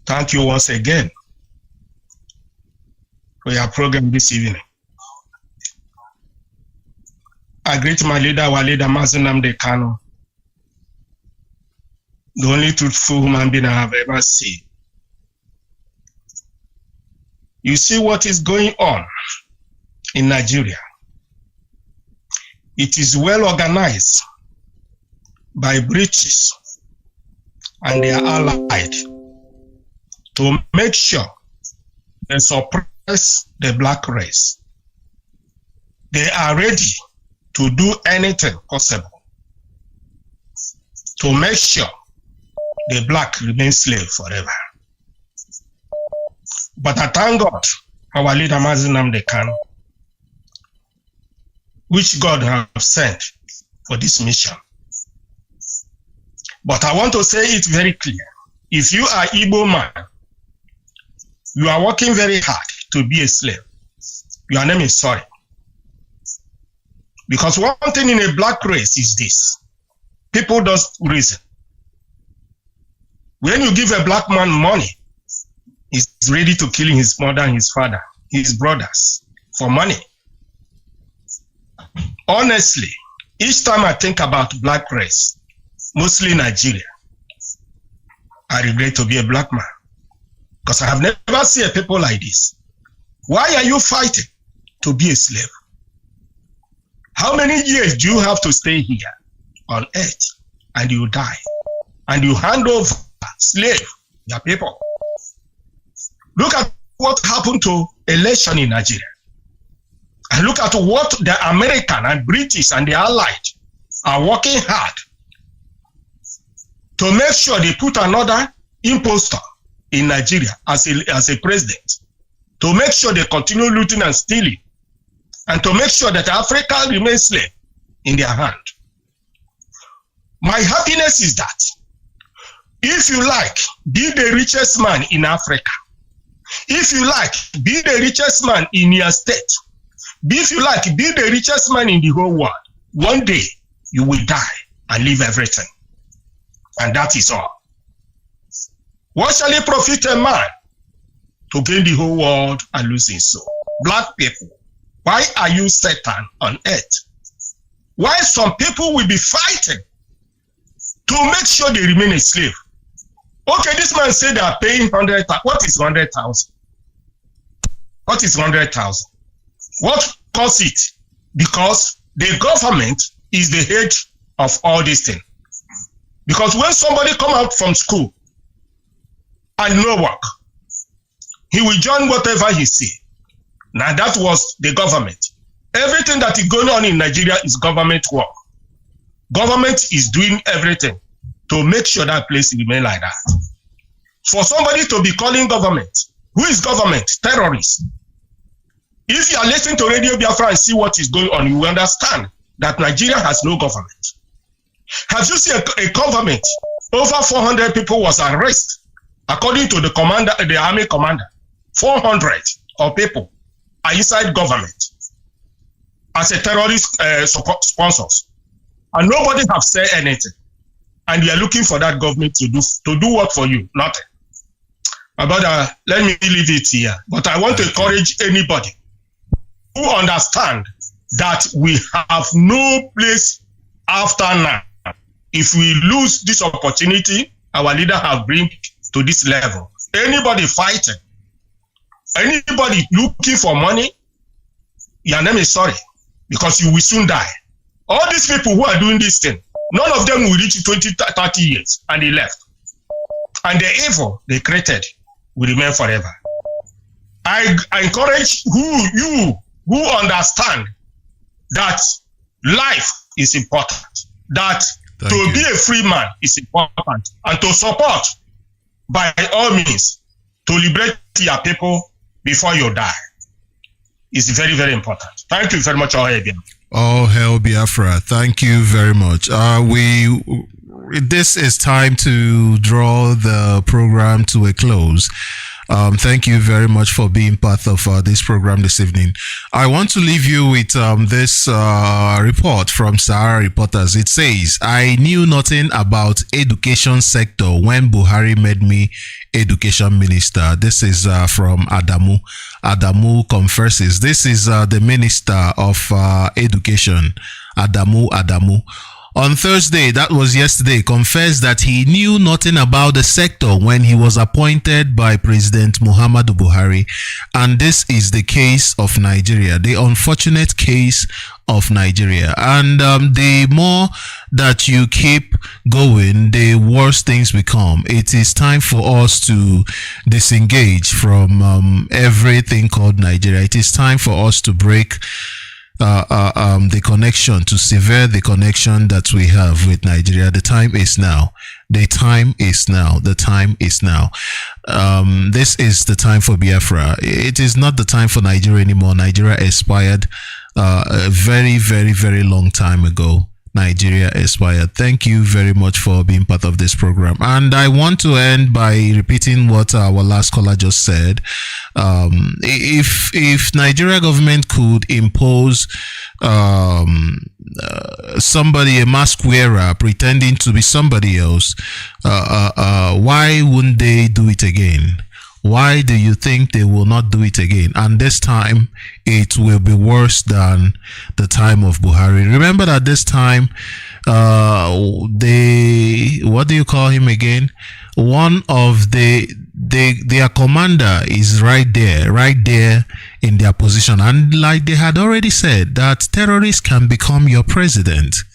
Thank you once again for your program this evening. I greet my leader, our leader, Mazi Nnamdi Kanu, the only truthful human being I have ever seen. You see what is going on in Nigeria. It is well organized by British and their allied to make sure they suppress the black race. They are ready to do anything possible to make sure the black remains slave forever. But I thank God, our leader Mazi Nnamdi Kanu, which God has sent for this mission. But I want to say it very clear. If you are Igbo man, you are working very hard to be a slave. Your name is sorry. Because one thing in a black race is this. People don't reason. When you give a black man money, he's ready to kill his mother and his father, his brothers, for money. Honestly, each time I think about black race, mostly Nigeria, I regret to be a black man. Because I have never seen a people like this. Why are you fighting to be a slave? How many years do you have to stay here on earth and you die? And you hand over slave, your people. Look at what happened to election in Nigeria. And look at what the American and British and the Allied are working hard to make sure they put another imposter in Nigeria as a president, to make sure they continue looting and stealing, and to make sure that Africa remains slave in their hand. My happiness is that if you like, be the richest man in Africa. If you like, be the richest man in your state. If you like, be the richest man in the whole world. One day, you will die and leave everything. And that is all. What shall it profit a man to gain the whole world and lose his soul? Black people, why are you Satan on earth? Why some people will be fighting to make sure they remain a slave? Okay, this man said they are paying 100,000. What is 100,000? What is 100,000? What caused it? Because the government is the head of all these things. Because when somebody come out from school and no work, he will join whatever he see. Now that was the government. Everything that is going on in Nigeria is government work. Government is doing everything to make sure that place remain like that. For somebody to be calling government, who is government? Terrorists. If you are listening to Radio Biafra and see what is going on, you will understand that Nigeria has no government. Have you seen a government? Over 400 people was arrested, according to the commander, the army commander. 400 of people are inside government as a terrorist sponsors, and nobody have said anything. And you are looking for that government to do what for you? Nothing. My brother, let me leave it here. But I want to encourage anybody who understand that we have no place after now. If we lose this opportunity, our leader have bring to this level. Anybody fighting, anybody looking for money, your name is sorry, because you will soon die. All these people who are doing this thing, none of them will reach 20, 30 years and they left. And the evil they created will remain forever. I encourage who understand that life is important, that to be a free man is important, and to support by all means to liberate your people before you die is very, very important. Thank you very much, all again. All hail Biafra. Thank you very much. This is time to draw the program to a close. Thank you very much for being part of this program this evening. I want to leave you with this report from Sahara Reporters. It says, I knew nothing about education sector when Buhari made me education minister. This is from Adamu. Adamu confesses. This is the minister of education, Adamu. On Thursday, that was yesterday, confessed that he knew nothing about the sector when he was appointed by President Muhammadu Buhari. And this is the case of Nigeria, the unfortunate case of Nigeria. And the more that you keep going, the worse things become. It is time for us to disengage from everything called Nigeria. It is time for us to break the connection, to sever the connection that we have with Nigeria. The time is now. The time is now. The time is now. This is the time for Biafra. It is not the time for Nigeria anymore. Nigeria expired a very, very, very long time ago. Nigeria expired. Thank you very much for being part of this program. And I want to end by repeating what our last caller just said. If Nigeria government could impose somebody, a mask wearer, pretending to be somebody else, why wouldn't they do it again? Why do you think they will not do it again? And this time, it will be worse than the time of Buhari. Remember that this time, what do you call him again? One of their commander is right there in their position. And like they had already said, that terrorists can become your president.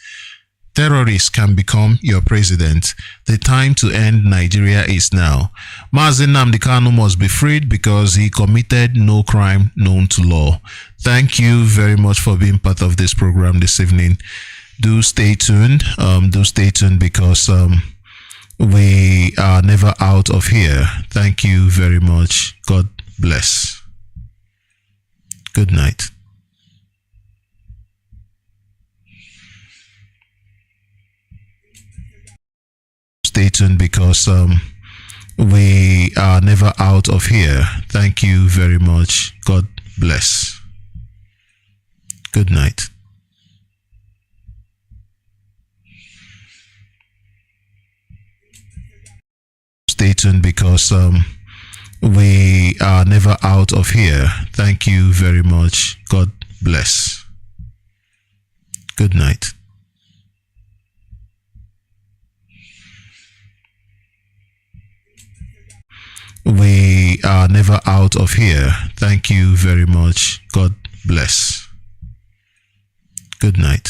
Terrorists can become your president. The time to end Nigeria is now. Mazi Nnamdi Kanu must be freed because he committed no crime known to law. Thank you very much for being part of this program this evening. Do stay tuned. Because we are never out of here. Thank you very much. God bless. Good night. Stay tuned because we are never out of here. Thank you very much. God bless. Good night. Stay tuned because we are never out of here. Thank you very much. God bless. Good night. We are never out of here. Thank you very much. God bless. Good night.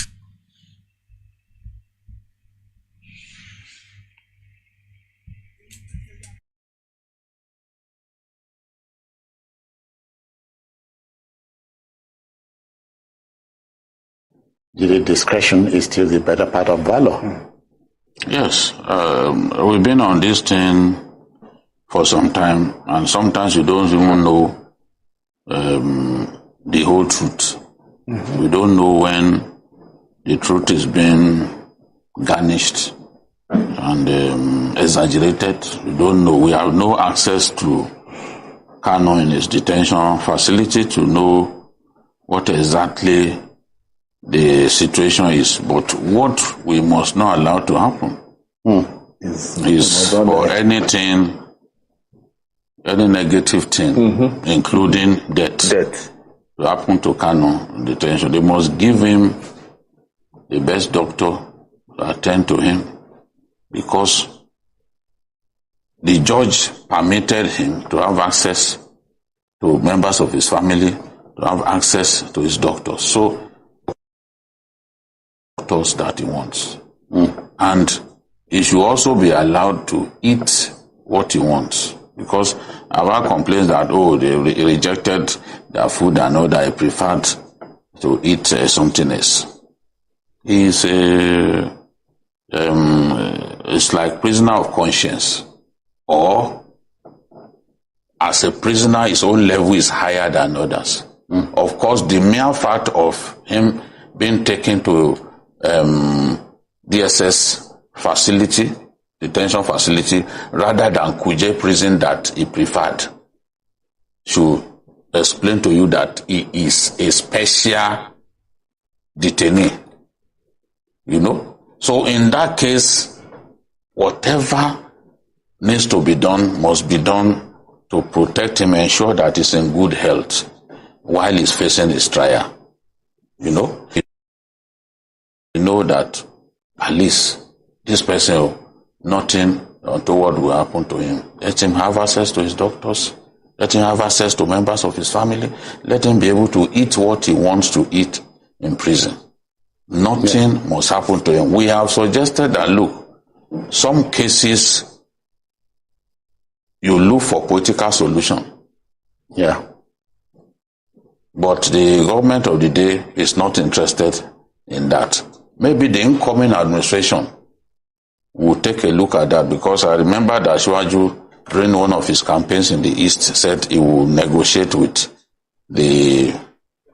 The discretion is still the better part of valor. Yes, we've been on this thing for some time, and sometimes you don't even know the whole truth. Mm-hmm. We don't know when the truth is being garnished and exaggerated. We don't know. We have no access to Kanu in his detention facility to know what exactly the situation is. But what we must not allow to happen is for anything, any negative thing, including death, to happen to Kanu in detention. They must give him the best doctor to attend to him, because the judge permitted him to have access to members of his family, to have access to his doctors. So, doctors that he wants. And he should also be allowed to eat what he wants. Because our complaints that, they rejected their food and all that, he preferred to eat something else. He's it's like prisoner of conscience. Or, as a prisoner, his own level is higher than others. Of course, the mere fact of him being taken to DSS facility, detention facility, rather than Kuje prison that he preferred, should explain to you that he is a special detainee. You know? So in that case, whatever needs to be done must be done to protect him, ensure that he's in good health while he's facing his trial. You know? You know that at least this person, nothing untoward will happen to him. Let him have access to his doctors. Let him have access to members of his family. Let him be able to eat what he wants to eat in prison. Nothing must happen to him. We have suggested that, look, some cases you look for political solution. Yeah. But the government of the day is not interested in that. Maybe the incoming administration will take a look at that, because I remember that Shiwaju, during one of his campaigns in the East, said he will negotiate with the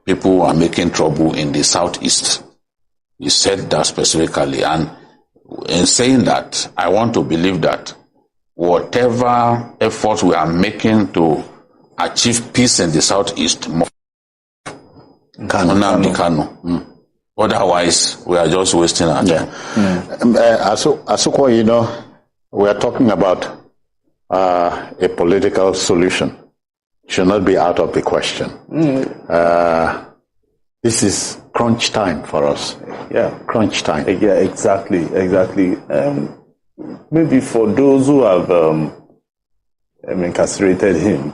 people who are making trouble in the Southeast. He said that specifically. And in saying that, I want to believe that whatever efforts we are making to achieve peace in the Southeast, Nnamdi Kanu. Otherwise, we are just wasting our time. Asukwa, you know, we are talking about a political solution. Should not be out of the question. This is crunch time for us. Yeah. Crunch time. Yeah, exactly. Maybe for those who have incarcerated him,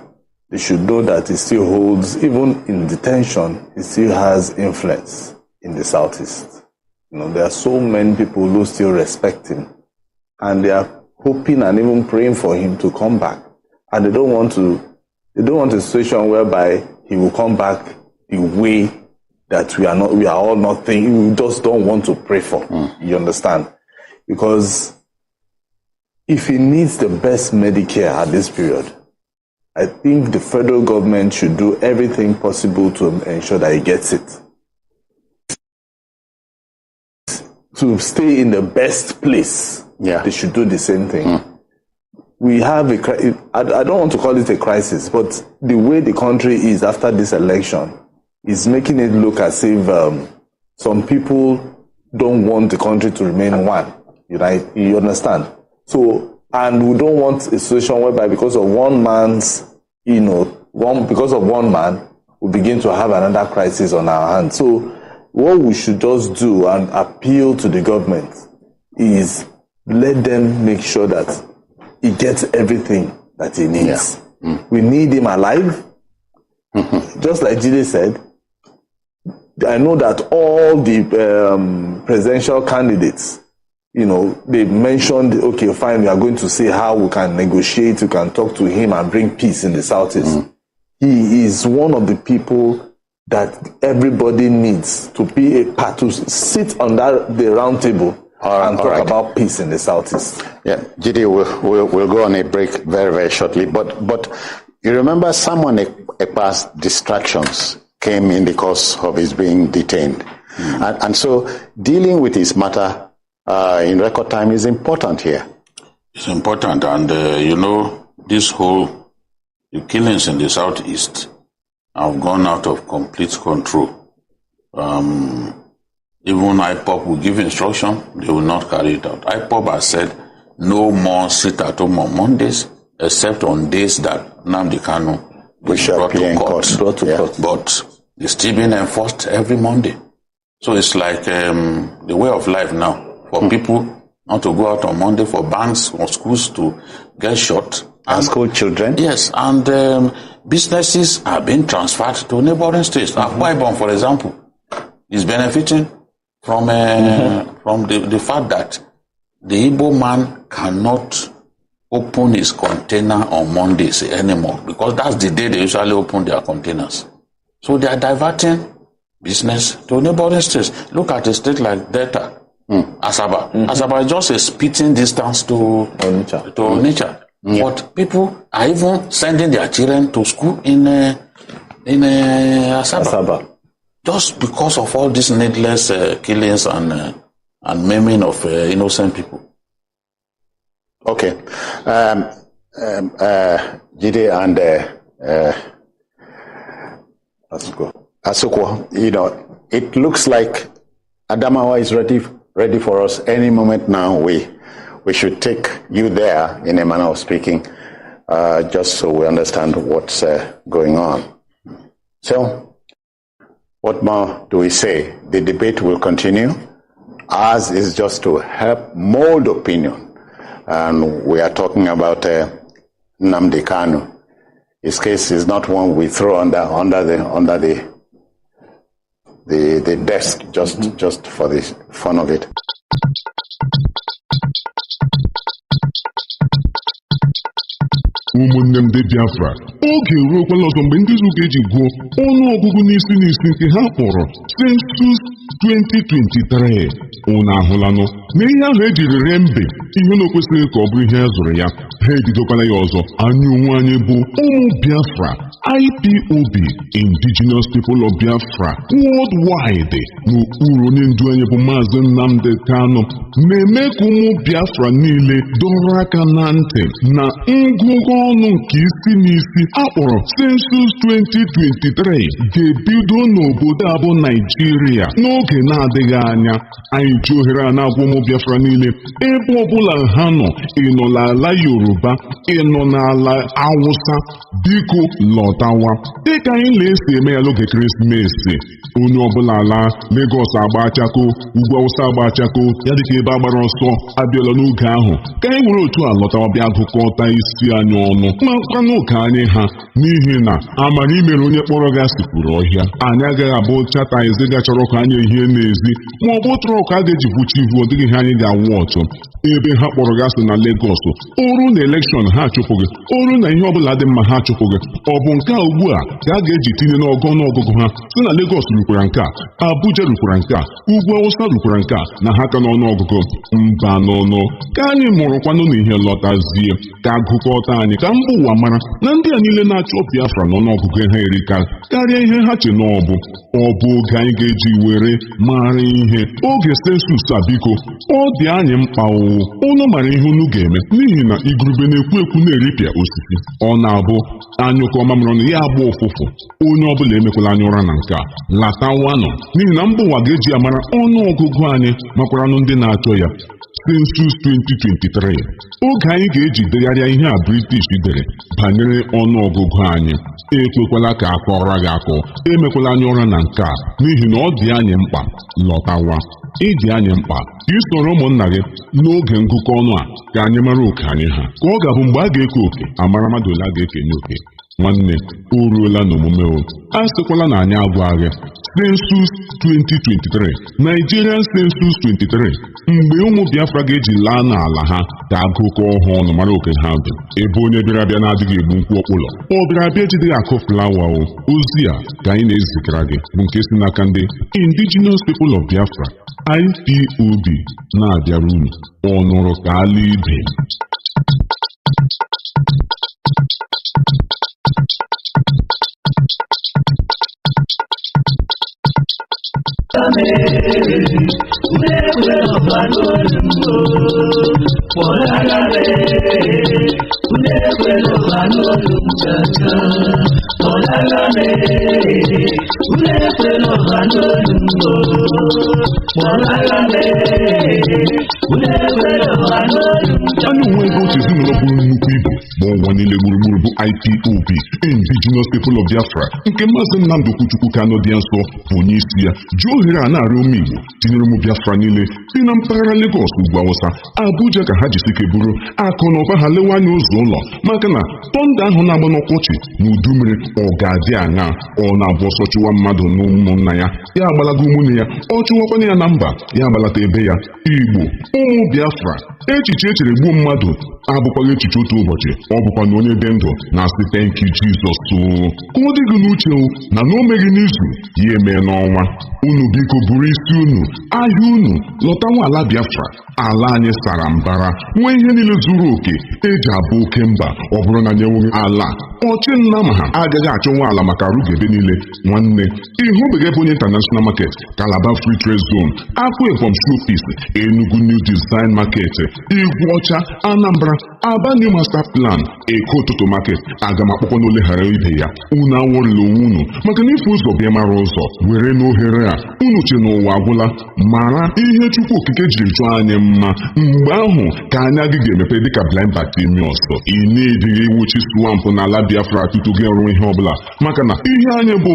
they should know that he still holds, even in detention, he still has influence in the Southeast. You know, there are so many people who still respect him, and they are hoping and even praying for him to come back. And they don't want a situation whereby he will come back the way that we are all not thinking. We just don't want to pray for. You understand? Because if he needs the best Medicare at this period, I think the federal government should do everything possible to ensure that he gets it. To stay in the best place, they should do the same thing. We have I don't want to call it a crisis, but the way the country is after this election is making it look as if some people don't want the country to remain one. Right? You understand? So, and we don't want a situation whereby because of one man's, because of one man, we begin to have another crisis on our hands. So, what we should just do and appeal to the government is let them make sure that he gets everything that he needs. We need him alive. Just like Jide said, I know that all the presidential candidates, they mentioned, okay, fine, we are going to see how we can negotiate, we can talk to him and bring peace in the Southeast. He is one of the people that everybody needs to be a part, to sit on the round table and talk about peace in the Southeast. Yeah, Jide, we'll go on a break very, very shortly. But you remember someone Ekpa's distractions came in the course of his being detained. And so dealing with his matter in record time is important here. It's important. And, the killings in the Southeast have gone out of complete control. Even IPOP will give instruction, they will not carry it out. IPOP has said no more sit at home on Mondays, except on days that Nnamdi Kanu is brought to court. But it's still being enforced every Monday. So it's like the way of life now for people not to go out on Monday, for banks or schools to get shut. And school children? Yes, and businesses are being transferred to neighboring states. Akwa Ibom, for example, is benefiting from the fact that the Igbo man cannot open his container on Mondays anymore, because that's the day they usually open their containers. So they are diverting business to neighboring states. Look at a state like Delta, Asaba. Asaba is just a spitting distance to Onitsha. But people are even sending their children to school in Asaba. Just because of all these needless killings and maiming of innocent people. Okay. Jide and Asukwo, it looks like Adamawa is ready for us any moment now. We should take you there in a manner of speaking, just so we understand what's going on. So, what more do we say? The debate will continue. Ours is just to help mold opinion. And we are talking about Nnamdi Kanu. His case is not one we throw under the desk just for the fun of it. Ụmụnne m ndị Biafra, oge eruokwala ọzọ mgbe ndị Izu ga-eji gụọ ọnụọgụgụ n'isi nke ha kpọrọ Census 2023. Unu ahụlanụ na ihe ahụ ejiri ree mbe ihe na okwesịghị ka ọ bụrụ ihe a zụrụ ya, ha ebidokwala ya ọzọ. Anyị onwe anyị bụ ụmụ Biafra, IPOB, Indigenous People of Biafra Worldwide, n'okpuru onye ndu anyị bụ Mazi Nnamdi Kanu, na-eme ka ụmụ Biafra niile dọrọ aka na ntị na ngụgụ ọnụ nke isi n'isi akpọrọ Census 2023 ga-ebido n'obodo abụ Naijiria n'oge na-adịghị anya. Anyị ji ohere a na-agwa ụmụ Biafra niile ebe ọbụla ha nọ, ịnọ n'ala Yoruba, ịnọ n'ala Hausa, biko lọtawa dịka anyị na-esi eme ya n'oge Ekeresimesi. Onye ọbụla ala Lagos agba chako, ugwu Hausa agba chako, ya dịka ebe agbara ọsọ abịala n'oge ahụ, ka anyị nwere otu a lọtawa bịa gụkọta isi anyị ọnụ ma kwanụ ka anyị ha, n'ihi na amara imere onye kpọrọ gị asịpụrụ ọhịa. Anyị agaghị abụ chata ezega chọrọ ka anyị ehie n'ezi ma ọ bụ tụrụ ka a ga-eji vuchi ivu, ọ dịghị ihe anyị ga-awụ ọtụ. Ebe ha kpọrọ gị asị na Lagos, oru na elekshọn ha achụpụ gị, oru na ihe ọbụla dị mma ha achụpụ gị. Ọ bụ nke a ugbu a ka a ga-eji tinye n'ọnụọgụgụ ha si na Lagos rukwara nke a, Abuja rukwara nke a, ugwu Hausa rukwara nke a, na ha ka n'ọnụọgụgụ. Mba n'ọnụ ka anyị mụrụkwanụ na ihe lọtazie, ka agụkọta anyị ka mba ụwa mara na ndị a niile na-achọ Biafra n'ọnụọgụgụ ha erika karịa ihe ha che na ọ bụ oge anyị ga-eji were mara ihe. Oge sensus a biko ọ dị anyị mkpa unu mara ihe unu ga-eme, n'ihi na igurube na-ekwu ekwu na-eripịa osisi. Ọ na-abụ anyụkọ mamịrị ọnụ ya agba ụfụfụ. Onye ọbụla emekwala anya ụra na nke a, latawanụ, n'ihi na mba ụwa ga-eji amara ọnụọgụgụ anyị makwaranụ ndị na-achọ ya. Census 2023, oge anyị ga-eji degharịa ihe a British dere banyere ọnụọgụgụ anyị. Ekwekwala ka akọrọ gị akọ, emekwala anya ụra na nke a, n'ihi na ọ dị anyị mkpa. Lọtawa, ịdị anyị mkpa isoro ụmụnna gị n'oge ngụkọ ọnụ a ka anyị mara oke anyị ha, ka ọ ga-abụ mgbe a ga-eke oke amara mmadụ ole a ga-ekenye oke. Nwanne, o ruola n'omume a sịkwala na anyị agwaghị. Census 2023, Nigerian Census 23, mgbe ụmụ Biafra ga-eji laa n'ala ha ka agụkọ ọhụụ ọnụ mara oke ha dị. Ebe onye bịara abịa na-adịghị egbu nkwụ ọkpụlọ, ọ bịara abịa ejideghị akụ flawa. Ozi a ka anyị na-ezikara gị bụ nke si n'aka ndị Indigenous People of Biafra IPOB na-abịara unu. Ọ nụrụ ka ala ibe. Anyị onwe ego otu ezinụlọ bụrụ nnukwu ibu ma ụwa niile gburugburu bụ IPOB, Indigenous People of Biafra, nke Mazi Nnamdi Kanu dị nsọ bụ onye isi ya, ji ohere a na-arịọ ụmụ Igbo tinyere ụmụ Biafra niile si na mpaghara Lagos, ugwu Hausa, Abuja ka ha jisike buru akụ na ụba ha lewe anya ụzọ ụlọ, maka na tọnda ahụ na-agba n'ọkọchị na udu mmiri ọ ga-adị aṅa. Ọ na-abụ ọsọ chụwa mmadụ na ụmụnna ya, ya agbalaga ụmụnne ya, ọ chụwakwana ya na mba, ya agbalata ebe ya. Igbo, ụmụ Biafra, echiche echere gbuo mmadụ abụkwaghị echiche otu ụbọchị, ọ bụkwa na onye dị ndụ na-asị thank you Jesus. Ka ọ dịghị n'uche na o meghị n'izu ya eme n'ọnwa. unu biko buru isi unu ahịa unu lọta nwa ala Biafra. Ala anyị sara mbara nwee ihe niile zuru oke eji abụ oke mba. Ọ bụrụ na nyenweghị ala ọchị nna ma ha agaghị achọ nwa ala maka arụgebe niile. Nwanne ịhụbeghị ebe onye international market, Calabar Free Trade Zone, Akwa Ibom Showpiece, Enugu New Design Market, Igwuọcha, Anambra, Aba New Master Plan, Eko Ụtụtụ Market. Aga m akpọkọ n'ole ghara ibe ya. Unu anwụrịla onwe unu maka na ife ụzọ bịa mara ụzọ were n'ohere a unu che n'ụwa agwụla. Mara ihe Chukwu Okike jiri chọọ anyị mma, mgbe ahụ ka anya gị ga-emepe dịka blind Bartimaeus. Ị na-edighị iwuchi swamp n'ala Biafra tutu gị ọrụ ihe ọbụla, maka na ihe anyị bụ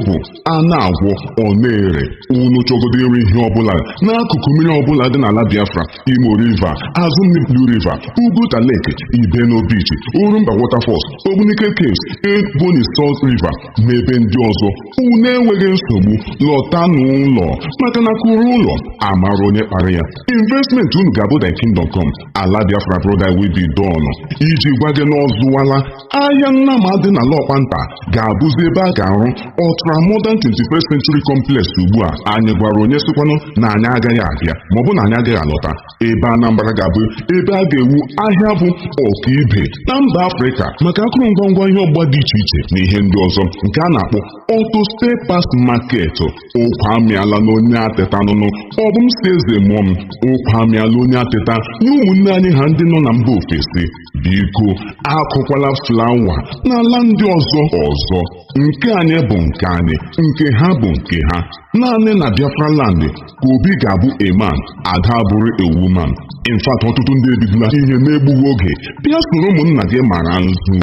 a na-agwọ ọ na-ere. Unu chọgodo iri ihe ọbụla n'akụkụ mmiri ọbụla dị n'ala Biafra, Imo River, Azụmni Blue River, Uguta Lake, Ibeno Beach, Urumba Waterfalls, Ogbunike Caves, Ebonyi Salt River na ebe ndị ọzọ. Unu enweghị nsogbu, lọta n'ụlọ, maka na kwuru ụlọ amara onye kpara ya. Investment unu ga-abụ thy kingdom come. Ala Biafra brother will be done. Iji gwa gị n'ọzụwala ahịa Nnamdi na Lọkpanta ga-abụzi ebe a ga-arụ ultra modern 21st century complex. Ugbu a anyị gwara onye sikwanụ na anyị agaghị abịa maọbụ na anyị agaghị alọta. Ebe Anambra ga-abụ ebe a ga-ewu ahịa bụ ọkaibe na mba Afrịka maka akụrụngwa ngwa ihe ọgbụgba dị iche iche na ihe ndị ọzọ nke a na-akpọ auto spare parts market. Ụkwa amịala na onye ateta nụnụ, ọ bụ m si eze mụọ m. Ụkwa amịala onye ateta na ụmụnne anyị ha ndị nọ na mba ofesi. Biko akụkwala flawa n'ala ndị ọzọ. Nke anyị bụ nke anyị, nke ha bụ nke ha. Naanị na Biafra land ka obi ga-abụ a man, ada bụrụ a woman. In fact, ọtụtụ ndị ebidula ihe na-egbughị oge bịa soro ụmụnna gị mara nzu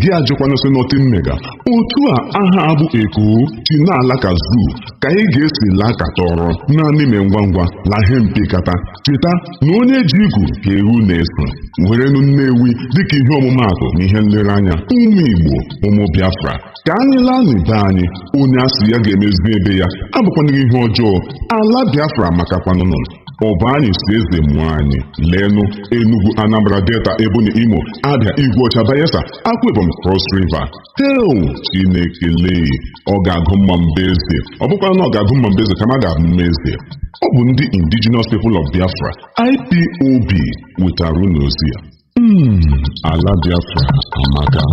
gị ajụkwana sị nọtin mega. Otu a aha abụ Eko chi na-ala ka zoo ka ị ga-esi laa ka tọrọ naanị me ngwa ngwa lahe mpekata. Cheta na onye ji igu ka ewu na-eso. Werenu Nnewi dịka ihe ọmụmaatụ na ihe nlereanya. Ụmụ Igbo, ụmụ Biafra, ka anyị laa n'ebe anyị. Onye asị ya ga-emezi ebe ya abụkwanịghị ihe ọjọọ. Ala Biafra makakwanụnụ. Ọ bụ anyị si eze mụọ anyị. Leenụ Enugu, Anambra, Delta, Ebonyi, Imo, Abia, Igwuọcha, Bayelsa, Akwa Ibom, Cross River. Heo Chineke lee, ọ ga-agụ mma Mbeze. Ọ bụkwa na ọ ga-agụ mma Mbeze kama ga-abụ Mmeze. Ọ bụ ndị Indigenous People of Biafra IPOB wetara unu ozi ya. Ala Biafra amaka.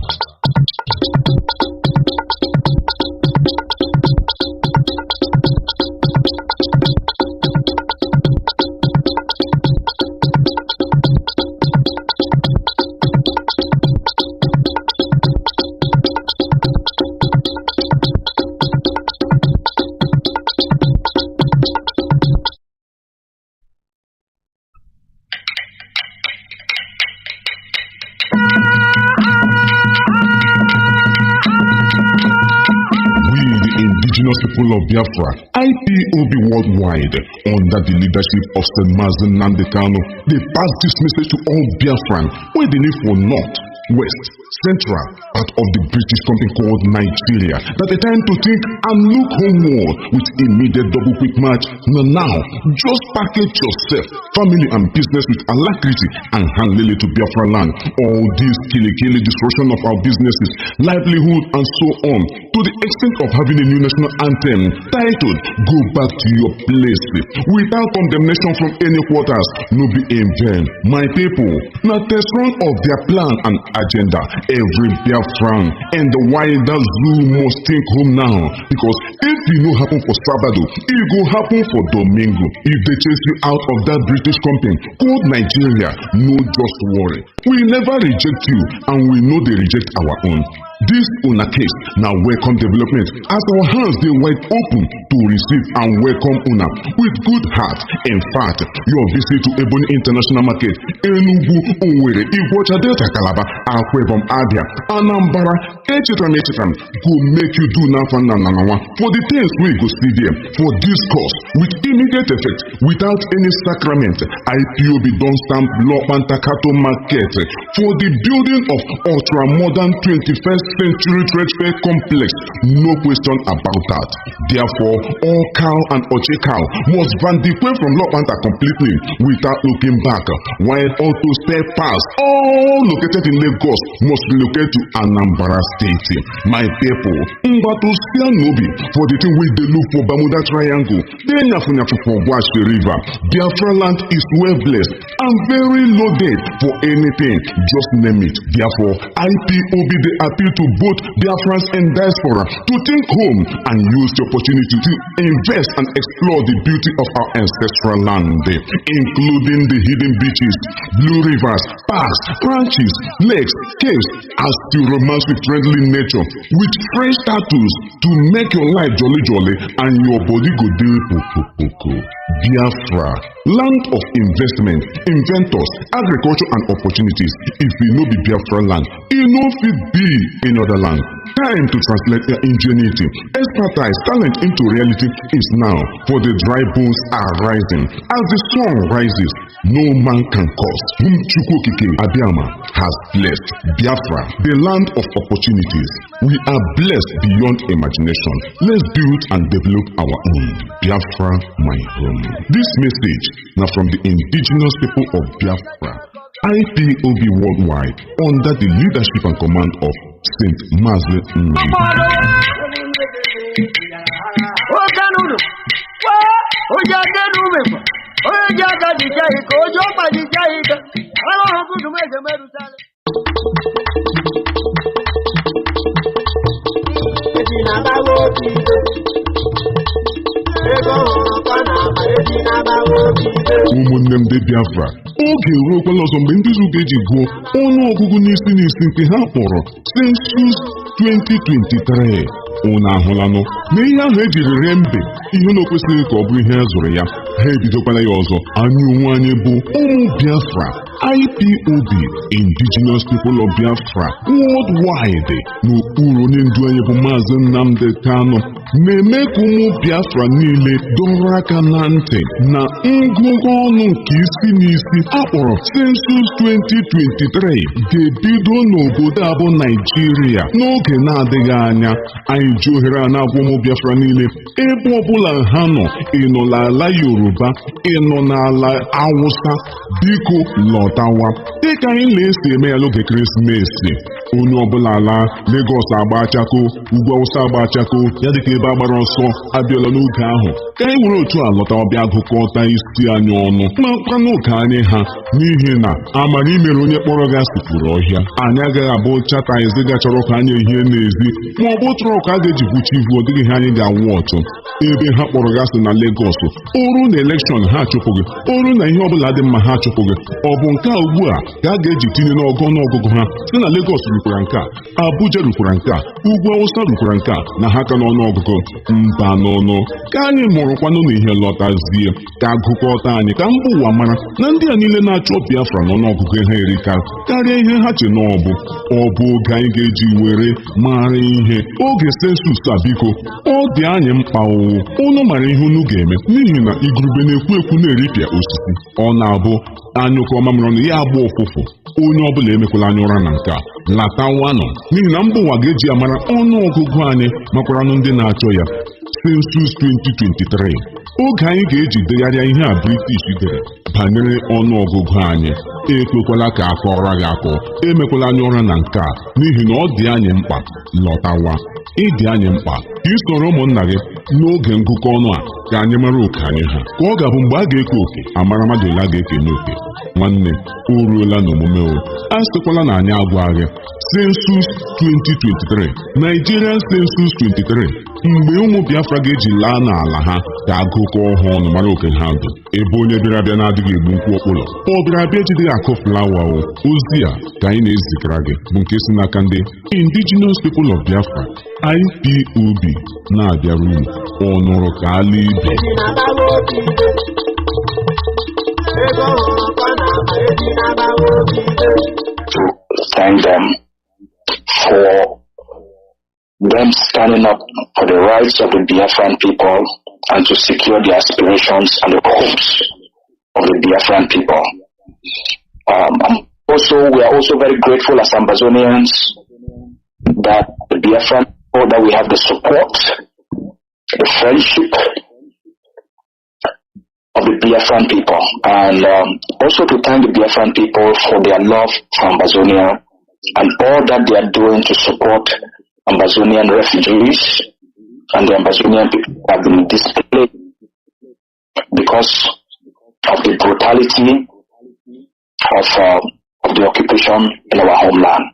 People of Biafra, IPOB worldwide, under the leadership of Mazi Nnamdi Kanu, they pass this message to all Biafran where they live for North, West, Central, part of the British company called Nigeria, that it's time to think and look homeward with immediate double quick match. Now, just package yourself, family and business with alacrity and hand Lily to Biafra land. All this killy destruction of our businesses, livelihood and so on, to the extent of having a new national anthem titled Go Back to Your Place, without condemnation from any quarters, no be in vain. My people, now test run of their plan and agenda. Every Biafran and the wider zoo must think home now, because if it no happen for Sabado, it go happen for Domingo. If they chase you out of that British company called Nigeria, no just worry. We never reject you, and we know they reject our own. This una case now welcome development as our hands they wide open to receive and welcome una with good heart. In fact, your visit to Ebonyi International Market, Enugu, Owerri, Igwuọcha, Delta, Calabar, Akwa Ibom, Abia, Anambra, Echitam go make you do now for the things we go see there for this course with immediate effect without any sacrament. IPOB don't stamp law and Takato market for the building of ultra modern 21st century trade fair complex. No question about that. Therefore, all cow and oche cow must vandicate from Lopanta completely without looking back, while auto spare parts, all located in Lagos, must relocate to Anambra State. My people, Mbato still Nobi for the thing we they look for Bermuda Triangle. Then Yafunyafu for Wash the River. Biafra land is well blessed and very loaded for anything. Just name it. Therefore, IPOB they appeal to both Biafrans and diaspora to think home and use the opportunity to invest and explore the beauty of our ancestral land, including the hidden beaches, blue rivers, parks, ranches, lakes, caves, and still romance with friendly nature with fresh tattoos to make your life jolly jolly and your body go dey poko. Biafra, land of investment, inventors, agriculture and opportunities. If we no be Biafra land, it no fit be in other land. Time to translate their ingenuity, expertise, talent into reality is now, for the dry bones are rising. As the sun rises, no man can cause. Whom Chukwokike Abiyama has blessed. Biafra, the land of opportunities. We are blessed beyond imagination. Let's build and develop our own. Biafra, my home. This message now from the indigenous people of Biafra, IPOB worldwide, under the leadership and command of Saint Mazi Nnamdi. Ụmụnne m ndị Biafra, oge eruokwala ọzọ mgbe ndị Igbo ga-eji gụọ ọnụ ọgụgụ n'isi nke ha kpọrọ Census 2023. Unu ahụlanụ na ihe ahụ ejiri ree mbe ihe na o kwesịrị ka ọ bụ ihe a zụrụ ya, ha ebidokwala ya ọzọ. Anyị onwe anyị bụ ụmụ Biafra, IPOB, Indigenous People of Biafra worldwide, n'okpuru onye ndu anyị bụ Mazi Nnamdi Kanu, na-eme ka ụmụ Biafra niile dọrọ aka na ntị na ngụgụ ọnụ nke isi n'isi akpọrọ Census 2023 ga-ebido n'obodo abụ Naijiria n'oge na-adịghị anya. Anyị ji ohere a na-agwa ụmụ Biafra niile, ebe ọbụla ha nọ, ịnọ n'ala Yoruba, ịnọ n'ala Hausa, biko lọtawa dịka anyị na-esi eme ya n'oge ekeresimesi. Onye ọbụla ala Lagos agba achako, ugwu Hausa agba achako, ya dịka ebe agbara ọsọ abịala n'oge ahụ. Ka anyị nwere otu a lọta ọbịa gụkọta isi anyị ọnụ ma kwanụ ka anyị ha, n'ihi na amara imere onye kpọrọ gị asịpụrụ ọhịa. Anyị agaghị abụ chata eziga chọrọ ka anyị ehie n'ezi, ma ọ bụ tụrụ ka a ga-eji kwuchi ivu, ọ dịghị ihe anyị ga-awụ ọtụ. Ebe ha kpọrọ gị asị na Lagos, oru na elekshọn ha achụpụ gị, oru na ihe ọbụla dị mma ha achụpụ gị. Ọ bụ nke a ugbu a ka a ga-eji tinye n'ọgụgụ ha si na Lagos rukwara nke a, Abuja rukwara nke a, ugwu Hausa rukwara nke a, na ha ka n'ọnụọgụgụ. Mba n'ọnụ ka anyị mụrụkwanụ na ihe lọtazie, ka agụkọta anyị ka mba ụwa mara na ndị a niile na-achọ Biafra n'ọnụọgụgụ ha erika karịa ihe ha che na ọ bụ oge anyị ga-eji were mara ihe. Oge sensus a biko, ọ dị anyị mkpa unu mara ihe unu ga-eme, n'ihi na igurube na-ekwu ekwu na-eripịa osisi. Ọ na-abụ anyụkọ mamịrị ọnụ ya agba ụfụfụ. Onye ọbụla emekwala anya ụra na nke a, latawanụ, n'ihi na mba ụwa ga-eji amara ọnụ ọgụgụ anyị makwaranụ ndị na-achọ ya. Census 2023, oge anyị ga-eji degharịa ihe a British dere banyere ọnụ ọgụgụ anyị. Ekwekwala ka akọrọ gị akọ, emekwala anya ụra na nke a, n'ihi na ọ dị anyị mkpa. Lọtawa, ịdị anyị mkpa ka ị soro ụmụnna gị n'oge ngụkọ ọnụ a, ka anyị mara oke anyị ha, ka ọ ga-abụ mgbe a ga-eke oke amara mmadụ ole a ga-ekene oke. Nwanne, o ruola n'omume o, a sịkwala na anyị agwaghị. Census 2023, Nigerian Census 23, mgbe ụmụ Biafra ga-eji laa n'ala ha ka agụkọ ọhụụ ọnụ mara oke ha dị. Ebe onye bịara abịa na-adịghị egbu nkwụ ọkpụlọ, ọ bịara abịa ejideghị akụ flawa o. Ozi a ka anyị na-ezigara gị bụ nke si n'aka ndị Indigenous People of Biafra, IPOB, na-abịara unu ọnụrụ ka ala ibe. Thank them for them standing up for the rights of the Biafran people and to secure the aspirations and the hopes of the Biafran people. We are also very grateful as Ambazonians that the Biafran people, that we have the support, the friendship of the Biafran people, and also to thank the Biafran people for their love for Ambazonia and all that they are doing to support Ambazonian refugees and the Ambazonian people have been displaced because of the brutality of the occupation in our homeland.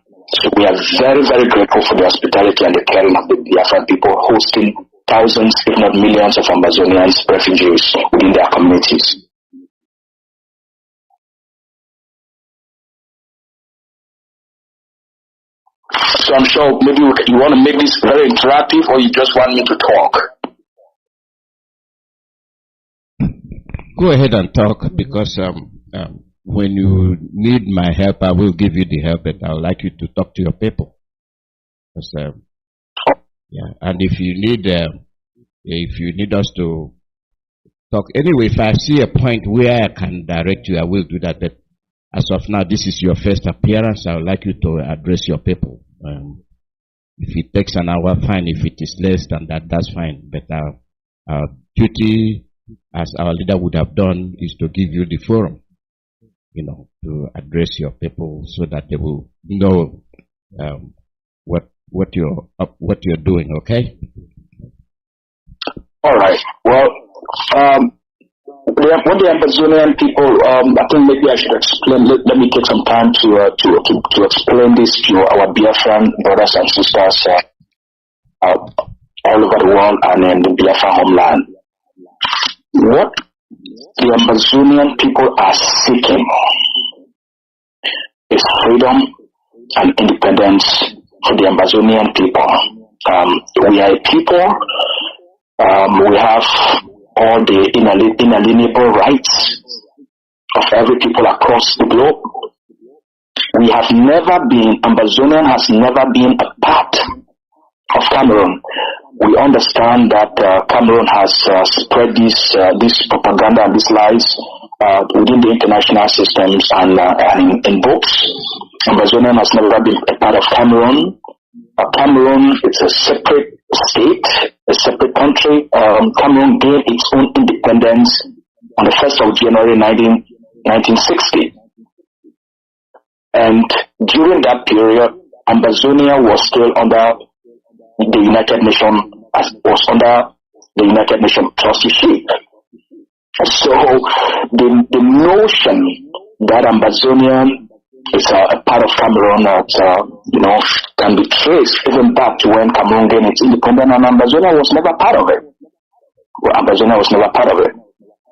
So we are very, very grateful for the hospitality and the caring of the Biafran people hosting thousands, if not millions, of Ambazonian refugees within their communities. So I'm sure maybe you want to make this very interactive, or you just want me to talk? Go ahead and talk, because when you need my help, I will give you the help, but I would like you to talk to your people. Because, yeah, and if you need us to talk, anyway, if I see a point where I can direct you, I will do that. But as of now, this is your first appearance. I would like you to address your people. If it takes an hour, fine. If it is less than that, that's fine. But our duty, as our leader would have done, is to give you the forum, to address your people so that they will know what you're doing. Okay. All right. Well, what the Ambazonian people, I think maybe I should explain. Let me take some time to explain this to our Biafran brothers and sisters all over the world and in the Biafra homeland. What the Ambazonian people are seeking is freedom and independence for the Ambazonian people. We are a people. We have all the inalienable rights of every people across the globe. Ambazonian has never been a part of Cameroon. We understand that Cameroon has spread this propaganda and these lies within the international systems and in books. Ambazonian has never been a part of Cameroon. Cameroon is a separate state, a separate country. Cameroon gained its own independence on the 1st of January 1960. And during that period, Ambazonia was still under the United Nations, trusteeship. So the notion that Ambazonian is a part of Cameroon can be traced even back to when Cameroon gained its independence, and Ambazonia was never part of it.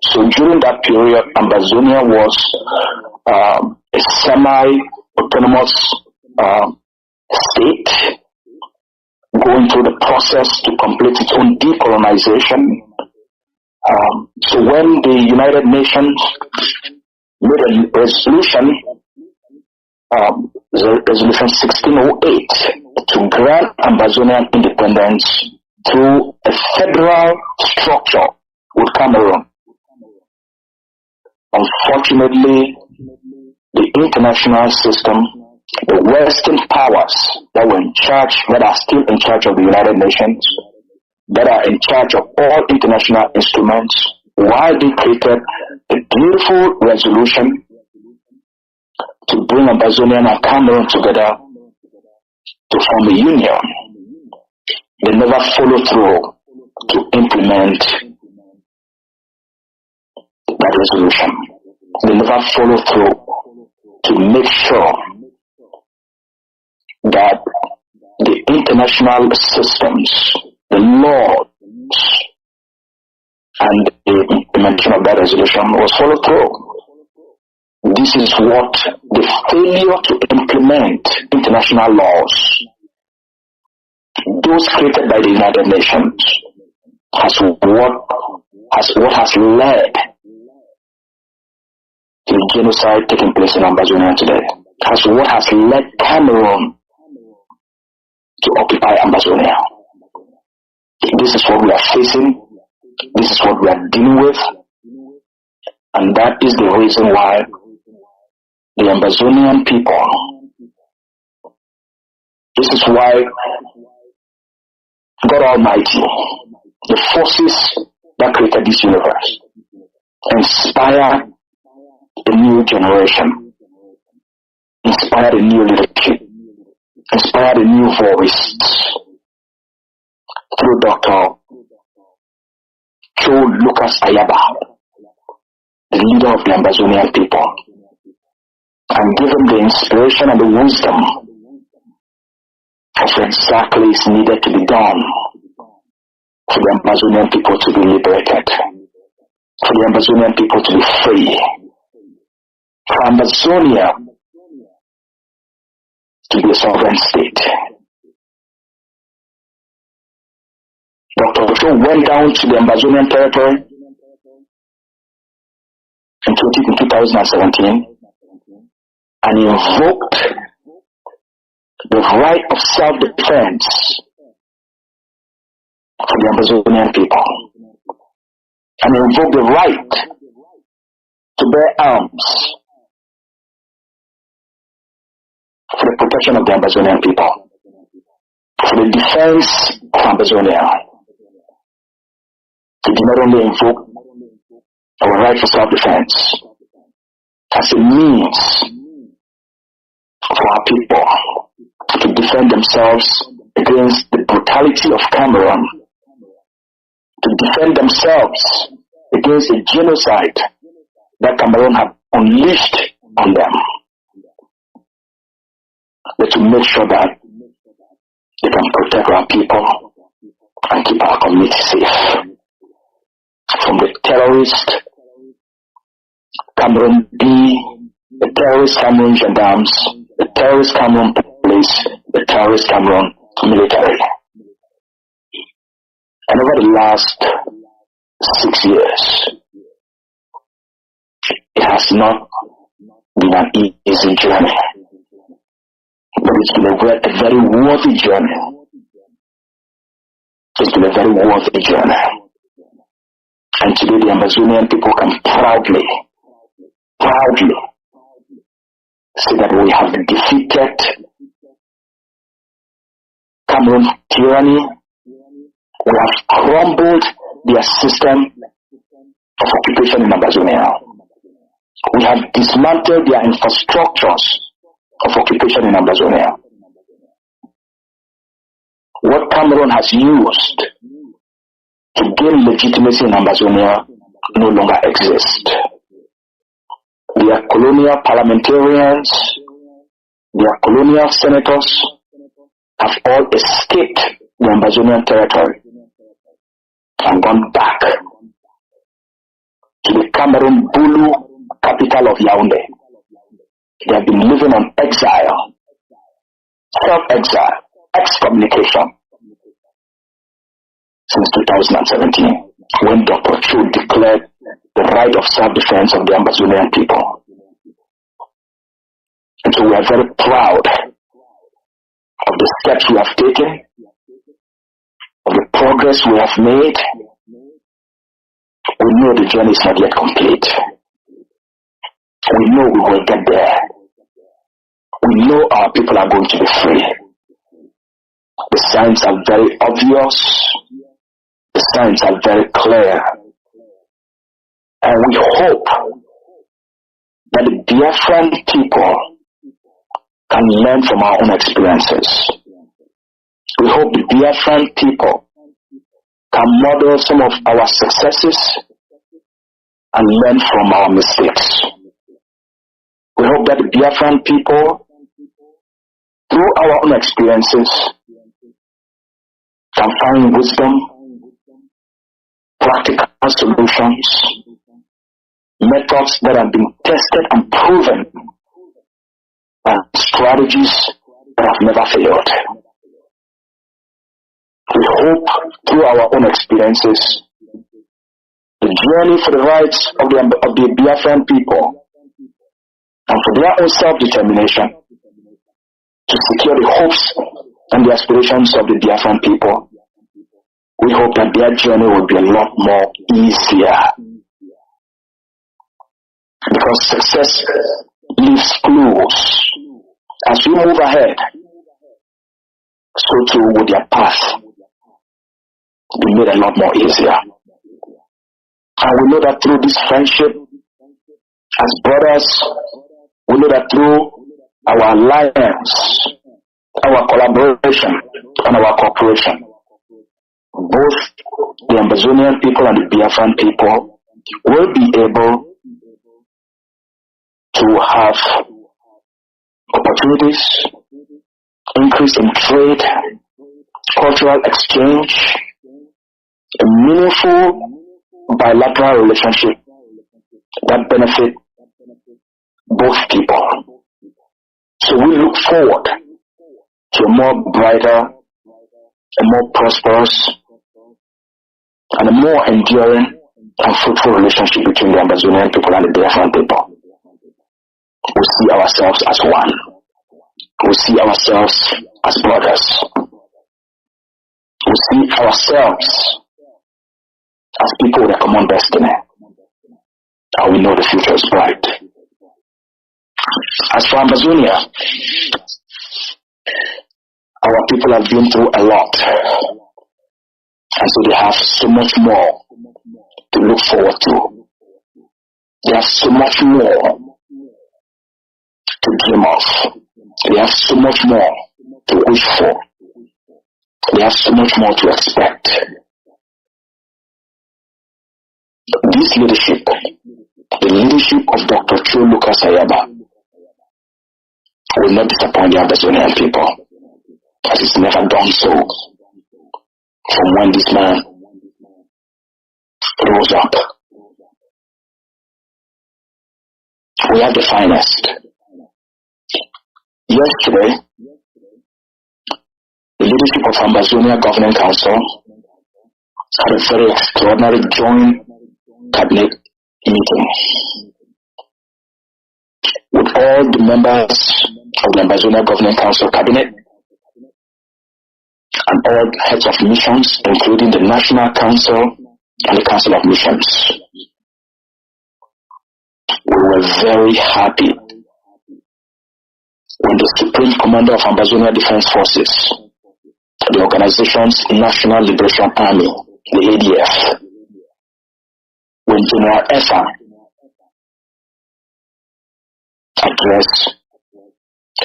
So during that period, Ambazonia was a semi-autonomous state going through the process to complete its own decolonization. So when the United Nations made a resolution, Resolution 1608, to grant Ambazonian independence through a federal structure with Cameroon. Unfortunately, the international system, the Western powers that are still in charge of the United Nations, that are in charge of all international instruments, while they created a beautiful resolution to bring Ambazonian and Cameroon together to form a union, they never follow through to implement that resolution. They never follow through to make sure that the international systems, the laws, and the implementation of that resolution was followed through. This is what the failure to implement international laws, those created by the United Nations, has led to the genocide taking place in Ambazonia today. What has led Cameroon to occupy Ambazonia. This is what we are facing. This is what we are dealing with. And that is the reason why the Ambazonian people This is why God Almighty, the forces that created this universe, inspire a new generation, inspire a new leadership, inspire a new voice through Dr. Joe Lucas Ayaba, the leader of the Amazonian people, and give him the inspiration and the wisdom of what exactly is needed to be done for the Amazonian people to be liberated, for the Amazonian people to be free, for Amazonia to be a sovereign state. Dr. Ocho went down to the Amazonian territory in 2017 and invoked the right of self-defense for the Amazonian people, and invoked the right to bear arms for the protection of the Amazonian people, for the defense of Amazonia. He did not only invoke our right for self-defense as a means for our people to defend themselves against the brutality of Cameroon, to defend themselves against the genocide that Cameroon had unleashed on them, but to make sure that they can protect our people and keep our community safe from the terrorist Cameroon B, the terrorist Cameroon gendarmes, the terrorist Cameroon police, the terrorist Cameroon military. And over the last 6 years, it has not been an easy journey, but it's been a very worthy journey. It's been a very worthy journey. And today the Amazonian people can proudly say that we have defeated Cameroon tyranny. We have crumbled their system of occupation in Amazonia. We have dismantled their infrastructures of occupation in Amazonia. What Cameroon has used to gain legitimacy in Amazonia no longer exists. Their colonial parliamentarians, their colonial senators have all escaped the Amazonian territory and gone back to the Cameroon Bulu capital of Yaoundé. They have been living on exile, self-exile, excommunication since 2017, when Dr. Chu declared the right of self-defense of the Amazonian people. And so we are very proud of the steps we have taken, of the progress we have made. We know the journey is not yet complete. We know we will get there. We know our people are going to be free. The signs are very obvious. The signs are very clear. And we hope that the Biafran people can learn from our own experiences. We hope the Biafran people can model some of our successes and learn from our mistakes. We hope that the Biafran people, through our own experiences, can find wisdom, practical solutions, methods that have been tested and proven, and strategies that have never failed. We hope through our own experiences, the journey for the rights of the Biafran people and for their own self-determination to secure the hopes and the aspirations of the Biafran people, we hope that their journey will be a lot more easier. Because success leaves clues. As we move ahead, so too would their path be made a lot more easier. And we know that through this friendship, as brothers, we know that through our alliance, our collaboration, and our cooperation, both the Ambazonian people and the Biafran people will be able to have opportunities, increase in trade, cultural exchange, a meaningful bilateral relationship that benefit both people. So we look forward to a more brighter, a more prosperous, and a more enduring and fruitful relationship between the Ambazonian people and the Biafran people. We see ourselves as one. We see ourselves as brothers. We see ourselves as people with a common destiny. And we know the future is bright. As for Ambazonia, our people have been through a lot. And so they have so much more to look forward to. They have so much more to dream of. They have so much more to wish for. They have so much more to expect. This leadership, the leadership of Dr. Choluka Sayaba, will not disappoint the Ambazonian people, as it's never done so from when this man rose up. We have the finest. Yesterday, the leadership of Ambazonia Governing Council had a very extraordinary joint cabinet meeting with all the members of the Ambazonia Governing Council cabinet and all heads of missions, including the National Council and the Council of Missions. We were very happy when the Supreme Commander of Ambazonia Defense Forces, the organization's National Liberation Army, the ADF, when General Efa addressed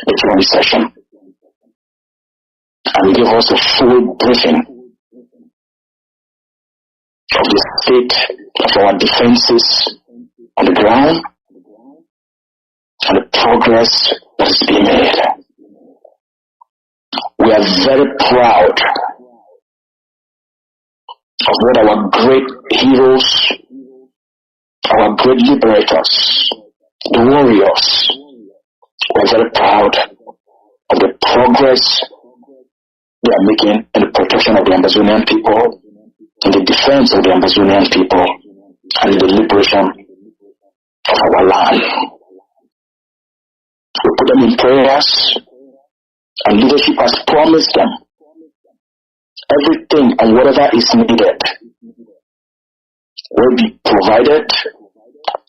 the joint session and gave us a full briefing of the state of our defenses on the ground and the progress that is being made. We are very proud of what our great heroes, our great liberators, the warriors, we are very proud of the progress they are making in the protection of the Ambazonian people, in the defense of the Ambazonian people, and in the liberation of our land. We put them in prayers, and leadership has promised them everything and whatever is needed will be provided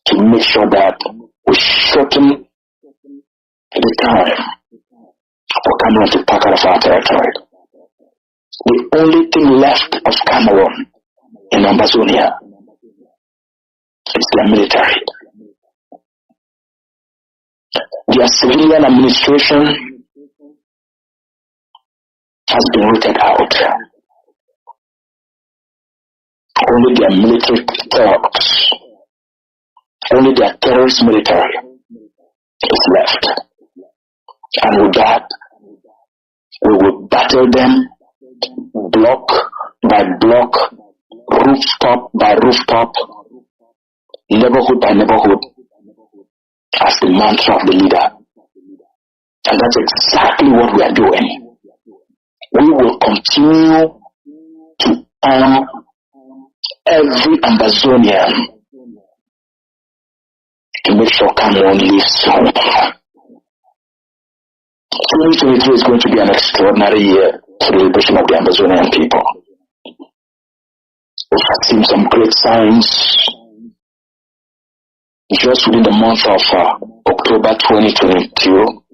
to make sure that we shorten the time for Cameroon to pack out of our territory. The only thing left of Cameroon in Ambazonia is their military. Their civilian administration has been rooted out. Only their military thugs, only their terrorist military is left. And with that, we will battle them block by block, rooftop by rooftop, neighborhood by neighborhood, as the mantra of the leader. And that's exactly what we are doing. We will continue to arm every Ambazonian to make sure Cameroon lives home. 2023 is going to be an extraordinary year for the liberation of the Ambazonian people. We have seen some great signs just within the month of October 2022,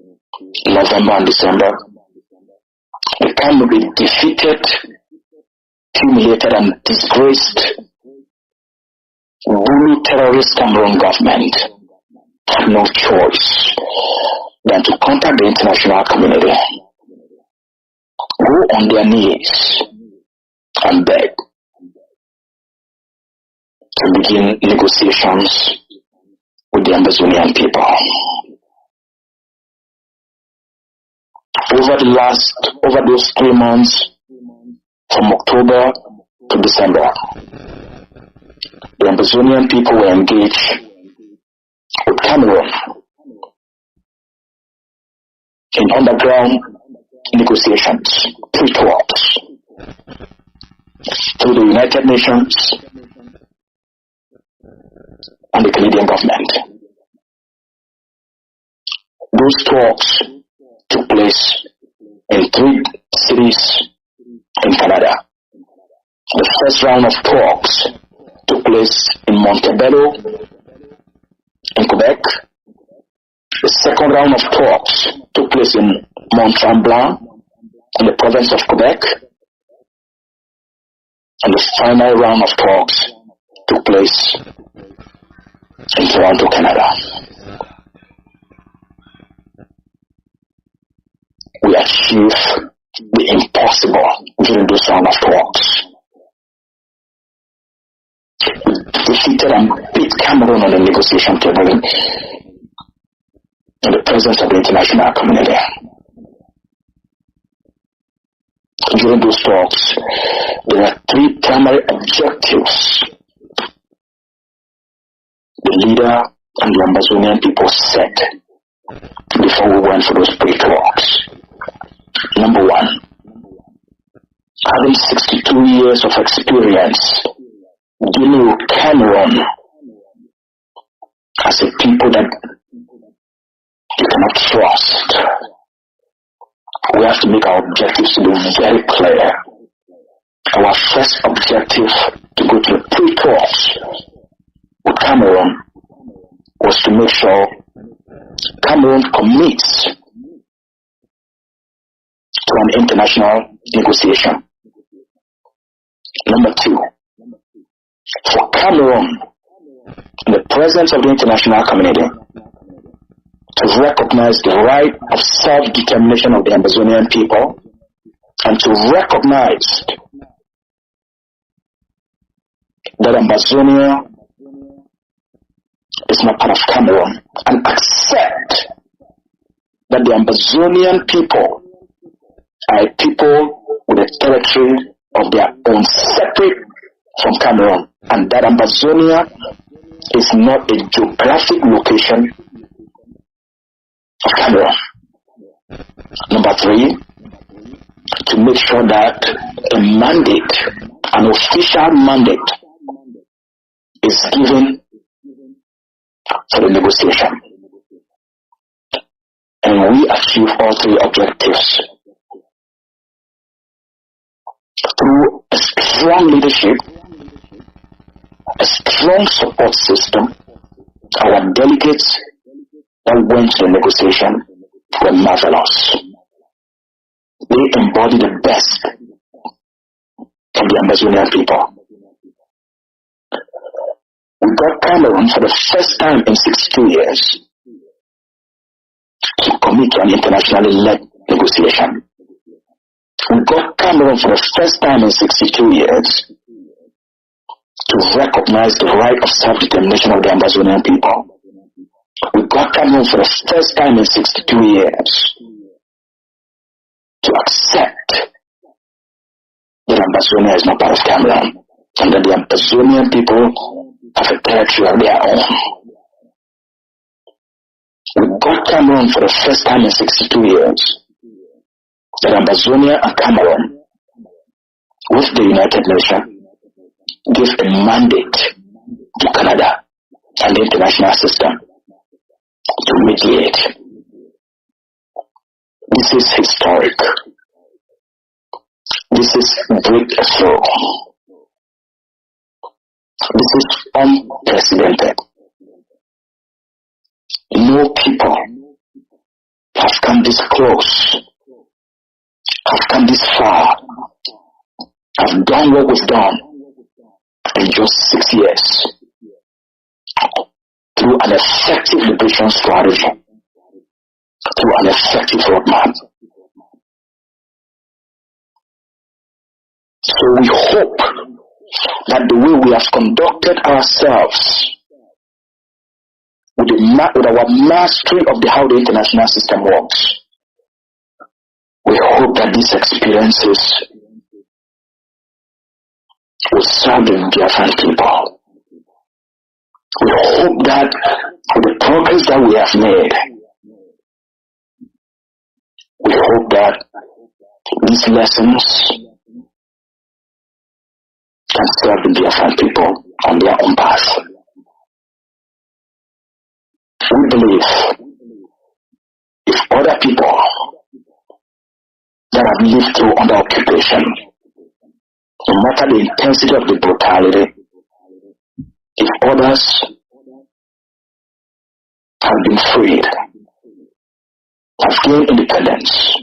November and December. The Kanu, the defeated, humiliated, and disgraced Zulu terrorist Cameroon government have no choice than to contact the international community, go on their knees and beg to begin negotiations with the Amazonian people. Over those 3 months, from October to December, the Amazonian people were engaged with Cameroon in underground negotiations, pre-talks, through the United Nations and the Canadian government. Those talks took place in 3 cities in Canada. The first round of talks took place in Montebello, in Quebec. The second round of talks took place in Mont-Tremblant, in the province of Quebec. And the final round of talks took place in Toronto, Canada. We achieved the impossible during those round of talks. We defeated and beat Cameroon on the negotiation table in the presence of the international community. During those talks, there were 3 primary objectives the leader and the Amazonian people set before we went for those pre-talks. Number 1, having 62 years of experience dealing with Cameroon as a people that you cannot trust, we have to make our objectives to be very clear. Our first objective to go to the pre-talks with Cameroon was to make sure Cameroon commits to an international negotiation. Number 2, for Cameroon, in the presence of the international community, to recognize the right of self-determination of the Amazonian people and to recognize that Amazonia is not part of Cameroon and accept that the Amazonian people are a people with a territory of their own separate from Cameroon, and that Amazonia is not a geographic location of Cameroon. Number 3, to make sure that a mandate, an official mandate, is given for the negotiation. And we achieve all 3 objectives through a strong leadership, a strong support system. Our delegates that went to the negotiation were marvelous. They embody the best of the Amazonian people. We got Cameroon for the first time in 62 years to commit to an internationally led negotiation. We got Cameroon for the first time in 62 years to recognize the right of self-determination of the Amazonian people. We got Cameroon for the first time in 62 years to accept that Amazonia is not part of Cameroon and that the Amazonian people have a territory of their own. We got Cameroon for the first time in 62 years that Amazonia and Cameroon, with the United Nations, give a mandate to Canada and the international system to mediate. This is historic. This is breakthrough. This is unprecedented. No people have come this close have come this far, have done what was done in just 6 years through an effective liberation strategy, through an effective roadmap. So we hope that the way we have conducted ourselves with our mastery of how the international system works, we hope that these experiences will serve the Biafran people. We hope that with the progress that we have made, we hope that these lessons can serve the Biafran people on their own path. We believe if other people that have lived through under occupation, no matter the intensity of the brutality, if others have been freed, have gained independence,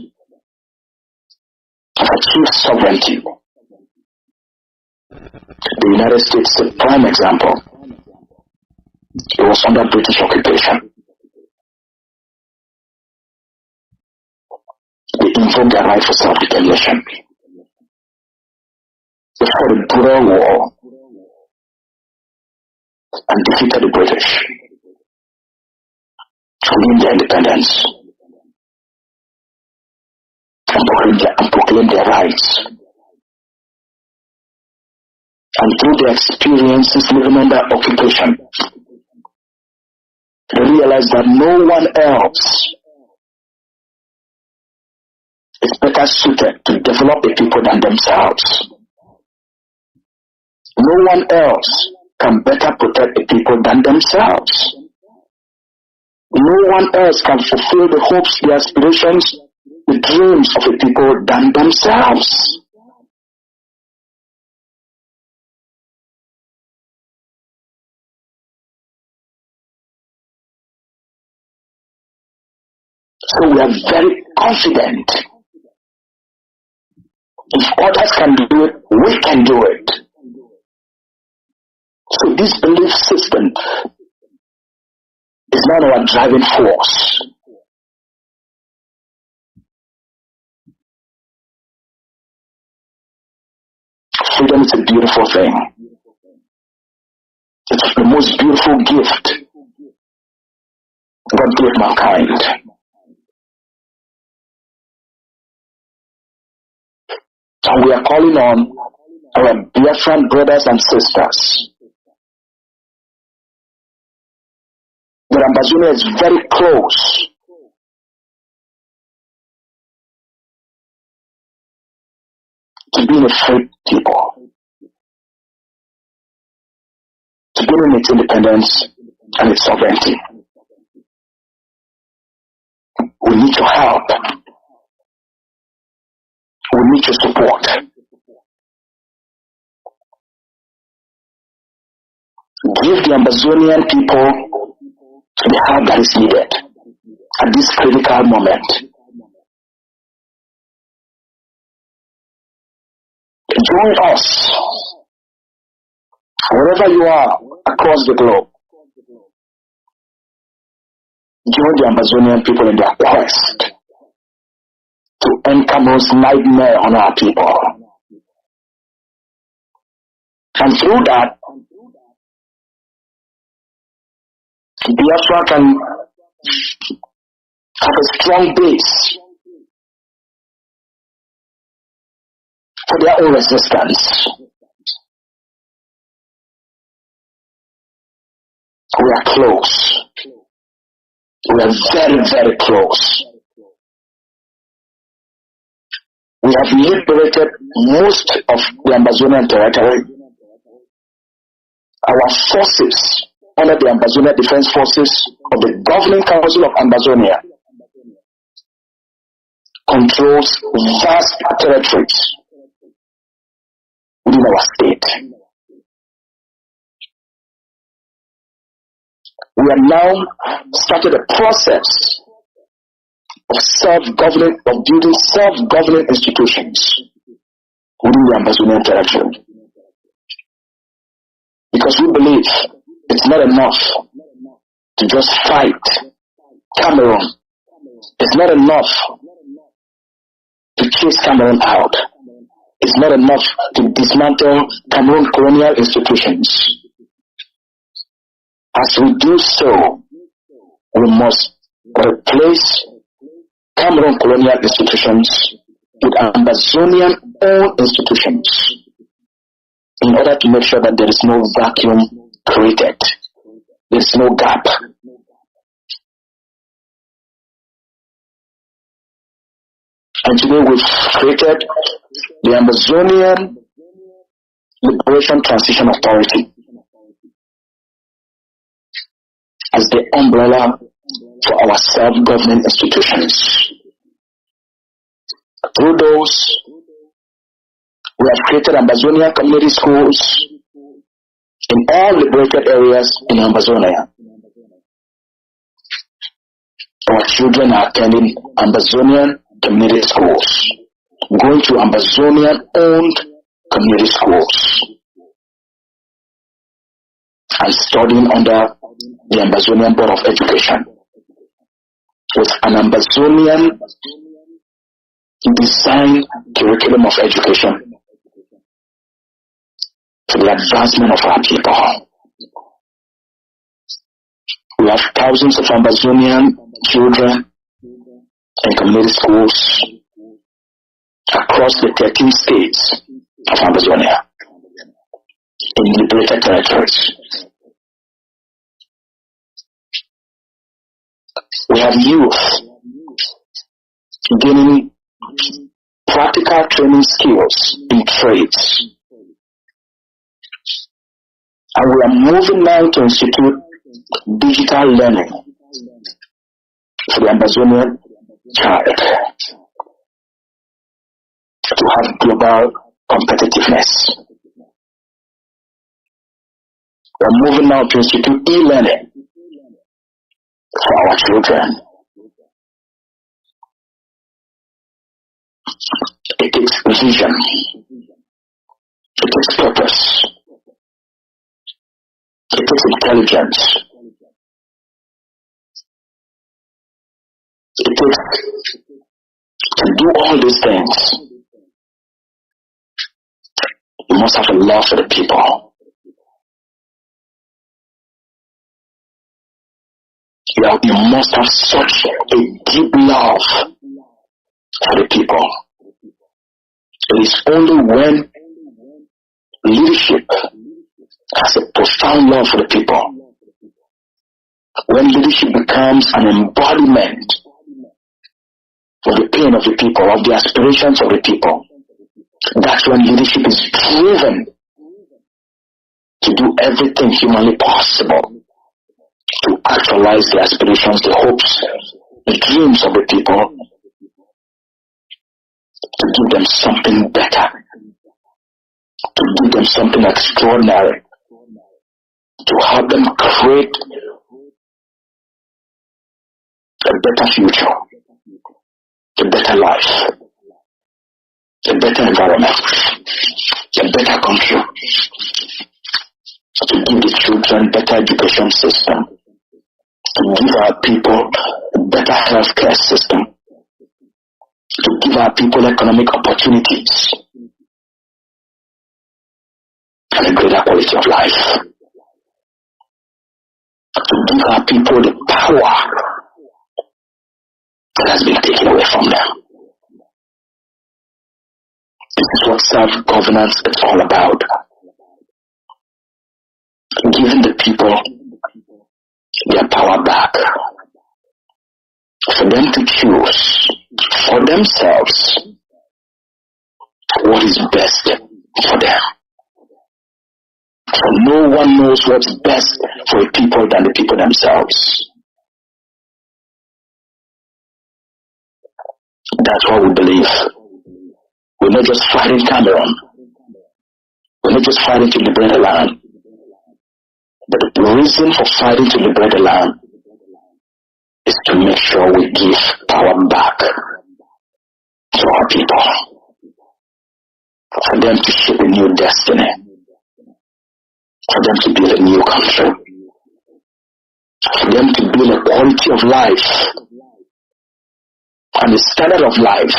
have achieved sovereignty, the United States is a prime example. It was under British occupation. They invoked their right for self-determination. They fought a brutal war and defeated the British to win their independence and proclaim their rights. And through their experiences living under occupation, they realized that no one else is better suited to develop a people than themselves. No one else can better protect a people than themselves. No one else can fulfill the hopes, the aspirations, the dreams of a people than themselves. So we are very confident. If others can do it, we can do it. So this belief system is not our driving force. Freedom is a beautiful thing. It's the most beautiful gift God gave mankind. And we are calling on our Biafran brothers and sisters. The Ambazonia is very close to being a free people, to gaining its independence and its sovereignty. We need your help. We need your support. Give the Ambazonian people the help that is needed at this critical moment. Join us, wherever you are across the globe. Join the Ambazonian people in their quest to end Kanu's nightmare on our people. And through that, Biafra can have a strong base for their own resistance. We are close. We are very, very close. We have liberated most of the Ambazonian territory. Our forces under the Ambazonia Defense Forces of the Governing Council of Ambazonia controls vast territories within our state. We have now started a process of building self-governing institutions within the Amazonian territory. Because we believe it's not enough to just fight Cameroon. It's not enough to chase Cameroon out. It's not enough to dismantle Cameroon colonial institutions. As we do so, we must replace Cameroon colonial institutions with Amazonian-owned institutions in order to make sure that there is no vacuum created. There is no gap. And today we've created the Amazonian Liberation Transition Authority as the umbrella for our self-governing institutions. Through those, we have created Amazonian community schools in all liberated areas in Amazonia. Our children are attending Amazonian community schools, going to Amazonian-owned community schools, and studying under the Amazonian Board of Education with an Amazonian design curriculum of education for the advancement of our people. We have thousands of Amazonian children in community schools across the 13 states of Amazonia in liberated territories. We have youth gaining practical training skills in trades. And we are moving now to institute digital learning for the Amazonian child to have global competitiveness. We are moving now to institute e-learning for our children. It takes vision. It takes purpose. It takes intelligence. It takes to do all these things. You must have a love for the people. You must have such a deep love for the people. It is only when leadership has a profound love for the people, when leadership becomes an embodiment of the pain of the people, of the aspirations of the people, that's when leadership is driven to do everything humanly possible to actualize the aspirations, the hopes, the dreams of the people, to give them something better, to give them something extraordinary, to help them create a better future, a better life, a better environment, a better country, to give the children better education system, to give our people a better healthcare system, to give our people economic opportunities and a greater quality of life, to give our people the power that has been taken away from them. This is what self-governance is all about. Giving the people their power back, for them to choose for themselves what is best for them. For no one knows what's best for the people than the people themselves. That's what we believe. We're not just fighting Cameroon. We're not just fighting to liberate the land. But the reason for fighting to liberate the land is to make sure we give power back to our people, for them to shape a new destiny, for them to build a new country, for them to build a quality of life and a standard of life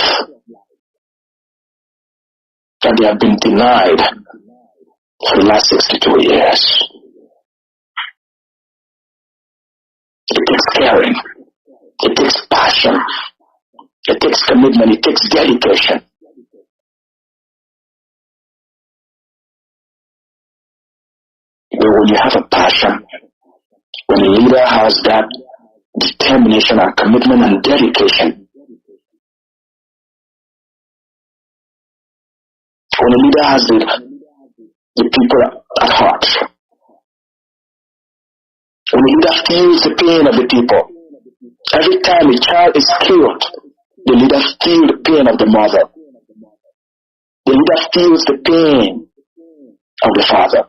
that they have been denied for the last 62 years. It takes caring, it takes passion, it takes commitment, it takes dedication. But when you have a passion, when a leader has that determination and commitment and dedication, when a leader has the people at heart, when a leader feels the pain of the people, every time a child is killed, the leader feels the pain of the mother. The leader feels the pain of the father.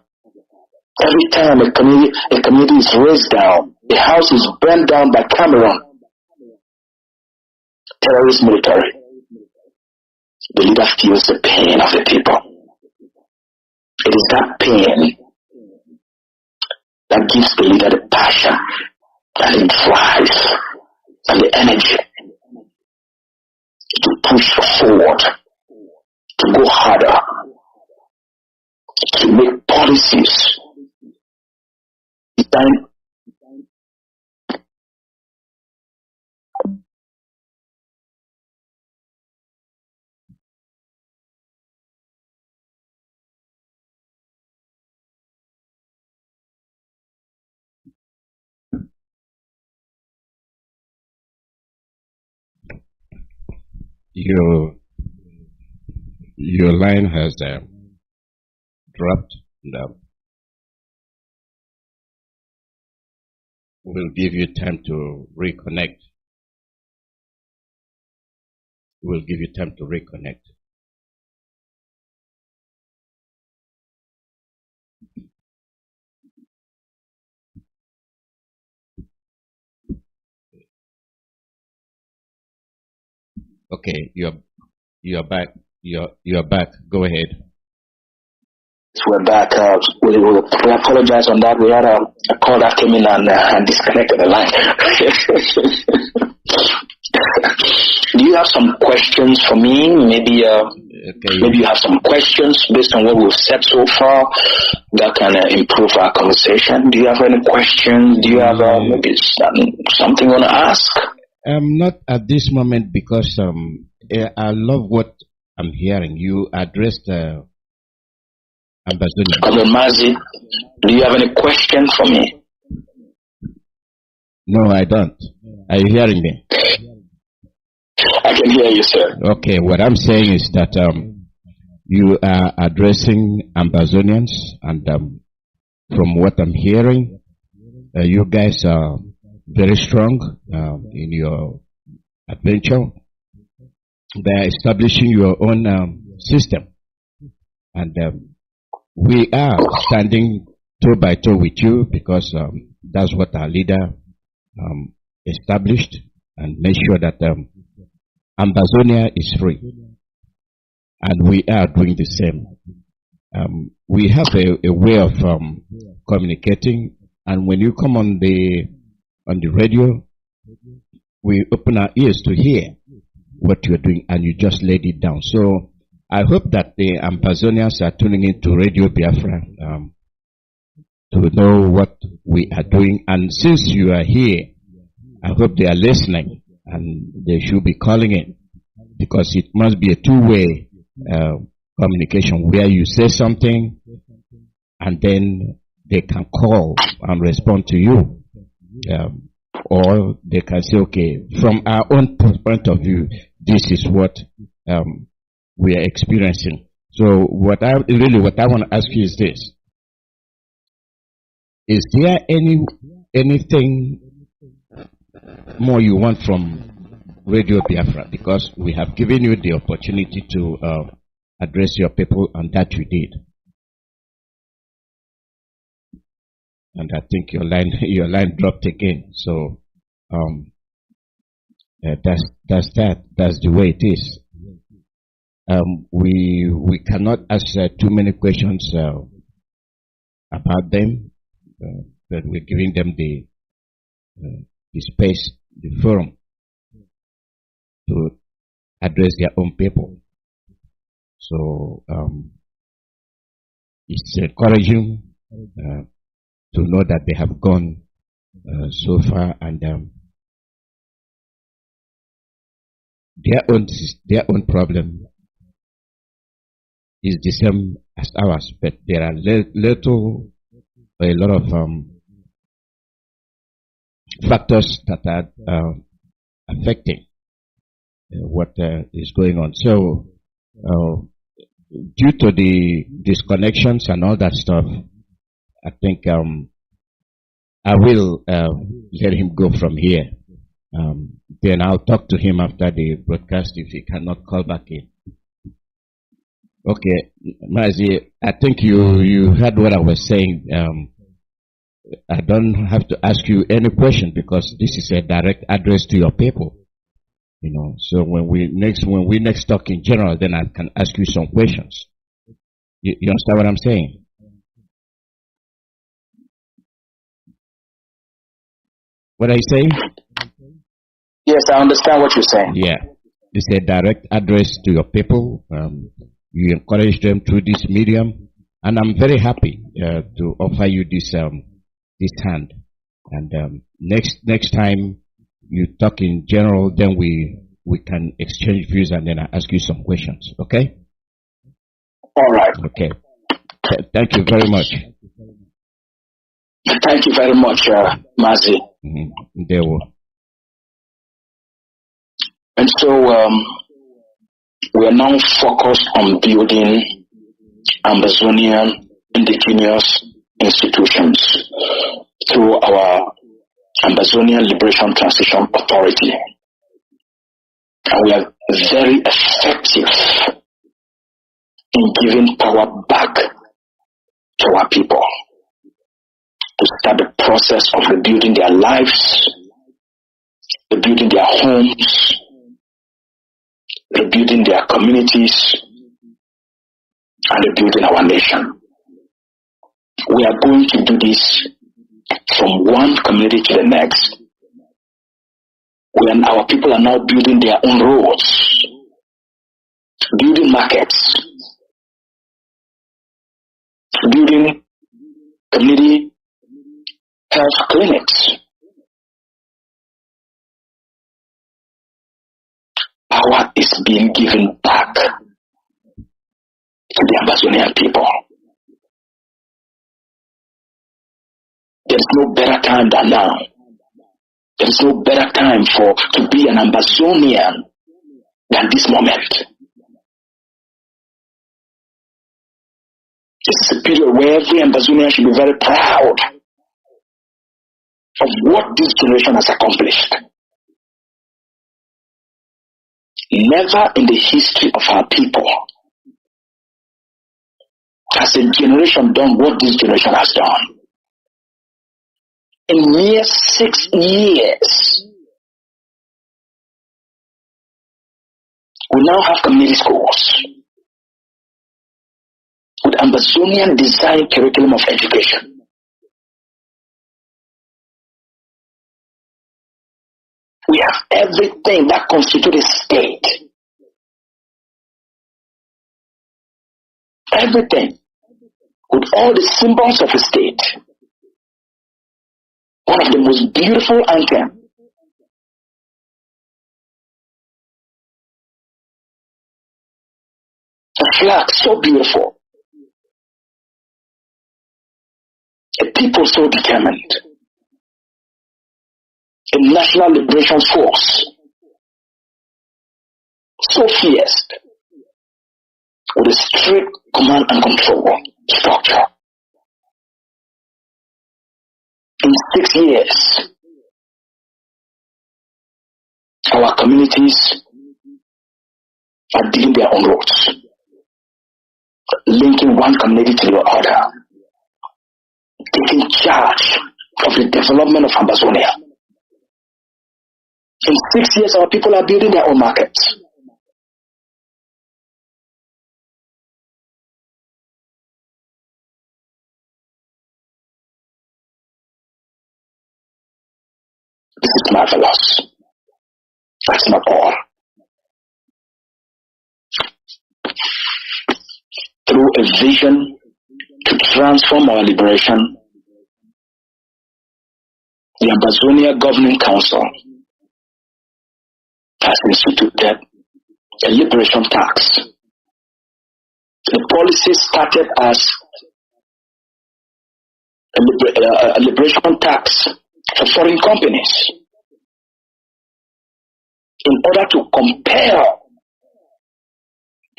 Every time a community is razed down, a house is burned down by Cameroon, terrorist military, the leader feels the pain of the people. It is that pain that gives the leader the passion and the drive and the energy to push forward, to go harder, to make policies designed Your line has dropped. We'll give you time to reconnect. We'll give you time to reconnect. Okay, you're back. You're back. Go ahead. We're back. We apologize on that. We had a call that came in and disconnected the line. Do you have some questions for me? Maybe you have some questions based on what we've said so far that can improve our conversation. Do you have any questions? Do you have maybe something you want to ask? Not at this moment, because I love what I'm hearing. You addressed Ambassador. Cousin Mazi, do you have any question for me? No, I don't. Are you hearing me? I can hear you, sir. Okay, what I'm saying is that you are addressing Ambazonians, and from what I'm hearing, you guys are very strong in your adventure. They are establishing your own system, and we are standing toe by toe with you, because that's what our leader established, and made sure that Ambazonia is free, and we are doing the same. We have a way of communicating, and when you come on the radio, we open our ears to hear what you're doing, and you just laid it down. So I hope that the Ambazonians are tuning into Radio Biafra to know what we are doing, and since you are here, I hope they are listening, and they should be calling in, because it must be a two-way communication, where you say something and then they can call and respond to you, or they can say, okay, from our own point of view, this is what we are experiencing. So what I want to ask you is this: is there anything more you want from Radio Biafra? Because we have given you the opportunity to address your people, and that you did. And I think your line dropped again. So That's that. That's the way it is. We cannot ask too many questions about them, but we're giving them the space, the forum to address their own people. So it's encouraging to know that they have gone so far, and their own problem is the same as ours, but there are a lot of factors that are affecting what is going on. So, due to the disconnections and all that stuff, I think I will let him go from here. Then I'll talk to him after the broadcast if he cannot call back in. Okay, Mazi, I think you heard what I was saying. I don't have to ask you any question because this is a direct address to your people. You know, so when we next talk in general, then I can ask you some questions. You understand what I'm saying? What are you saying? Yes, I understand what you're saying. Yeah, it's a direct address to your people. You encourage them through this medium, and I'm very happy to offer you this hand. And next time you talk in general, then we can exchange views, and then I ask you some questions. Okay? All right. Okay. Thank you very much. Thank you very much, Mazi. There were. And so we are now focused on building Amazonian indigenous institutions through our Amazonian Liberation Transition Authority. And we are very effective in giving power back to our people to start the process of rebuilding their lives, rebuilding their homes, rebuilding their communities, and rebuilding our nation. We are going to do this from one community to the next. When our people are now building their own roads, building markets, building community health clinics. Power is being given back to the Amazonian people. There is no better time than now. There is no better time to be an Amazonian than this moment. This is a period where every Amazonian should be very proud of what this generation has accomplished. Never in the history of our people has a generation done what this generation has done. In mere 6 years, we now have community schools with Amazonian design curriculum of education. We have everything that constitutes a state. Everything. With all the symbols of a state. One of the most beautiful anthems. A flag so beautiful. A people so determined. A national liberation force so fierce, with a strict command and control structure. In 6 years, our communities are digging their own roads, linking one community to the other, taking charge of the development of Amazonia. In 6 years, our people are building their own markets. This is marvelous. That's not all. Through a vision to transform our liberation, the Ambazonia Governing Council has instituted a liberation tax. The policy started as a liberation tax for foreign companies in order to compel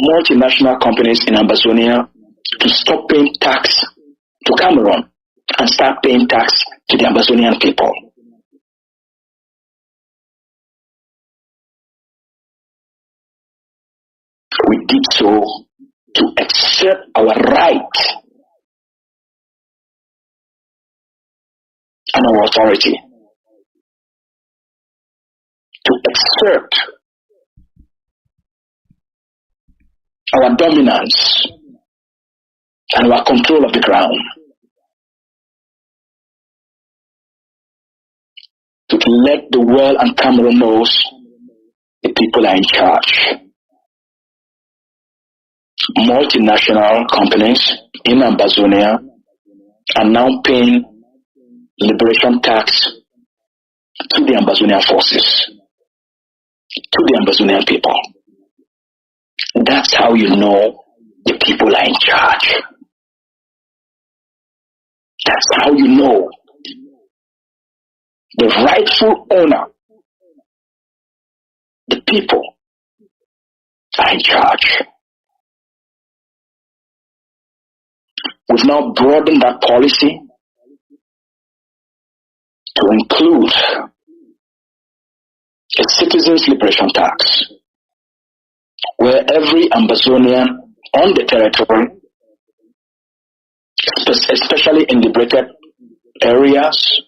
multinational companies in Ambazonia to stop paying tax to Cameroon and start paying tax to the Ambazonian people. We did so to accept our right and our authority, to exert our dominance and our control of the ground, to let the world and Cameroon knows the people are in charge. Multinational companies in Ambazonia are now paying liberation tax to the Ambazonian forces, to the Ambazonian people. That's how you know the people are in charge. That's how you know the rightful owner, the people, are in charge. We've now broadened that policy to include a citizens' liberation tax, where every Ambazonian on the territory, especially in liberated areas,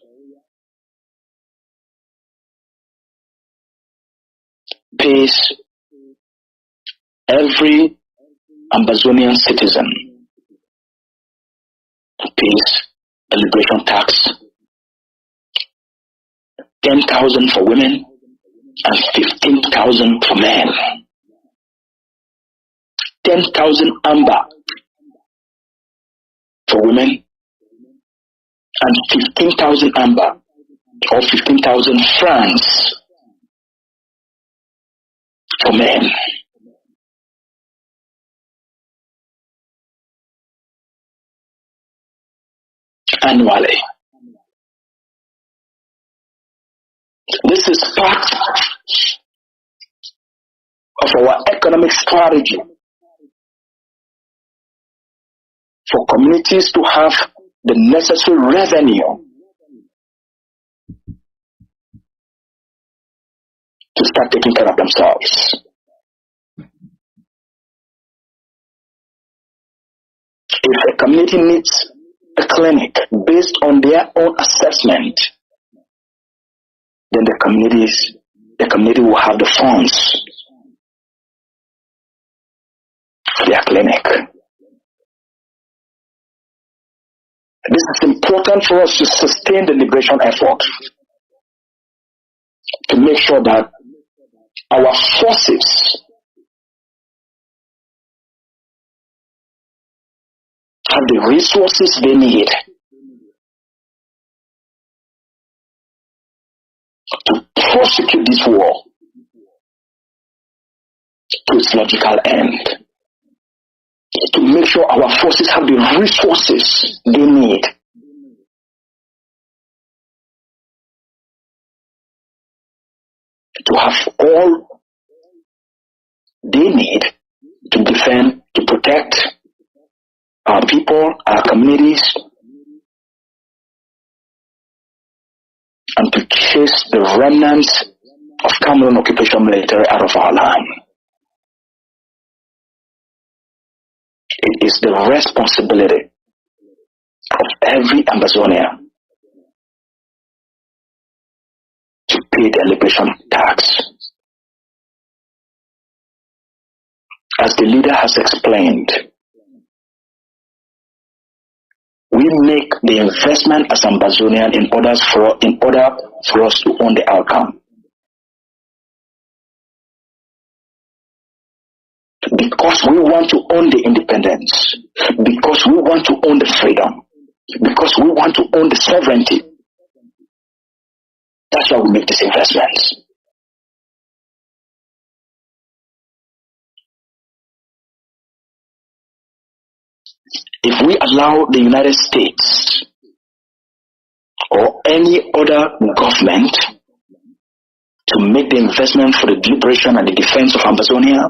pays every Ambazonian citizen pays a liberation tax, 10,000 for women and 15,000 for men. 10,000 amber for women and 15,000 amber or 15,000 francs for men. Annually. This is part of our economic strategy for communities to have the necessary revenue to start taking care of themselves. If a community needs a clinic based on their own assessment, then the community will have the funds for their clinic. This is important for us to sustain the liberation effort, to make sure that our forces have the resources they need to prosecute this war to its logical end, to make sure our forces have the resources they need to have all they need to defend, to protect our people, our communities, and to chase the remnants of Cameroon occupation military out of our land. It is the responsibility of every Ambazonian to pay their liberation tax. As the leader has explained, we make the investment as Ambazonian in order for us to own the outcome. Because we want to own the independence, because we want to own the freedom, because we want to own the sovereignty. That's why we make these investments. If we allow the United States or any other government to make the investment for the liberation and the defense of Amazonia,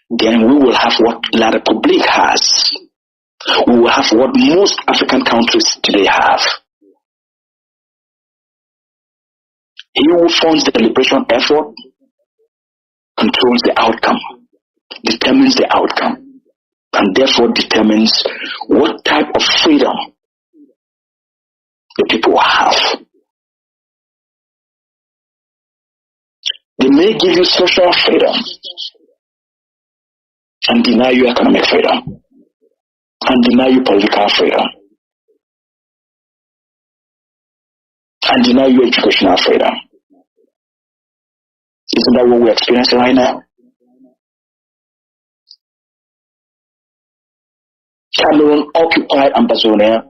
then we will have what La Republique has. We will have what most African countries today have. He who funds the liberation effort controls the outcome, determines the outcome, and therefore determines what type of freedom the people will have. They may give you social freedom and deny you economic freedom and deny you political freedom and deny you educational freedom. Isn't that what we're experiencing right now? Cameroon occupied Amazonia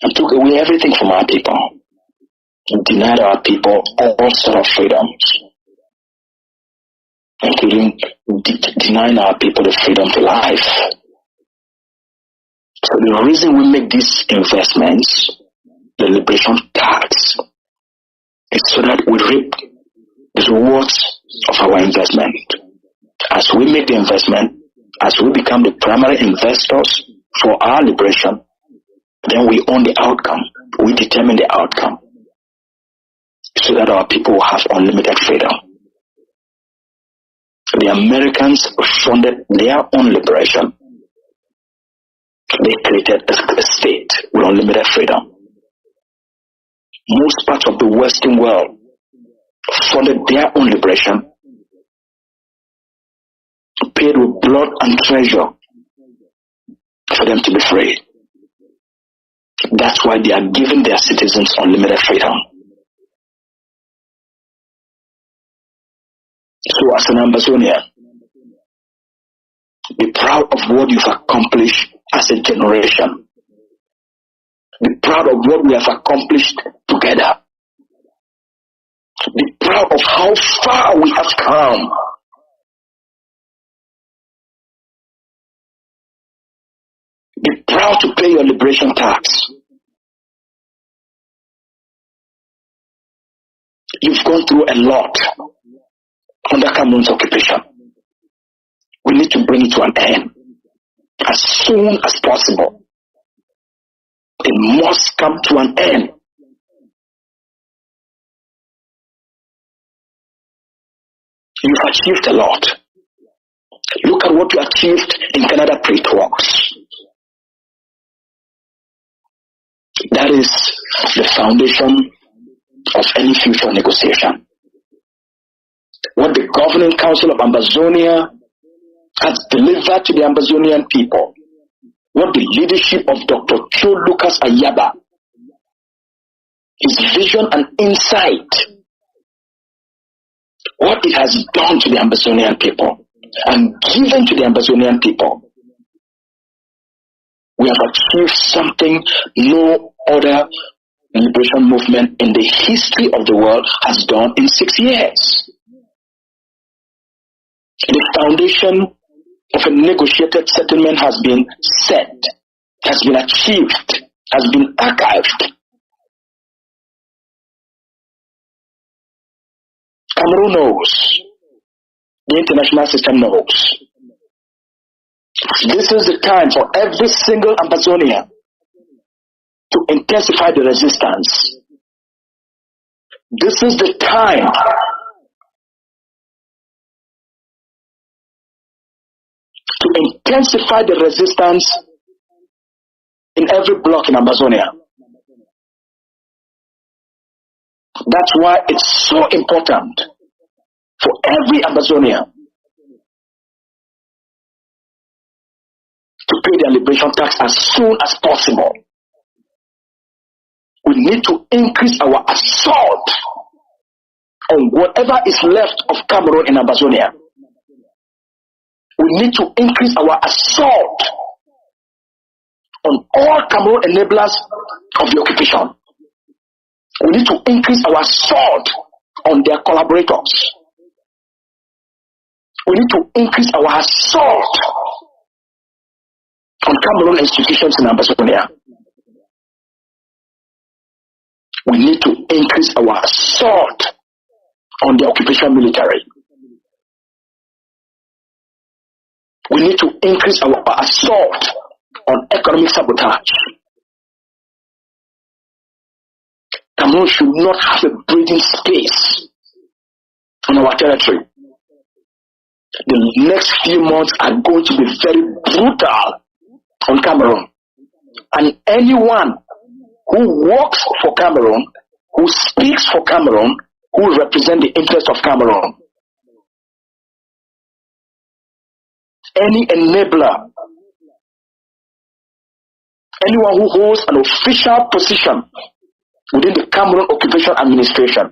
and took away everything from our people and denied our people all sorts of freedoms, including denying our people the freedom to life. So the reason we make these investments, the liberation tax, is so that we reap the rewards of our investment. As we make the investment, as we become the primary investors for our liberation, then we own the outcome. We determine the outcome so that our people will have unlimited freedom. The Americans funded their own liberation. They created a state with unlimited freedom. Most parts of the Western world funded their own liberation, paid with blood and treasure for them to be free. That's why they are giving their citizens unlimited freedom. So as an Ambazonian, be proud of what you've accomplished as a generation. Be proud of what we have accomplished together. Be proud of how far we have come. Be proud to pay your liberation tax. You've gone through a lot under Cameroon's occupation. We need to bring it to an end as soon as possible. It must come to an end. You've achieved a lot. Look at what you achieved in Canada pre-talks. That is the foundation of any future negotiation. What the Governing Council of Ambazonia has delivered to the Ambazonian people, what the leadership of Dr. Cho Lucas Ayaba, his vision and insight, what it has done to the Ambazonian people and given to the Ambazonian people, we have achieved something no other liberation movement in the history of the world has done in 6 years. The foundation of a negotiated settlement has been set, has been achieved, has been archived. Cameroon knows. The international system knows. This is the time for every single Ambazonian to intensify the resistance. This is the time to intensify the resistance in every block in Amazonia. That's why it's so important for every Amazonian to pay their liberation tax as soon as possible. We need to increase our assault on whatever is left of Cameroon in Amazonia. We need to increase our assault on all Cameroon enablers of the occupation. We need to increase our assault on their collaborators. We need to increase our assault on Cameroon institutions in Amazonia. We need to increase our assault on the occupation military. We need to increase our assault on economic sabotage. Cameroon should not have a breathing space on our territory. The next few months are going to be very brutal on Cameroon. And anyone who works for Cameroon, who speaks for Cameroon, who represents the interest of Cameroon, any enabler, anyone who holds an official position within the Cameroon Occupation Administration,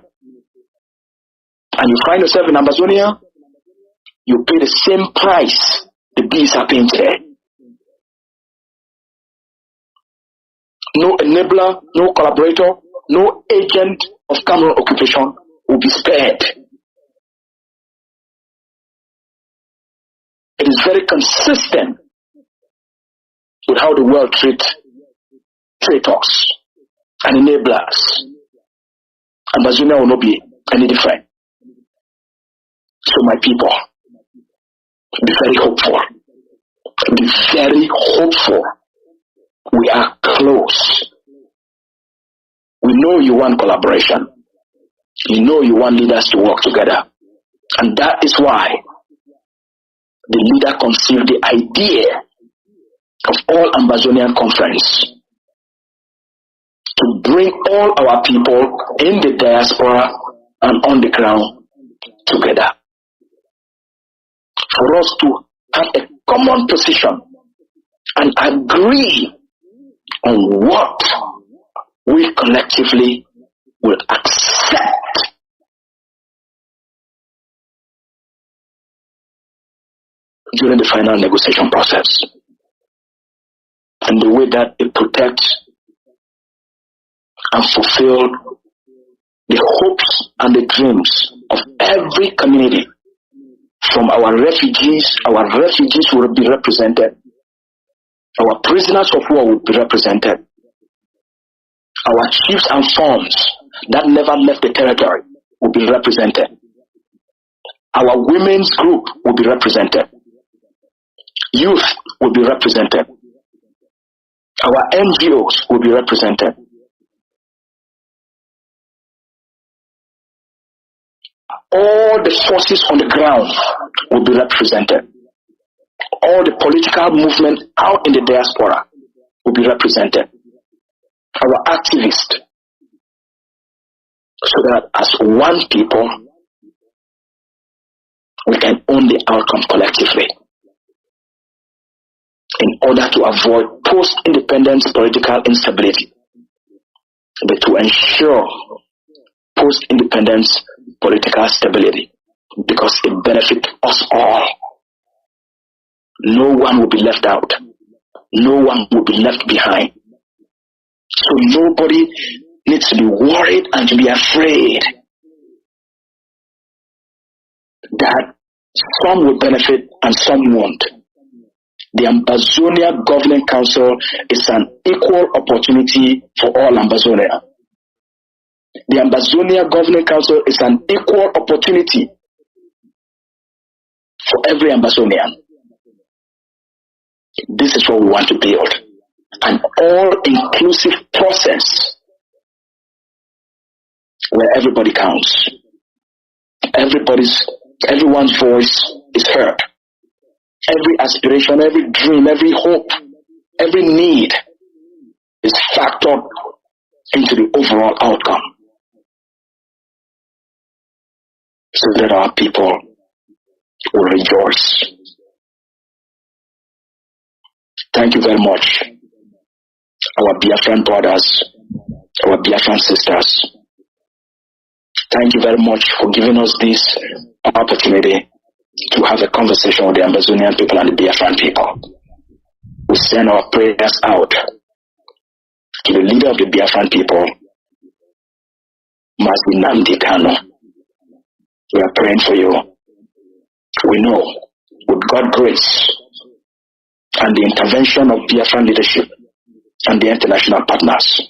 and you find yourself in Amazonia, you pay the same price the bees are paying today. No enabler, no collaborator, no agent of Cameroon occupation will be spared. It is very consistent with how the world treats traitors and enablers. Amazonia will not be any different. So my people, be very hopeful. Be very hopeful. We are close. We know you want collaboration. You know you want leaders to work together. And that is why the leader conceived the idea of all Amazonian conference to bring all our people in the diaspora and on the ground together. For us to have a common position and agree on what we collectively will accept during the final negotiation process, and the way that it protects and fulfills the hopes and the dreams of every community. From our refugees will be represented. Our prisoners of war will be represented. Our chiefs and firms that never left the territory will be represented. Our women's group will be represented. Youth will be represented. Our NGOs will be represented. All the forces on the ground will be represented. All the political movement out in the diaspora will be represented. Our activists, so that as one people, we can own the outcome collectively in order to avoid post-independence political instability, but to ensure post-independence political stability, because it benefits us all. No one will be left out. No one will be left behind. So nobody needs to be worried and to be afraid that some will benefit and some won't. The Amazonia Governing Council is an equal opportunity for all Amazonia. The Amazonia Governing Council is an equal opportunity for every Amazonian. This is what we want to build. An all-inclusive process where everybody counts. Everyone's voice is heard. Every aspiration, every dream, every hope, every need is factored into the overall outcome. so that our people will rejoice. Thank you very much, our Biafran brothers, our Biafran sisters. Thank you very much for giving us this opportunity to have a conversation with the Amazonian people and the Biafran people. We send our prayers out to the leader of the Biafran people, Mazi Nnamdi Kanu. We are praying for you. We know, with God's grace and the intervention of Biafran leadership and the international partners,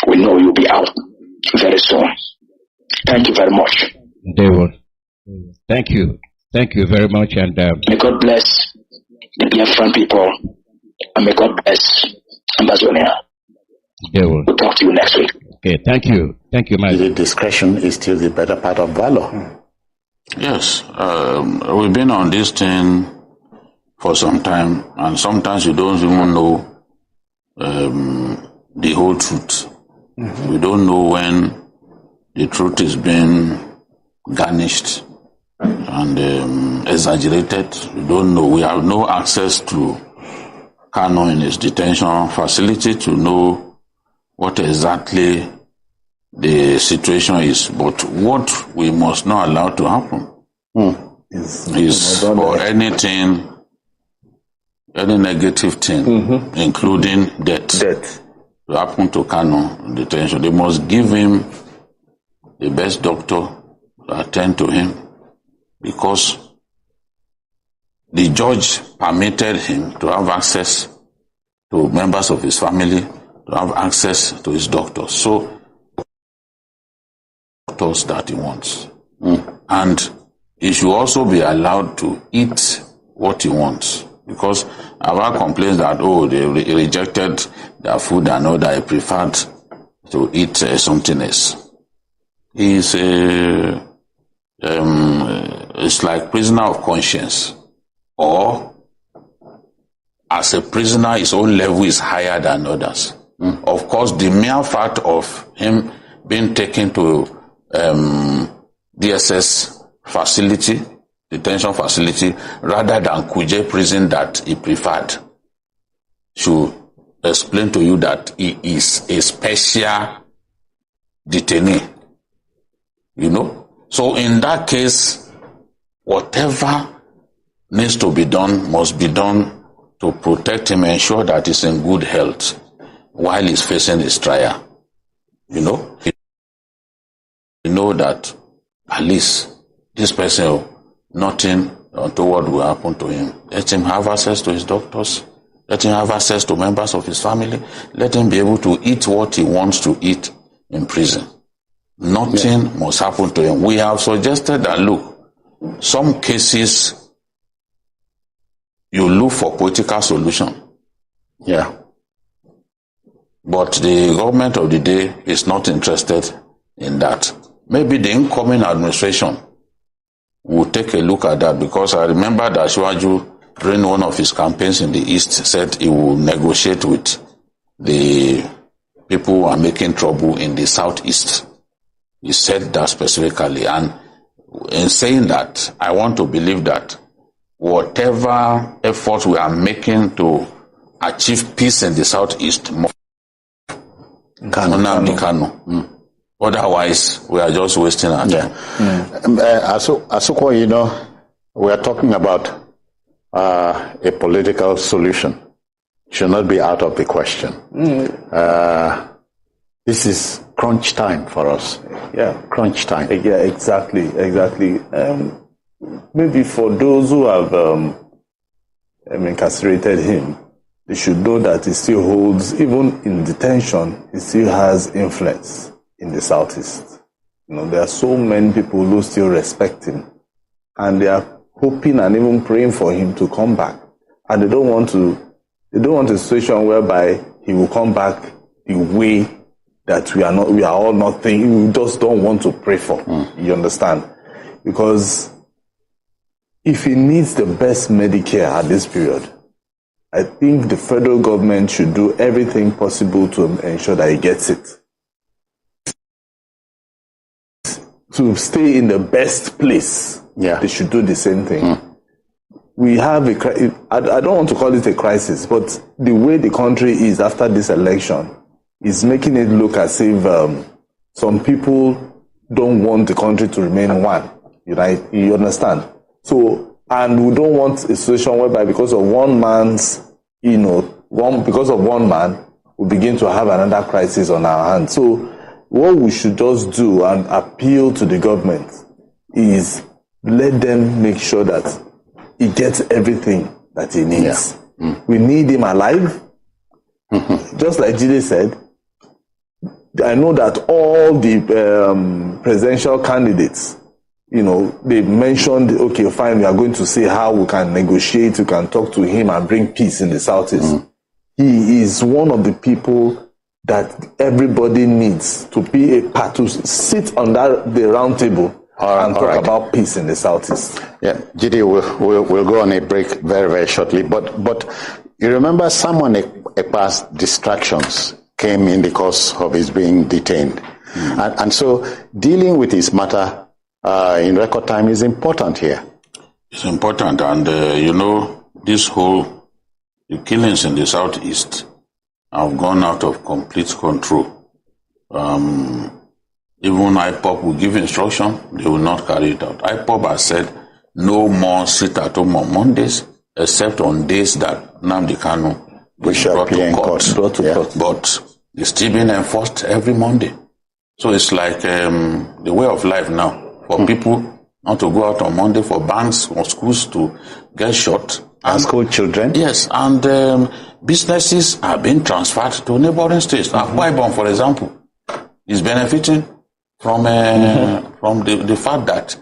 we know you'll be out very soon. Thank you very much. They will. Thank you. Thank you very much. And may God bless the Biafran people, and may God bless Amazonia. They will. We'll talk to you next week. Okay, thank you. Thank you, Mazi. Discretion is still the better part of valor. Yes, we've been on this thing for some time, and sometimes you don't even know the whole truth. Mm-hmm. We don't know when the truth is being garnished and exaggerated. We don't know. We have no access to Kanu in his detention facility to know what exactly the situation is. But what we must not allow to happen is for anything, any negative thing, including death, to happen to Kanu in detention. They must give him the best doctor to attend to him, because the judge permitted him to have access to members of his family, to have access to his doctors. So, doctors that he wants. And he should also be allowed to eat what he wants. Because our complaints that, they rejected their food and all that, he preferred to eat something else. He's it's like prisoner of conscience, or as a prisoner, his own level is higher than others. Of course, the mere fact of him being taken to DSS facility, detention facility, rather than Kuje prison that he preferred, should explain to you that he is a special detainee. You know? So in that case, whatever needs to be done must be done to protect him, ensure that he's in good health while he's facing his trial. You know? You know that at least this person, nothing untoward will happen to him. Let him have access to his doctors. Let him have access to members of his family. Let him be able to eat what he wants to eat in prison. Nothing must happen to him. We have suggested that, look, some cases you look for political solution. Yeah. But the government of the day is not interested in that. Maybe the incoming administration will take a look at that, because I remember that Shiwaju, during one of his campaigns in the East, said he will negotiate with the people who are making trouble in the Southeast. He said that specifically. And in saying that, I want to believe that whatever efforts we are making to achieve peace in the Southeast, Kanu. Otherwise, we are just wasting our time. Asukwa, you know, we are talking about a political solution. Should not be out of the question. This is crunch time for us. Yeah, crunch time. Yeah, exactly. Maybe for those who have incarcerated him, they should know that he still holds, even in detention, he still has influence in the Southeast. You know, there are so many people who still respect him, and they are hoping and even praying for him to come back. And they don't want a situation whereby he will come back the way that we are all not thinking. We just don't want to pray for. You understand? Because if he needs the best Medicare at this period, I think the federal government should do everything possible to ensure that he gets it. to stay in the best place, they should do the same thing. We have I don't want to call it a crisis, but the way the country is after this election is making it look as if some people don't want the country to remain one. Right? You understand? So, and we don't want a situation whereby because of one man's, because of one man, we begin to have another crisis on our hands. So, what we should just do and appeal to the government is let them make sure that he gets everything that he needs. We need him alive. Just like Jide said, I know that all the presidential candidates, they mentioned, okay, fine, we are going to see how we can negotiate, we can talk to him and bring peace in the Southeast. He is one of the people that everybody needs to be a part, to sit on the round table and talk about peace in the Southeast. Yeah, Jide, we'll go on a break very, very shortly. But you remember Samuel Ekpa's distractions came in the course of his being detained. And so dealing with his matter in record time is important here. It's important. And, the killings in the Southeast have gone out of complete control. Even IPOP will give instruction, they will not carry it out. IPOP has said no more sit at home on Mondays, except on days that Nnamdi Kanu is brought to court. But it's still being enforced every Monday. So it's like the way of life now for people not to go out on Monday, for banks or schools to get shut. And school children? Yes, and businesses are being transferred to neighboring states. Akwa Ibom, for example, is benefiting from the fact that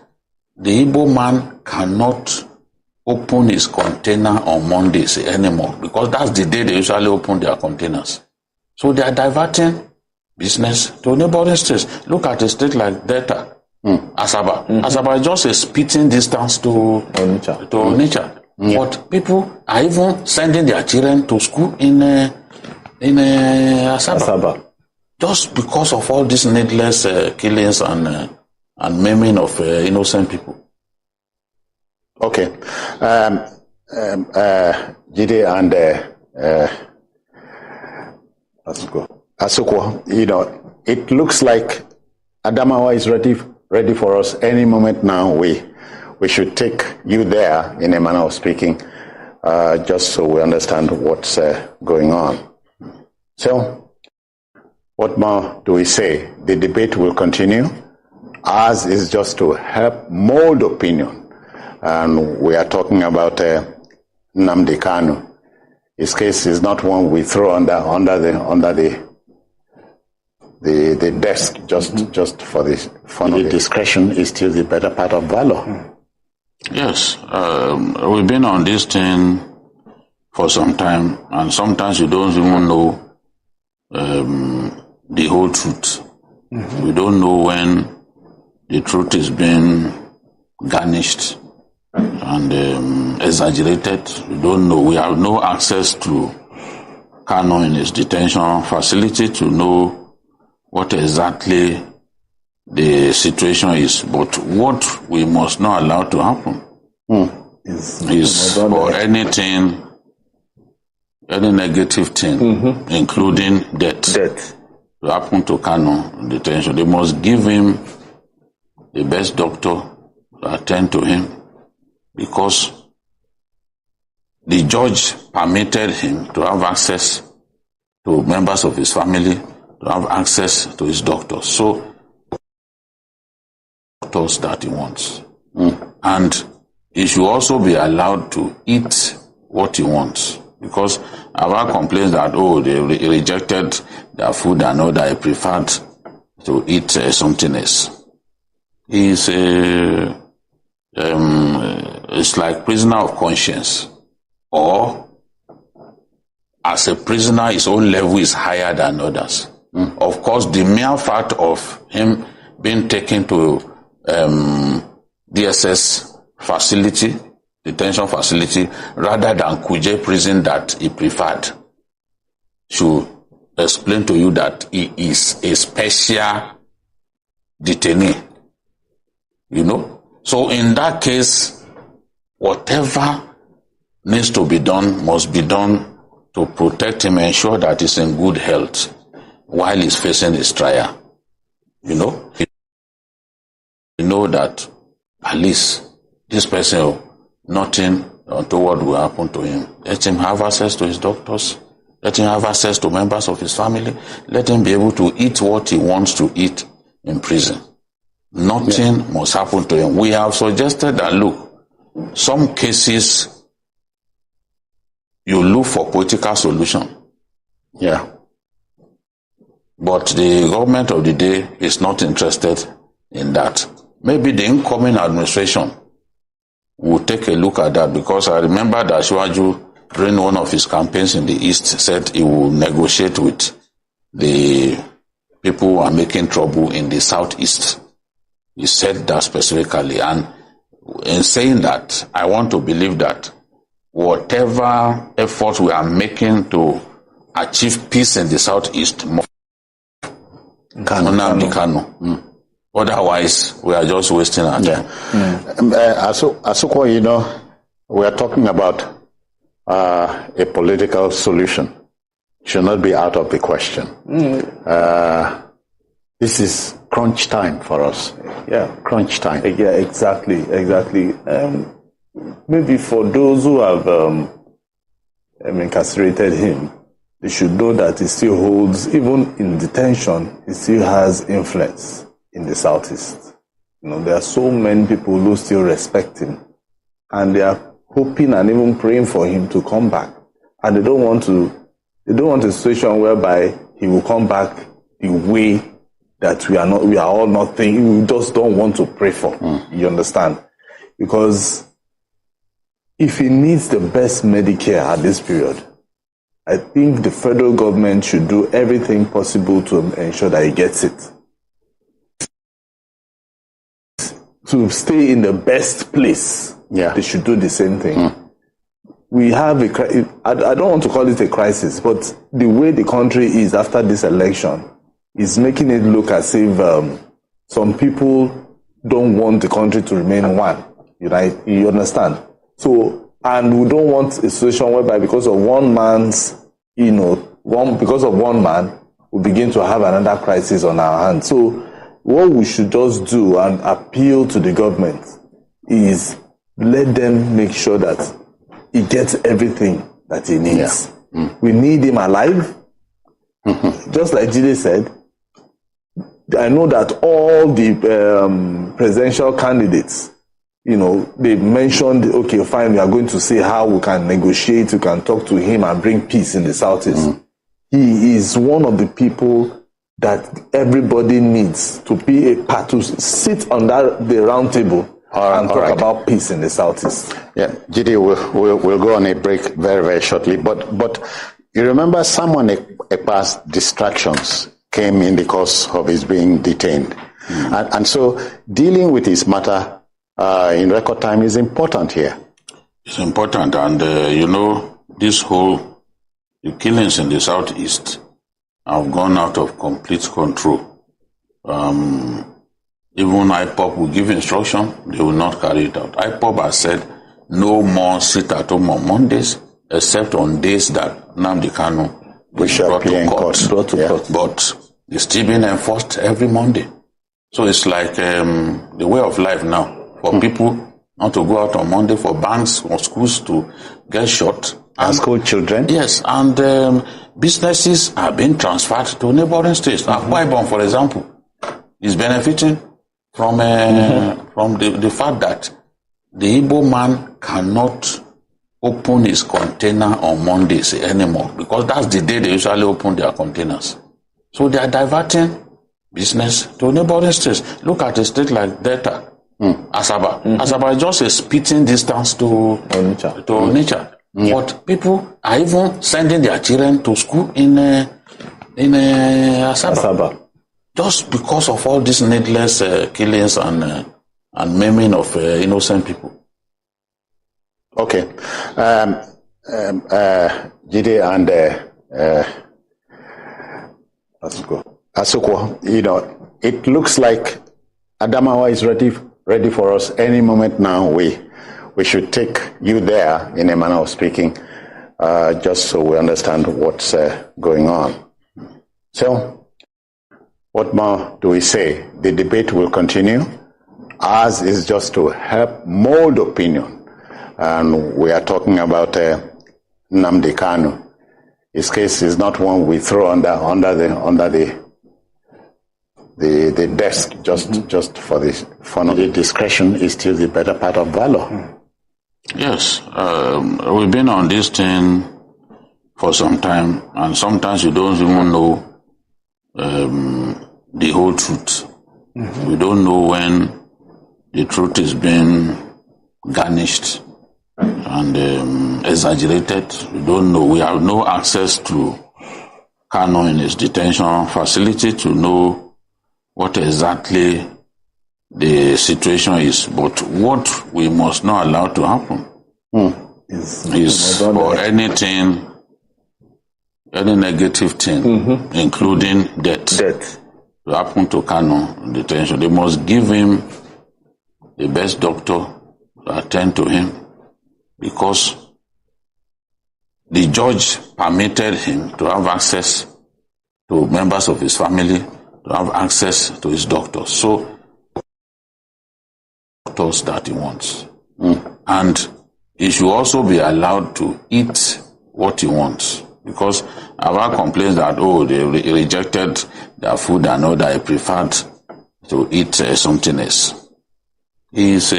the Igbo man cannot open his container on Mondays anymore, because that's the day they usually open their containers. So they are diverting business to neighboring states. Look at a state like Delta, Asaba. Asaba is just a spitting distance to Onitsha. But people are even sending their children to school in Asaba. Just because of all these needless killings and maiming of innocent people. Okay. Jide and Asukwo, it looks like Adamawa is ready for us any moment now. We should take you there, in a manner of speaking, just so we understand what's going on. So, what more do we say? The debate will continue. Ours is just to help mold opinion. And we are talking about Nnamdi Kanu. His case is not one we throw under the desk just for the fun of it. Discretion is still the better part of valor. Yes, we've been on this thing for some time, and sometimes you don't even know the whole truth. We don't know when the truth is being garnished and exaggerated. We don't know. We have no access to Kanu in his detention facility to know what exactly the situation is. But what we must not allow to happen is for anything, any negative thing, including death, to happen to Kanu in detention. They must give him the best doctor to attend to him, because the judge permitted him to have access to members of his family, to have access to his doctors. So, doctors that he wants. And he should also be allowed to eat what he wants. Because I've had complaints that, they rejected their food and all that, he preferred to eat something else. He's it's like prisoner of conscience. Or, as a prisoner, his own level is higher than others. Of course, the mere fact of him being taken to DSS facility, detention facility, rather than Kuje prison that he preferred, should explain to you that he is a special detainee. you know. So in that case, whatever needs to be done must be done to protect him, ensure that he's in good health while he's facing his trial. You know, that at least this person, nothing untoward will happen to him. Let him have access to his doctors. Let him have access to members of his family. Let him be able to eat what he wants to eat in prison. Nothing must happen to him. We have suggested that, look, some cases you look for political solution. Yeah. But the government of the day is not interested in that. Maybe the incoming administration will take a look at that, because I remember that Shiwaju, during one of his campaigns in the East, said he will negotiate with the people who are making trouble in the Southeast. He said that specifically. And in saying that, I want to believe that whatever efforts we are making to achieve peace in the Southeast, Nnamdi Kanu. Otherwise, we are just wasting our time. Asukwa, you know, we are talking about a political solution. Should not be out of the question. This is crunch time for us. Yeah, crunch time. Yeah, exactly. Maybe for those who have incarcerated him, they should know that he still holds, even in detention, he still has influence in the Southeast. You know, there are so many people who still respect him, and they are hoping and even praying for him to come back. And they don't want a situation whereby he will come back the way that we are all not thinking. We just don't want to pray for. You understand? Because if he needs the best Medicare at this period, I think the federal government should do everything possible to ensure that he gets it. To stay in the best place, they should do the same thing. We have I don't want to call it a crisis, but the way the country is after this election is making it look as if some people don't want the country to remain one. You understand? So, and we don't want a situation whereby because of one man's, because of one man, we begin to have another crisis on our hands. So, what we should just do and appeal to the government is let them make sure that he gets everything that he needs. We need him alive. Just like Jide said, I know that all the presidential candidates, they mentioned, okay, fine, we are going to see how we can negotiate, we can talk to him and bring peace in the Southeast. He is one of the people that everybody needs to be a part, to sit on the round table and talk about peace in the Southeast. Yeah, Jide, we'll go on a break very, very shortly. But you remember someone past distractions came in the course of his being detained. And so dealing with his matter in record time is important here. It's important. And, the killings in the Southeast have gone out of complete control. Even IPOP will give instruction, they will not carry it out. IPOP has said no more sit at home on Mondays, except on days that Nnamdi Kanu is brought to court. But it's still being enforced every Monday. So it's like the way of life now for people not to go out on Monday, for banks or schools to get shut. And school children? Yes, and businesses are being transferred to neighboring states. Akwa Ibom, for example, is benefiting from the fact that the Igbo man cannot open his container on Mondays anymore, because that's the day they usually open their containers. So they are diverting business to neighboring states. Look at a state like Delta, Asaba. Asaba is just a spitting distance to Onitsha. But people are even sending their children to school in Asaba. Just because of all these needless killings and maiming of innocent people. Okay. Jide and Asukwa, it looks like Adamawa is ready ready for us any moment now. We should take you there, in a manner of speaking, just so we understand what's going on. So, what more do we say? The debate will continue. Ours is just to help mold opinion. And we are talking about Nnamdi Kanu. His case is not one we throw under the desk just for this fun of it. Discretion is still the better part of valor. Yes, we've been on this thing for some time, and sometimes you don't even know the whole truth. We don't know when the truth is being garnished and exaggerated. We don't know. We have no access to Kanu in his detention facility to know what exactly the situation is. But what we must not allow to happen is for anything, any negative thing, including death, to happen to Kanu in detention. They must give him the best doctor to attend to him, because the judge permitted him to have access to members of his family, to have access to his doctors. So, doctors that he wants. And he should also be allowed to eat what he wants. Because I've had complaints that, they rejected their food and all that, he preferred to eat something else. He's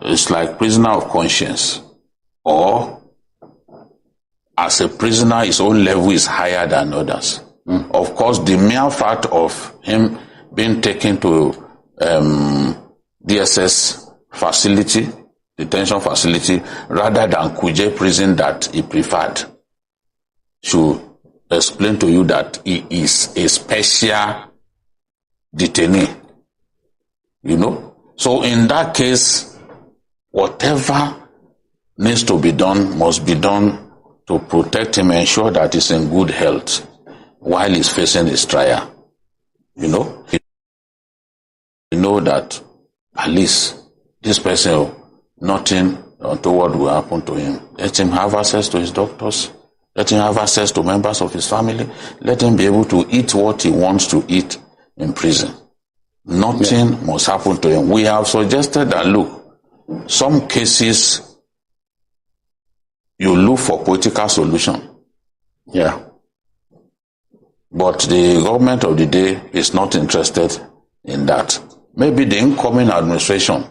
it's like prisoner of conscience, or as a prisoner, his own level is higher than others. Of course, the mere fact of him being taken to DSS facility, detention facility, rather than Kuje prison that he preferred, should explain to you that he is a special detainee. You know? So in that case, whatever needs to be done must be done to protect him, ensure that he's in good health while he's facing his trial. You know? You know that at least this person, nothing untoward will happen to him. Let him have access to his doctors. Let him have access to members of his family. Let him be able to eat what he wants to eat in prison. Nothing must happen to him. We have suggested that, look, some cases you look for political solution. Yeah. But the government of the day is not interested in that. Maybe the incoming administration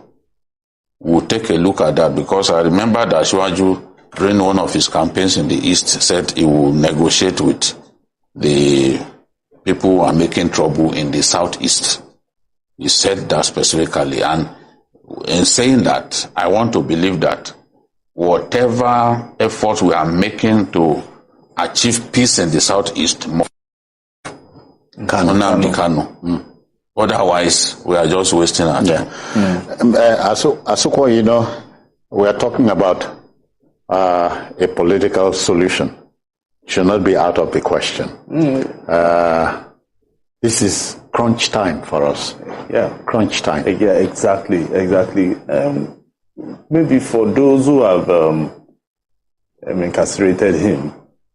will take a look at that, because I remember that Shiwaju, during one of his campaigns in the East, said he will negotiate with the people who are making trouble in the Southeast. He said that specifically. And in saying that, I want to believe that whatever efforts we are making to achieve peace in the Southeast, Kanu. Otherwise, we are just wasting our time. Asukwa, you know, we are talking about a political solution. Should not be out of the question. This is crunch time for us. Yeah. Crunch time. Yeah, exactly. Maybe for those who have incarcerated him,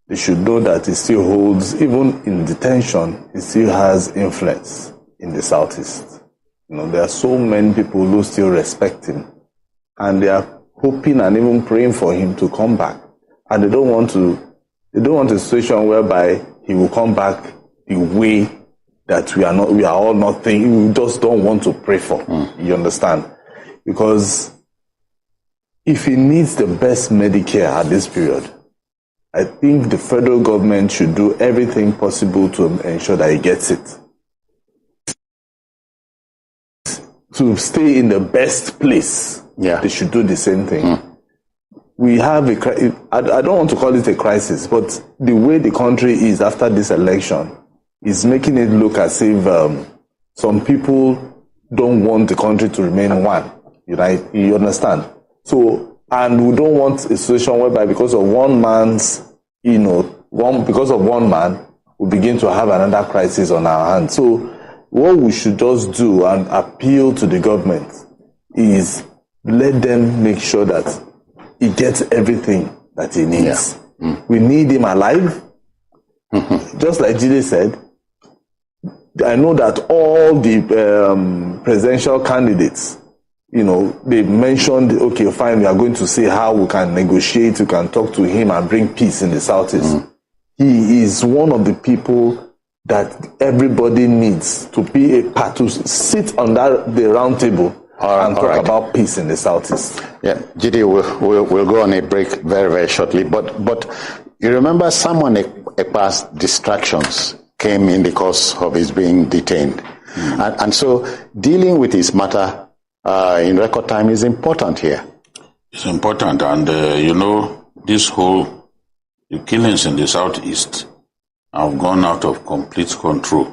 they should know that he still holds, even in detention, he still has influence in the Southeast. You know, there are so many people who still respect him, and they are hoping and even praying for him to come back. And they don't want a situation whereby he will come back the way that we are all not thinking. We just don't want to pray for. You understand? Because if he needs the best Medicare at this period, I think the federal government should do everything possible to ensure that he gets it. To stay in the best place, they should do the same thing. We have I don't want to call it a crisis, but the way the country is after this election is making it look as if some people don't want the country to remain one. You understand? So, and we don't want a situation whereby because of one man's, because of one man, we begin to have another crisis on our hands. So, what we should just do and appeal to the government is let them make sure that he gets everything that he needs. Yeah. We need him alive. Just like Jide said, I know that all the presidential candidates, you know, they mentioned, okay, fine, we are going to see how we can negotiate, we can talk to him and bring peace in the Southeast. He is one of the people that everybody needs to be a part, to sit on the round table and talk about peace in the Southeast. Yeah, Jide, we'll go on a break very, very shortly. But you remember someone past distractions came in the course of his being detained. And so dealing with his matter in record time is important here. It's important. And, you know, the killings in the Southeast have gone out of complete control.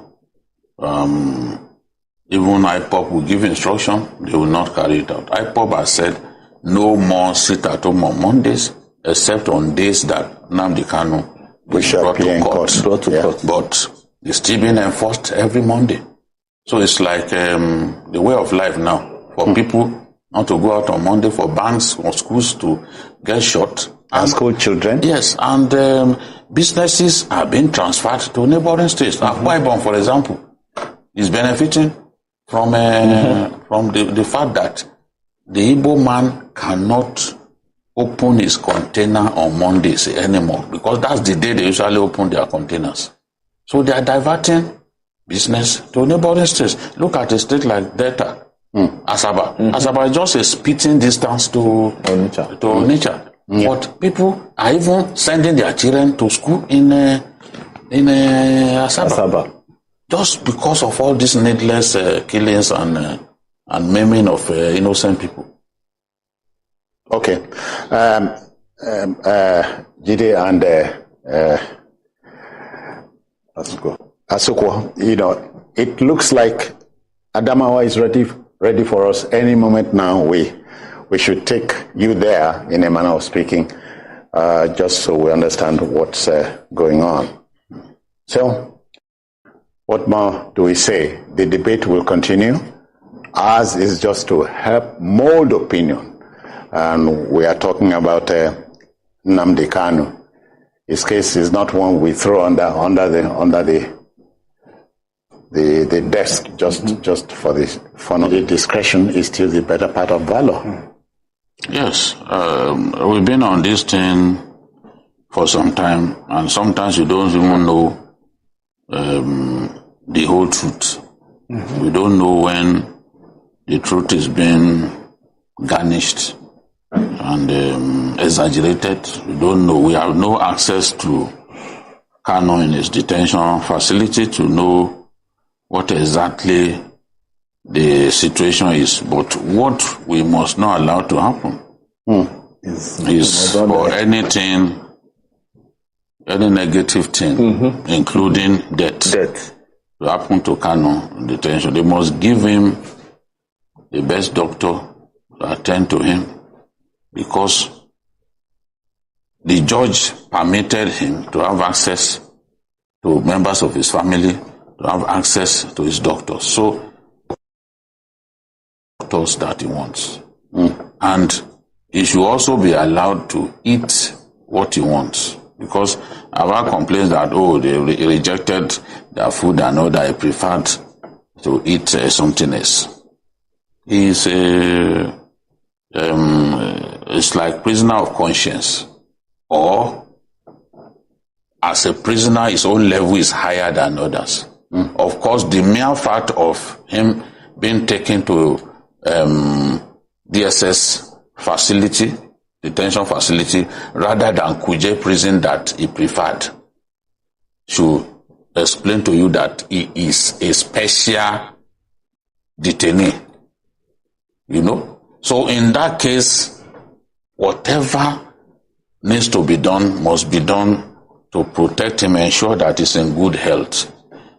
Even IPOP will give instruction, they will not carry it out. IPOP has said no more sit at home on Mondays, except on days that Nnamdi Kanu is brought to court. But it's still being enforced every Monday. So it's like the way of life now for people not to go out on Monday, for banks or schools to get shut. And school children? Yes, and businesses are being transferred to neighboring states. Akwa Ibom, for example, is benefiting from the fact that the Igbo man cannot open his container on Mondays anymore, because that's the day they usually open their containers. So they are diverting business to neighboring states. Look at a state like Delta, Asaba. Asaba is just a spitting distance to Onitsha. But people are even sending their children to school in Asaba. Just because of all these needless killings and maiming of innocent people. Okay. Jide and Asukwo, you know, it looks like Adamawa is ready for us any moment now. We should take you there, in a manner of speaking, just so we understand what's going on. So, what more do we say? The debate will continue. Ours is just to help mold opinion. And we are talking about Nnamdi Kanu. His case is not one we throw under the desk just for this fun of it. Discretion is still the better part of valor. Yes, we've been on this thing for some time, and sometimes you don't even know the whole truth. We don't know when the truth is being garnished and exaggerated. We don't know. We have no access to Kanu in his detention facility to know what exactly the situation is. But what we must not allow to happen is for anything, any negative thing, including death, to happen to Kanu in detention. They must give him the best doctor to attend to him, because the judge permitted him to have access to members of his family, to have access to his doctors. So, doctors that he wants. And he should also be allowed to eat what he wants. Because I've had complaints that, they rejected their food and all that, he preferred to eat something else. He's it's like prisoner of conscience. Or, as a prisoner, his own level is higher than others. Of course, the mere fact of him being taken to DSS facility, detention facility, rather than Kuje prison that he preferred, should explain to you that he is a special detainee. You know? So in that case, whatever needs to be done must be done to protect him and ensure that he's in good health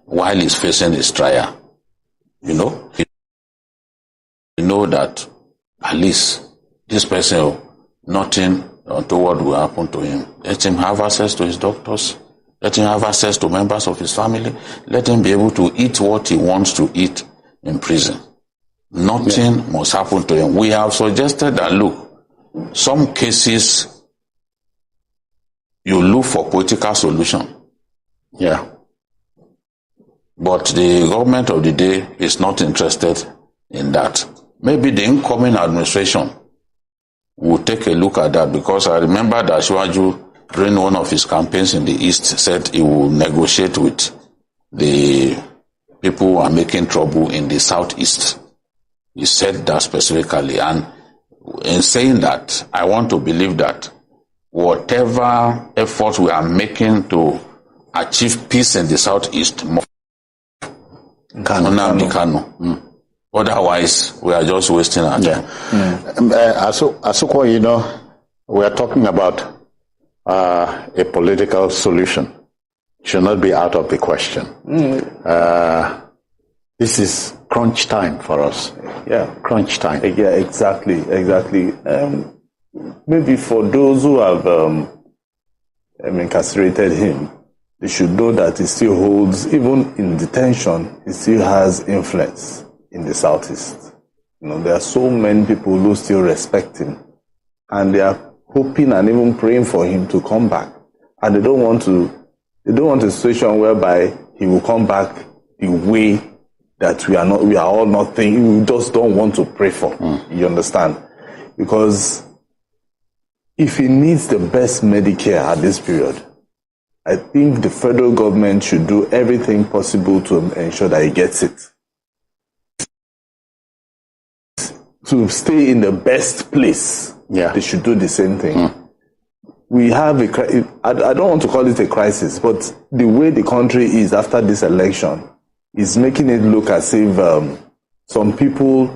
while he's facing his trial. You know? You know that at least this person, nothing untoward will happen to him. Let him have access to his doctors. Let him have access to members of his family. Let him be able to eat what he wants to eat in prison. Nothing must happen to him. We have suggested that, look, some cases you look for political solution. Yeah. But the government of the day is not interested in that. Maybe the incoming administration will take a look at that, because I remember that Shiwaju, during one of his campaigns in the East, said he will negotiate with the people who are making trouble in the Southeast. He said that specifically. And in saying that, I want to believe that whatever efforts we are making to achieve peace in the Southeast, Nnamdi Kanu. Otherwise, we are just wasting our time. Asukwa, you know, we are talking about a political solution. Should not be out of the question. This is crunch time for us. Yeah, crunch time. Yeah, exactly. Maybe for those who have incarcerated him, they should know that he still holds, even in detention, he still has influence in the Southeast. You know, there are so many people who still respect him, and they are hoping and even praying for him to come back. And they don't want a situation whereby he will come back the way that we are all not thinking. We just don't want to pray for. You understand? Because if he needs the best Medicare at this period, I think the federal government should do everything possible to ensure that he gets it. To stay in the best place, they should do the same thing. We have I don't want to call it a crisis, but the way the country is after this election is making it look as if some people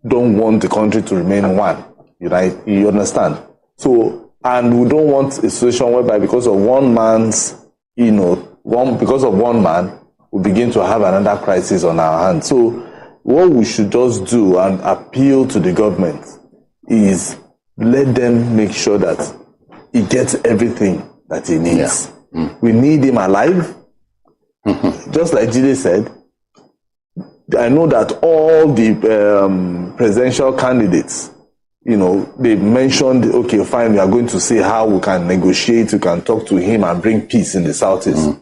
don't want the country to remain one. Right? You understand? So, and we don't want a situation whereby because of one man's, because of one man, we begin to have another crisis on our hands. So, what we should just do and appeal to the government is let them make sure that he gets everything that he needs. We need him alive. Just like Jide said, I know that all the presidential candidates, they mentioned, okay, fine, we are going to see how we can negotiate, we can talk to him and bring peace in the Southeast.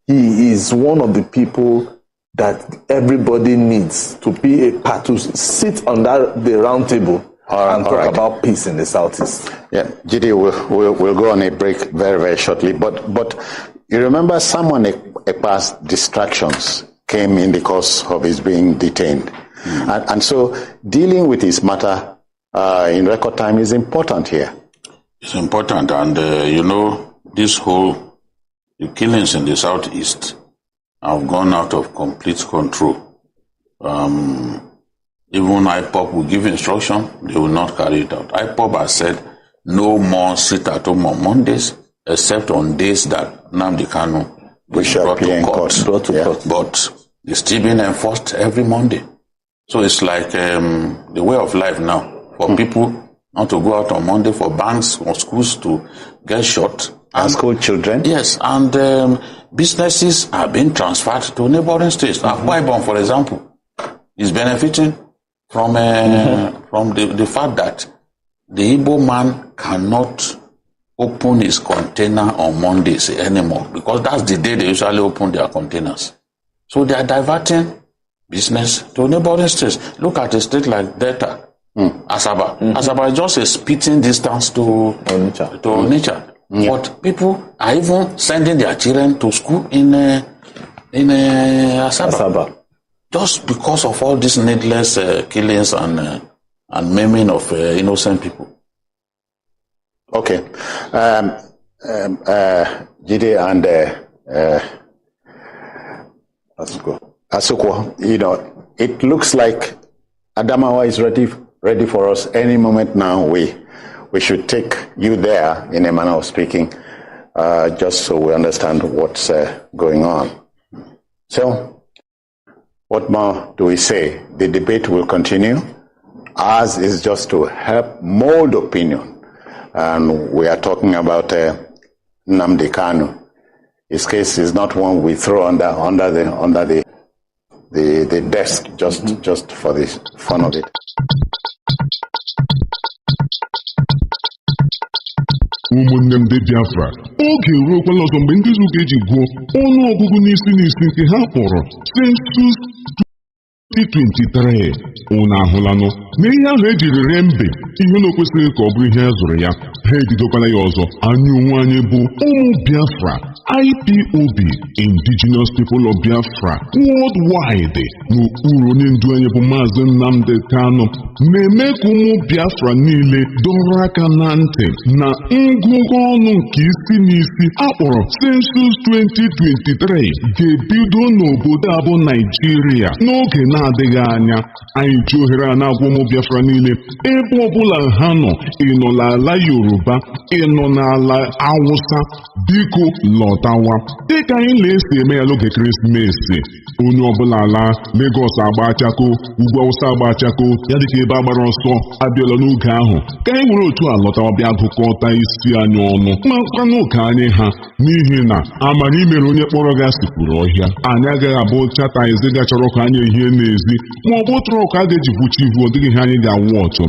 He is one of the people that everybody needs to be a part, to sit on the round table and talk about peace in the Southeast. Yeah, Jide, we'll go on a break very, very shortly. But you remember someone past distractions came in the course of his being detained. And so dealing with his matter in record time is important here. It's important. And, the killings in the Southeast have gone out of complete control. Even IPOP will give instruction, they will not carry it out. IPOP has said no more sit at home on Mondays, except on days that Nnamdi Kanu is brought to court. But it's still being enforced every Monday. So it's like the way of life now for people not to go out on Monday, for banks or schools to get shut. And school children? Yes, and businesses are being transferred to neighboring states. Akwa Ibom, for example, is benefiting from the fact that the Igbo man cannot open his container on Mondays anymore, because that's the day they usually open their containers. So they are diverting business to neighboring states. Look at a state like Delta, Asaba. Asaba is just a spitting distance to Onitsha. But people are even sending their children to school in Asaba. Just because of all these needless killings and maiming of innocent people. Okay. Jide and Asukwa, it looks like Adamawa is ready for us any moment now. We should take you there, in a manner of speaking, just so we understand what's going on. So, what more do we say? The debate will continue. Ours is just to help mold opinion. And we are talking about Nnamdi Kanu. his case is not one we throw under the desk just for the fun of it. ụmụnne m ndị Biafra, oge eruokwala ọzọ mgbe ndị Izu ga-eji gụọ ọnụọgụgụ n'isi nke ha kpọrọ Census 2023. Unu ahụlanụ na ihe ahụ ejiri ree mbe ihe na okwesịghị ka ọ bụrụ ihe a zụrụ ya, ha ebidokwala ya ọzọ. Anyị onwe anyị bụ ụmụ Biafra, IPOB, Indigenous People of Biafra Worldwide, n'okpuru onye ndu anyị bụ Mazi Nnamdi Kanu, na-eme ka ụmụ Biafra niile dọrọ aka na ntị na ngụgụ ọnụ nke isi n'isi akpọrọ Census 2023 ga-ebido n'obodo a bụ Naijiria n'oge na-adịghị anya. Anyị ji ohere a na-agwa ụmụ Biafra niile ebe ọbụla ha nọ, ịnọ n'ala Yoruba, ịnọ n'ala Hausa, biko lọtawa dịka anyị na-esi eme ya n'oge ekeresimesi. Onye ọbụla ala Lagos agba achako, ugwu Hausa agba achako, ya dịka ebe agbara ọsọ abịala n'oge ahụ, ka anyị nwere otu a lọtawa bịa gụkọta isi anyị ọnụ makwa n'oge anyị ha, n'ihi na amara imere onye kpọrọ gị asịpụrụ ọhịa. Anyị agaghị abụ chata eziga chọrọ ka anyị ehie n'ezi ma ọ bụ trọk a ga-eji buchi ivu, ọ dịghị ihe anyị ga-awụ ọtọ.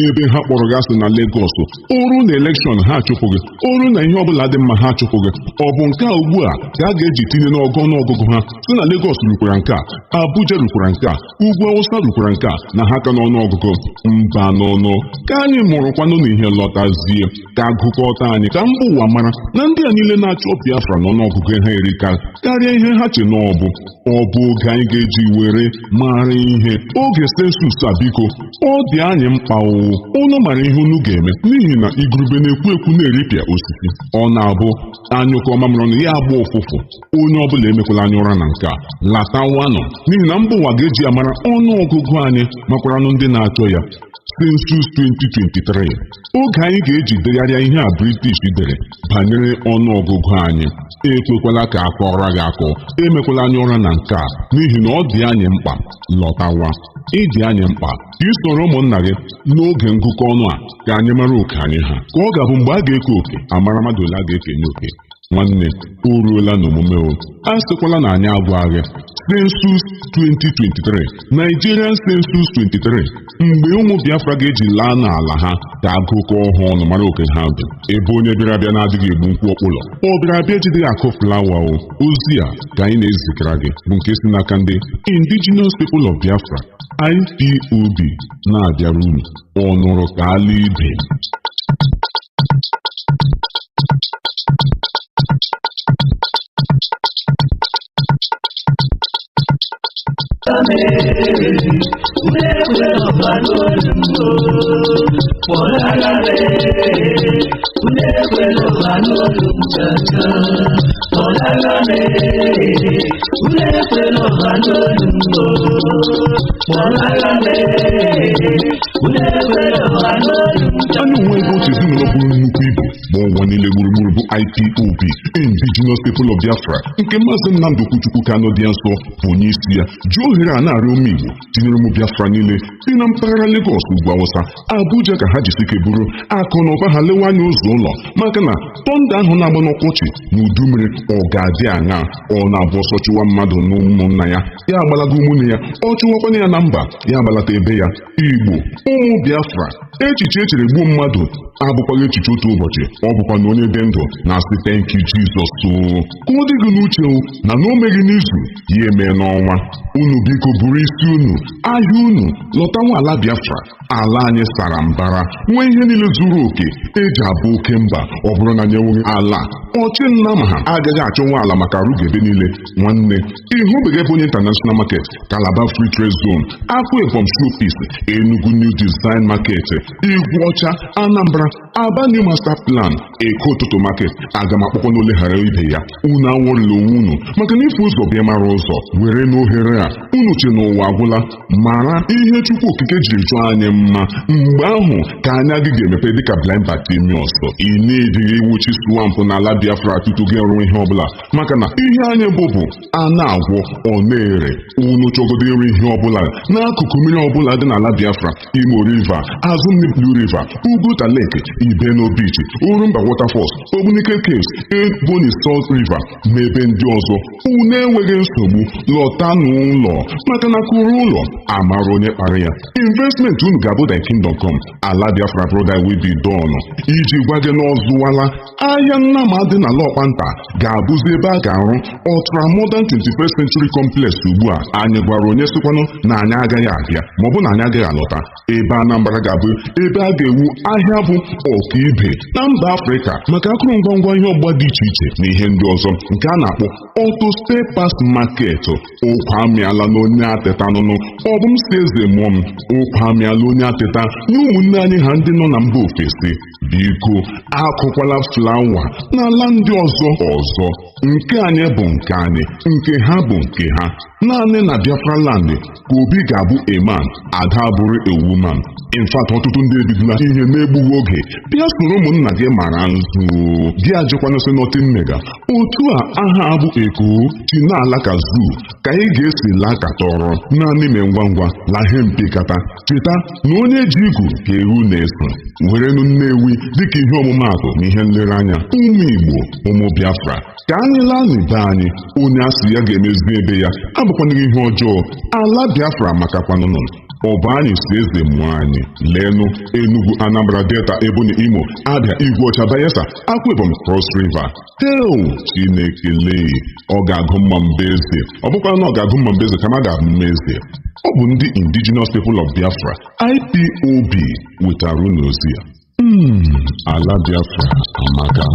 Ebe ha kpọrọ gị asị na Lagos, oru na elekshọn ha achụpụ gị, oru na ihe ọbụla dị mma ha achụpụ gị. Ọ bụ nke a ugbu a ka a ga-eji tinye n'ọgụgụ ha si na Lagos rukwara nke a, Abuja rukwara nke a, ugwu Hausa rukwara nke a, na ha ka n'ọnụọgụgụ. Mba n'ọnụ ka anyị mụrụkwanụ n'ihe lọtazie, ka agụkọta anyị ka mba ụwa mara na ndị a niile na-achọ Biafra n'ọnụọgụgụ ha erika karịa ihe ha che na ọ bụ oge anyị ga-eji were mara ihe. Oge sensus a biko ọ dị anyị mkpa unu mara ihe unu ga-eme, n'ihi na igurube na-ekwu ekwu na-eripịa osisi. Ọ na-abụ anyụkọ mamịrị ọnụ ya agba ụfụfụ. Onye ọbụla emekwala anya ụra na nke a, latawanụ, n'ihi na mba ụwa ga-eji amara ọnụọgụgụ anyị makwaranụ ndị na-achọ ya. Census 2023, oge anyị ga-eji degharịa ihe a British dere banyere ọnụọgụgụ anyị. Ekwekwala ka akọrọ gị akọ, emekwala anya ụra na nke a, n'ihi na ọ dị anyị mkpa. Lọtawa, ịdị anyị mkpa ka ị soro ụmụnna gị n'oge ngụkọ ọnụ a ka anyị mara oke anyị ha, ka ọ ga-abụ mgbe a ga-eke oke amara mmadụ ole a ga-ekenye oke. Nwanne, o ruola n'omume o, a sịkwala na anyị agwa gị. Census 2023, Nigerian Census 23, mgbe ụmụ Biafra ga-eji laa n'ala ha ka agụkọ ọhụụ ọnụ mara oke ha bụ. Ebe onye bịara abịa na-adịghị egbu nkwụ ọkpụlọ, ọ bịara abịa ejideghị akụ flawa o. Ozi a ka anyị na-ezigara gị bụ nke si n'aka ndị Indigenous People of Biafra IPOB na-abịara unu ọnụrụ ka ala ibe. Anyị onwe ebe otu ezinụlọ bụrụ nnukwu ibu ma ụwa niile gburugburu bụ IPOB, Indigenous People of Biafra, nke Mazi Nnamdi Kanu dị nsọ bụ onye isi ya, ji ohere a na-arịọ ụmụ Igbo tinyere ụmụ Biafra niile si na mpaghara Lagos, ugwu Hausa, Abuja ka ha jisike buru akụ na ụba ha lewe anya ụzọ ụlọ, maka na tọnda ahụ na-agba n'ọkọchị na udu mmiri ọ ga-adị aṅa. Ọ na-abụ ọsọ chụwa mmadụ na ụmụnna ya, ya agbalaga ụmụnne ya, ọ chụwakwana ya na mba, ya agbalata ebe ya. Igbo, ụmụ Biafra, echiche echere gbuo mmadụ abụkwaghị echiche otu ụbọchị, ọ bụkwa na onye dị ndụ na-asị thank you Jesus. Ka ọ dị gị n'uche na o meghị n'izu ya eme n'ọnwa. Unu biko buru isi unu, ahịa unu, lọta nwa ala Biafra. Ala anyị sara mbara, nwee ihe niile zuru oke eji abụ oke mba. Ọ bụrụ na anyị enweghị ala, ọchị nna ma ha agaghị achọ nwa ala maka arụga ebe niile. Nwanne, ịhụbeghị ebe onye International Market, Calabar Free Trade Zone, Akwa Ibom Shoe Piece, Enugu New Design Market, Igwe Ọcha, Anambra, Aba New Master Plan, Eko Ụtụtụ Market. Aga m akpọkwa n'ole ghara ibe ya. Unu anwụrịla onwe unu maka na ife ụzọ bịa mara ụzọ. Were n'ohere a, unu che n'ụwa agwụla, mara ihe Chukwu Okike jiri chọọ anyị mma. Mgbe ahụ ka anyị adịghị emepe dịka Blind Bartimaeus. Ị na-ejighị iwuchi swamp n'ala Biafra tutu gị ọrụ ihe ọbụla maka na ihe anyị bụ a na-agwọ ọ na-ere unu chọgodo iri ihe ọbụla n'akụkụ mmiri ọbụla dị n'ala Biafra, Imo River, Azụmni Blue River, Uguta Lake, Ibeno Beach, Urumba Waterfalls, Ogbunike Caves, Ebonyi Salt River na ebe ndị ọzọ. Unu enweghị nsogbu, lọta n'ụlọ maka na kwuru ụlọ amara onye kpara ya. Investment unu ga-abụ the kingdom come, ala Biafra brother will be done. Iji gwa gị n'ọzụwala ahịa Nnamdi na Lọkpanta ga-abụzi ebe a ga-arụ ultra modern 21st century complex ugbu a. Anyị gwara onye sikwanụ na anyị agaghị abịa maọbụ na anyị agaghị alọta. Ebe Anambra ga-abụ ebe a ga-ewu ahịa bụ ọkaibe na mba Afrịka maka akụrụngwa ngwa ihe ọgbụgba dị iche iche na ihe ndị ọzọ nke a na-akpọ auto spare parts market. Ụkwa amịala na onye ateta nụnụ, ọ bụ m si eze mụọ m, ụkwa amịala onye ateta na ụmụnne anyị ha ndị nọ na mba ofesi. Biko akụkwala flawa n'ala ndị ọzọ. Nke anyị bụ nke anyị, nke ha bụ nke ha. Naanị na Biafra land ka obi ga-abụ a man, ada bụrụ a woman. In fact, ọtụtụ ndị ebidula ihe na-egbughị oge. Bịa soro ụmụnna gị mara nzu gị ajụkwana sị nothing mega. Otu a aha abụ Eko Chinala ka zoo ka ị ga-esi laa katọrọ naanị me ngwa ngwa lahe mpekata. Cheta na onye ji igu ka ewu na-eso. Werenụ Nnewi dịka ihe ọmụmaatụ na ihe nlereanya. Ụmụ Igbo, ụmụ Biafra, ka anyị laa n'ibe anyị. Onye asị ya ga-emezi ebe ya abụkwanaghị ihe ọjọọ. Ala Biafra makakwanụnụ. Ọ bụ anyị si eze mụọ anyị. Leenụ Enugu, Anambra, Delta, Ebonyi, Imo, Abia, Igwe-Ọcha, Bayelsa, Akwa Ibom, Cross River. Chineke lee, ọ ga-agụ mma Mbeze. Ọ bụkwa na ọ ga-agụ mma Mbeze kama ga-abụ Mmeze. Ọ bụ ndị Indigenous People of Biafra IPOB wetara unu ozi ya. Ala Biafra amaka.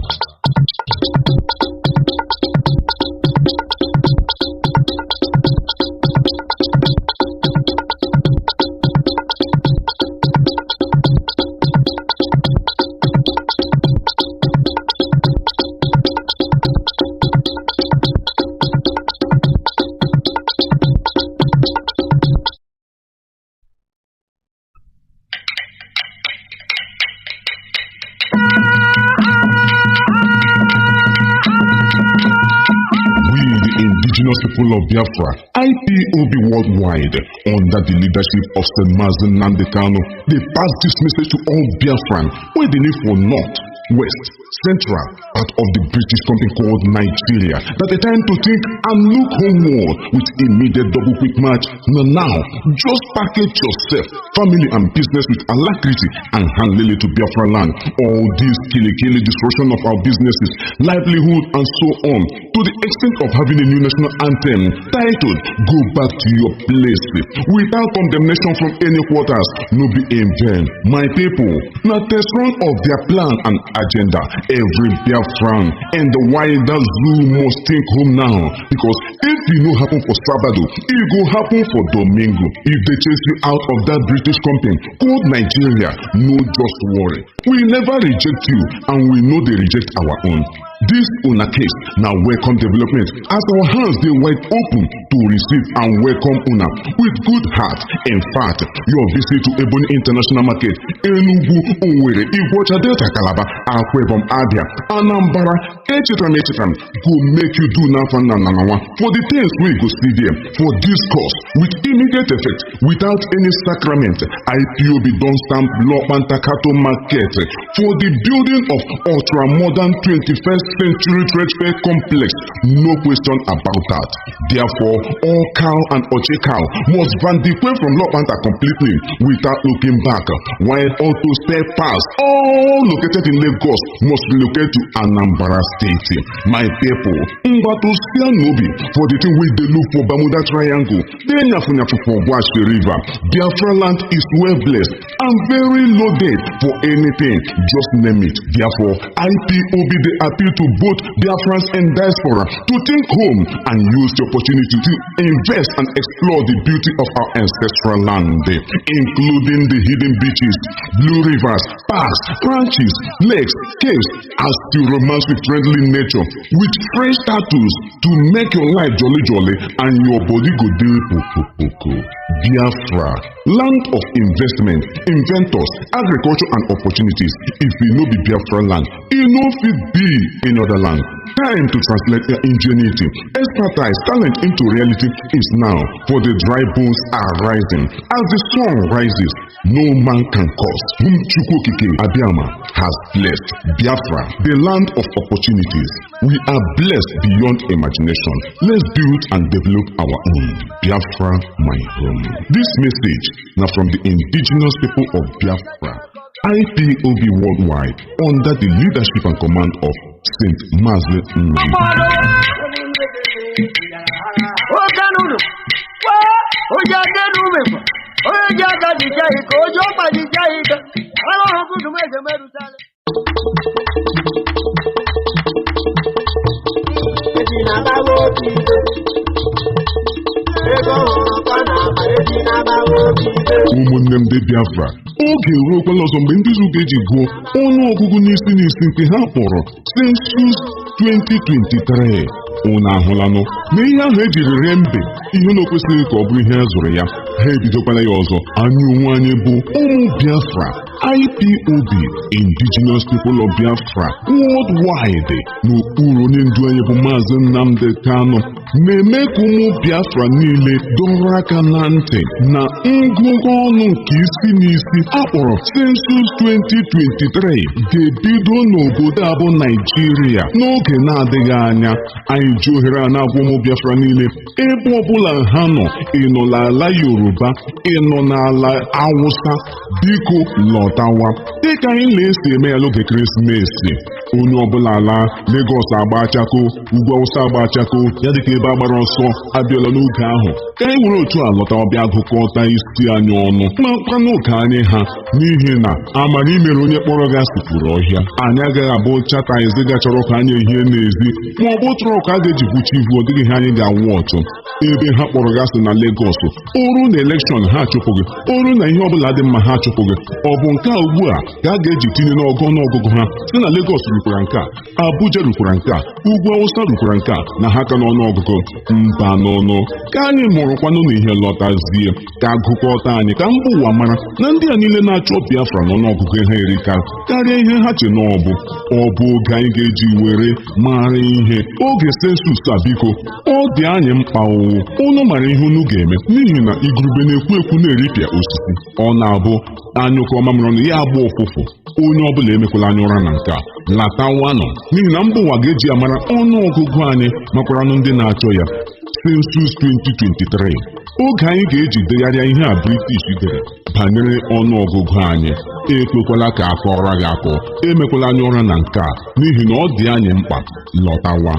People of Biafra, IPOB worldwide, under the leadership of Mazi Nnamdi Kanu, they pass this message to all Biafran where they live for North, West, Central, part of the British company called Nigeria, that the time to think and look homeward with immediate double quick match. Now, just package yourself, family and business with alacrity and handle it to Biafra land. All this killy destruction of our businesses, livelihood and so on, to the extent of having a new national anthem titled Go Back to Your Place, without condemnation from any quarters, no be in vain. My people, now test run of their plan and agenda. Every Biafran and the wider zoo must think home now, because if it no happen for Sabado, it go happen for Domingo. If they chase you out of that British company called Nigeria, no just worry. We never reject you, and we know they reject our own. This una case now welcome development as our hands they wide open to receive and welcome una with good heart. In fact, your visit to Ebonyi International Market, Enugu, Owerri, Igwe-Ọcha, Delta, Calabar, Akwa Ibom, Abia, Anambra, Echitam go make you do nothing for the things we go see there for this course with immediate effect without any sacrament. IPOB don't stamp Lọkpanta Cattle Market for the building of ultra modern 21st century trade fair complex. No question about that. Therefore, all cow and oche cow must vanquish from Lọkpanta completely without looking back, while auto spare parts, all located in Lagos, must relocate to Anambra State. My people, Mbato still Nobi for the thing we they look for Bermuda Triangle, then Yafunyafu for Boashi River. Biafra land is well blessed and very loaded for anything. Just name it. Therefore, IPOB they appeal to both Biafrans and diaspora to think home and use the opportunity to invest and explore the beauty of our ancestral land, including the hidden beaches, blue rivers, parks, ranches, lakes, case as to romance with friendly nature with fresh status to make your life jolly and your body go dey poko. Biafra, land of investment, inventors, agriculture and opportunities. If e no be Biafra land, e no fit be in other land. Time to translate their ingenuity, expertise, talent into reality is now, for the dry bones are rising. As the sun rises, no man can curse whom Chukwukike Abiyama has blessed. Biafra, the land of opportunities. We are blessed beyond imagination. Let's build and develop our own. Biafra, my home. This message now from the indigenous people of Biafra, IPOB worldwide, under the leadership and command of Saint Mazi Nnamdi. Ụmụnne m ndị Biafra, oge eruokwala ọzọ mgbe ndị Izu ga-eji gụọ ọnụ ọgụgụ n'isi nke ha kpọrọ Census 2023. Unu ahụlanụ na ihe ahụ ejiri ree mbe ihe na okwesịghị ka ọ bụrụ ihe a zụrụ ya, ha ebidokwala ya ọzọ. Anyị onwe anyị bụ ụmụ Biafra, IPOB, Indigenous People of Biafra worldwide, n'okpuru onye ndu anyị bụ Mazi Nnamdi Kanu, na-eme ka ụmụ Biafra niile dọrọ aka na ntị na ngụgụ ọnụ nke isi n'isi akpọrọ Census 2023 ga-ebido n'obodo a bụ Naijiria n'oge na-adịghị anya. Anyị ji ohere a na-agwa ụmụ Biafra niile, ebe ọbụla ha nọ, ịnọ n'ala Yoruba, ịnọ n'ala Hausa, biko lọtawa. Dịka anyị na-esi eme ya n'oge ekeresimesi, onye ọbụla ala Lagos agba achako, ugwu Hausa agba achako, ya dịka ebe agbara ọsọ abịala n'oge ahụ. Ka anyị nwere otu a lọta ọbịa gụkọta isi anyị ọnụ makwa n'oge anyị ha, n'ihi na amara imere onye kpọrọ gị asị pụrụ ọhịa. Anyị agaghị abụ chata eziga chọrọ ka anyị ehie n'ezi, ma ọ bụ tụrụ ka a ga-eji kwuchi ivu, ọ dịghị ihe anyị ga-awụ ọtụ. Ebe ha kpọrọ gị asị na Lagos, oru na elekshọn ha achụpụ gị, oru na ihe ọbụla dị mma ha achụpụ gị. Ọ bụ nke a ugbu a ka a ga-eji tinye n'ọgụgụ ha si na Lagos rukwara nke a, Abuja rukwara nke a, ugwu Hausa rukwara nke a, na ha ka n'ọnụọgụgụ. Mba n'ọnụ ka anyị mụrụkwanụ na ihe lọtazie, ka agụkọta anyị ka mba ụwa mara na ndị a niile na-achọ Biafra n'ọnụọgụgụ ha erika karịa ihe ha che na ọ bụ oge anyị ga-eji were mara ihe. Oge sensus a, biko ọ dị anyị mkpa unu mara ihe unu ga-eme, n'ihi na igurube na-ekwu ekwu na-eripịa osisi. Ọ na-abụ anyụkọ mamịrị ọnụ ya agba ụfụfụ. Onye ọbụla emekwala anya ụra na nke a, latawanụ, n'ihi na mba ụwa ga-eji amara ọnụ ọgụgụ anyị makwaranụ ndị na-achọ ya. Census 2023, oge anyị ga-eji degharịa ihe a British dere banyere ọnụ ọgụgụ anyị. Ekwekwala ka akọrọ gị akọ, emekwala anya ụra na nke a, n'ihi na ọ dị anyị mkpa. Lọtawa,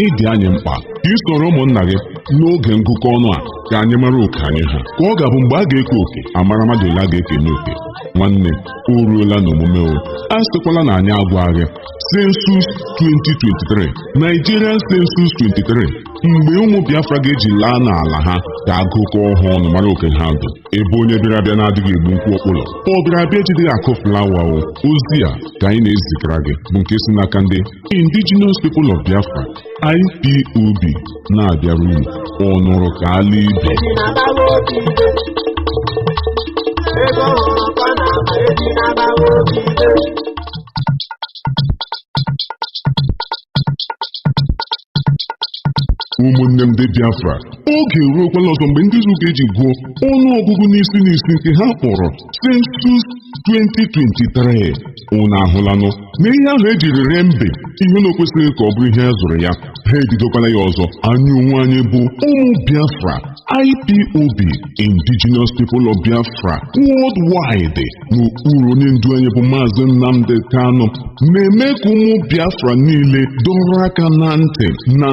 ịdị anyị mkpa ka ị soro ụmụnna gị n'oge ngụkọ ọnụ a, ka anyị mara oke anyị ha, ka ọ ga-abụ mgbe a ga-eke oke amara mmadụ ole a ga-ekenye oke. Nwanne, o ruola n'omume o, a sịkwala na anyị agwaghị. Census 2023, Nigerian Census 23, mgbe ụmụ Biafra ga-eji laa n'ala ha ka agụkọ ọhụụ ọnụ mara oke ha dị. Ebe onye bịara abịa na-adịghị egbu nkwụ ọkpụlọ, ọ bịara abịa ejideghị akụ flawa o. Ozi a ka anyị na-ezigara gị bụ nke si n'aka ndị Indigenous People of Biafra, IPOB, na-abịara unu ọnụrụ ka ala ibe. Ụmụnne m ndị Biafra, oge eruokwala ọzọ mgbe ndị Izu ga-eji gụọ ọnụ ọgụgụ n'isi nke ha kpọrọ Census 2023. Unu ahụlanụ na ihe ahụ ejiri ree mbe ihe na okwesịghị ka ọ bụrụ ihe a zụrụ ya, ha ebidokwala ya ọzọ. Anyị onwe anyị bụ ụmụ Biafra, IPOB, Indigenous People of Biafra worldwide, n'okpuru onye ndu anyị bụ Mazi Nnamdi Kanu, na-eme ka ụmụ Biafra niile dọrọ aka na ntị na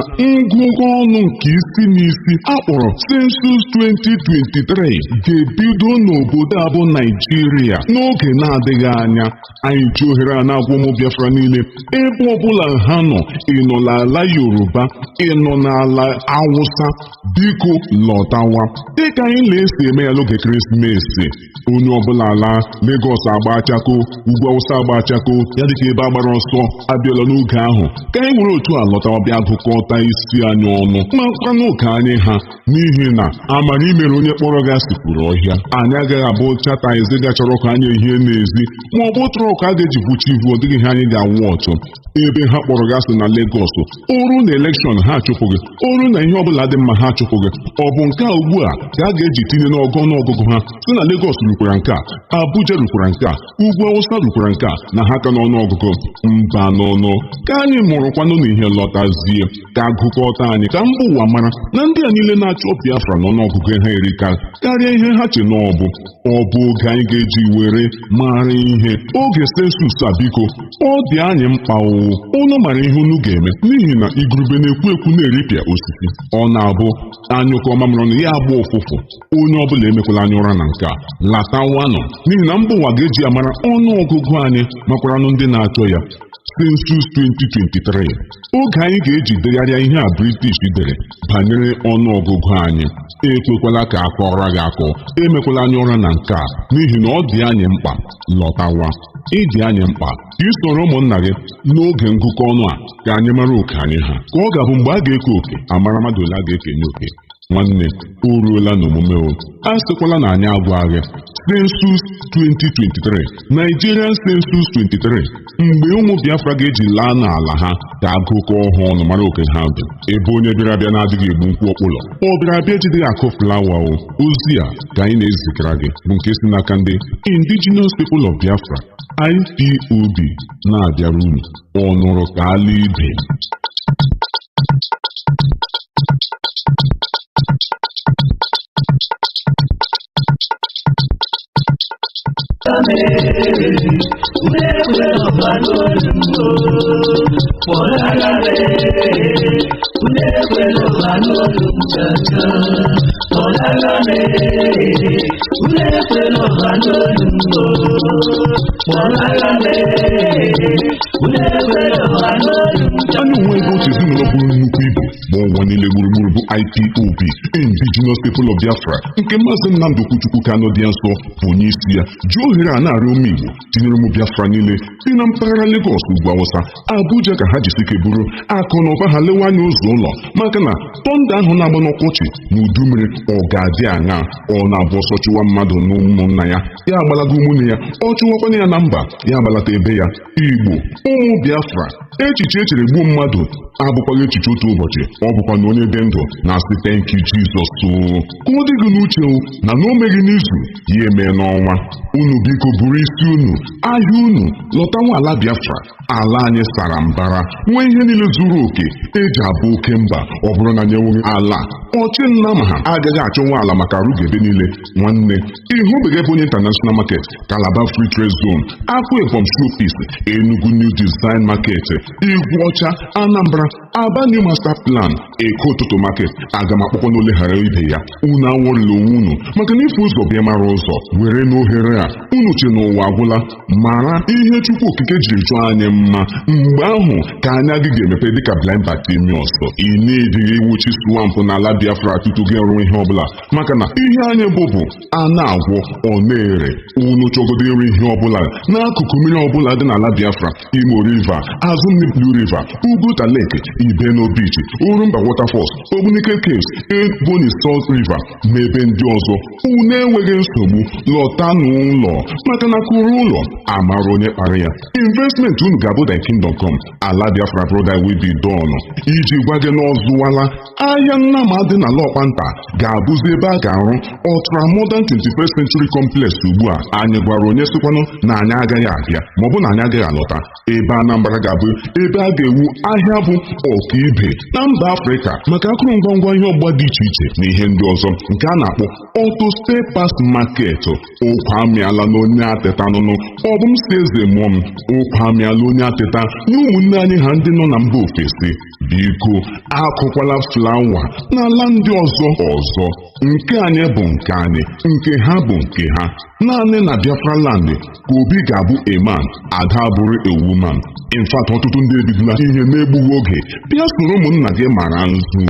ngụgụ ọnụ nke isi n'isi akpọrọ Census 2023 ga-ebido n'obodo a bụ Naijiria n'oge na-adịghị anya. Anyị ji ohere a na-agwa ụmụ Biafra niile, ebe ọbụla ha nọ, ịnọ n'ala Yoruba, Yoruba ịnọ n'ala Hausa biko lọtawa dịka anyị na-esi eme ya n'oge Krismesi. Onye ọbụla ala Lagos agbachako, ugwu Hausa agbachako, ya dịka ebe agbara ọsọ abịala n'oge ahụ ka anyị nwere otu a lọtawa bịa gụkọta isi anyị ọnụ makwa n'oge anyị ha, n'ihi na amara imere onye kpọrọ gị asịpụrụ ọhịa. Anyị agaghị abụ chataizi gachọrọ ka anyị ehie n'ezi ma ọ bụ trọk a ga-eji buchi ivu, ọ dịghị ihe anyị ga-awụ ọtọ. Ebe ha kpọrọ gị asị na Lagos, oru na elekshọn ha achụpụ gị, oru na ihe ọbụla dị mma ha achụpụ gị. Ọ bụ nke a ugbu a ka a ga-eji tinye n'ọgụgụ ha si na Lagos rukwara nke a, Abuja rukwara nke a, ugwu Hausa rukwara nke a, na ha ka n'ọnụọgụgụ. Mba n'ọnụ ka anyị mụrụkwanụ n'ihe lọtazie ka agụkọta anyị ka mba ụwa mara na ndị a niile na-achọ Biafra n'ọnụọgụgụ ha erika karịa ihe ha che na ọ bụ oge anyị ga-eji were mara ihe. Oge sensus a biko ọ dị anyị mkpa unu mara ihe unu ga-eme, n'ihi na igurube na-ekwu ekwu na-eripịa osisi. Ọ na-abụ anyụkọ mamịrị na ya agba ụfụfụ. Onye ọbụla emekwala anya ụra na nke a, latawanụ n'ihi na mba ụwa ga-eji amara ọnụọgụgụ anyị makwaranụ ndị na-achọ ya. Census 2023 oge anyị ga-eji degharịa ihe a British dere banyere ọnụọgụgụ anyị. Ekwekwala ka akọrọ gị akọ, emekwala anya ụra na nke a, n'ihi na ọ dị anyị mkpa lọtawa. Ịdị anyị mkpa ka isoro ụmụnna gị n'oge ngụkọ ọnụ a ka anyị mara oke anyị ha, ka ọ ga-abụ mgbe a ga-eke oke amara mmadụ ole a ga-ekenye oke. Nwanne, o ruola n'omume o, a sịkwala na anyị agwa gị. Census 2023 Nigerian Census 23 mgbe ụmụ Biafra ga-eji laa n'ala ha ka agụkọ ọhụụ ọnụ mara oke ha dị. Ebe onye bịara abịa na-adịghị egbu nkwụ ọkpụlọ, ọ bịara abịa ejideghị akụ flawa o. Ozi a ka anyị na-ezikara gị bụ nke si n'aka ndị Indigenous People of Biafra IPOB na-abịara unu ọnụrụ ka ala ibe. Anyị onwe ebe otu ezinụlọ bụrụ nnukwu ibu ma ụwa niile gburugburu bụ IPOB Indigenous People of Biafra nke Mazi Nnamdi Kanu dị nsọ bụ onye isi ya ji ohere a na-arịọ ụmụ Igbo tinyere ụmụ Biafra niile si na mpaghara Lagos, ugwu Hausa, Abuja ka ha jisike buru akụ na ụba ha lewe anya ụzọ ụlọ, maka na tọnda ahụ na-agba n'ọkọchị na udu mmiri ọ ga-adị aṅa. Ọ na-abụ ọsọ chụwa mmadụ na ụmụnna ya, ya agbalaga ụmụnne ya, ọ chụwakwana ya na mba, ya agbalata ebe ya. Igbo, ụmụ Biafra, echiche echere gbuo mmadụ abụkwaghị echiche otu ụbọchị, ọ bụkwa na onye dị ndụ na-asị thank you Jesus. Ka ọ dịghị n'uche na o meghị n'izu ya eme n'ọnwa. Unu biko buru isi unu, ahịa unu, lọtawa ala Biafra. Ala anyị sara mbara, nwee ihe niile zuru oke eji abụ oke mba. Ọ bụrụ na nyenweghị ala, ọchị nna ma ha agaghị achọnwa ala maka arụgebe niile. Nwanne, ịhụbeghị ebe onye International Market, Calabar Free Trade Zone, Akwa Ibom Showpiece, Enugu New Design Market, Igwe Ọcha, Anambra, Aba New Master Plan, Eko Ụtụtụ Market, aga m akpọkwa n'ole ghara ibe ya. Unu anwụrịla onwe unu maka na ife ụzọ bịa mara ụzọ were n'ohere a. Unu che n'ụwa agwụla, mara ihe Chukwu Okike jiri chọọ anyị mma. Mgbe ahụ ka anya gị ga-emepe dịka blind Bartimaeus. Ị na-ejighị iwuchi swamp n'ala Biafra tutu gị ọrụ ihe ọbụla, maka na ihe anyị bụ a na-agwọ ọ na-ere. Unu chọgodo iri ihe ọbụla n'akụkụ mmiri ọbụla dị n'ala Biafra, Imo River, Azụmni Blue River, Ugwuta Lake, Ibeno Beach, Urumba Waterfalls, Ogbunike Caves, Ebonyi Salt River na ebe ndị ọzọ. Unu enweghị nsogbu, lọta n'ụlọ, maka na kụrụ ụlọ amara onye kpara ya. Investment unu ga-abụ the kingdom come. Ala Biafra brother will be done. Iji gwa gị n'ọzụwala ahịa Nnama dị na Lọkpanta ga-abụzi ebe a ga-arụ Ultra Modern 21st Century Complex. Ugbu a anyị gwara onye sịkwanụ na anyị agaghị abịa maọbụ na anyị agaghị alọta. Ebe Anambra ga-abụ ebe a ga-ewu ahịa bụ ọkaibe na mba Afrịka maka akụrụngwa ihe ọgba dị iche iche na ihe ndị ọzọ nke a na-akpọ Auto Spare Parts Market. Ụkwa amịala na onye ateta nụnụ, ọ bụ m si eze mụọ m. Ụkwa amịala onye ateta na ụmụnne anyị ha ndị nọ na mba ofesi. Biko akụkwala flawa n'ala ndị ọzọ. Nke anyị bụ nke anyị, nke ha bụ nke ha. naanị na Biafra land ka obi ga-abụ a man, ada bụrụ a woman. In fact, ọtụtụ ndị ebidula ihe na-egbughị oge bịa soro ụmụnna gị mara nzu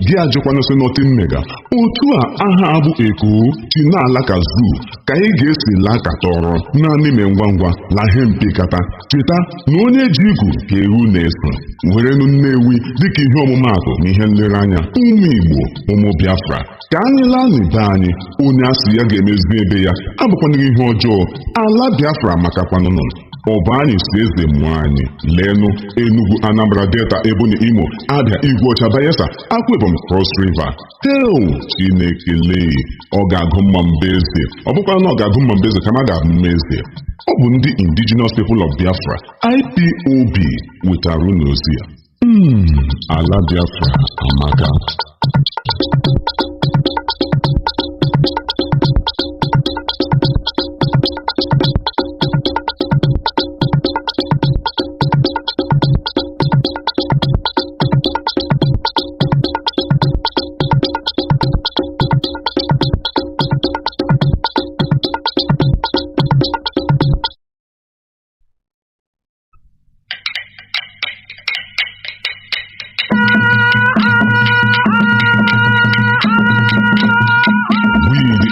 gị ajụkwana sị nothing mega. Otu a aha abụ eko ti na-ala ka zoo ka ị ga-esi laa ka tọrọ naanị me ngwa ngwa lahe mpekata. Cheta na onye ji igu ka ewu na-eso. Werenu Nnewi dịka ihe ọmụmaatụ na ihe nlereanya. Ụmụ Igbo, ụmụ Biafra, ka anyị laa n'ebe anyị, onye asị ya ga-emezi ebe ya abụkwanaghị ihe ọjọọ. Ala Biafra makakwanụnụ. Ọ bụ anyị si eze mụọ anyị. Leenụ Enugu, Anambra, Delta, Ebonyi, Imo, Abia, Igwe-Ọcha, Bayelsa, Akwa Ibom, Cross River. Heo Chineke lee, ọ ga-agụ mma mbeze. Ọ bụkwa na ọ ga-agụ mma mbeze kama ga-abụ mmeze. Ọ bụ ndị Indigenous People of Biafra IPOB wetara unu ozi ya. Ala Biafra amaka.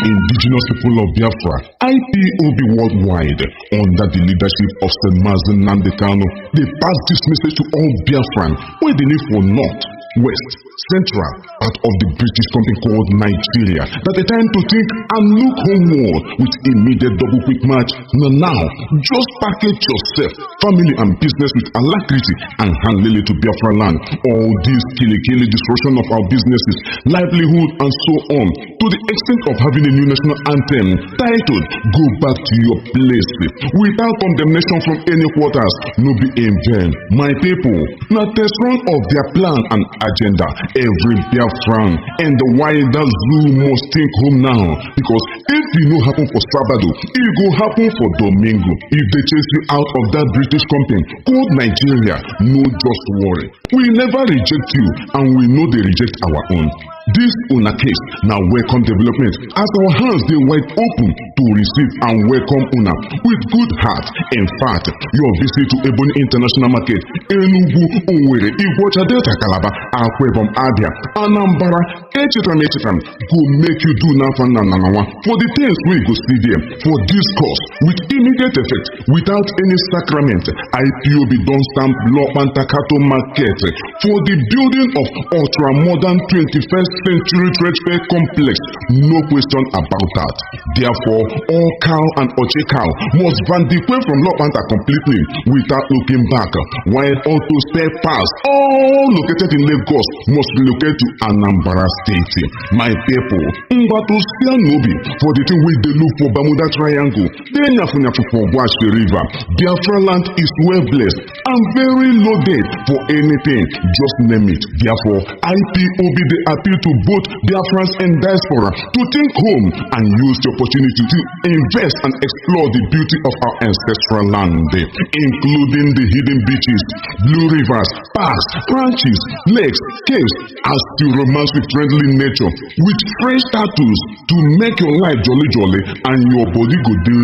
Indigenous People of Biafra, IPOB worldwide, under the leadership of Mazi Nnamdi Kanu, they pass this message to all Biafran where they live for North, West, Central, part of the British country called Nigeria, that it's time to think and look homeward with immediate double quick match. Now, just package yourself, family and business with alacrity and handle it to Biafra land. All this killy destruction of our businesses, livelihood and so on, to the extent of having a new national anthem titled Go Back to Your Place, without condemnation from any quarters, no be in vain. My people, now test run of their plan and agenda. Every Biafran and the wider zoo must think home now, because if it no happen for Sabado, it go happen for Domingo. If they chase you out of that British company called Nigeria, no just worry. We never reject you, and we know they reject our own. This una case now welcome development as our hands they wide open to receive and welcome una with good heart. In fact, your visit to Ebonyi International Market, Enugu, Owerri, Igwe-Ọcha, Delta, Calabar, Akwa Ibom, Abia, Anambra, Echitan go make you do nafanananawa for the things we go see there for this course with immediate effect without any sacrament. IPOB don't stamp law and Takato Market for the building of ultra-modern 21st century trade fair complex. No question about that. Therefore, all cow and oche cow must vandicate from Lopanta completely without looking back, while auto spare parts, all located in Lagos, must relocate to Anambra State. My people, Mbatu Nobi for the thing we they look for Bermuda Triangle, then Yafunafu for Washi River. Biafra land is well blessed and very loaded for anything. Just name it. Therefore, IPOB they appeal to both Biafrans and diaspora to think home and use the opportunity to invest and explore the beauty of our ancestral land, including the hidden beaches, blue rivers, parks, ranches, lakes, caves, and still romance with friendly nature, with fresh tattoos to make your life jolly and your body go do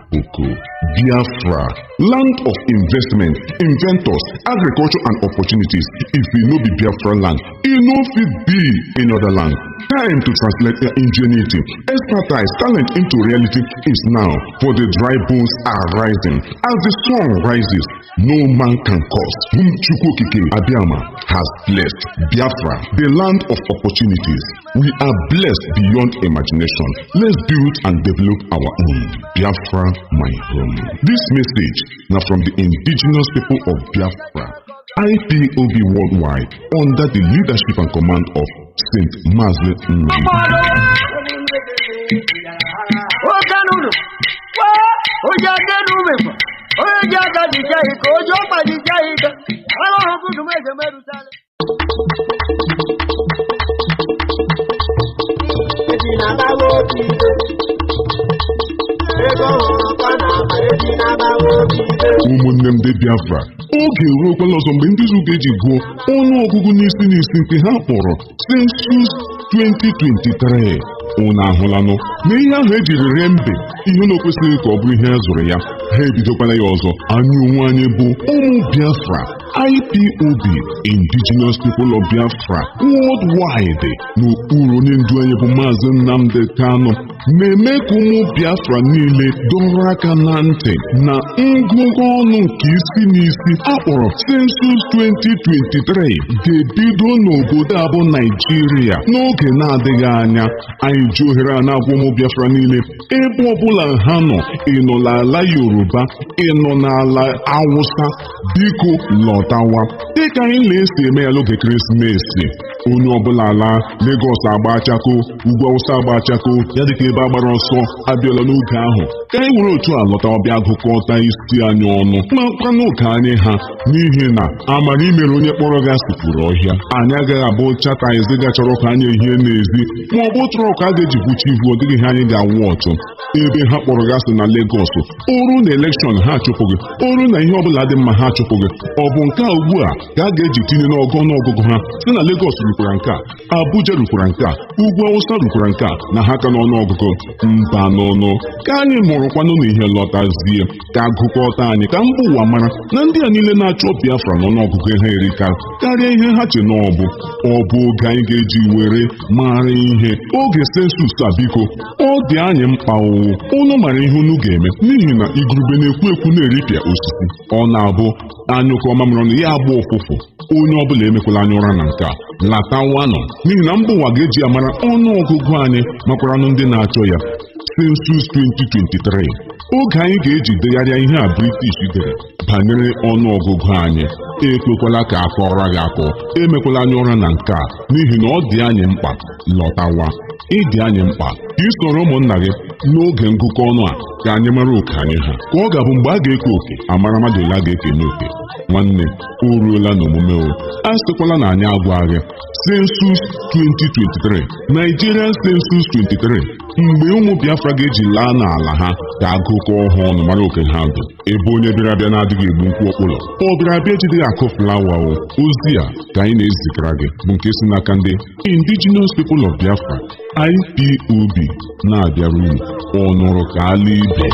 poko. Biafra, land of investment, inventors, agriculture and opportunities. If we know the Biafra land, it no fit be in other land. Time to translate your ingenuity, expertise, talent into reality is now, for the dry bones are rising. As the sun rises, no man can cause. Whom Chukwukike Abiyama has blessed. Biafra, the land of opportunities. We are blessed beyond imagination. Let's build and develop our own. Biafra, my home. This message now from the indigenous people of Biafra, IPOB worldwide, under the leadership and command of Saint Mazi Nnamdi. Ụmụnne m ndị Biafra, oge eruokwala ọzọ mgbe ndị Izrel ga-eji gụọ ọnụ ọgụgụ n'isi nke ha kpọrọ Census 2023. unu ahụlanụ na ihe ahụ ejiri ree mbe ihe na o kwesịghị ka ọ bụrụ ihe a zụrụ ya ha ebidokwala ya ọzọ. Anyị onwe anyị bụ ụmụ Biafra, IPOB, Indigenous People of Biafra worldwide, n'okpuru onye ndu anyị bụ Mazi Nnamdi Kanu, na-eme ka ụmụ Biafra niile dọrọ aka na ntị na ngụgụ ọnụ nke isi n'isi akpọrọ Census 2023 ga-ebido n'obodo a bụ Naijiria n'oge na-adịghị anya. Anyị ji ohere a na-agwa ụmụ Biafra niile ebe ọbụla ha nọ, ị nọ n'ala Yoruba, ị nọ n'ala Hausa, biko lọtawa dịka anyị na-esi eme ya n'oge Ekeresimesi. Onye ọbụla ala Lagos agba achako, ugwu Awụsa agba achako, ya dịka ebe agbara ọsọ abịala n'oge ahụ ka anyị nwere otu a lọta ọbịa gụkọta isi anyị ọnụ ma kwa n'oge anyị ha, n'ihi na amara imere onye kpọrọ gị asị pụrụ ọhịa. Anyị agaghị abụ chataizi chọrọ ka anyị ehie n'ezi ma ọ bụ trọk a ga-eji buchi ivu, ọ dịghị ihe anyị ga-awụ ọtụ. Ebe ha kpọrọ gị asị na Lagos, oru na elekshọn ha achụpụ gị, oru na ihe ọbụla dị mma ha achụpụ gị. Ọ bụ nke a ugbu a ka a ga-eji tinye n'ọgụgụ ha si na Lagos rukwara nke a, Abuja rukwara nke a, ugwu Awụsa rukwara nke a, na ha ka n'ọnụọgụgụ mba n'ọnụ. Ka anyị mụrụkwanụ na ihe lọtazie ka agụkọta anyị ka mba ụwa mara na ndị a niile na-achọ Biafra n'ọnụọgụgụ ha erika karịa ihe ha che na ọ bụ oge anyị ga-eji were mara ihe. Oge sensus a biko ọ dị anyị mkpa unu mara ihe unu ga-eme, n'ihi na igurube na-ekwu ekwu na-eripịa osisi. Ọ na-abụ anyụkọ mamịrị na ya agba ụfụfụ. Onye ọbụla emekwala anya ụra na nke a, latawanụ, n'ihi na mba ụwa ga-eji amara ọnụọgụgụ anyị makwaranụ ndị na-achọ ya. Census 2023 oge anyị ga-eji degharịa ihe a British dere banyere ọnụọgụgụ anyị. Ekwekwala ka akọrọ gị akọ, emekwala anya ụra na nke a, n'ihi na ọ dị anyị mkpa lọtawa. Ịdị anyị mkpa ka isoro ụmụnna gị n'oge ngụkọ ọnụ a ka anyị mara oke anyị ha, ka ọ ga-abụ mgbe a ga-eke oke amara mmadụ ole a ga-ekene oke. Nwanne, o ruola n'omume o, a sịkwala na anyị agwa gị. Census 2023, Nigerian Census 23, mgbe ụmụ Biafra ga-eji laa n'ala ha ka agụkọ ọhụụ ọnụ mara oke ha dị. Ebe onye bịara abịa na-adịghị egbu nkwụ ọkpụlọ, ọ bịara abịa ejideghị akụ flawa o. Ozi a ka anyị na-ezigara gị bụ nke si n'aka ndị Indigenous People of Biafra, IPOB, na-abịara unu ọnụrụ ka ala ibe.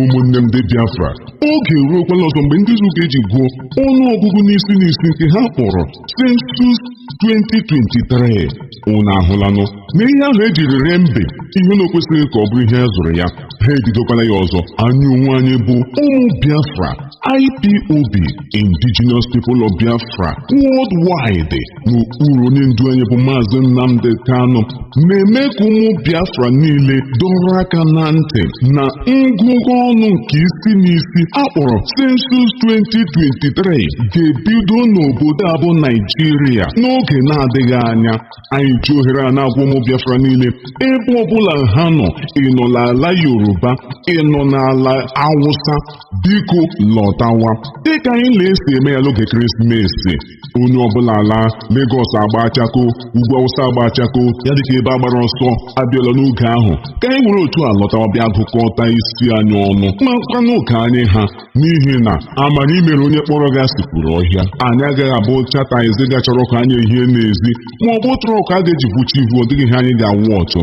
Ụmụnne m ndị Biafra, oge eruokwala ọzọ mgbe ndị Izu ga-eji gụọ ọnụọgụgụ n'isi n'isi nke ha kpọrọ Census 2023. Unu ahụlanụ na ihe ahụ ejiri ree mbe ihe na o kwesịghị ka ọ bụrụ ihe a zụrụ ya ha ebidokwala ya ọzọ. Anyị onwe anyị bụ ụmụ Biafra, IPOB, Indigenous People of Biafra worldwide, n'okpuru onye ndu anyị bụ Mazi Nnamdi Kanu, na-eme ka ụmụ Biafra niile dọrọ aka na ntị na ngụgụ ọnụ nke isi n'isi akpọrọ Census 2023 ga-ebido n'obodo a bụ Naijiria n'oge na-adịghị anya. Anyị ji ohere a na-agwa ụmụ Biafra niile ebe ọbụla ha nọ, ị nọ n'ala Yoruba, ị nọ n'ala Hausa, biko lọtawa dịka anyị na-esi eme ya n'oge Ekeresimesi. Onye ọbụla ala Lagos agba achako, ugwu Awụsa agba achako, ya dịka ebe agbara ọsọ abịala n'oge ahụ ka anyị nwere otu a lọta ọbịa gụkọta isi anyị ọnụ ma kwa n'oge anyị ha, n'ihi na amara imere onye kpọrọ gị asị pụrụ ọhịa. Anyị agaghị abụ chataizi chọrọ ka anyị ehie n'ezi ma ọ bụ trọk a ga-eji buchi ivu, ọ dịghị ihe anyị ga-awụ ọtụ.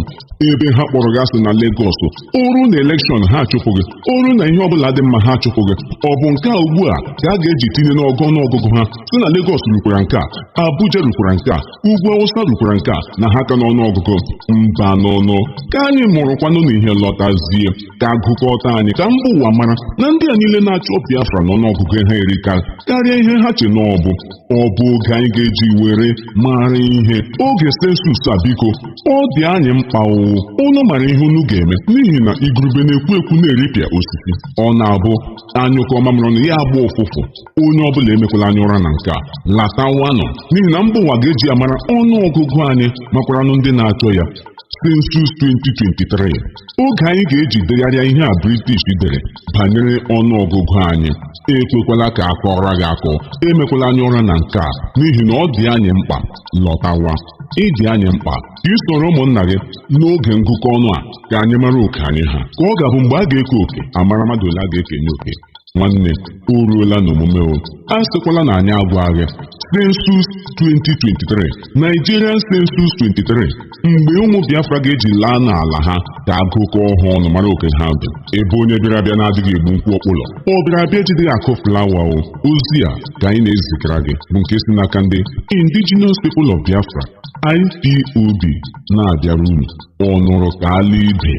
Ebe ha kpọrọ gị asị na Lagos, oru na elekshọn ha achụpụ gị, oru na ihe ọbụla dị mma ha achụpụ gị. Ọ bụ nke a ugbu a ka a ga-eji tinye n'ọnụọgụgụ ha si na Lagos rukwara nke a, Abuja rukwara nke a, ugwu Awụsa rukwara nke a, na ha ka n'ọnụọgụgụ mba n'ọnụ. Ka anyị mụrụkwanụ na ihe lọtazie ka agụkọta anyị ka mba ụwa mara na ndị a niile na-achọ Biafra n'ọnụọgụgụ ha erika karịa ihe ha che na ọ bụ oge anyị ga-eji were mara ihe. Oge sensus a biko ọ dị anyị mkpa unu mara ihe unu ga-eme, n'ihi na igurube na-ekwu ekwu na-eripịa osisi. Ọ na-abụ anyụkọ mamịrị na ya agba ụfụfụ. Onye ọbụla emekwala anya ụra na nke a, latawanụ, n'ihi na mba ụwa ga-eji amara ọnụọgụgụ anyị makwaranụ ndị na-achọ ya. Census 2023 oge anyị ga-eji degharịa ihe a British dere banyere ọnụọgụgụ anyị. Ekwekwala ka akọrọ gị akọ, emekwala anya ụra na nke a, n'ihi na ọ dị anyị mkpa lọtawa. ịdị anyị mkpa isoro ụmụnna gị n'oge ngụkọ ọnụ a ka anyị mara oke anyị ha ka ọ ga-abụ mgbe a ga-eke oke amara mmadụ ole a ga-ekenye oke. Nwanne, o ruola n'omume o, a sịkwala na anyị agwaghị. Census 2023, Nigerian Census 23, mgbe ụmụ Biafra ga-eji laa n'ala ha ka agụkọ ọhụụ ọnụ mara oke ha bụ. Ebe onye bịara abịa na-adịghị egbu nkwụ ọkpụlọ, ọ bịara abịa ejideghị akụ flawa o. Ozi a ka anyị na-ezikara gị bụ nke si n'aka ndị Indigenous People of Biafra IPOB na-abịara unu ọnụrụ ka ala ibe.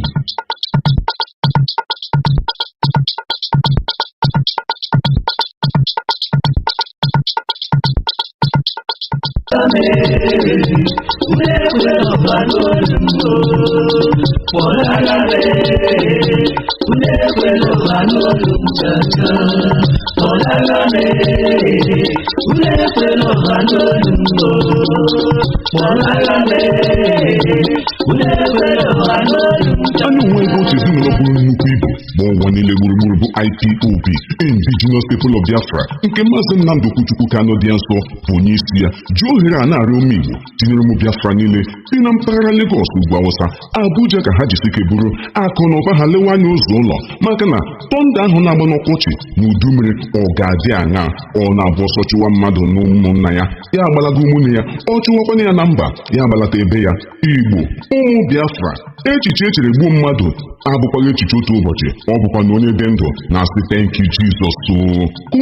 Anyị onwe ebe otu ezinụlọ bụrụ nnukwu ibu ma ụwa niile gburugburu bụ IPOB, Indigenous People of Biafra, nke Mazi Nnamdi Kanu dị nsọ bụ onye isi ya, ji ohere a na-arịọ ụmụ Igbo tinyere ụmụ Biafra niile si na mpaghara Lagos, Ugwu Awụsa, Abuja ka ha jisike buru akụ na ụba ha lewe anya ụzọ ụlọ, maka na tọnda ahụ na-agba n'ọkọchị na udu mmiri ọ ga-adị aṅa. Ọ na-abụ ọsọ chụwa mmadụ na ụmụnna ya, ya agbalaga ụmụnne ya, ọ chụwakwana ya na mba, ya agbalata ebe ya. Igbo, ụmụ Biafra, echiche echere gbuo mmadụ abụkwaghị echiche otu ụbọchị, ọ bụkwa na onye dị ndụ na-asị thank you Jesus ka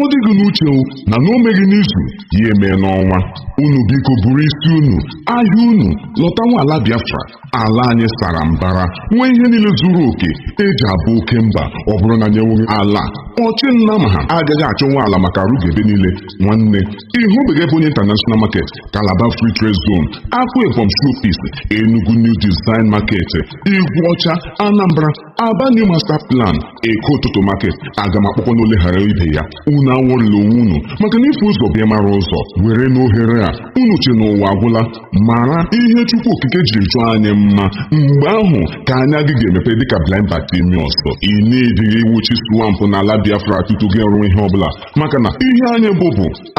ọ dị gị n'uche na o meghị n'izu ya eme n'ọnwa. Unu biko buru isi unu, ahịa unu, lọta nwa ala Biafra. Ala anyị sara mbara, nwee ihe niile zuru oke eji abụ oke mba. Ọ bụrụ na nyenweghị ala, ọchị nna ma ha agaghị achọ nwa ala maka arụgebe niile. Nwanne, ịhụbeghị ebe onye International Market, Calabar Free Trade Zone, Akwa Ibom Showpiece, Enugu New Design Market, Igwe Ọcha, Anambra, Aba New Master Plan, Eko Ụtụtụ Market, aga m akpọkọ n'ole ghara ibe ya. Unu anwụrịla onwe unu maka na ife ụzọ bịa mara ụzọ were n'ohere a. Unu che n'ụwa agwụla, mara ihe Chukwu Okike jiri chọọ anyị mma. Mgbe ahụ ka anya gị ga-emepe dịka blind Bartimaeus. Ị na-ejighị iwuchi swampụ n'ala Biafra tutu gị ọrụ ihe ọbụla, maka na ihe anyị bụ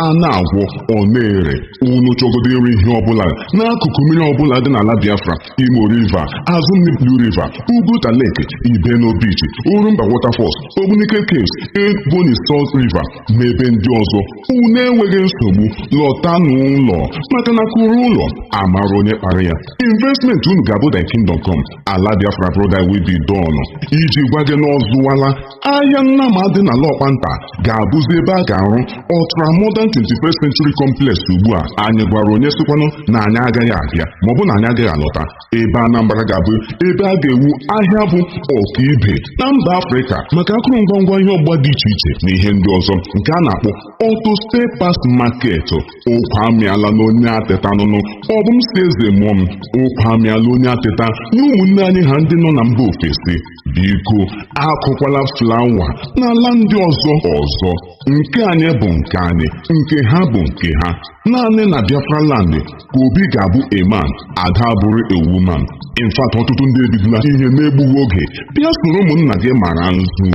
a na-agwọ ọ na-ere. Unu chọgodo iri ihe ọbụla n'akụkụ mmiri ọbụla dị n'ala Biafra, Imo River, Azụmni Blue River, Uguta Lake, Ibeno Beach, Urumba Waterfalls, Ogbunike Caves, Ebonyi Salt River na ebe ndị ọzọ. Unu enweghị nsogbu, lọta n'ụlọ, maka na kụrụ ụlọ amara onye kpara ya. Investment unu ga-abụ the kingdom come. Ala Biafra brother will be done. Iji gwa gị n'ọzụwala, ahịa Nnamdi na ala Ọkpanta ga-abụzi ebe a ga-arụ Ultra Modern 21st Century Complex. Ugbu a anyị gwara onye sikwanụ na anyị agaghị abịa maọbụ na anyị agaghị alọta. Ebe Anambra ga-abụ ebe a ga-ewu ahịa bụ ọkaibe na mba Afrịka maka akụrụngwa ngwa ihe ọgbụgba dị iche iche na ihe ndị ọzọ, nke a na-akpọ Auto Spare Parts Market. Ụkwa amịala n'onye ateta nụnụ, ọ bụ m si eze mụọ m. Ụkwa amịala onye ateta na ụmụnne anyị ha ndị nọ na mba ofesi. Biko akụkwala flawa n'ala ndị ọzọ. Nke anyị bụ nke anyị, nke ha bụ nke ha. Naanị na Biafra land ka obi ga-abụ a man, ada bụrụ a woman. In fact, ọtụtụ ndị ebidola ihe na-egbughị oge. Bịa soro ụmụnna gị mara nzu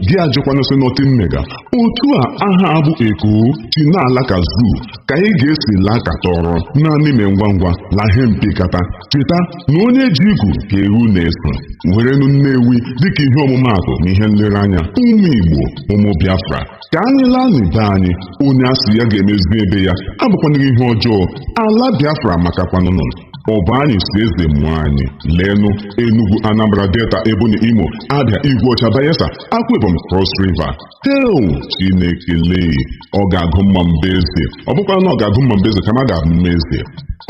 gị ajụkwana sị nọtin mega. Otu a aha abụ Eko chi na-ala ka zoo ka ị ga-esi laa katọrọ naanị me ngwa ngwa lahe mpekata. Cheta na onye ji igu ka ewu na-eso. Werenu Nnewi dịka ihe ọmụmaatụ na ihe nlereanya. Ụmụ Igbo, ụmụ Biafra, ka anyị laa n'ebe anyị. Onye asị ya ga-emezi ebe ya abụkwanịghị ihe ọjọọ. Ala Biafra makakwanụnụ. Ọ bụ anyị si eze mụọ anyị. Leenụ Enugu, Anambra, Delta, Ebonyi, Imo, Abia, Igwe Ọcha, Bayelsa, Akwa Ibom, Cross River. Heo Chineke lee, ọ ga-agụ mma Mbeze. Ọ bụkwa na ọ ga-agụ mma Mbeze kama ga-abụ Mmeze.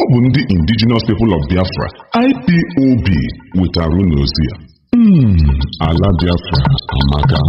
Ọ bụ ndị Indigenous People of Biafra IPOB wetara unu ozi ya. Ala Biafra amaka.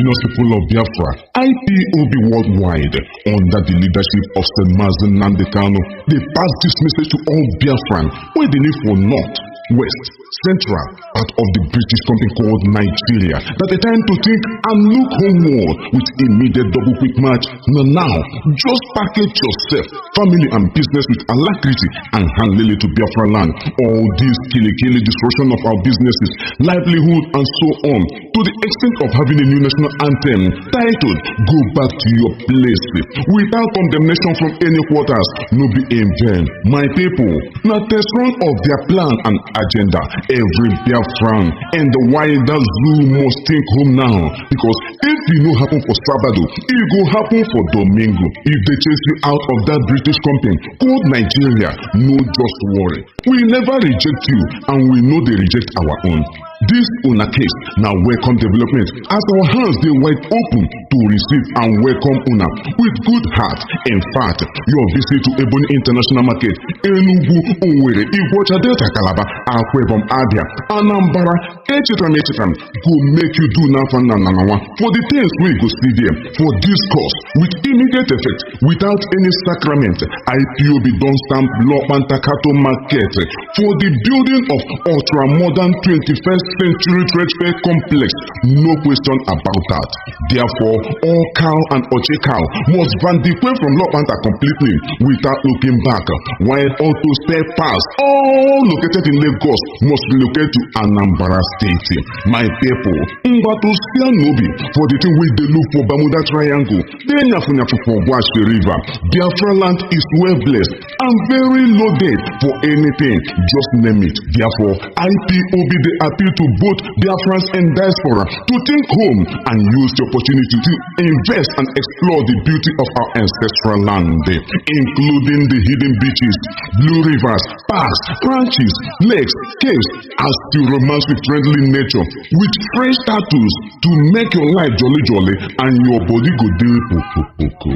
indigenous people of Biafra, IPOB worldwide, under the leadership of Mazi Nnamdi Kanu, they pass this message to all Biafran, where they live for North, West, Central, part of the British country called Nigeria, that the time to think and look homeward with immediate double quick match. Now, just package yourself, family and business with alacrity and hand lily to Biafra land. All this killy destruction of our businesses, livelihood and so on, to the extent of having a new national anthem titled "Go Back to Your Place," without condemnation from any quarters, no be in vain. My people, now test run of their plan and agenda. Every Biafran and the wider zoo must think home now, because if it no happen for Sabado, it go happen for Domingo. If they chase you out of that British company called Nigeria, no just worry. We never reject you, and we know they reject our own. This una case now welcome development, as our hands they wide open to receive and welcome una with good heart. In fact, your visit to Ebony International Market, Enugu, Owerri, Igbocha, Delta, Calabar, Akwebom, Abia, Anambra, Echitam, go make you do nothing for the things we go see there. For this cause, with immediate effect, without any sacrament, IPOB don't stamp law and Takato Market for the building of ultra-modern 21st century trade fair complex. No question about that. Therefore, all cow and oche cow must vandicate from Lopanta completely without looking back, while auto spare parts, all located in Lagos, must relocate to Anambra State. My people, Mbatu Nobi for the thing we they look for Bermuda Triangle, then Yafunyafu for Washi River. Biafra land is well blessed and very loaded for anything. Just name it. Therefore, IPOB they appeal to both Biafrans and diaspora to think home and use the opportunity to invest and explore the beauty of our ancestral land, including the hidden beaches, blue rivers, parks, ranches, lakes, caves, and still romance with friendly nature with fresh tattoos to make your life jolly and your body go do poko.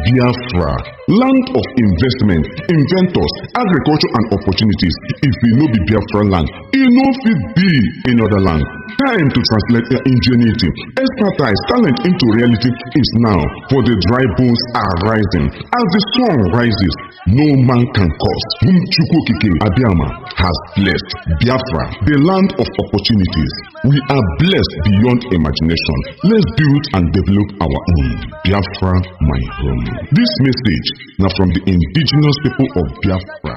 Biafra, land of investment, inventors, agriculture and opportunities. If we no be Biafra land, it no fit be in other land. Time to translate your ingenuity, expertise, talent into reality is now, for the dry bones are rising. As the sun rises, no man can cause. Whom Chukwukike Abiyama has blessed. Biafra, the land of opportunities. We are blessed beyond imagination. Let's build and develop our own. Biafra, my home. This message now from the indigenous people of Biafra,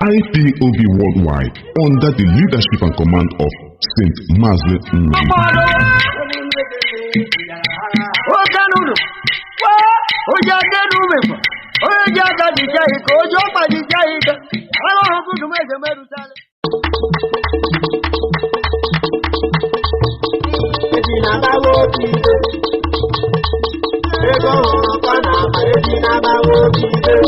IPOB worldwide, under the leadership and command of Saint Mazi Nnamdi.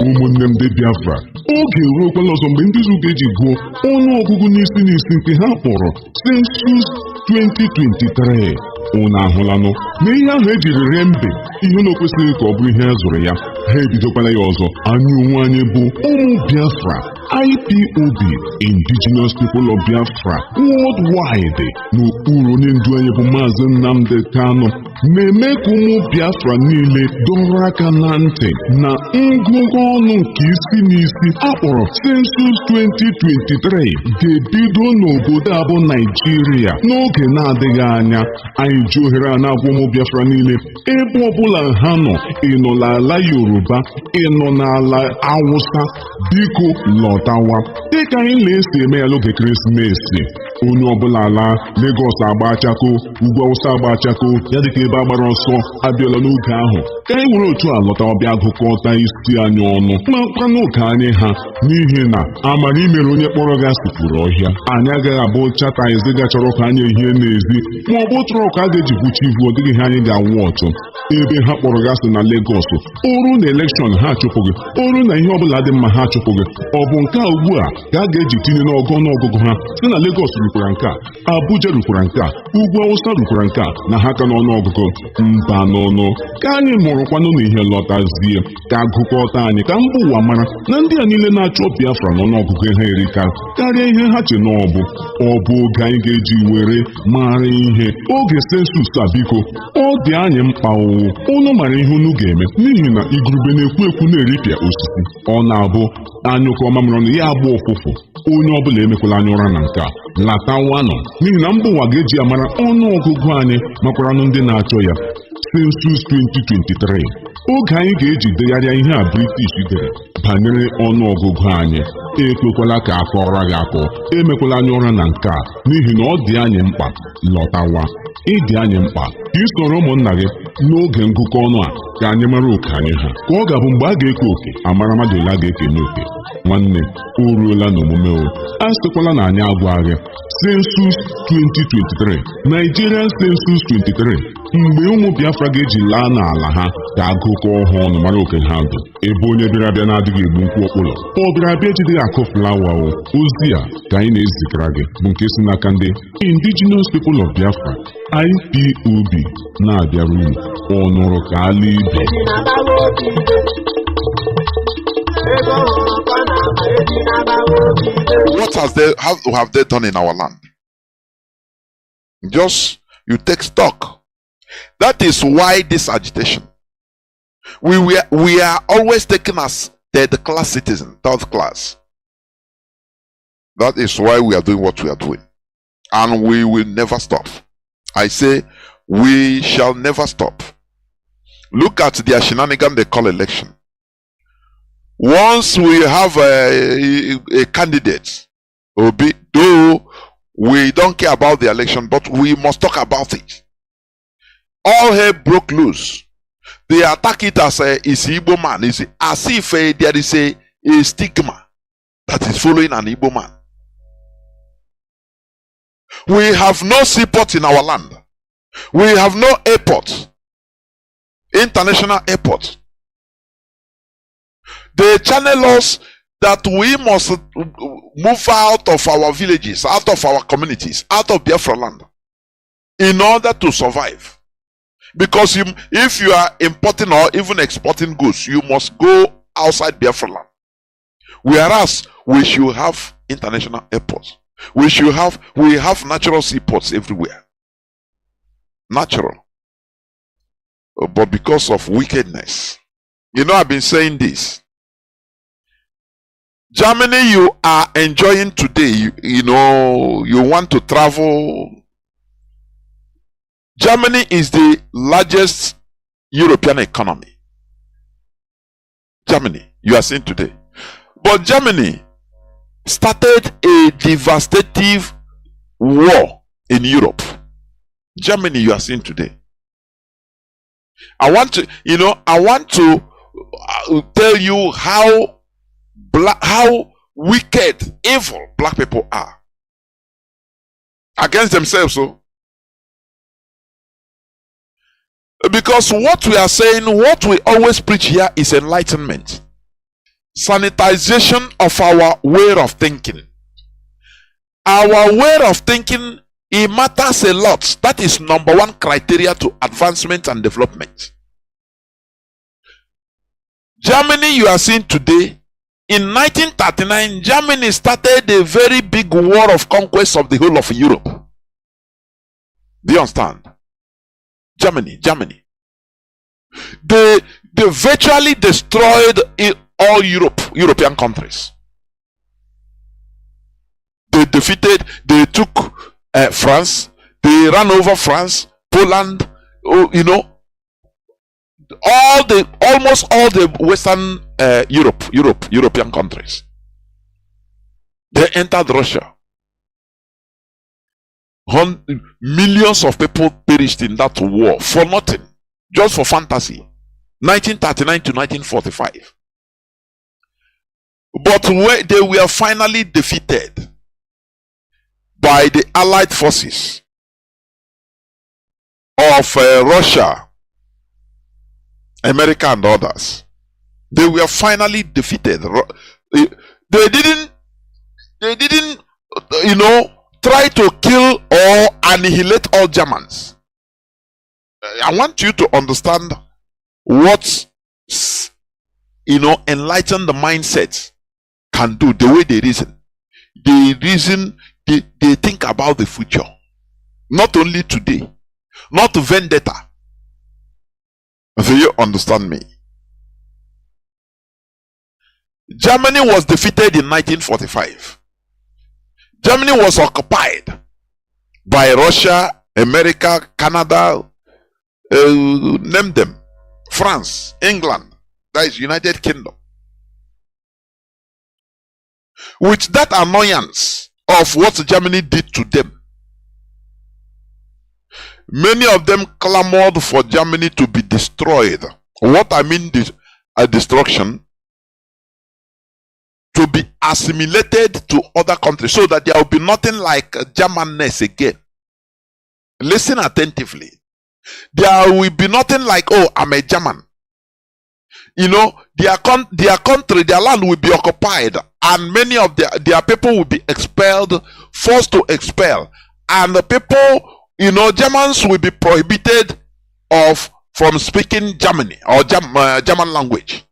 Ụmụnne m dị Biafra, oge eruokwala ọzọ mgbe ndị Igbo ga-eji gụọ ọnụ ọgụgụ n'isi nke ha kpọrọ Census 2023. Unu ahụlanụ na ihe ahụ ejiri ree mbe ihe na okwesịghị ka ọ bụrụ ihe a zụrụ ya, ha ebidokwala ya ọzọ. Anyị onwe anyị bụ ụmụ Biafra, IPOB, Indigenous People of Biafra worldwide, n'okpuru onye ndu anyị bụ Mazi Nnamdi Kanu, na-eme ka ụmụ Biafra niile dọrọ aka na ntị na ngụgụ ọnụ nke isi n'isi akpọrọ Census 2023 ga-ebido n'obodo a bụ Nigeria n'oge na-adịghị anya. Anyị ji ohere a na-agwa ụmụ Biafra niile, ebe ọbụla ha nọ, ịnọ n'ala Yoruba, ịnọ n'ala Hausa, biko lọtawa dịka anyị na-esi eme ya n'oge ekeresimesi. Onye ọbụla ala Lagos agba achako, ugwu Awụsa agba achako, ya dịka ebe agbara ọsọ abịala n'oge ahụ. Ka anyị nwere otu a lọta ọbịa gụkọta isi anyị ọnụ ma kwanụ ka anyị ha, n'ihi na amara imere onye kpọrọ gị asịpụrụ ọhịa. Anyị agaghị abụ chata eziga chọrọ ka anyị ehie n'ezi, ma ọ bụ tụrụ ka a ga-eji kwuchi ivu, ọ dịghị ihe anyị ga-awụ ọtụ. Ebe ha kpọrọ gị asị na Lagos, oru na elekshọn ha achụpụ gị, oru na ihe ọbụla dị mma ha achụpụ gị. Ọ bụ nke a ugbu a ka a ga-eji tinye n'ọgụ ọnụọgụgụ ha si na Lagos rukwara nke a, Abuja rukwara nke a, Ugwu Awụsa rukwara nke a, na ha ka n'ọnụọgụgụ mba n'ọnụ. Ka anyị mụrụkwanụ n'ihe lọtazie, ka agụkọta anyị ka mba ụwa mara na ndị a niile na-achọ Biafra n'ọnụọgụgụ ha erika karịa ihe ha che na ọ bụ oge anyị ga-eji were mara ihe. Oge sensus a biko, ọ dị anyị mkpa unu mara ihe unu ga-eme, n'ihi na igurube na-ekwu ekwu na-eripịa osisi. Ọ na-abụ anyụkọ mamịrị ọnụ ya agba ụfụfụ. Onye ọbụla emekwala anya ụra na nke a, latawanụ, n'ihi na mba ụwa ga-eji amara ọnụọgụgụ anyị makwaranụ ndị na-achọ ya. Sensus 2023, oge anyị ga-eji degharịa ihe a British dere banyere ọnụọgụgụ anyị. Ekwekwala ka akọrọ gị akọ, emekwala anya ụra na nke a, n'ihi na ọ dị anyị mkpa. Lọtawa, ịdị anyị mkpa ka ị soro ụmụnna gị n'oge ngụkọ ọnụ a ka anyị mara oke anyị ha, ka ọ ga-abụ mgbe a ga-eke oke amara mmadụ ole a ga-ekene oke. Nwanne, o ruola n'omume o, a sịkwala na anyị agwaghị. Sensus 2023, Nigerian Sensus 23, mgbe ụmụ Biafra ga-eji laa n'ala ha ka agụkọ ọhụụ ọnụ mara oke ha dị. Ebe onye bịara abịa na-adịghị egbu nkwụ ọkpụlọ, ọ bịara abịa ejideghị akụ flawa o. Ozi a ka anyị na-ezigara gị bụ nke si n'aka ndị Indigenous People of Biafra, IPOB, na-abịara unu ọnụrụ ka ala ibe. What have they done in our land? Just you take stock. That is why this agitation. We are always taken as third-class citizen, third class. That is why we are doing what we are doing, and we will never stop. I say we shall never stop. Look at their shenanigan they call election. Once we have a candidate, though we don't care about the election, but we must talk about it. All hell broke loose. They attack it as a Igbo man, as if there is a stigma that is following an Igbo man. We have no seaport in our land. We have no airport, international airport. They channel us that we must move out of our villages, out of our communities, out of Biafra land in order to survive. Because if you are importing or even exporting goods, you must go outside Biafra land. Whereas we should have international airports. We have natural seaports everywhere. Natural. But because of wickedness. You know, I've been saying this. Germany, you are enjoying today. You know, you want to travel. Germany is the largest European economy. Germany, you are seeing today. But Germany started a devastating war in Europe. Germany, you are seeing today. I want to tell you how wicked, evil black people are against themselves. So, because what we are saying, what we always preach here is enlightenment, sanitization of our way of thinking. Our way of thinking, it matters a lot. That is number one criteria to advancement and development. Germany, you are seeing today. In 1939, Germany started a very big war of conquest of the whole of Europe. Do you understand? Germany. They virtually destroyed all European countries. They took France, they ran over France, Poland, almost all the Western European countries. They entered Russia. Millions of people perished in that war for nothing, just for fantasy. 1939 to 1945. But they were finally defeated by the Allied forces of Russia, America, and others. They were finally defeated. They didn't try to kill or annihilate all Germans. I want you to understand what, enlighten the mindset can do, the way they reason. They think about the future. Not only today, not vendetta. Do you understand me? Germany was defeated in 1945. Germany was occupied by Russia, America, Canada, name them, France, England, that is United Kingdom. With that annoyance of what Germany did to them, many of them clamored for Germany to be destroyed. What I mean destruction, to be assimilated to other countries, so that there will be nothing like Germanness again. Listen attentively. There will be nothing like, oh, I'm a German. Their country, their land will be occupied, and many of their people will be expelled, forced to expel. And the people, Germans will be prohibited from speaking Germany or German language.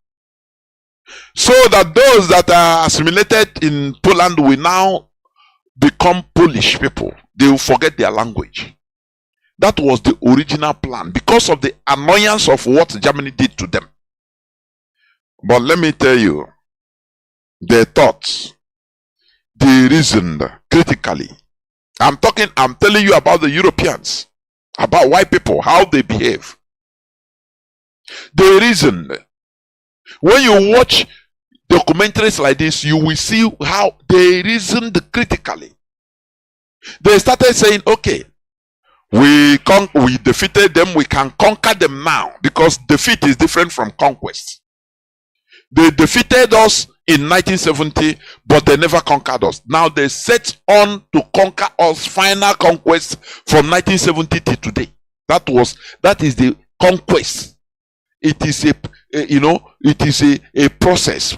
So that those that are assimilated in Poland will now become Polish people. They will forget their language. That was the original plan, because of the annoyance of what Germany did to them. But let me tell you, they thought, they reasoned critically. I'm telling you about the Europeans, about white people, how they behave. They reasoned. When you watch documentaries like this, you will see how they reasoned critically. They started saying, okay, we defeated them, we can conquer them now, because defeat is different from conquest. They defeated us in 1970, but they never conquered us. Now they set on to conquer us, final conquest from 1970 to today. That is the conquest. It is a process.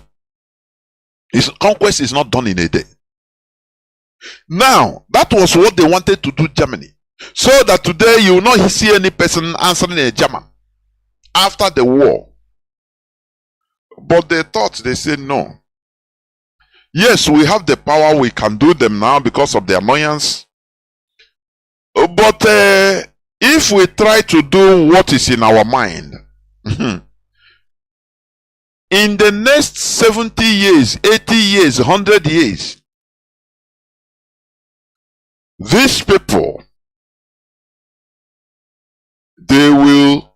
Conquest is not done in a day. Now, that was what they wanted to do Germany. So that today you will not see any person answering a German after the war. But they said no. Yes, we have the power, we can do them now because of the annoyance. But if we try to do what is in our mind, in the next 70 years, 80 years, 100 years, these people, they will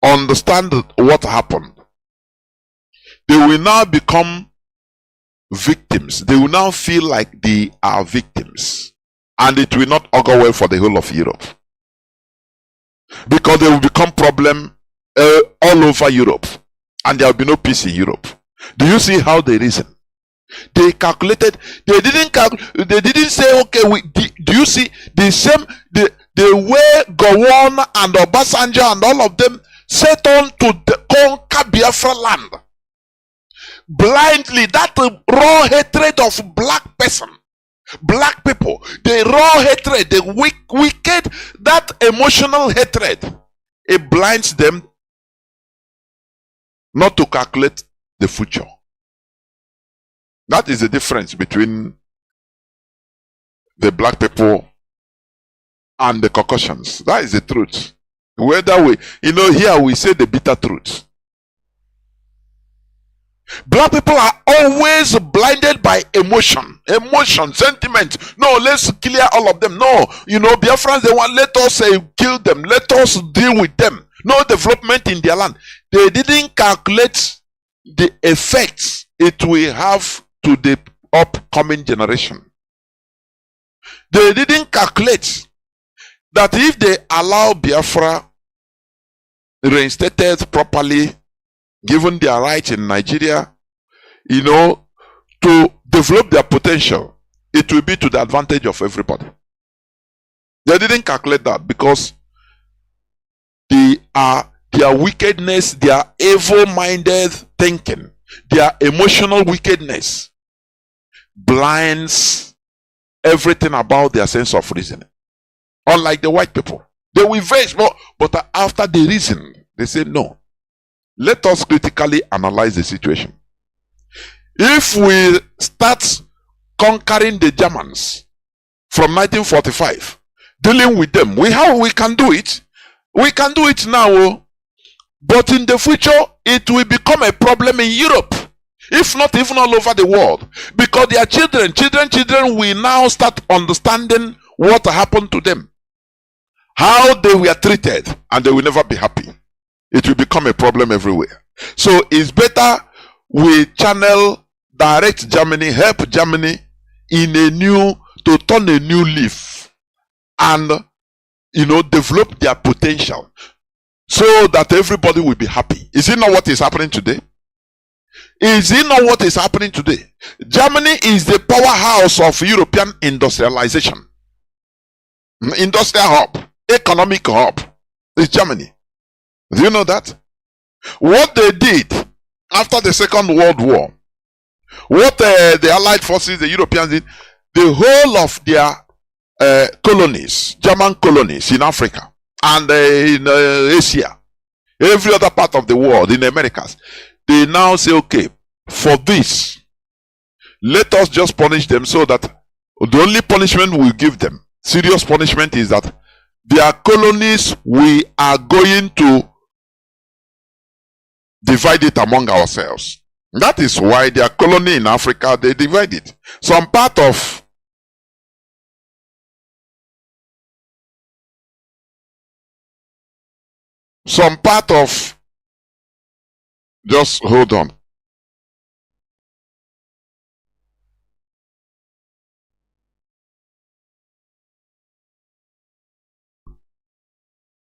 understand what happened. They will now become victims. They will now feel like they are victims. And it will not augur well for the whole of Europe. Because they will become problem all over Europe. And there will be no peace in Europe. Do you see how they reason? They calculated. They didn't say, okay, do you see the way Gowon and Obasanjo and all of them set on to conquer Biafra land? Blindly, that raw hatred of black people, the raw hatred, the wicked, that emotional hatred, it blinds them not to calculate the future. That is the difference between the black people and the Caucasians. That is the truth. Whether here we say the bitter truth. Black people are always blinded by emotion, sentiment. No, let's clear all of them. No, Biafrans, they want, let us kill them. Let us deal with them. No development in their land. They didn't calculate the effects it will have to the upcoming generation. They didn't calculate that if they allow Biafra reinstated properly, given their rights in Nigeria, to develop their potential, it will be to the advantage of everybody. They didn't calculate that because their wickedness, their evil-minded thinking, their emotional wickedness blinds everything about their sense of reasoning. Unlike the white people, they will face more, but after they reason, they say no. Let us critically analyze the situation. If we start conquering the Germans from 1945, dealing with them, we can do it. We can do it now, but in the future, it will become a problem in Europe, if not even all over the world, because their children will now start understanding what happened to them, how they were treated, and they will never be happy. It will become a problem everywhere. So it's better we channel, direct Germany, help Germany to turn a new leaf and develop their potential so that everybody will be happy. Is it not what is happening today? Is it not what is happening today? Germany is the powerhouse of European industrialization. Industrial hub, economic hub is Germany. Do you know that? What they did after the Second World War, what the Allied forces, the Europeans did, the whole of their colonies, German colonies in Africa and in Asia, every other part of the world, in the Americas, they now say, okay, for this, let us just punish them, so that the only punishment we give them, serious punishment, is that their colonies, we are going to divide it among ourselves. That is why their colony in Africa, they divide it. Some part of just hold on.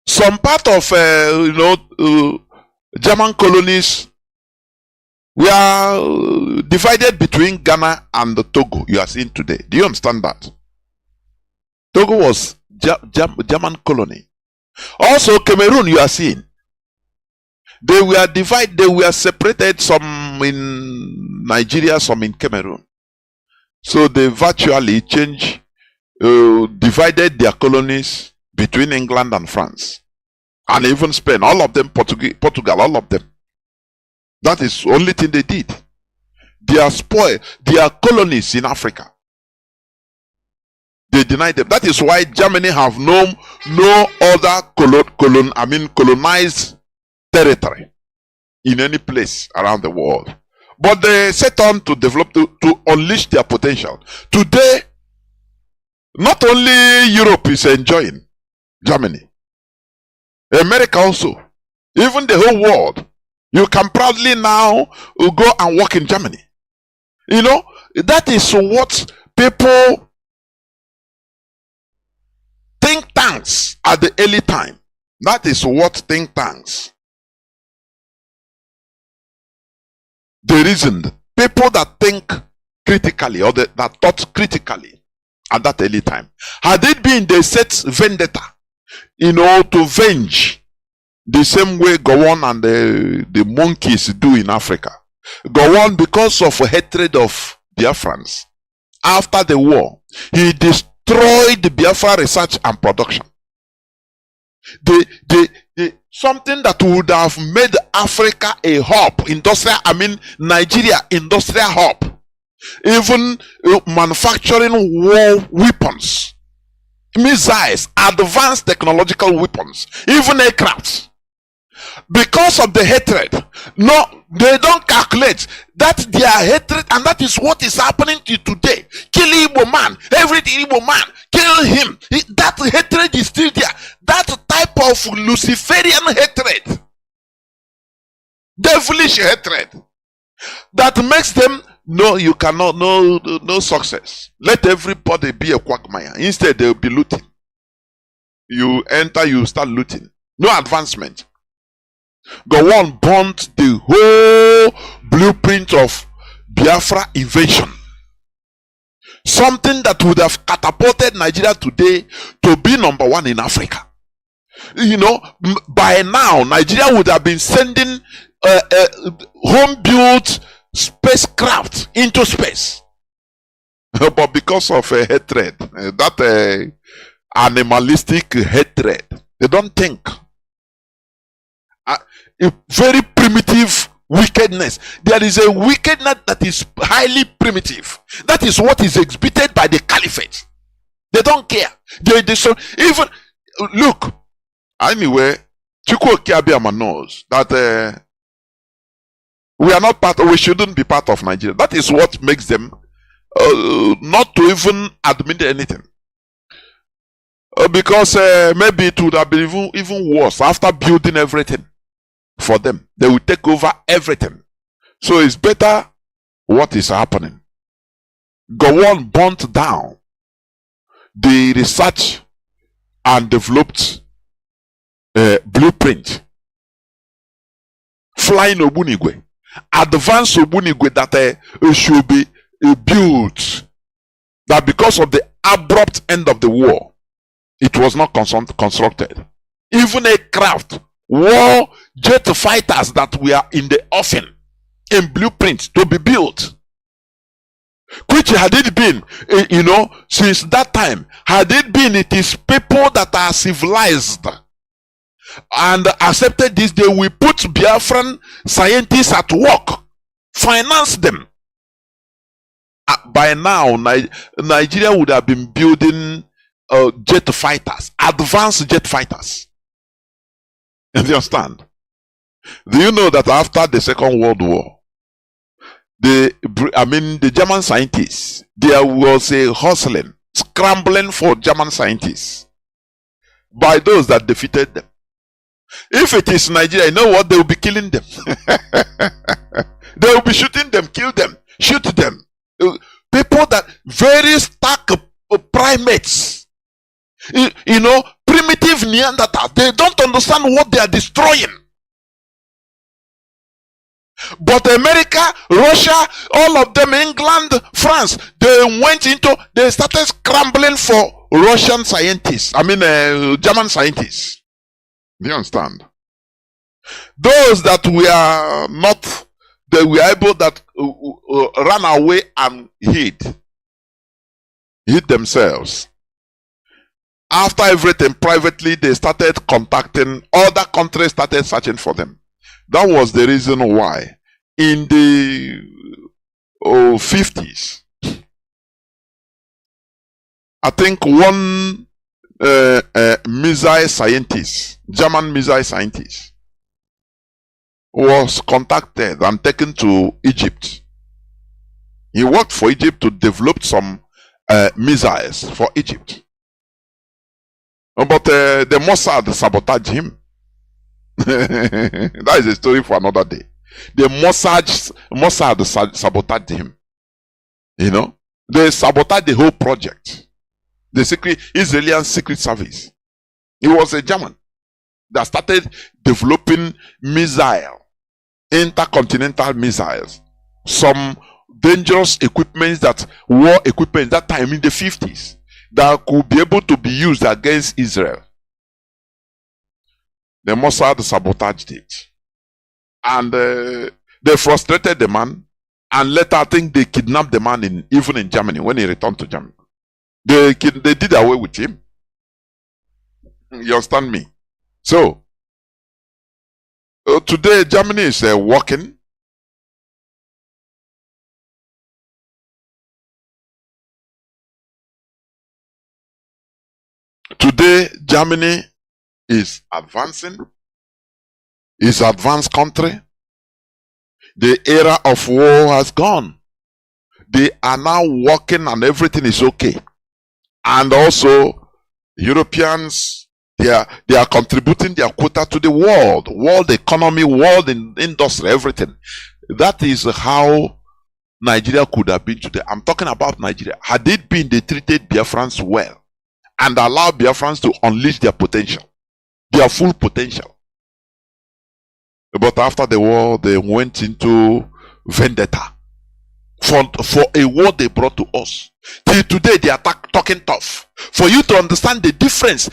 Some part of German colonies were divided between Ghana and Togo. You are seeing today. Do you understand that? Togo was German colony. Also Cameroon, you are seeing. They were divided, they were separated, some in Nigeria, some in Cameroon. So they virtually divided their colonies between England and France. And even Spain, all of them, Portugal, all of them. That is the only thing they did. They are spoiled their colonies in Africa. They denied them. That is why Germany have no other colonized territory in any place around the world. But they set on to develop, to unleash their potential. Today, not only Europe is enjoying Germany, America also, even the whole world. You can proudly now go and work in Germany. That is what people, think tanks at the early time. That is what think tanks. They reasoned. People that think critically, or that thought critically at that early time. Had it been they set vendetta, to venge, the same way Gowon and the monkeys do in Africa. Gowon, because of hatred of Biafrans, after the war, he destroyed the Biafra research and production. Something that would have made Africa a hub, Nigeria industrial hub, even manufacturing war weapons, missiles, advanced technological weapons, even aircrafts. Because of the hatred, no, they don't calculate that their hatred, and that is what is happening to today. Kill Igbo man, every Igbo man, kill him. That hatred is still there. That type of Luciferian hatred, devilish hatred, that makes them you cannot, no success. Let everybody be a quagmire. Instead, they will be looting. You enter, you start looting. No advancement. Gowon burnt the whole blueprint of Biafra invasion. Something that would have catapulted Nigeria today to be number one in Africa. By now, Nigeria would have been sending home-built spacecraft into space. but because of hatred, that animalistic hatred, they don't think. A very primitive wickedness. There is a wickedness that is highly primitive. That is what is exhibited by the caliphate. They don't care. They so even look. Anyway, Chukwu Okiabiama knows that we are not part. We shouldn't be part of Nigeria. That is what makes them not to even admit anything. Because maybe it would have been even worse after building everything for them. They will take over everything. So it's better what is happening. Gowon burnt down the research and developed blueprint. Flying Obunigwe. Advanced Obunigwe that should be built. That because of the abrupt end of the war, it was not constructed. Even a craft, war jet fighters that were in the offing, in blueprint to be built. Which had it been, since that time, had it been, it is people that are civilized and accepted this, they will put Biafran scientists at work, finance them. By now, Nigeria would have been building jet fighters, advanced jet fighters. You understand? Do you know that after the Second World War, the German scientists, there was a hustling, scrambling for German scientists by those that defeated them. If it is Nigeria, you know what? They will be killing them. They will be shooting them, kill them, shoot them. People that very stark primates, primitive Neanderthals, they don't understand what they are destroying. But America, Russia, all of them, England, France, they started scrambling for Russian scientists. German scientists. Do you understand? Those that were not, they were able that ran away and hid themselves. After everything, privately, they started contacting other countries, started searching for them. That was the reason why in the 50s, I think one missile scientist, German missile scientist, was contacted and taken to Egypt. He worked for Egypt to develop some missiles for Egypt. But the Mossad sabotaged him. That is a story for another day. The Mossad sabotaged him. They sabotaged the whole project. The Israeli secret service. He was a German that started developing intercontinental missiles, some dangerous equipment, war equipment that time in the 50s, that could be able to be used against Israel. The Mossad sabotaged it. And they frustrated the man, and later I think they kidnapped the man even in Germany when he returned to Germany. They did away with him. You understand me? So, today Germany is working. Today Germany is advancing. Is advanced country. The era of war has gone. They are now working and everything is okay. And also, Europeans, they are contributing their quota to the world economy, world industry, everything. That is how Nigeria could have been today. I'm talking about Nigeria. Had it been they treated Biafrans well and allowed Biafrans to unleash their potential, their full potential. But after the war, they went into vendetta for a war they brought to us. Till today, they are talking tough. For you to understand the difference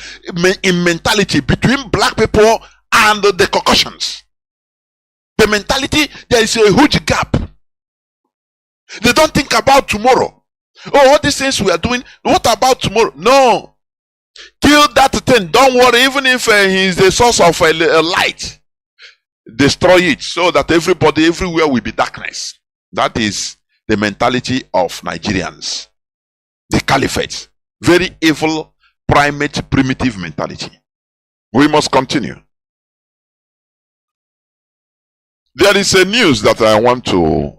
in mentality between black people and the Caucasians. The mentality, there is a huge gap. They don't think about tomorrow. Oh, all these things we are doing, what about tomorrow? No. Kill that thing. Don't worry, even if he is the source of a light, destroy it so that everybody, everywhere will be darkness. That is the mentality of Nigerians. The caliphate. Very evil, primate, primitive mentality. We must continue. There is a news that I want to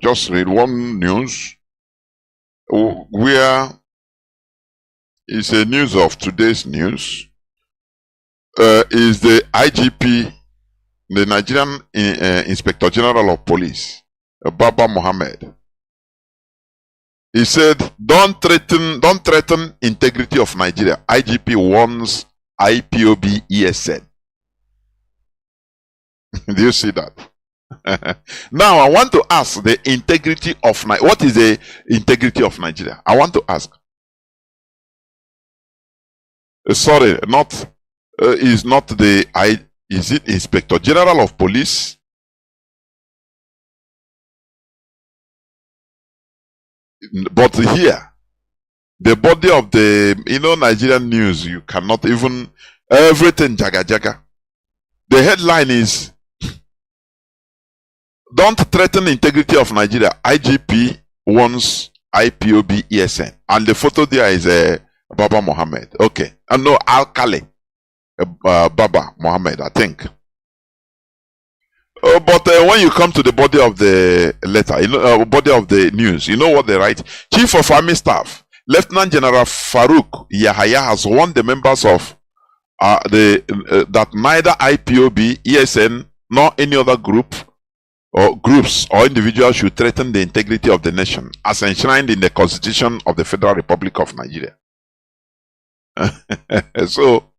just read. One news where is a news of today's news is the IGP, the Nigerian Inspector General of Police, Baba Mohammed. He said, don't threaten integrity of Nigeria. IGP warns IPOB ESN. Do you see that? Now I want to ask the integrity of Nigeria. What is the integrity of Nigeria? I want to ask. Sorry, not is not the is it Inspector General of Police? But here, the body of the Nigerian news, you cannot even everything jaga jaga. The headline is, don't threaten integrity of Nigeria. IGP warns IPOB ESN. And the photo there is Baba Mohammed. Okay. And no, Al-Kali. Baba Mohammed, I think. But when you come to the body of the letter, body of the news, you know what they write? Chief of Army Staff, Lieutenant General Farouk Yahaya has warned the members of that neither IPOB, ESN, nor any other group or groups or individuals should threaten the integrity of the nation as enshrined in the Constitution of the Federal Republic of Nigeria. So,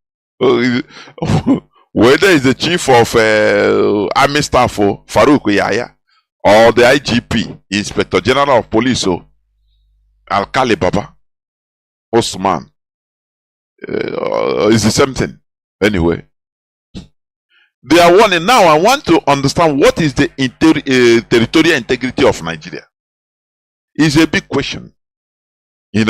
whether it's the chief of army staff, Farouk Yahya, or the IGP, Inspector General of Police, Al-Kali Baba, Osman, it's the same thing. Anyway, they are warning. Now I want to understand what is the territorial integrity of Nigeria. It's a big question. I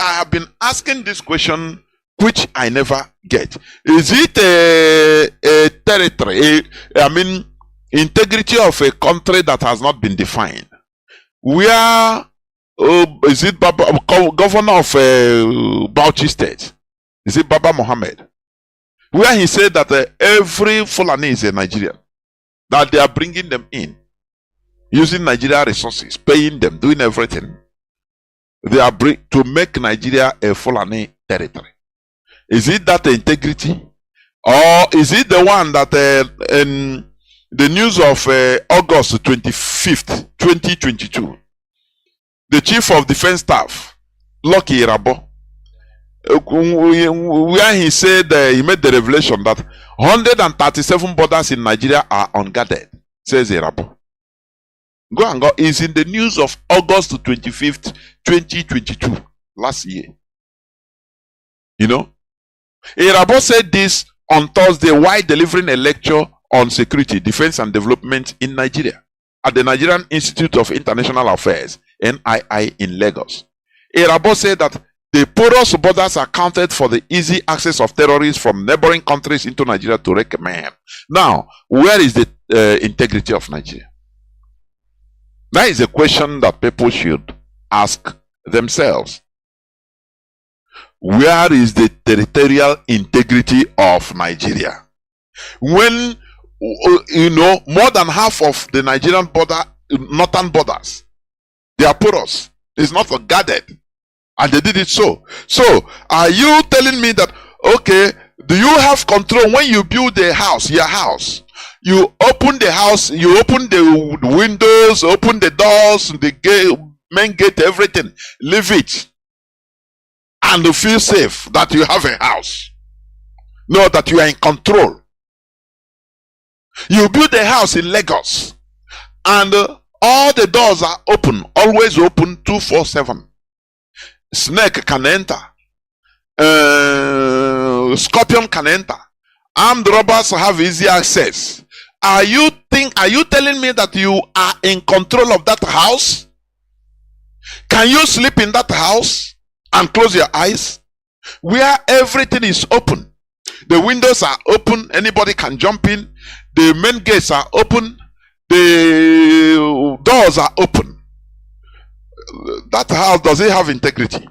have been asking this question, which I never get. Is it a territory, integrity of a country that has not been defined? Where is it governor of Bauchi State? Is it Baba Mohammed? Where he said that every Fulani is a Nigerian, that they are bringing them in, using Nigeria resources, paying them, doing everything. They are to make Nigeria a Fulani territory. Is it that integrity? Or is it the one that in the news of August 25th, 2022, the Chief of Defense Staff, Lucky Irabo, where he said he made the revelation that 137 borders in Nigeria are unguarded, says Irabo. Go and go. It's in the news of August 25th, 2022, last year. Irabo said this on Thursday while delivering a lecture on security, defense, and development in Nigeria at the Nigerian Institute of International Affairs, NII, in Lagos. Irabo said that the porous borders accounted for the easy access of terrorists from neighboring countries into Nigeria to wreak mayhem. Now, where is the integrity of Nigeria? That is a question that people should ask themselves. Where is the territorial integrity of Nigeria? When, more than half of the Nigerian northern borders, they are porous. It's not guarded. And they did it so. So, are you telling me that, okay, do you have control when you build a house, your house? You open the house, you open the windows, open the doors, the gate, main gate, everything. Leave it. And feel safe that you have a house. Know that you are in control. You build a house in Lagos. And all the doors are open. Always open 24/7. Snake can enter. Scorpion can enter. Armed robbers have easy access. Are you telling me that you are in control of that house? Can you sleep in that house and close your eyes? Where everything is open. The windows are open, anybody can jump in. The main gates are open. The doors are open. That house, does it have integrity?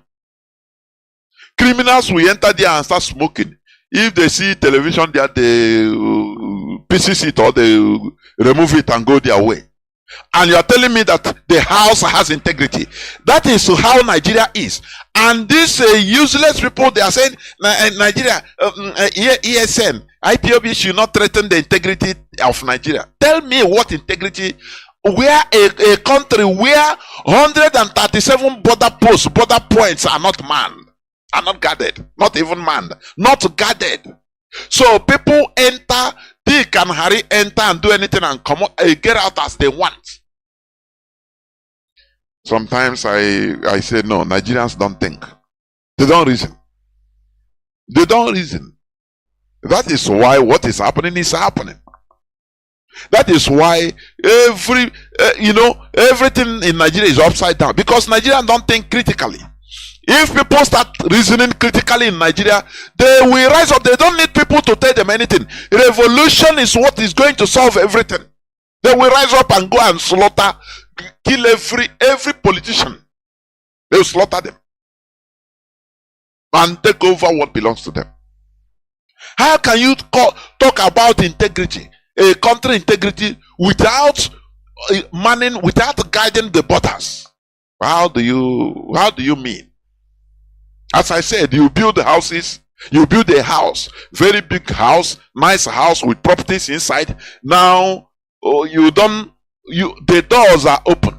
Criminals will enter there and start smoking. If they see television there, they pieces it or they remove it and go their way. And you are telling me that the house has integrity. That is how Nigeria is. And these useless people, they are saying Nigeria, ESN, IPOB should not threaten the integrity of Nigeria. Tell me what integrity, where a country where 137 border posts, border points are not manned, are not guarded, not even manned, not guarded. So people enter, Dick and Harry enter and do anything and come out, get out as they want. Sometimes I say, no, Nigerians don't think. They don't reason. They don't reason. That is why what is happening is happening. That is why everything in Nigeria is upside down. Because Nigerians don't think critically. If people start reasoning critically in Nigeria, they will rise up. They don't need people to tell them anything. Revolution is what is going to solve everything. They will rise up and go and slaughter, kill every politician. They will slaughter them and take over what belongs to them. How can you talk about integrity, a country integrity, without manning, without guiding the borders? How do you mean? As I said, you build houses, you build a house, very big house, nice house with properties inside. Now, the doors are open.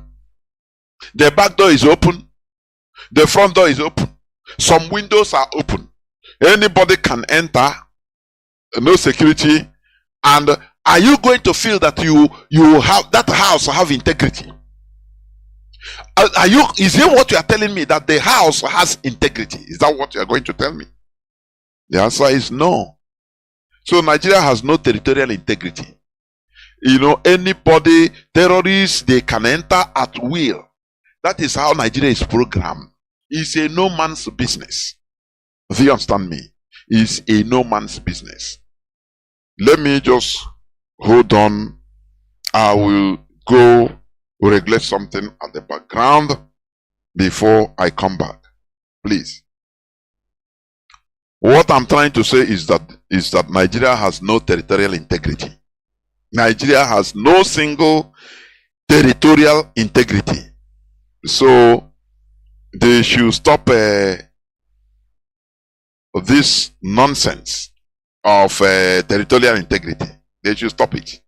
The back door is open. The front door is open. Some windows are open. Anybody can enter. No security. And are you going to feel that you have that house have integrity? Is it what you are telling me, that the house has integrity? Is that what you are going to tell me? The answer is no. So Nigeria has no territorial integrity. Anybody, terrorists, they can enter at will. That is how Nigeria is programmed. It's a no man's business. Do you understand me? It's a no man's business. Let me just hold on. I will go regulate something at the background before I come back. Please. What I'm trying to say is that Nigeria has no territorial integrity. Nigeria has no single territorial integrity. So they should stop this nonsense of territorial integrity. They should stop it.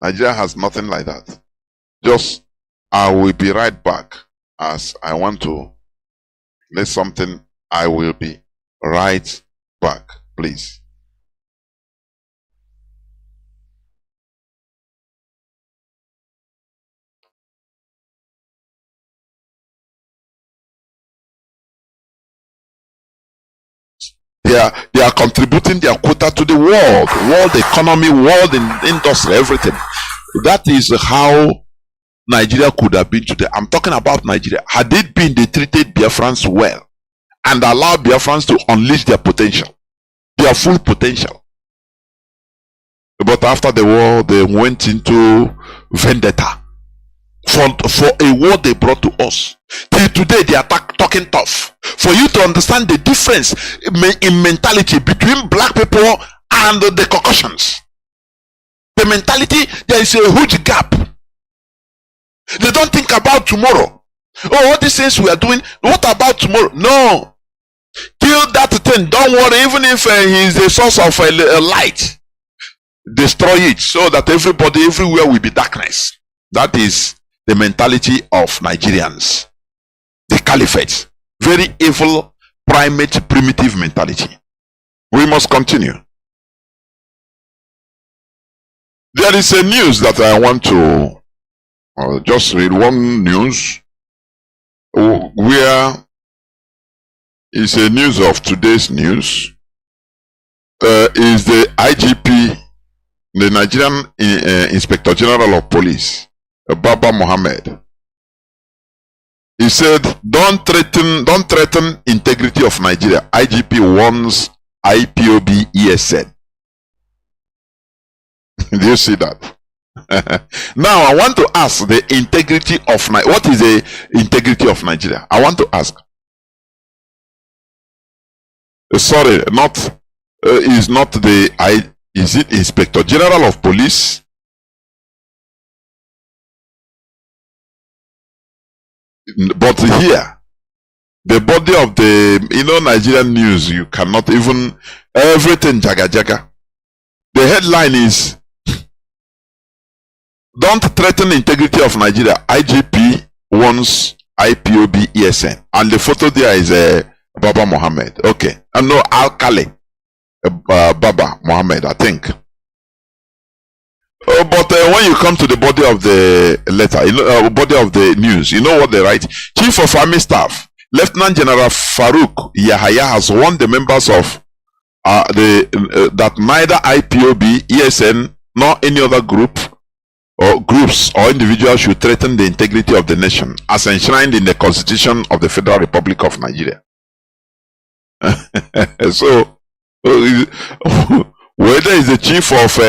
Nigeria has nothing like that. Just, I will be right back, as I want to let something. I will be right back, please. They are contributing their quota to the world economy, world industry, everything. That is how Nigeria could have been today. I'm talking about Nigeria. Had it been they treated Biafrans well and allowed Biafrans to unleash their potential, their full potential. But after the war, they went into vendetta for a war they brought to us. Till today, they are talking tough. For you to understand the difference in mentality between black people and the Caucasians. The mentality, there is a huge gap. They don't think about tomorrow. Oh, all these things we are doing, what about tomorrow? No. Kill that thing. Don't worry, even if he is the source of a light, destroy it so that everybody, everywhere will be darkness. That is the mentality of Nigerians. The caliphate. Very evil, primate, primitive mentality. We must continue. There is a news that I want to just read. One news where is a news of today's news. Is the IGP, the Nigerian Inspector General of Police, Baba Mohammed. He said, don't threaten integrity of Nigeria. IGP warns IPOB ESN. Do you see that? Now I want to ask the integrity of what is the integrity of Nigeria? I want to ask. Sorry, is not the is it Inspector General of Police? But here, the body of the Nigerian news, you cannot even everything jaga jaga. The headline is, don't threaten the integrity of Nigeria. IGP warns IPOB ESN. And the photo there is Baba Mohammed. Okay. No, Al-Kali. Baba Mohammed, I think. But when you come to the body of the letter, body of the news, you know what they write? Chief of Army Staff, Lieutenant General Farouk Yahaya has warned the members of that neither IPOB, ESN, nor any other group or groups or individuals should threaten the integrity of the nation as enshrined in the Constitution of the Federal Republic of Nigeria. So, whether it's the chief of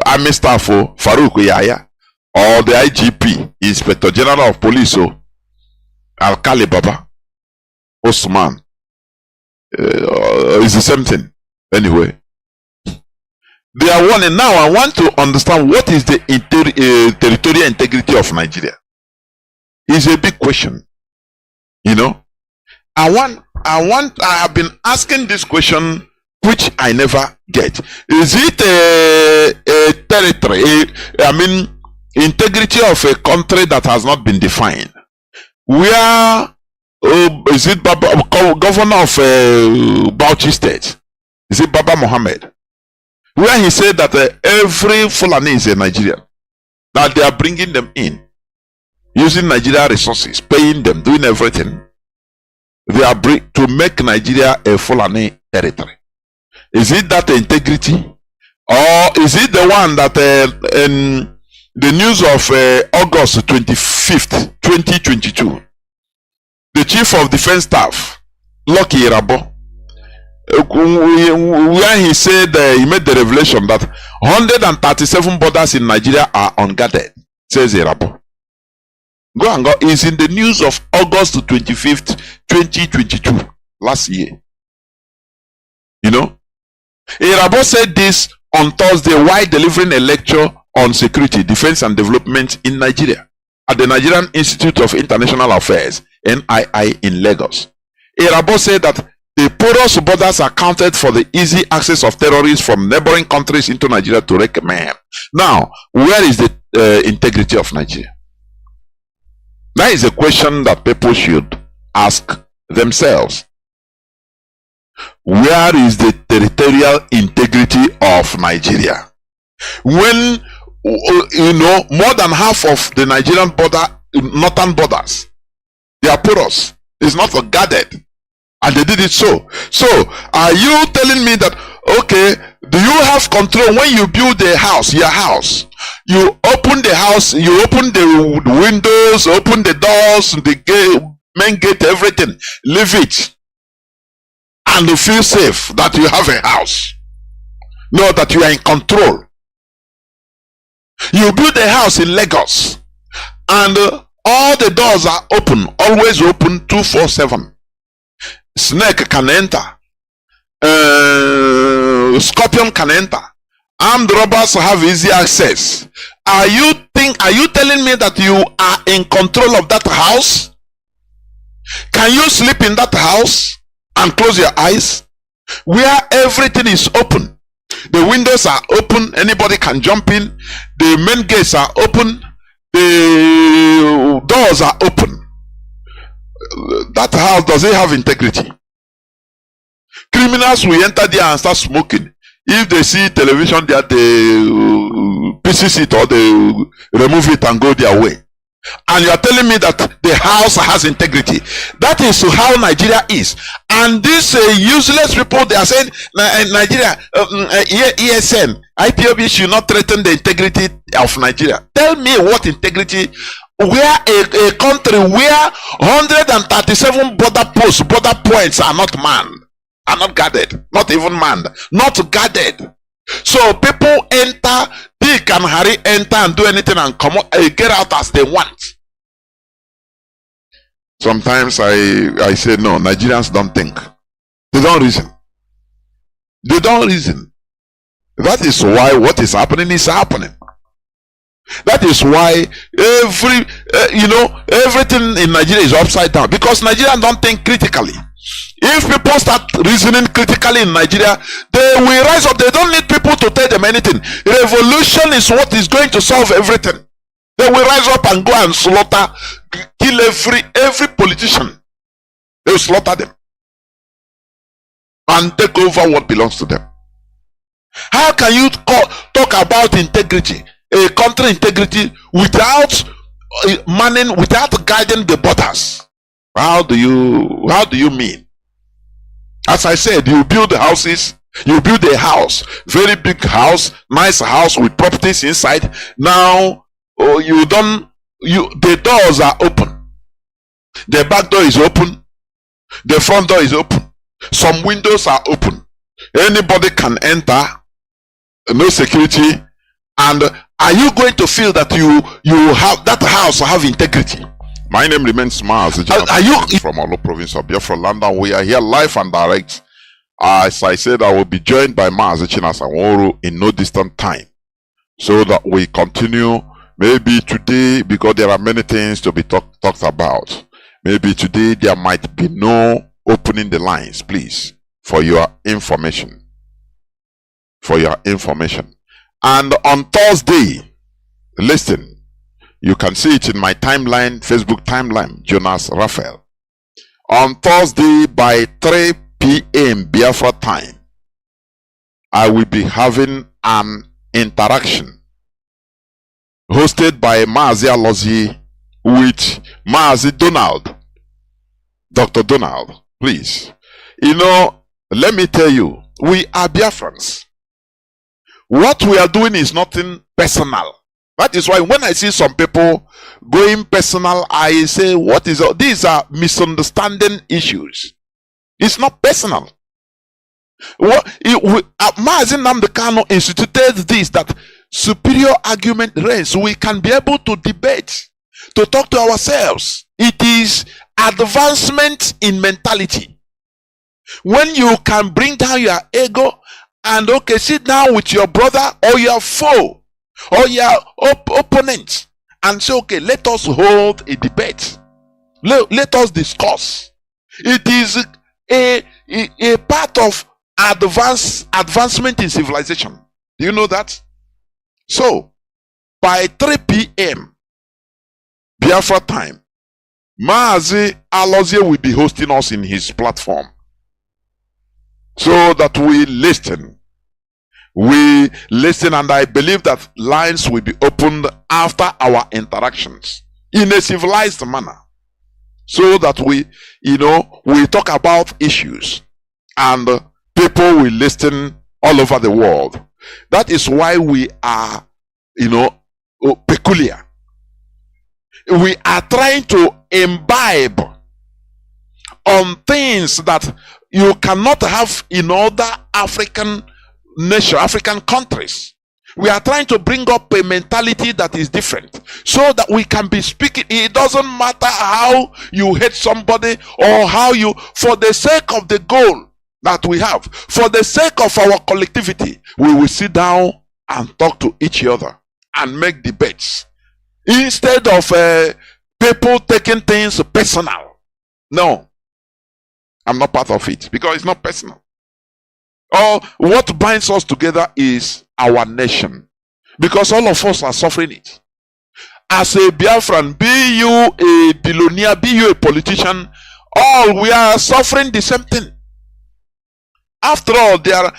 army staff Farouk Yahya or the IGP, Inspector General of Police Al-Kali Baba Osman, it's the same thing. Anyway, they are warning. Now I want to understand what is the territorial integrity of Nigeria. It's a big question. I have been asking this question, which I never get. Is it a territory, integrity of a country that has not been defined? Where is it governor of Bauchi State? Is it Baba Mohammed? Where he said that every Fulani is a Nigerian, that they are bringing them in, using Nigeria resources, paying them, doing everything. They are to make Nigeria a Fulani territory. Is it that integrity? Or is it the one that in the news of August 25th, 2022, the Chief of Defense Staff, Lucky Irabo, where he said he made the revelation that 137 borders in Nigeria are unguarded, says Irabo. Go and go. Is in the news of August 25th, 2022, last year. Irabo said this on Thursday while delivering a lecture on security, defense and development in Nigeria at the Nigerian Institute of International Affairs, NII, in Lagos. Irabo said that the porous borders accounted for the easy access of terrorists from neighboring countries into Nigeria to wreak mayhem. Now, where is the integrity of Nigeria? That is a question that people should ask themselves. Where is the territorial integrity of Nigeria? When, more than half of the Nigerian northern borders, they are porous. It's not guarded. And they did it so. So, are you telling me that, okay, do you have control when you build a house, your house? You open the house, you open the windows, open the doors, the gate, main gate, everything. Leave it. And you feel safe that you have a house. Know that you are in control. You build a house in Lagos. And all the doors are open, always open 24/7. Snake can enter. Scorpion can enter. Armed robbers have easy access. Are you telling me that you are in control of that house? Can you sleep in that house and close your eyes? Where everything is open. The windows are open, anybody can jump in. The main gates are open. The doors are open. That house, does it have integrity? Criminals will enter there and start smoking. If they see television there, they pieces it or they remove it and go their way. And you are telling me that the house has integrity. That is how Nigeria is. And these useless people, they are saying Nigeria, ESN, IPOB should not threaten the integrity of Nigeria. Tell me what integrity where a country where 137 border posts, border points are not manned, are not guarded, not even manned, not guarded. So people enter, they can hurry enter and do anything and come out, get out as they want. Sometimes I say no, Nigerians don't think. They don't reason. They don't reason. That is why what is happening is happening. That is why everything in Nigeria is upside down, because Nigerians don't think critically. If people start reasoning critically in Nigeria, they will rise up. They don't need people to tell them anything. Revolution is what is going to solve everything. They will rise up and go and slaughter, kill every politician. They will slaughter them and take over what belongs to them. How can you talk about integrity, a country integrity, without manning, without guiding the borders? How do you mean? As I said, you build houses, you build a house, very big house, nice house with properties inside. Now the doors are open. The back door is open. The front door is open. Some windows are open. Anybody can enter. No security. And are you going to feel that you have that house have integrity? My name remains Mazi from Olo province of Biafra land, and we are here live and direct. As I said, I will be joined by Mazi Chinedu in no distant time, so that we continue. Maybe today, because there are many things to be talked about, maybe today there might be no opening the lines, please, for your information. For your information. And on Thursday, listen, you can see it in my timeline, Facebook timeline, Jonas Raphael. On Thursday by 3 p.m. Biafra time, I will be having an interaction hosted by Mazi with Mazi Donald. Dr. Donald, please. Let me tell you, we are Biafrans. What we are doing is nothing personal. That is why when I see some people going personal, I say, what is all? These are misunderstanding issues. It's not personal. Mazi Nnamdi Kanu instituted this, that superior argument reigns. We can be able to debate, to talk to ourselves. It is advancement in mentality. When you can bring down your ego and sit down with your brother or your foe or your opponent and say, okay, let us hold a debate. Let us discuss. It is a part of advancement in civilization. Do you know that? So, by 3 p.m. Biafra time, Mazi Alozie will be hosting us in his platform, so that we listen. We listen, and I believe that lines will be opened after our interactions in a civilized manner, so that we talk about issues and people will listen all over the world. That is why we are, peculiar. We are trying to imbibe on things that you cannot have in other African nations, African countries. We are trying to bring up a mentality that is different, so that we can be speaking. It doesn't matter how you hate somebody or how you, for the sake of the goal that we have, for the sake of our collectivity, we will sit down and talk to each other and make debates, instead of people taking things personal. No, I'm not part of it, because it's not personal. What binds us together is our nation, because all of us are suffering it. As a Biafran, be you a billionaire, be you a politician, all we are suffering the same thing. After all, there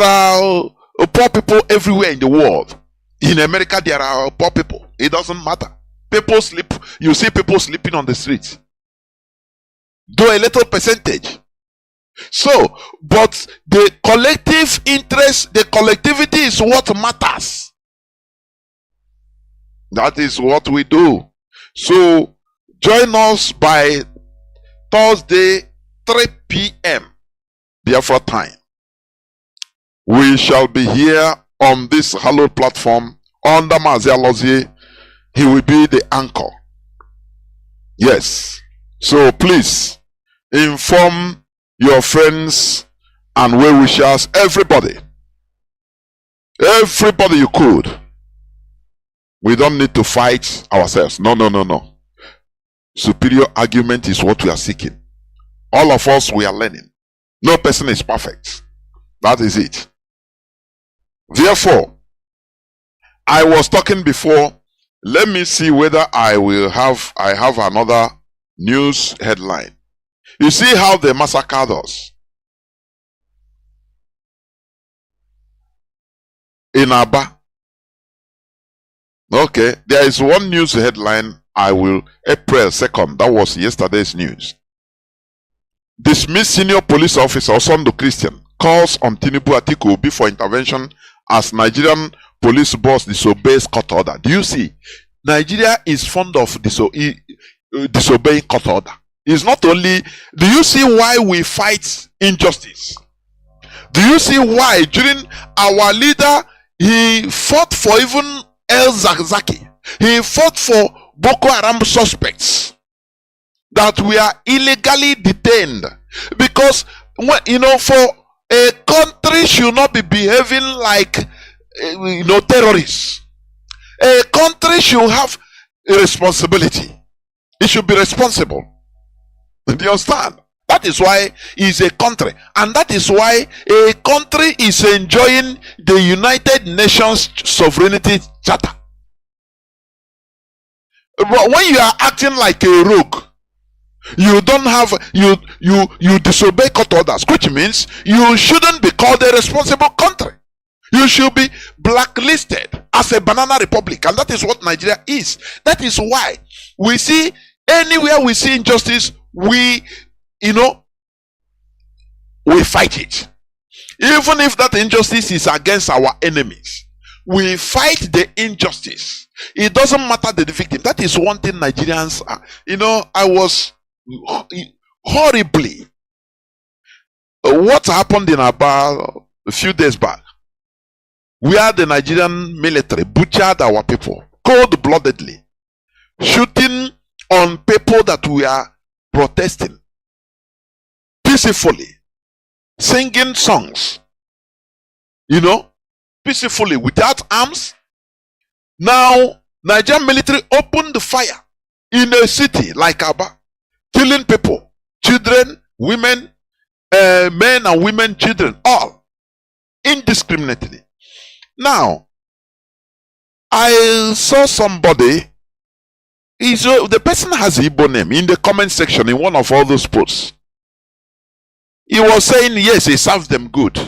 are poor people everywhere in the world. In America, there are poor people. It doesn't matter. People sleep. You see people sleeping on the streets. Do a little percentage. So, but the collective interest, the collectivity is what matters. That is what we do. So join us by Thursday, 3 p.m. Biafra time. We shall be here on this hallowed platform under Mazi. He will be the anchor. Yes. So please inform your friends and well-wishers, everybody you could. We don't need to fight ourselves. No. Superior argument is what we are seeking. All of us, we are learning. No person is perfect. That is it. Therefore, I was talking before. Let me see whether I have another news headline. You see how they massacred us in Aba. Okay, there is one news headline. April 2nd. That was yesterday's news. Dismiss senior police officer Osondo Christian calls on Tinubu Atiku Obi for intervention as Nigerian police boss disobeys court order. Do you see? Nigeria is fond of disobeying court order. It's not only. Do you see why we fight injustice? Do you see why during our leader he fought for even El Zakzaki? He fought for Boko Haram suspects that we are illegally detained, because for a country should not be behaving like terrorists. A country should have a responsibility. It should be responsible. Do you understand? That is why it's a country, and that is why a country is enjoying the United Nations Sovereignty Charter. But when you are acting like a rogue, you don't have you disobey court orders, which means you shouldn't be called a responsible country. You should be blacklisted as a banana republic, and that is what Nigeria is. That is why we see anywhere we see injustice, we fight it. Even if that injustice is against our enemies, we fight the injustice. It doesn't matter the victim. That is one thing Nigerians are. I was horribly. What happened in about a few days back, where the Nigerian military butchered our people cold-bloodedly, shooting on people that we are protesting peacefully, singing songs, peacefully without arms. Now, Nigerian military opened fire in a city like Aba, killing people, children, women, men and women, children, all indiscriminately. Now, I saw somebody. The person has Igbo name in the comment section in one of all those posts. He was saying, yes, he serves them good.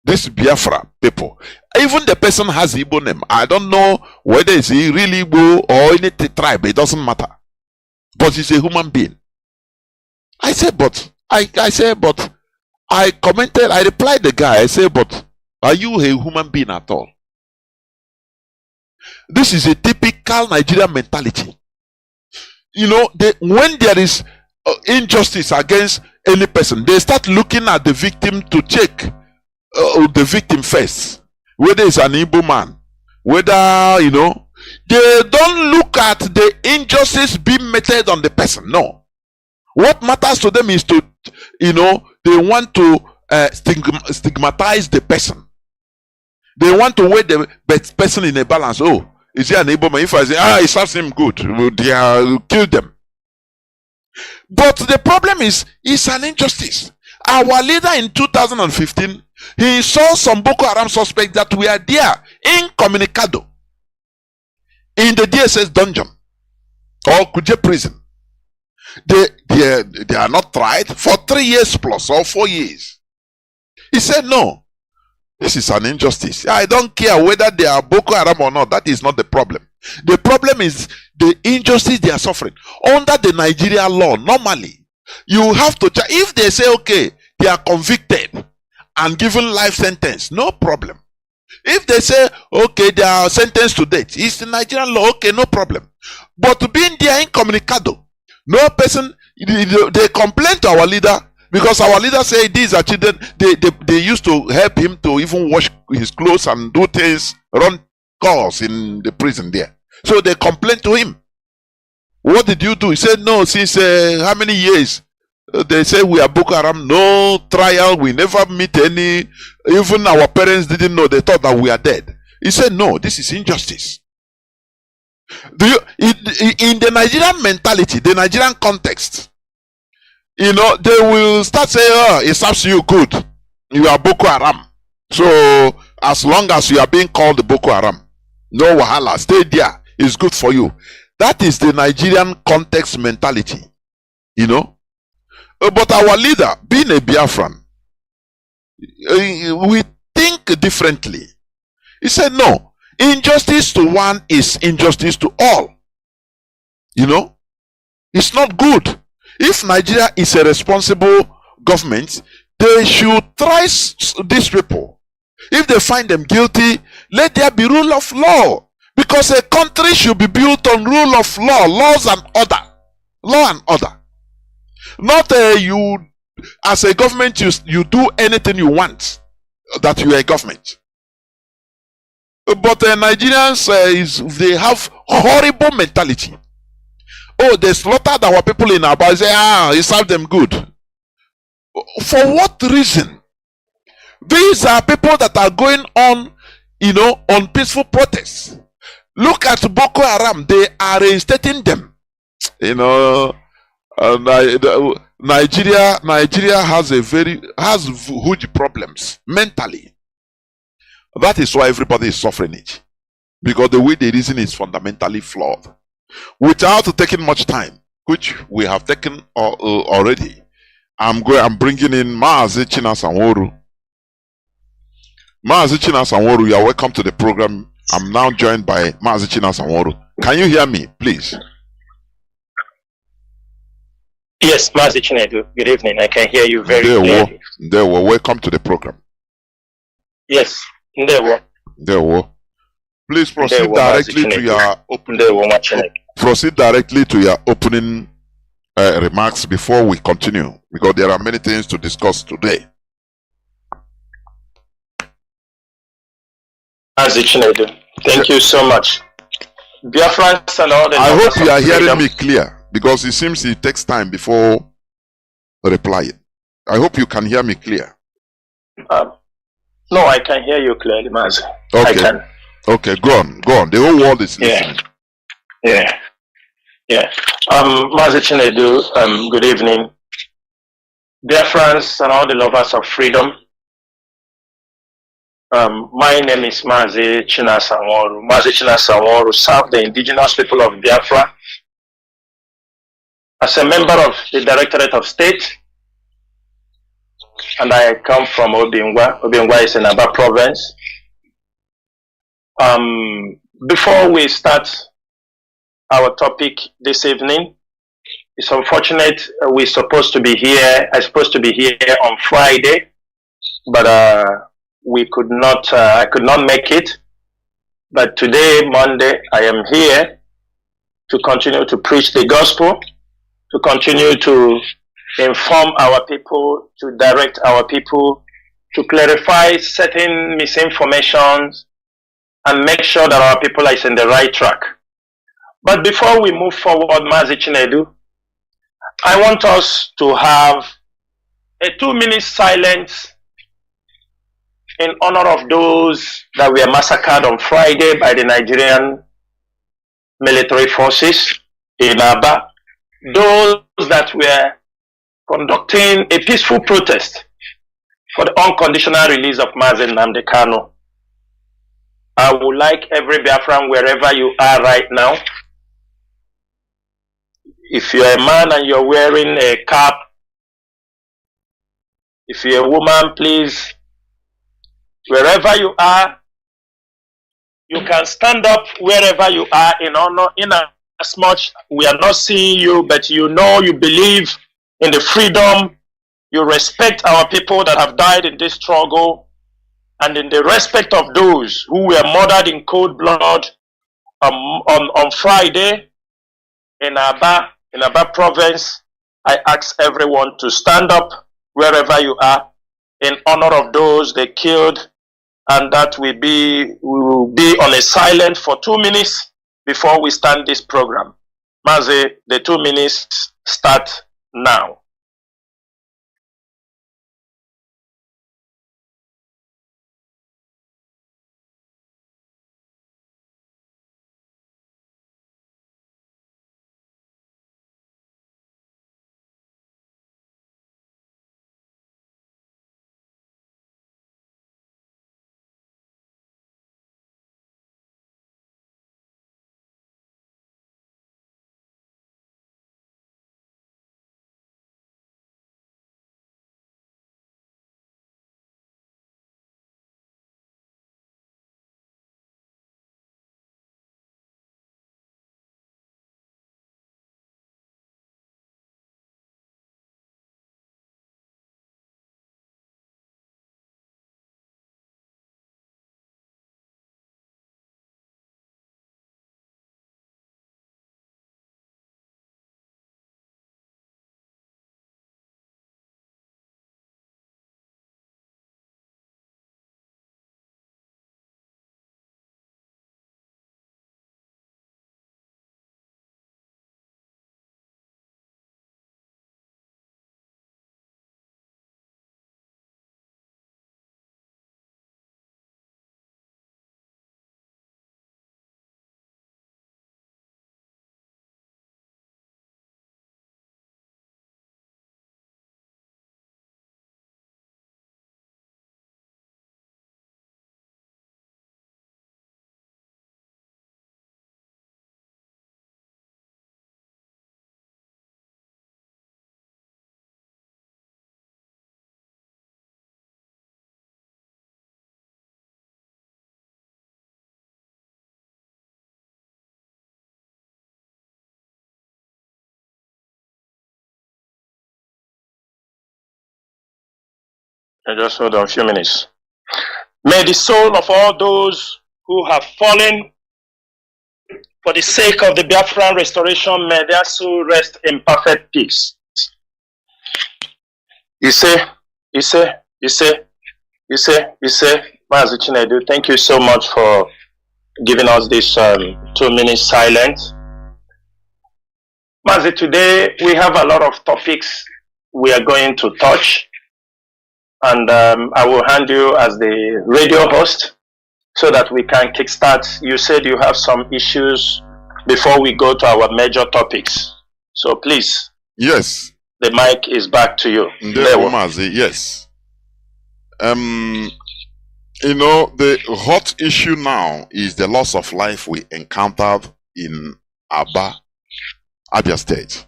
This Biafra people. Even the person has Igbo name. I don't know whether it's really Igbo or any tribe. It doesn't matter. But he's a human being. I replied the guy. I said, but are you a human being at all? This is a typical Nigerian mentality. When there is injustice against any person, they start looking at the victim to check the victim first, whether it's an Igbo man, whether they don't look at the injustice being meted on the person. No, what matters to them is to they want to stigmatize the person. They want to weigh the person in a balance. Oh, is he an Igbo man? If I say it serves him good, they kill them. But the problem is, it's an injustice. Our leader in 2015, he saw some Boko Haram suspects that were there incommunicado in the DSS dungeon or Kuje prison. They are not tried for 3 years plus or 4 years. He said, no, this is an injustice. I don't care whether they are Boko Haram or not. That is not the problem. The problem is the injustice they are suffering. Under the Nigeria law, normally, you have to check. If they say, okay, they are convicted and given life sentence, no problem. If they say, okay, they are sentenced to death, it's the Nigerian law, okay, no problem. But to be in there incommunicado, no person, they complain to our leader because our leader say these are children, they used to help him to even wash his clothes and do things, run calls in the prison there. So they complain to him. What did you do? He said, no, since how many years? They say we are Boko Haram, no trial, we never meet any, even our parents didn't know, they thought that we are dead. He said, no, this is injustice. In the Nigerian mentality, the Nigerian context, they will start saying, oh, it serves you good. You are Boko Haram. So, as long as you are being called Boko Haram, no wahala, stay there, it's good for you. That is the Nigerian context mentality, But our leader, being a Biafran, we think differently. He said, no, injustice to one is injustice to all. It's not good. If Nigeria is a responsible government, they should try these people. If they find them guilty, let there be rule of law. Because a country should be built on rule of law, laws and order. Law and order. Not you, as a government, you do anything you want, that you are a government. But Nigerians, they have horrible mentality. Oh, they slaughtered our people in Aba. Say, it served them good. For what reason? These are people that are going on, on peaceful protests. Look at Boko Haram. They are reinstating them. Nigeria has huge problems mentally. That is why everybody is suffering it, because the way they reason is fundamentally flawed. Without taking much time, which we have taken already, I'm bringing in Mazi Sanwo-Olu. Mazi Sanwo-Olu, you are welcome to the program. I'm now joined by Mazi Sanwo-Olu. Can you hear me, please? Yes, Mazi Chinedu. Good evening. I can hear you very clearly. There were. Welcome to the program. Yes, there were. Please proceed directly to your opening. Proceed directly to your opening remarks before we continue, because there are many things to discuss today. Mazi Chinedu, thank you so much. Biafrans and all the I hope you are hearing me clear, because it seems it takes time before replying. I hope you can hear me clear. No, I can hear you clearly, Mazi. Okay. I can. Okay, go on. The whole world is listening. Yeah. Mazi Chinedu, good evening. Biafrans and all the lovers of freedom. My name is Mazi Sanwo-Olu. Mazi Sanwo-Olu served the indigenous people of Biafra as a member of the Directorate of State, and I come from Obingwa. Obingwa is in Aba province. Before we start our topic this evening, it's unfortunate I'm supposed to be here on Friday, but I could not make it. But today, Monday, I am here to continue to preach the gospel, to continue to inform our people, to direct our people, to clarify certain misinformations, and make sure that our people are in the right track. But before we move forward, Mazi Chinedu, I want us to have a 2-minute silence in honor of those that were massacred on Friday by the Nigerian military forces in Aba, those that were conducting a peaceful protest for the unconditional release of Mazi Nnamdi Kanu. I would like every Biafran, wherever you are right now, if you're a man and you're wearing a cap, if you're a woman, please, wherever you are, you can stand up wherever you are in honor, in as much we are not seeing you, but you believe in the freedom, you respect our people that have died in this struggle, and in the respect of those who were murdered in cold blood on Friday in Aba province, I ask everyone to stand up wherever you are in honor of those they killed, and that we will be on a silent for 2 minutes before we start this program. Mazi, the 2 minutes start now. Just hold on a few minutes. May the soul of all those who have fallen for the sake of the Biafran restoration, may their soul rest in perfect peace. Mazi Chinedu, thank you so much for giving us this 2 minutes silence. Mazi, today we have a lot of topics we are going to touch, and I will hand you as the radio host so that we can kickstart. You said you have some issues before we go to our major topics. So please. Yes. The mic is back to you. Mazi, yes. You know, the hot issue now is the loss of life we encountered in Abia State.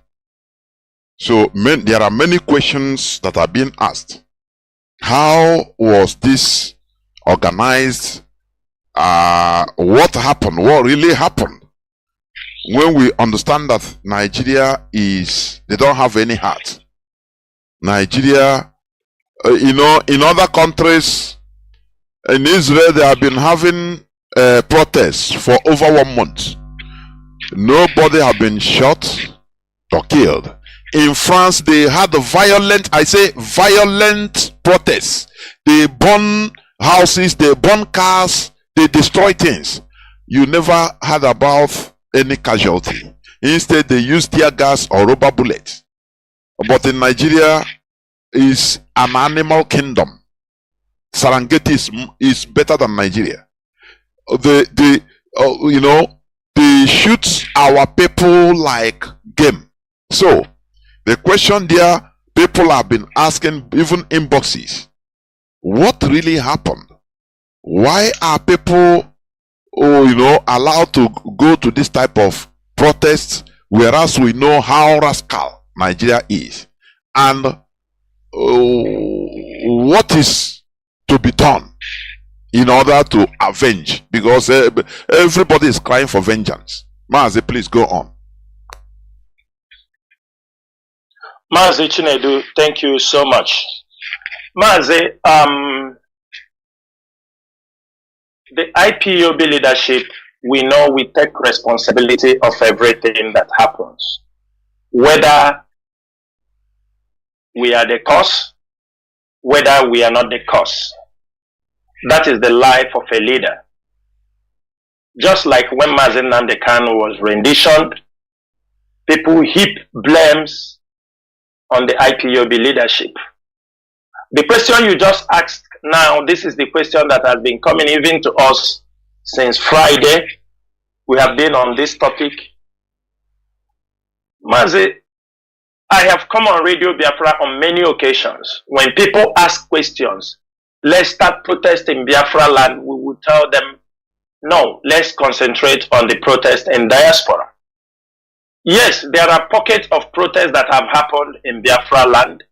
So there are many questions that are being asked. How was this organized? What happened? What really happened? When we understand that Nigeria they don't have any heart. Nigeria, you know, in other countries, in Israel, they have been having protests for over 1 month. Nobody have been shot or killed. In France, they had violent protests. They burn houses, they burn cars, they destroy things. You never heard about any casualty. Instead, they use tear gas or rubber bullets. But in Nigeria, is an animal kingdom. Serengeti is better than Nigeria. You know, they shoot our people like game. So the question there, people have been asking, even in boxes, what really happened? Why are people, you know, allowed to go to this type of protests, whereas we know how rascal Nigeria is? And what is to be done in order to avenge? Because everybody is crying for vengeance. Mazi, please go on. Mazi Chinedu, thank you so much. Mazi, the IPOB leadership, we know we take responsibility of everything that happens. Whether we are the cause, whether we are not the cause. That is the life of a leader. Just like when Mazi Nnamdi Kanu was renditioned, people heap blames on the IPOB leadership. The question you just asked now, this is the question that has been coming even to us since Friday. We have been on this topic. Mazi, I have come on Radio Biafra on many occasions. When people ask questions, let's start protesting in Biafra land, we will tell them, no, let's concentrate on the protest in diaspora. Yes, there are pockets of protest that have happened in Biafra land.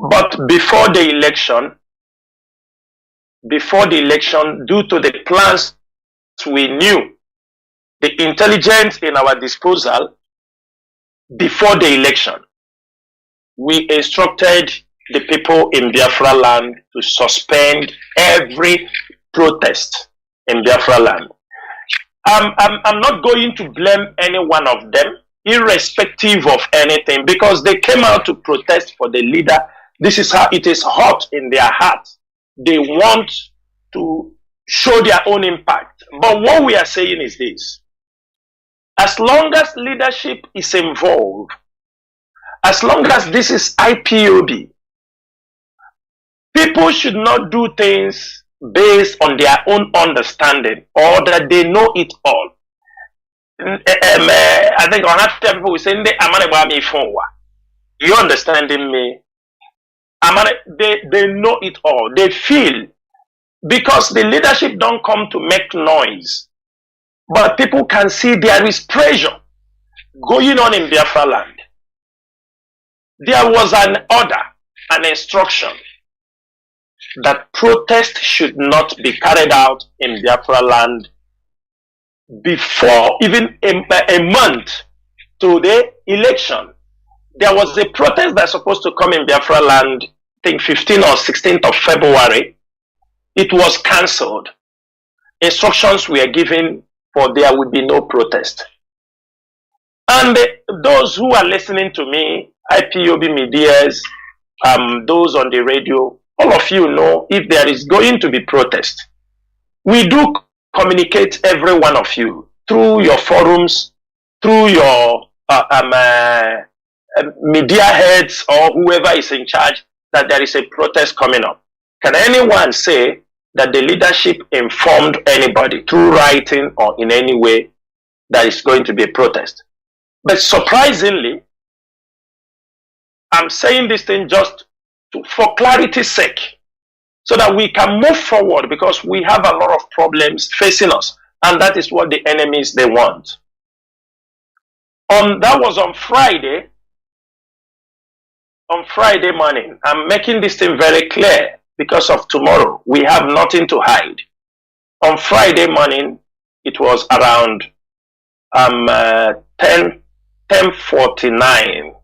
But before the election, due to the plans we knew, the intelligence in our disposal, before the election, we instructed the people in Biafra land to suspend every protest in Biafra land. I'm not going to blame any one of them, irrespective of anything, because they came out to protest for the leader. This is how it is hot in their hearts. They want to show their own impact. But what we are saying is this. As long as leadership is involved, as long as this is IPOB, people should not do things based on their own understanding or that they know it all. I think on half people will say, you understanding me? They know it all. They feel, because the leadership don't come to make noise, but people can see there is pressure going on in Biafra land. There was an order, an instruction that protest should not be carried out in Biafra land before even a month to the election. There was a protest that's supposed to come in Biafra land, I think 15th or 16th of February. It was cancelled. Instructions were given for there would be no protest. And those who are listening to me, IPOB medias, those on the radio, all of you know if there is going to be protest. We do communicate every one of you through your forums, through your media heads or whoever is in charge that there is a protest coming up. Can anyone say that the leadership informed anybody through writing or in any way that is going to be a protest? But surprisingly, I'm saying this thing just for clarity's sake, so that we can move forward, because we have a lot of problems facing us, and that is what the enemies they want. That was on Friday. On Friday morning, I'm making this thing very clear because of tomorrow. We have nothing to hide. On Friday morning, it was around 10:49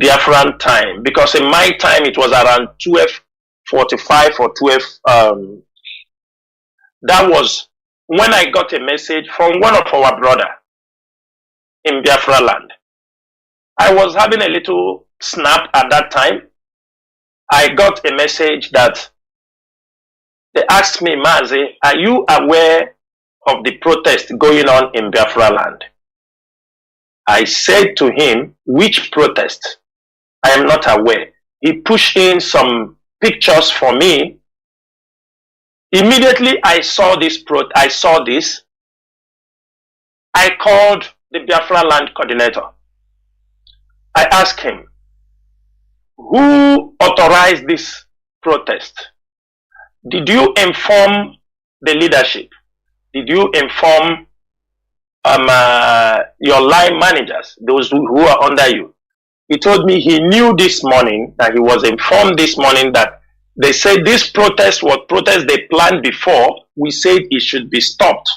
Biafran time, because in my time it was around 12:45 or 12. That was when I got a message from one of our brother in Biafra land. I was having a little snap at that time. I got a message that they asked me, Mazi, are you aware of the protest going on in Biafra land? I said to him, which protest? I am not aware. He pushed in some pictures for me. Immediately I saw this. I called the Biafra land coordinator. I asked him, who authorized this protest? Did you inform the leadership? Did you inform your line managers, those who are under you? He told me he knew this morning, that he was informed this morning that they said this protest was protest they planned before. We said it should be stopped.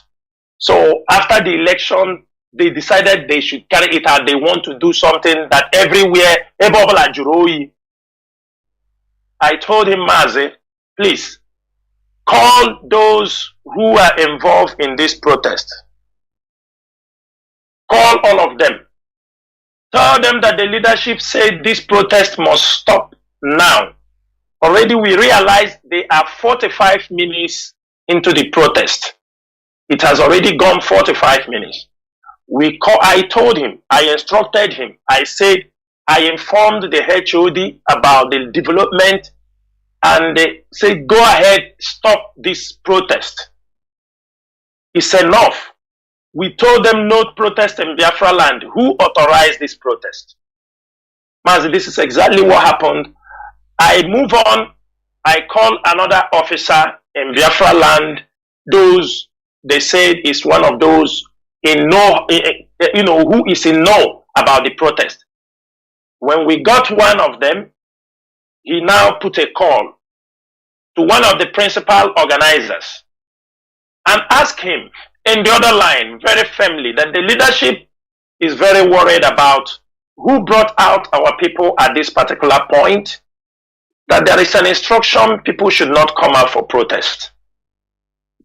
So after the election, they decided they should carry it out. They want to do something that everywhere. I told him, Mazi, please, call those who are involved in this protest. Call all of them. Tell them that the leadership said this protest must stop now. Already we realize they are 45 minutes into the protest. It has already gone 45 minutes. I told him, I instructed him, I said, I informed the HOD about the development, and they said, go ahead, stop this protest. It's enough. We told them no protest in Biafra land. Who authorized this protest? Mazi, this is exactly what happened. I move on. I call another officer in Biafra land. Those, they said, is one of those in know, who is in know about the protest. When we got one of them, he now put a call to one of the principal organizers and asked him in the other line, very firmly, that the leadership is very worried about who brought out our people at this particular point, that there is an instruction people should not come out for protest.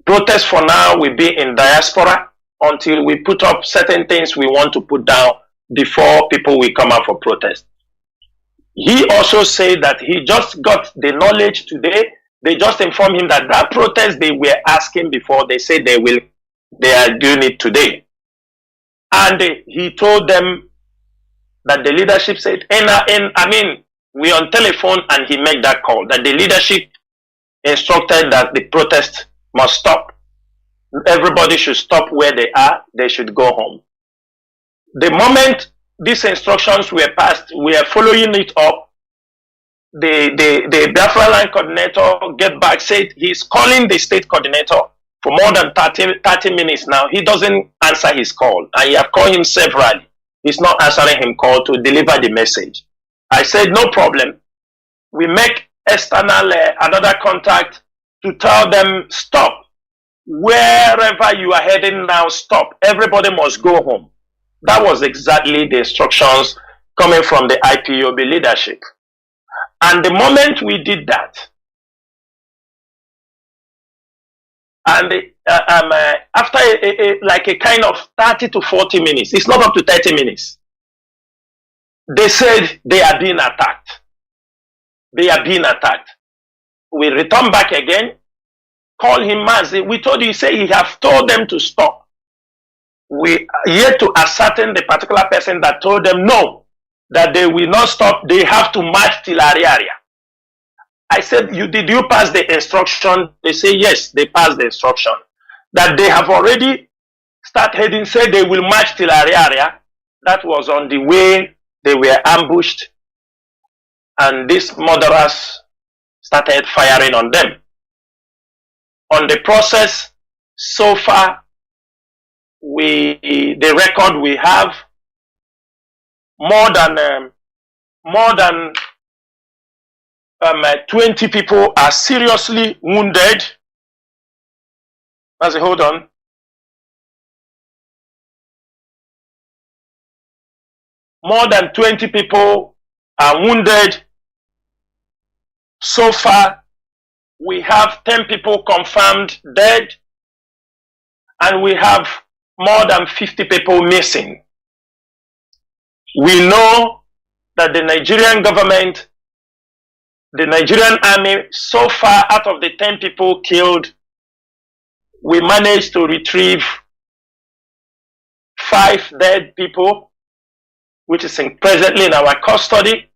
Protest for now will be in diaspora until we put up certain things we want to put down before people will come out for protest. He also said that he just got the knowledge today. They just informed him that that protest they were asking before, they said they are doing it today. And he told them that the leadership said, we on telephone, and he made that call, that the leadership instructed that the protest must stop. Everybody should stop where they are. They should go home. The moment these instructions were passed, we are following it up. The Biafra line coordinator get back, said he's calling the state coordinator for more than 30 minutes now. He doesn't answer his call. I have called him severally. He's not answering him call to deliver the message. I said, no problem. We make external another contact to tell them, stop. Wherever you are heading now, stop. Everybody must go home. That was exactly the instructions coming from the IPOB leadership. And the moment we did that, and after like a kind of 30 to 40 minutes, it's not up to 30 minutes, they said they are being attacked. They are being attacked. We return back again, call him Mazi. We told you, say he have told them to stop. We are yet to ascertain the particular person that told them no, that they will not stop. They have to march till Ariaria. I said, did you pass the instruction? They say, yes, they passed the instruction. That they have already started heading, say they will march till Ariaria. That was on the way. They were ambushed, and these murderers started firing on them. On the process, so far, the record we have, more than 20 people are seriously wounded. Hold on. More than 20 people are wounded. So far, we have 10 people confirmed dead, and we have more than 50 people missing. We know that the Nigerian government, the Nigerian army, so far out of the 10 people killed, we managed to retrieve 5 dead people, which is presently in our custody,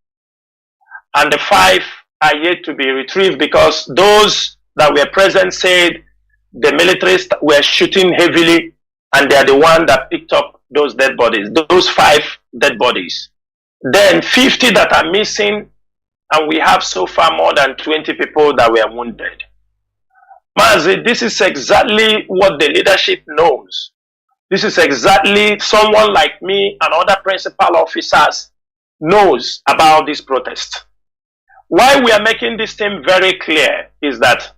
and the 5 are yet to be retrieved because those that were present said the militaries were shooting heavily, and they are the one that picked up those dead bodies, those 5 dead bodies. Then 50 that are missing, and we have so far more than 20 people that were wounded. Mazi, this is exactly what the leadership knows. This is exactly someone like me and other principal officers knows about this protest. Why we are making this thing very clear is that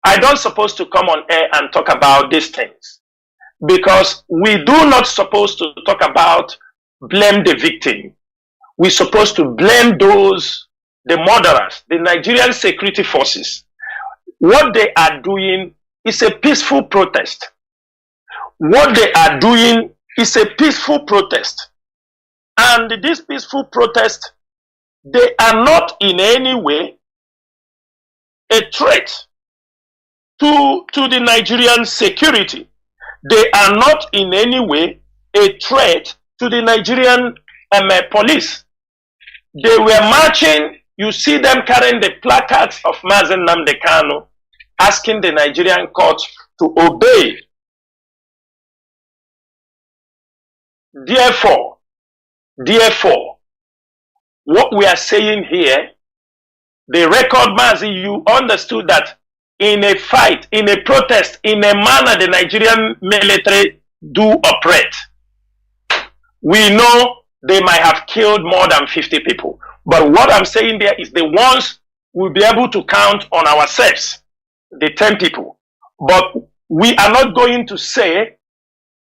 I don't supposed to come on air and talk about these things, because we do not supposed to talk about blame the victim. We're supposed to blame those, the murderers, the Nigerian security forces. what they are doing is a peaceful protest. What they are doing is a peaceful protest. And this peaceful protest, they are not in any way a threat to the Nigerian security. They are not in any way a threat to the Nigerian police. They were marching. You see them carrying the placards of Mazi Nnamdi Kanu, asking the Nigerian court to obey. Therefore, what we are saying here, the record, Mazi, you understood that in a fight, in a protest, in a manner the Nigerian military do operate. We know they might have killed more than 50 people. But what I'm saying there is the ones we'll be able to count on ourselves, the 10 people. But we are not going to say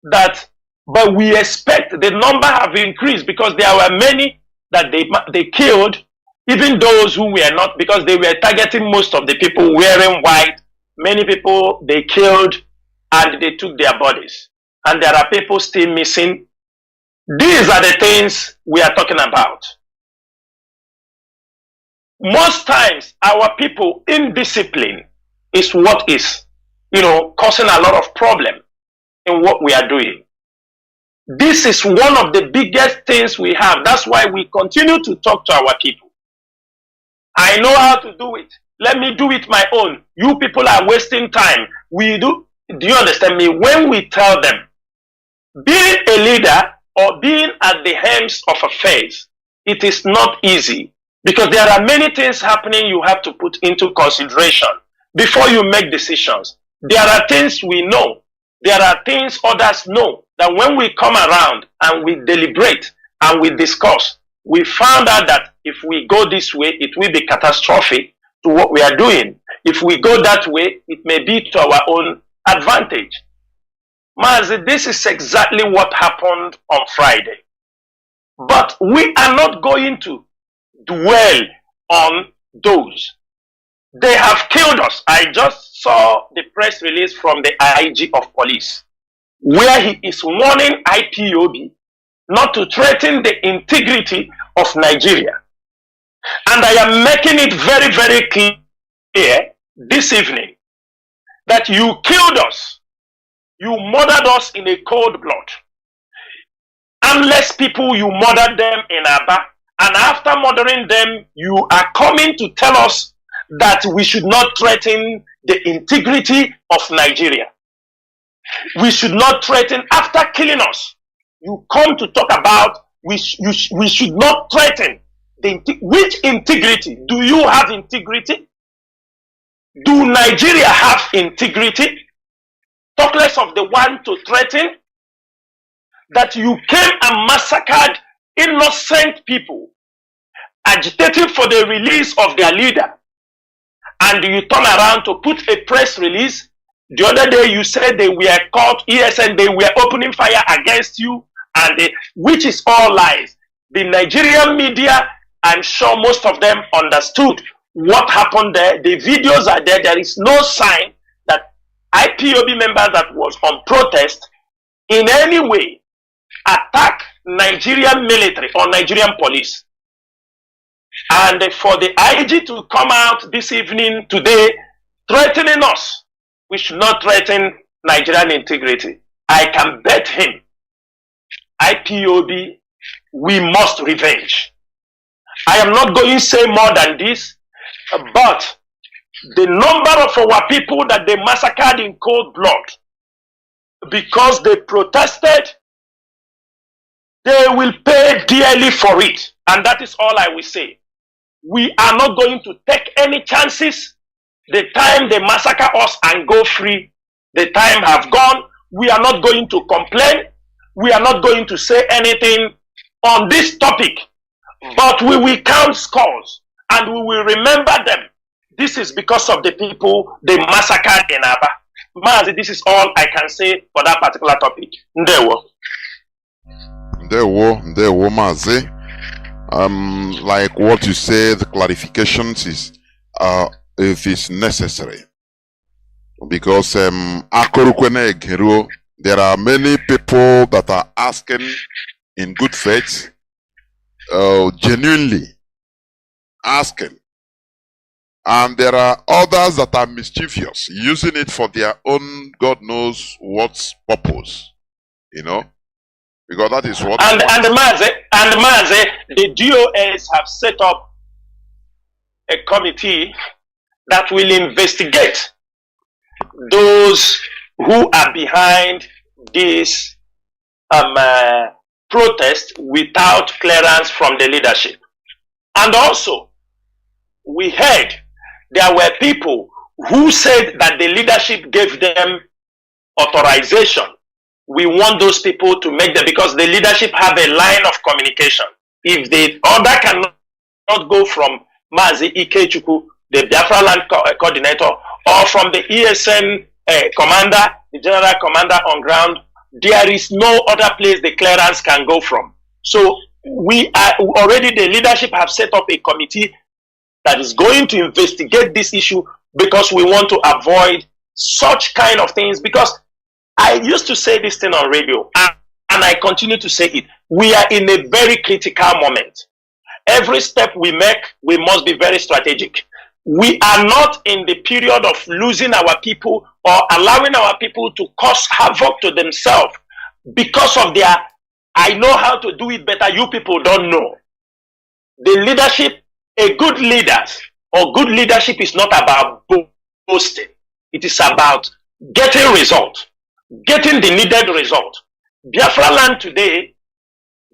that, but we expect the number have increased because there were many that they killed, even those who were not, because they were targeting most of the people wearing white. Many people they killed and they took their bodies. And there are people still missing. These are the things we are talking about. Most times, our people indiscipline is what is, causing a lot of problem in what we are doing. This is one of the biggest things we have. That's why we continue to talk to our people. I know how to do it. Let me do it my own. You people are wasting time. Do you understand me? When we tell them, being a leader or being at the helms of affairs, it is not easy. Because there are many things happening you have to put into consideration before you make decisions. There are things we know. There are things others know. That when we come around and we deliberate and we discuss, we found out that if we go this way, it will be catastrophic to what we are doing. If we go that way, it may be to our own advantage. Mazi, this is exactly what happened on Friday. But we are not going to dwell on those. They have killed us. I just saw the press release from the IG of police, where he is warning IPOB not to threaten the integrity of Nigeria. And I am making it very, very clear this evening that you killed us. You murdered us in a cold blood. Armless people, you murdered them in Aba. And after murdering them, you are coming to tell us that we should not threaten the integrity of Nigeria. We should not threaten, after killing us, you come to talk about we should not threaten. Which integrity? Do you have integrity? Do Nigeria have integrity? Talk less of the one to threaten. That you came and massacred innocent people, agitating for the release of their leader. And you turn around to put a press release. The other day you said they were caught, ESN, they were opening fire against you, and which is all lies. The Nigerian media, I'm sure most of them understood what happened there. The videos are there. There is no sign that IPOB members that was on protest in any way attack Nigerian military or Nigerian police. And for the IG to come out this evening, today, threatening us, we should not threaten Nigerian integrity. I can bet him, IPOB, we must revenge. I am not going to say more than this, but the number of our people that they massacred in cold blood because they protested, they will pay dearly for it. And that is all I will say. We are not going to take any chances. The time they massacre us and go free, the time have gone. We are not going to complain. We are not going to say anything on this topic. But we will count scores and we will remember them. This is because of the people they massacred in Aba. Mazi, this is all I can say for that particular topic. Ndewo. Ndewo, Mazi. Like what you say, the clarifications is if it's necessary. because there are many people that are asking in good faith, genuinely asking, and there are others that are mischievous, using it for their own God knows what purpose, you know, because that is what. And Mazi, the DOS have set up a committee that will investigate those who are behind this protest without clearance from the leadership. And also, we heard there were people who said that the leadership gave them authorization. We want those people to make them, because the leadership have a line of communication. If the order cannot go from Mazi Ikechukwu, the Biafra land coordinator, or from the ESN commander, the general commander on ground, there is no other place the clearance can go from. So we are already, the leadership have set up a committee that is going to investigate this issue, because we want to avoid such kind of things. Because I used to say this thing on radio, and I continue to say it. We are in a very critical moment. Every step we make, we must be very strategic. We are not in the period of losing our people or allowing our people to cause havoc to themselves because of their, I know how to do it better, you people don't know. The leadership, a good leader or good leadership is not about boasting. It is about getting result, getting the needed result. Biafra land today,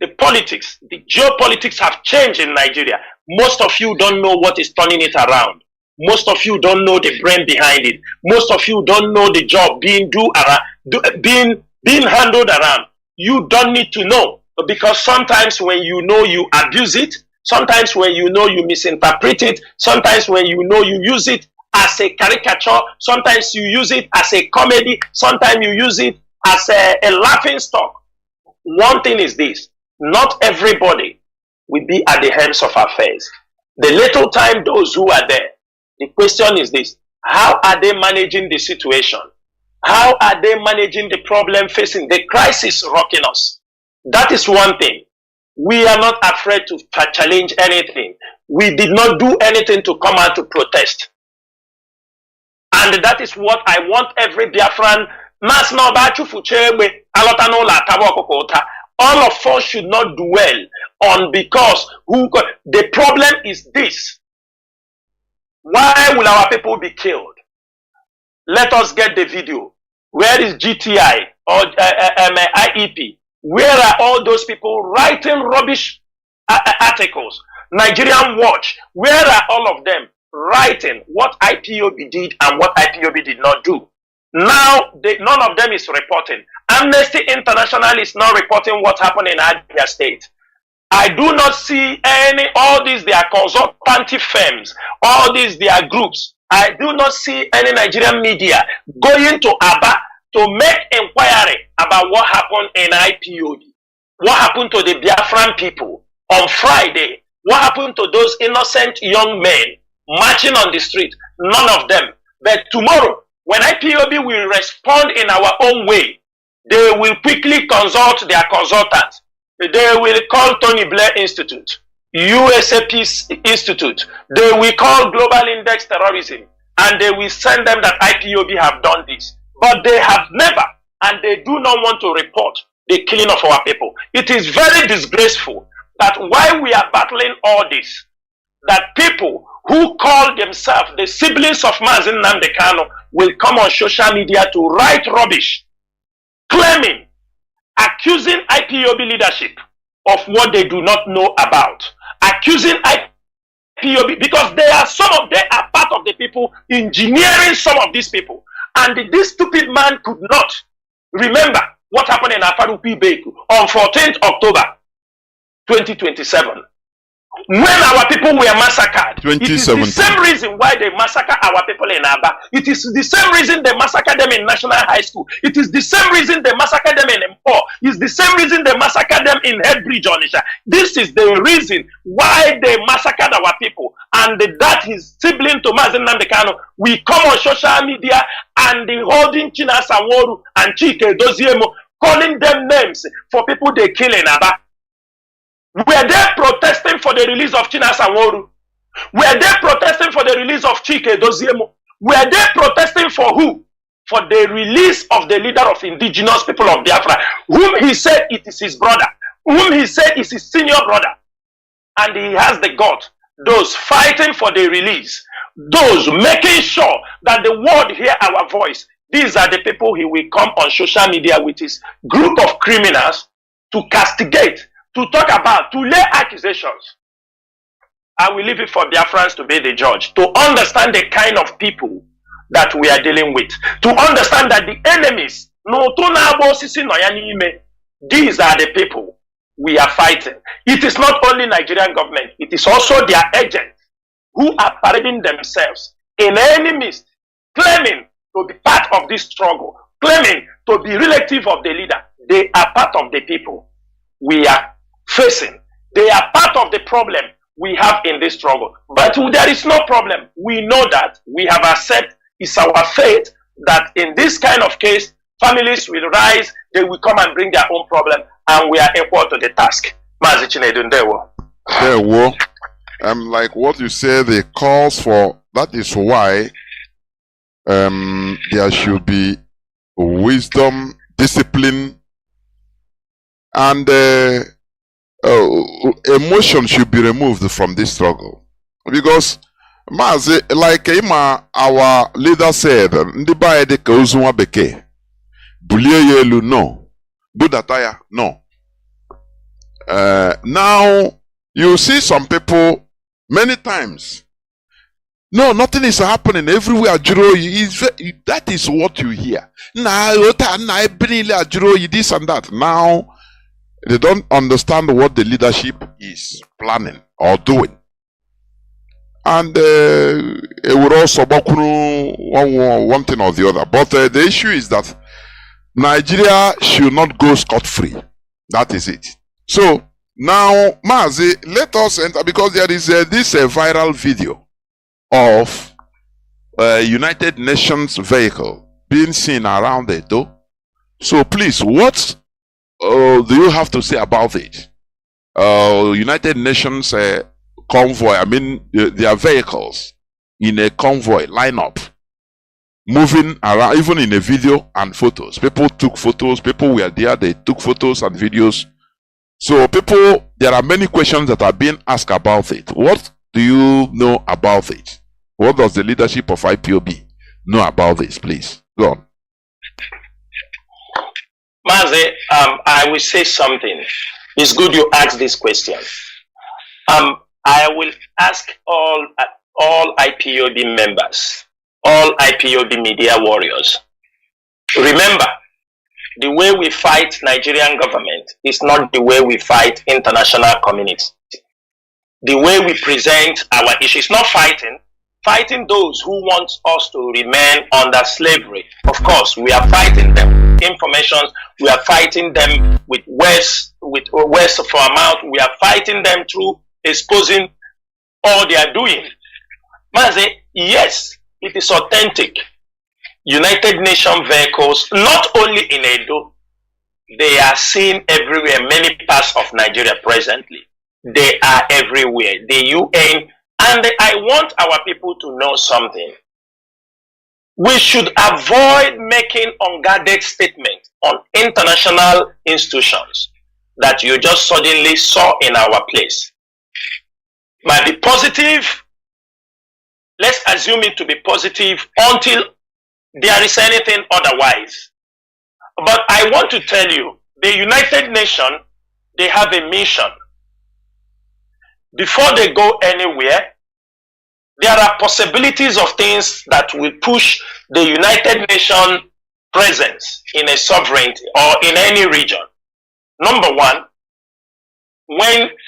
the politics, the geopolitics have changed in Nigeria. Most of you don't know what is turning it around. Most of you don't know the brain behind it. Most of you don't know the job being handled around. You don't need to know, because sometimes when you know, you abuse it. Sometimes when you know, you misinterpret it. Sometimes when you know, you use it as a caricature. Sometimes you use it as a comedy. Sometimes you use it as a laughing stock. One thing is this: not everybody will be at the helms of affairs. The little time those who are there, the question is this: how are they managing the situation? How are they managing the problem facing the crisis rocking us? That is one thing. We are not afraid to challenge anything. We did not do anything to come out to protest. And that is what I want every Biafran. All of us should not dwell on, because the problem is this: why will our people be killed? Let us get the video. Where is GTI or IEP? Where are all those people writing rubbish articles? Nigerian Watch, where are all of them writing what IPOB did and what IPOB did not do? Now, none of them is reporting. Amnesty International is not reporting what happened in Abia State. I do not see all these, they are consultancy firms, all these, they are groups. I do not see any Nigerian media going to Aba to make inquiry about what happened in IPOB. What happened to the Biafran people on Friday? What happened to those innocent young men marching on the street? None of them. But tomorrow, when IPOB will respond in our own way, they will quickly consult their consultants. They will call Tony Blair Institute, USA Peace Institute. They will call Global Index Terrorism, and they will send them that IPOB have done this. But they have never, and they do not want to report the killing of our people. It is very disgraceful that while we are battling all this, that people who call themselves the siblings of Mazi Nnamdi Kanu will come on social media to write rubbish, claiming, accusing IPOB leadership of what they do not know about, accusing IPOB, because they are part of the people engineering some of these people. And this stupid man could not remember what happened in Afarupi Beku on 14th October 2027. When our people were massacred, it is the 2017. same reason why they massacre our people in Aba. It is the same reason they massacre them in National High School. It is the same reason they massacre them in Empo. It's the same reason they massacre them in Headbridge, Onisha. This is the reason why they massacred our people. And that is sibling to Mazi Nnamdi Kanu. We come on social media and the holding China Saworu and Chike Doziemo, calling them names for people they kill in Aba. Were they protesting for the release of China Saworu? Were they protesting for the release of Chike Doziemo? Were they protesting for who? For the release of the leader of indigenous people of Biafra, whom he said it is his brother, whom he said is his senior brother. And he has the God, those fighting for the release, those making sure that the world hear our voice. These are the people he will come on social media with his group of criminals to castigate, to talk about, to lay accusations. I will leave it for Biafrans to be the judge, to understand the kind of people that we are dealing with, to understand that the enemies, these are the people we are fighting. It is not only Nigerian government, it is also their agents who are parading themselves in any midst, claiming to be part of this struggle, claiming to be relative of the leader. They are part of the people we are facing. They are part of the problem we have in this struggle. But there is no problem. We know that we have accepted, it's our fate that in this kind of case, families will rise, they will come and bring their own problem, and we are equal to the task. Mazi Chinedu, Ndewo. Like what you say, the calls for, that is why there should be wisdom, discipline, and emotion should be removed from this struggle. Because, Mazi, like our leader said, Ndiba edeka uzunwa beke, bulie yelu no, budataya no. Now you see some people many times. No, nothing is happening everywhere. That is what you hear. This and that. Now they don't understand what the leadership is planning or doing. And it would also one thing or the other. But the issue is that Nigeria should not go scot-free. That is it. So now, Mazi, let us enter, because there is this viral video of United Nations vehicle being seen around the door. So please, what do you have to say about it? United Nations convoy, I mean, their vehicles in a convoy lineup, moving around, even in a video and photos. People took photos, people were there, they took photos and videos. So people, there are many questions that are being asked about it. What do you know about it? What does the leadership of IPOB know about this? Please, go on. Mazi, I will say something. It's good you ask this question. I will ask all IPOB members, all IPOB media warriors. Remember, the way we fight Nigerian government is not the way we fight international community. The way we present our issues, not fighting those who want us to remain under slavery. Of course, we are fighting them with information. We are fighting them with words for our mouth. We are fighting them through exposing all they are doing. Mazi, yes, it is authentic. United Nations vehicles, not only in Edo, they are seen everywhere, many parts of Nigeria presently. They are everywhere. The UN, and I want our people to know something. We should avoid making unguarded statements on international institutions that you just suddenly saw in our place. Might be positive. Let's assume it to be positive until there is anything otherwise. But I want to tell you, the United Nations, they have a mission. Before they go anywhere, there are possibilities of things that will push the United Nations presence in a sovereignty or in any region. Number one,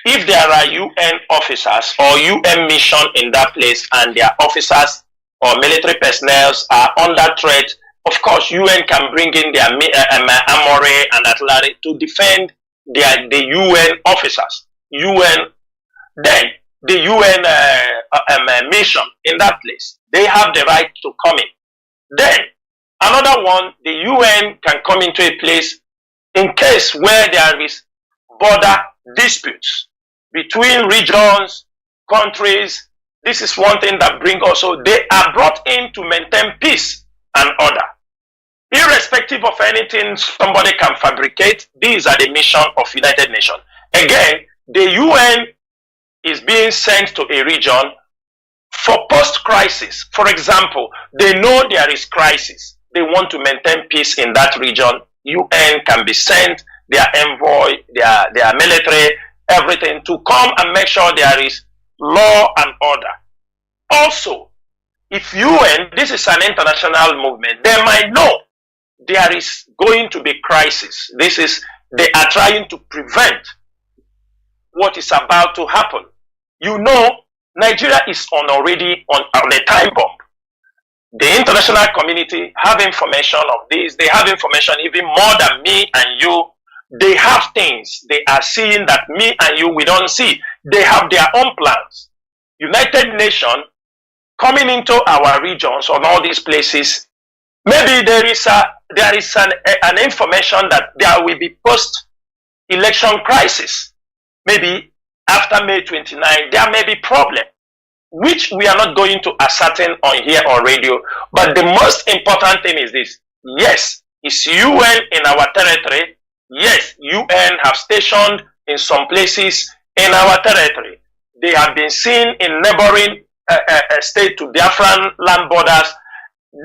if there are UN officers or UN mission in that place and their officers or military personnel are under threat, of course UN can bring in their armory and artillery to defend the UN officers. Then the UN mission in that place, they have the right to come in. Then another one, the UN can come into a place in case where there is border disputes between regions, countries. This is one thing that brings also, they are brought in to maintain peace and order. Irrespective of anything somebody can fabricate, these are the mission of United Nations. Again, the UN is being sent to a region for post-crisis. For example, they know there is crisis. They want to maintain peace in that region. UN can be sent, their envoy, their military, everything to come and make sure there is law and order. Also, if UN, this is an international movement, they might know there is going to be crisis. They are trying to prevent what is about to happen. You know, Nigeria is already on a time bomb. The international community have information of this. They have information even more than me and you. They have things they are seeing that me and you, we don't see. They have their own plans. United Nations coming into our regions on all these places, maybe there is an information that there will be post-election crisis. Maybe after May 29, there may be problem, which we are not going to ascertain on here on radio. But the most important thing is this. Yes, it's UN in our territory. Yes, UN have stationed in some places in our territory. They have been seen in neighboring state to Biafran land borders.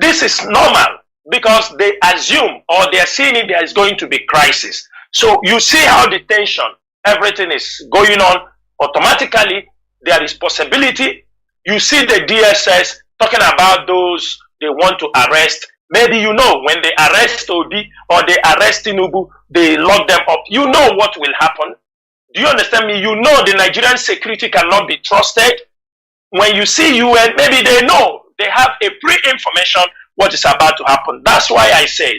This is normal because they assume or they are seeing it there is going to be crisis. So you see how the tension, everything is going on. Automatically, there is possibility. You see the DSS talking about those they want to arrest. Maybe you know when they arrest Obi or they arrest Tinubu, they lock them up. You know what will happen. Do you understand me? You know the Nigerian security cannot be trusted. When you see UN, maybe they know. They have a pre-information what is about to happen. That's why I said,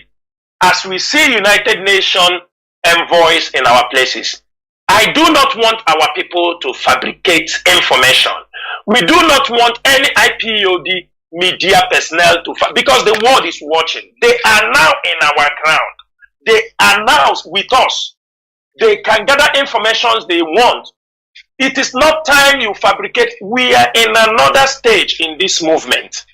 as we see United Nations envoys in our places, I do not want our people to fabricate information. We do not want any IPOD media personnel to, because the world is watching. They are now in our ground. They are now with us. They can gather information they want. It is not time you fabricate. We are in another stage in this movement.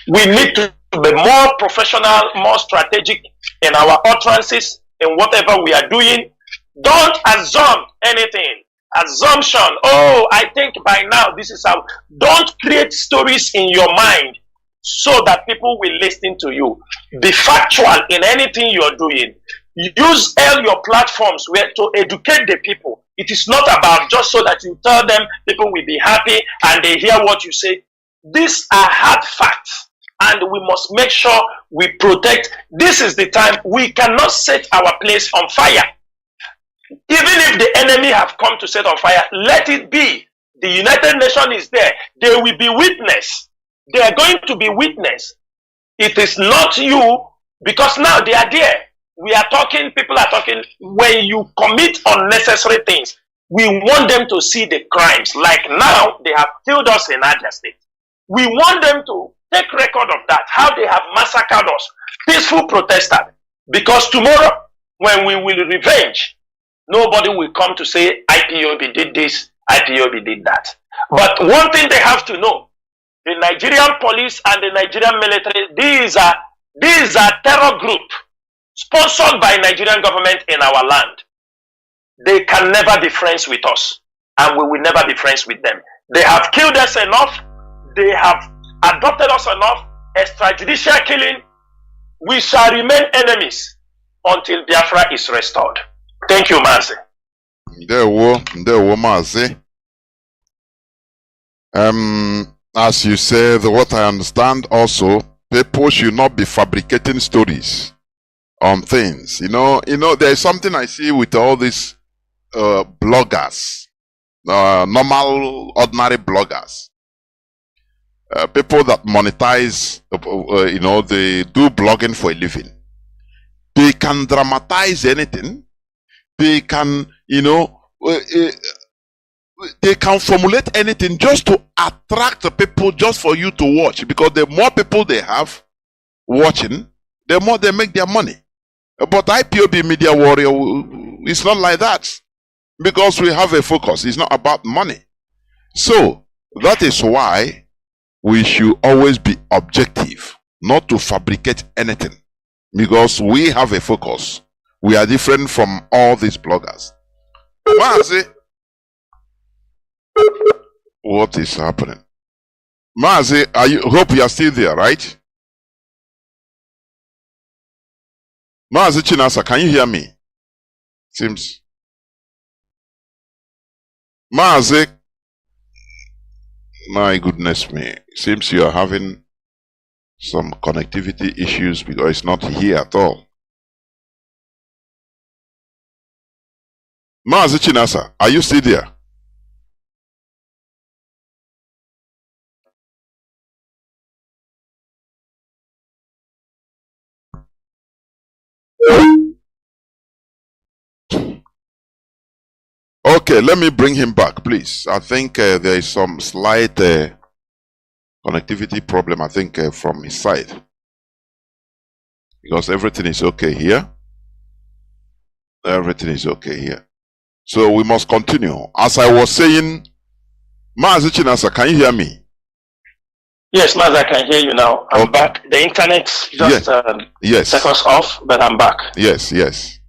We need to be more professional, more strategic in our utterances, in whatever we are doing. Don't assume anything. Assumption. Oh, I think by now this is how. Don't create stories in your mind so that people will listen to you. Be factual in anything you're doing. Use all your platforms to educate the people. It is not about just so that you tell them people will be happy and they hear what you say. These are hard facts and we must make sure we protect. This is the time we cannot set our place on fire. Even if the enemy have come to set on fire, let it be. The United Nations is there. They will be witness. They are going to be witness. It is not you, because now they are there. We are talking, people are talking. When you commit unnecessary things, we want them to see the crimes. Like now, they have killed us in Abia State. We want them to take record of that, how they have massacred us, peaceful protesters. Because tomorrow, when we will revenge, nobody will come to say IPOB did this, IPOB did that. But one thing they have to know, the Nigerian police and the Nigerian military, these are terror group sponsored by Nigerian government in our land. They can never be friends with us, and we will never be friends with them. They have killed us enough. They have adopted us enough. Extrajudicial killing. We shall remain enemies until Biafra is restored. Thank you, Mazi. Ndewo, Mazi. As you said, what I understand also, people should not be fabricating stories on things. You know, there is something I see with all this bloggers, normal, ordinary bloggers, people that monetize, they do blogging for a living. They can dramatize anything. They can, they can formulate anything just to attract the people, just for you to watch. Because the more people they have watching, the more they make their money. But IPOB Media Warrior, it's not like that. Because we have a focus. It's not about money. So, that is why we should always be objective, not to fabricate anything. Because we have a focus. We are different from all these bloggers. Mazi, what is happening? Mazi, hope you are still there, right? Mazi Chinasa, can you hear me? Seems. Mazi, my goodness me, seems you are having some connectivity issues because it's not here at all. Mazi Chinasa, are you still there? Okay, let me bring him back, please. I think there is some slight connectivity problem, I think, from his side. Because everything is okay here. Everything is okay here. So we must continue. As I was saying, Mazi Chinasa, can you hear me? Yes, Mazi, I can hear you now. I'm back. The internet just set us off, but I'm back. Yes, yes.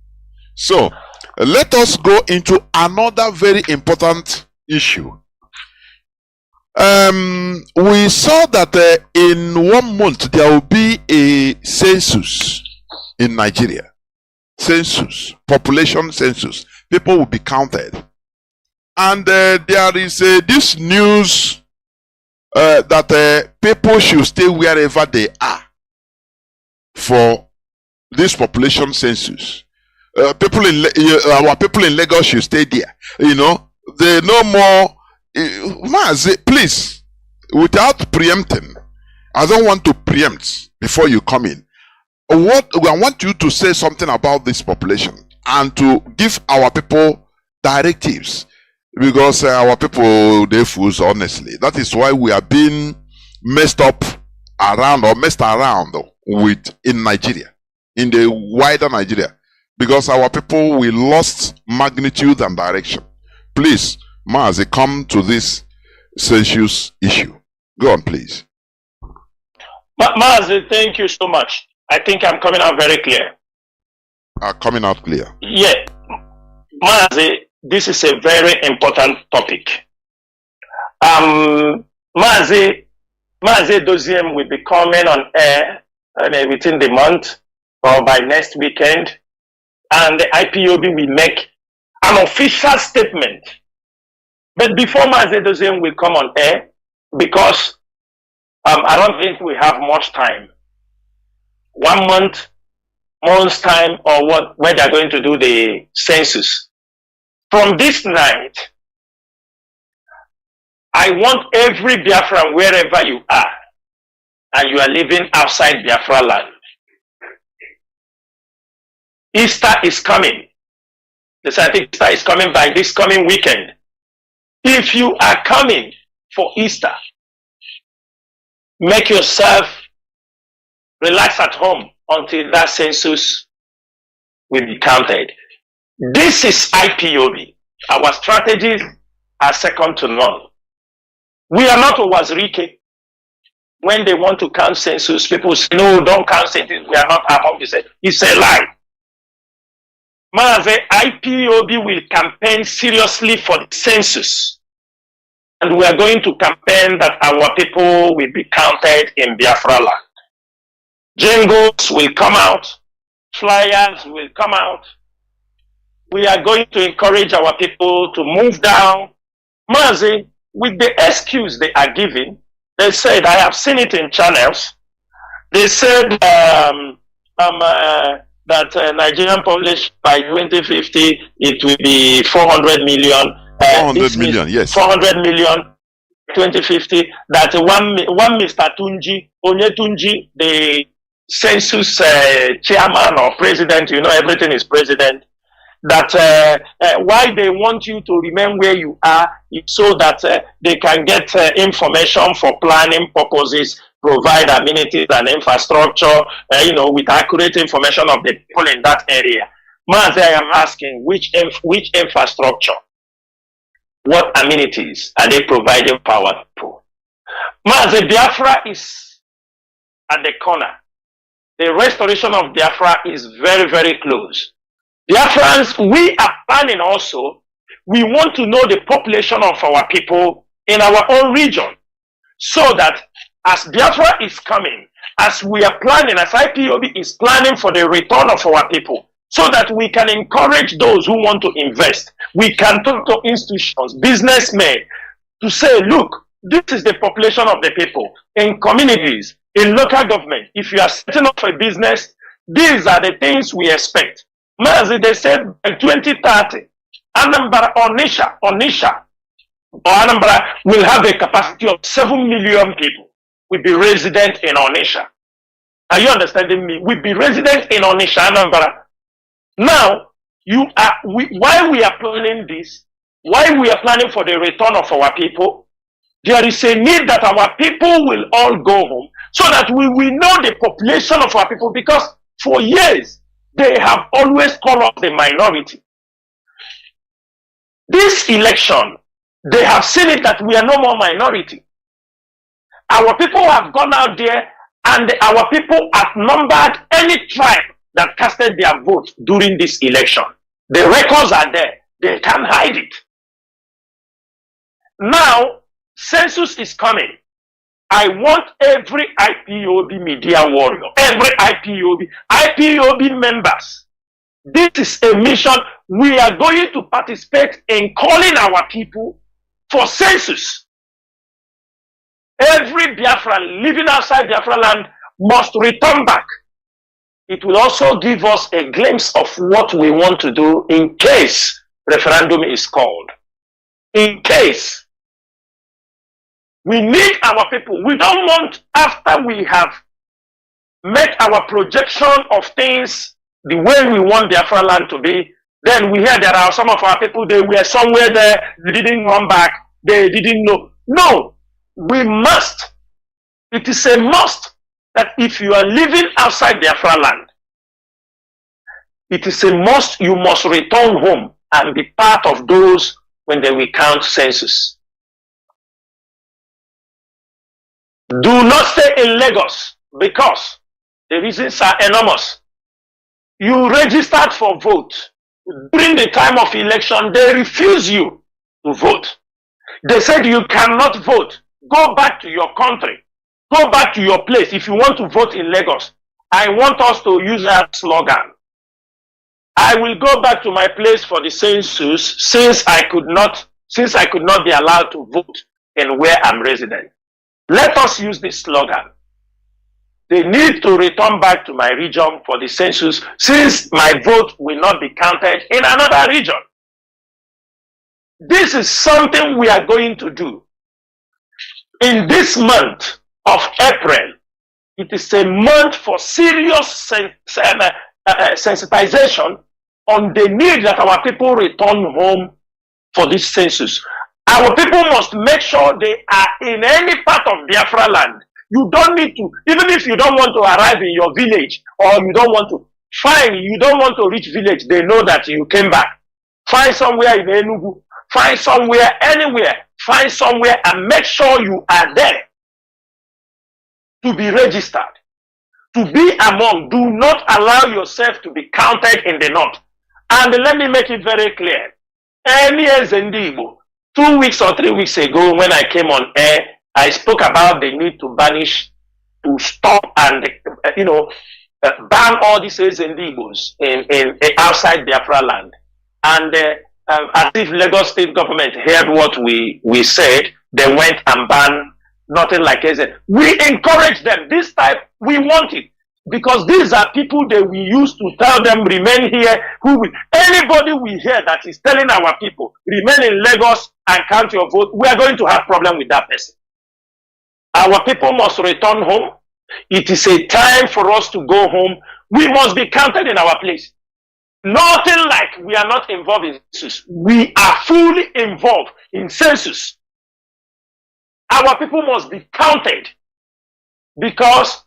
So, let us go into another very important issue. We saw that in 1 month there will be a census in Nigeria. Census, population census. People will be counted. And there is this news that people should stay wherever they are for this population census. Our people in Lagos should stay there. They no more. Mazi, please, without preempting, I don't want to preempt before you come in. I want you to say something about this population and to give our people directives, because our people, they fools, honestly. That is why we are being messed around with in Nigeria, in the wider Nigeria, because our people, we lost magnitude and direction. Please, Mazi, come to this census issue. Go on, please. Mazi, thank you so much. I think I'm coming out very clear. Coming out clear. Yeah. Mazi, this is a very important topic. Mazi Doziem will be coming on air within the month or by next weekend, and the IPOB will make an official statement. But before Mazi Doziem will come on air, because I don't think we have much time. 1 month's time, or when they're going to do the census. From this night, I want every Biafran, wherever you are, and you are living outside Biafra land. Easter is coming. The scientific Easter is coming by this coming weekend. If you are coming for Easter, make yourself relax at home until that census will be counted. This is IPOB. Our strategies are second to none. We are not Owazirike. When they want to count census, people say, no, don't count census. We are not among the. It's a lie. Mazi, IPOB will campaign seriously for the census. And we are going to campaign that our people will be counted in Biafra land. Jingles will come out. Flyers will come out. We are going to encourage our people to move down. Mazi, with the excuse they are giving, they said, I have seen it in channels, they said that Nigerian population by 2050, it will be 400 million. 400 million, yes. 400 million 2050. That one Mr. Onyetunji, the census chairman or president, you know, everything is president, that why they want you to remain where you are is so that they can get information for planning purposes, provide amenities and infrastructure, you know, with accurate information of the people in that area. Mazi, I am asking, which infrastructure, what amenities are they providing for our people? Mazi, Biafra is at the corner. The restoration of Biafra is very, very close. Biafrans, we are planning also, we want to know the population of our people in our own region, so that as Biafra is coming, as we are planning, as IPOB is planning for the return of our people, so that we can encourage those who want to invest. We can talk to institutions, businessmen, to say, look, this is the population of the people in communities, in local government. If you are setting up a business, these are the things we expect. Mazi, they said by 2030, Anambra, Onitsha, or Anambra will have a capacity of 7 million people. Will be resident in Onitsha. Are you understanding me? Will be resident in Onitsha, Anambra. Now, why we are planning this, why we are planning for the return of our people, there is a need that our people will all go home, so that we will know the population of our people, because for years, they have always called us the minority. This election, they have seen it that we are no more minority. Our people have gone out there, and our people outnumbered any tribe that casted their vote during this election. The records are there. They can't hide it. Now, census is coming. I want every IPOB media warrior, every IPOB members. This is a mission. We are going to participate in calling our people for census. Every Biafra living outside Biafra land must return back. It will also give us a glimpse of what we want to do in case referendum is called. In case. We need our people. We don't want, after we have met our projection of things the way we want Biafra land to be, then we hear there are some of our people, they were somewhere there, they didn't come back, they didn't know. No, we must. It is a must that if you are living outside Biafra land, it is a must, you must return home and be part of those when they will count census. Do not stay in Lagos, because the reasons are enormous. You registered for vote. During the time of election, they refuse you to vote. They said you cannot vote. Go back to your country. Go back to your place if you want to vote in Lagos. I want us to use that slogan. I will go back to my place for the census since I could not be allowed to vote in where I'm resident. Let us use this slogan. They need to return back to my region for the census since my vote will not be counted in another region. This is something we are going to do. In this month of April, it is a month for serious sensitization on the need that our people return home for this census. Our people must make sure they are in any part of Biafra land. You don't need to, even if you don't want to arrive in your village, or you don't want to, fine, you don't want to reach village, they know that you came back. Find somewhere in Enugu, find somewhere, anywhere, find somewhere and make sure you are there to be registered, to be among. Do not allow yourself to be counted in the north. And let me make it very clear. Any Zendibo, 2 weeks or 3 weeks ago when I came on air, I spoke about the need to banish, to stop and, ban all these Zendibos in outside Biafra land. And as if Lagos state government heard what we said, they went and banned nothing like Ezen. We encourage them. This type, we want it. Because these are people that we used to tell them remain here. Anybody we hear that is telling our people remain in Lagos and count your vote, we are going to have problem with that person. Our people must return home. It is a time for us to go home. We must be counted in our place. Nothing like we are not involved in census. We are fully involved in census. Our people must be counted, because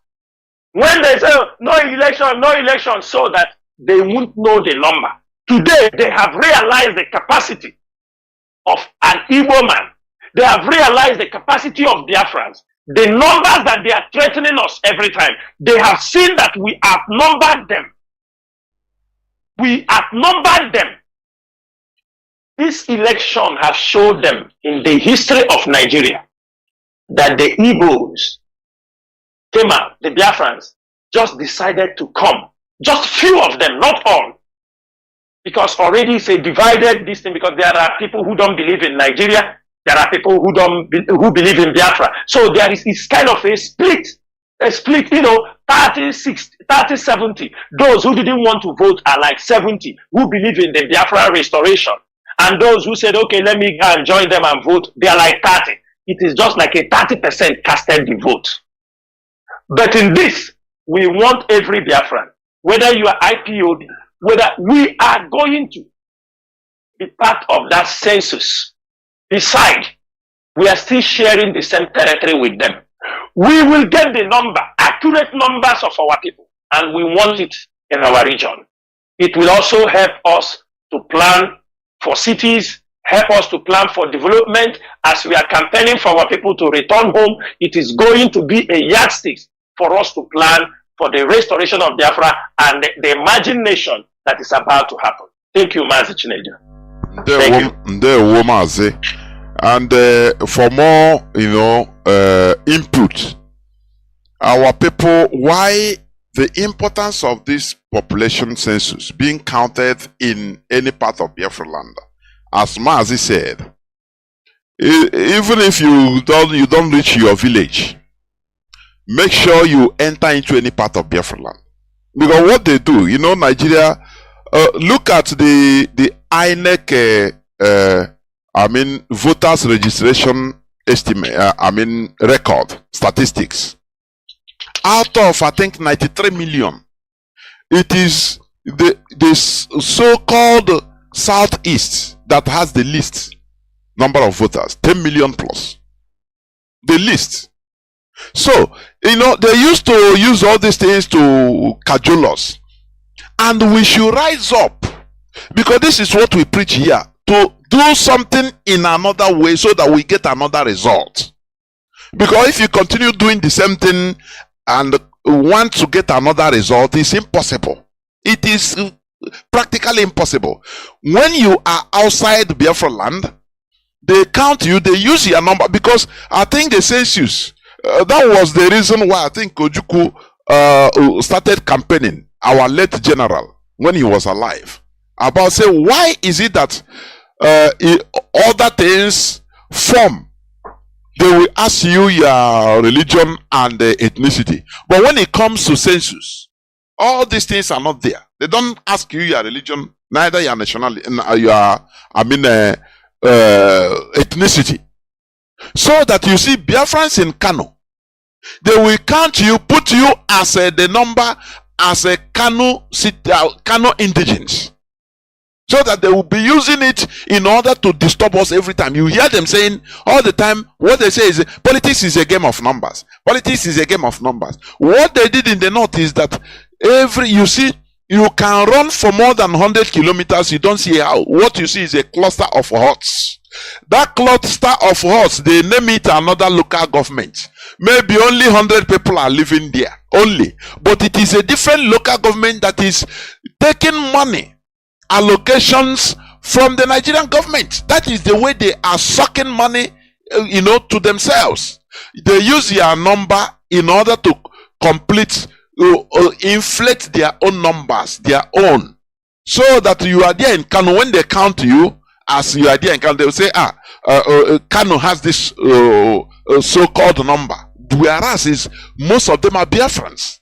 when they say no election, so that they won't know the number. Today, they have realized the capacity of an Igbo man. They have realized the capacity of Biafrans. The numbers that they are threatening us every time. They have seen that we outnumbered them. We outnumbered them. This election has showed them in the history of Nigeria that the Igbos came out, the Biafrans just decided to come. Just few of them, not all. Because already it's a divided this thing, because there are people who don't believe in Nigeria, there are people who believe in Biafra. So there is it's kind of a split, 30-70. Those who didn't want to vote are like 70 who believe in the Biafra restoration. And those who said, okay, let me go and join them and vote, they are like 30. It is just like a 30% casted the vote. But in this, we want every Biafran, whether you are IPOD, whether we are going to be part of that census. Besides, we are still sharing the same territory with them. We will get the accurate numbers of our people, and we want it in our region. It will also help us to plan for cities, help us to plan for development. As we are campaigning for our people to return home, it is going to be a yardstick for us to plan for the restoration of Biafra and the imagination that is about to happen. Thank you, Mazi Chinedu. Mazi. And for more, input, our people, why the importance of this population census being counted in any part of Biafra land. As Mazi said, even if you don't reach your village, make sure you enter into any part of Biafra land. Because what they do, Nigeria, look at the INEC, voters registration estimate, record, statistics. Out of, I think, 93 million, it is the so-called Southeast that has the least number of voters, 10 million plus. The least. So, they used to use all these things to cajole us. And we should rise up, because this is what we preach here, to do something in another way so that we get another result. Because if you continue doing the same thing and want to get another result, it's impossible. It is practically impossible. When you are outside Biafra land, they count you, they use your number, because I think the census, that was the reason why I think Ojukwu started campaigning, our late general, when he was alive, about say, why is it that other things form, they will ask you your religion and ethnicity, but when it comes to census, all these things are not there. They don't ask you your religion, neither your nationality, ethnicity. So that you see Biafrans in Kanu, they will count you, put you as the number as a Kanu indigents, so that they will be using it in order to disturb us every time. You hear them saying all the time, what they say is politics is a game of numbers. Politics is a game of numbers. What they did in the north is that you can run for more than 100 kilometers, you don't see how. What you see is a cluster of huts. That cluster of huts, they name it another local government. Maybe only 100 people are living there, only. But it is a different local government that is taking money, allocations from the Nigerian government. That is the way they are sucking money, to themselves. They use your number in order to complete, inflate their own numbers, their own. So that you are there in Kanu, when they count you, as you are there in Kanu, they will say, Kanu has this so-called number. Whereas most of them are Biafrans.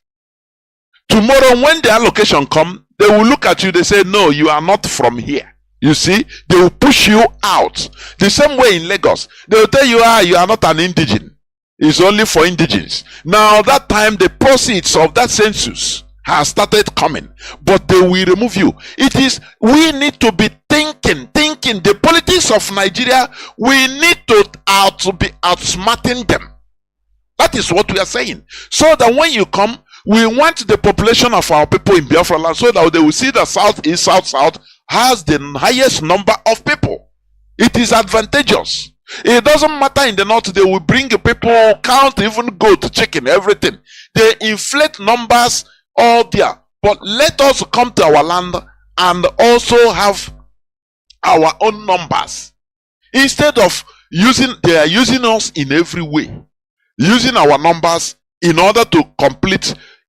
Tomorrow, when the allocation come, they will look at you, they say, no, you are not from here. You see, they will push you out. The same way in Lagos, they will tell you, you are not an indigene. It's only for indigenes. Now, that time, the proceeds of that census has started coming, but they will remove you. We need to be thinking. The politics of Nigeria, we need to be outsmarting them. That is what we are saying. So that when you come, we want the population of our people in Biafra land so that they will see the Southeast, South has the highest number of people. It is advantageous. It doesn't matter in the north, they will bring people, count, even goat, chicken, everything. They inflate numbers all there. But let us come to our land and also have our own numbers. Instead of they are using us in every way. Using our numbers in order to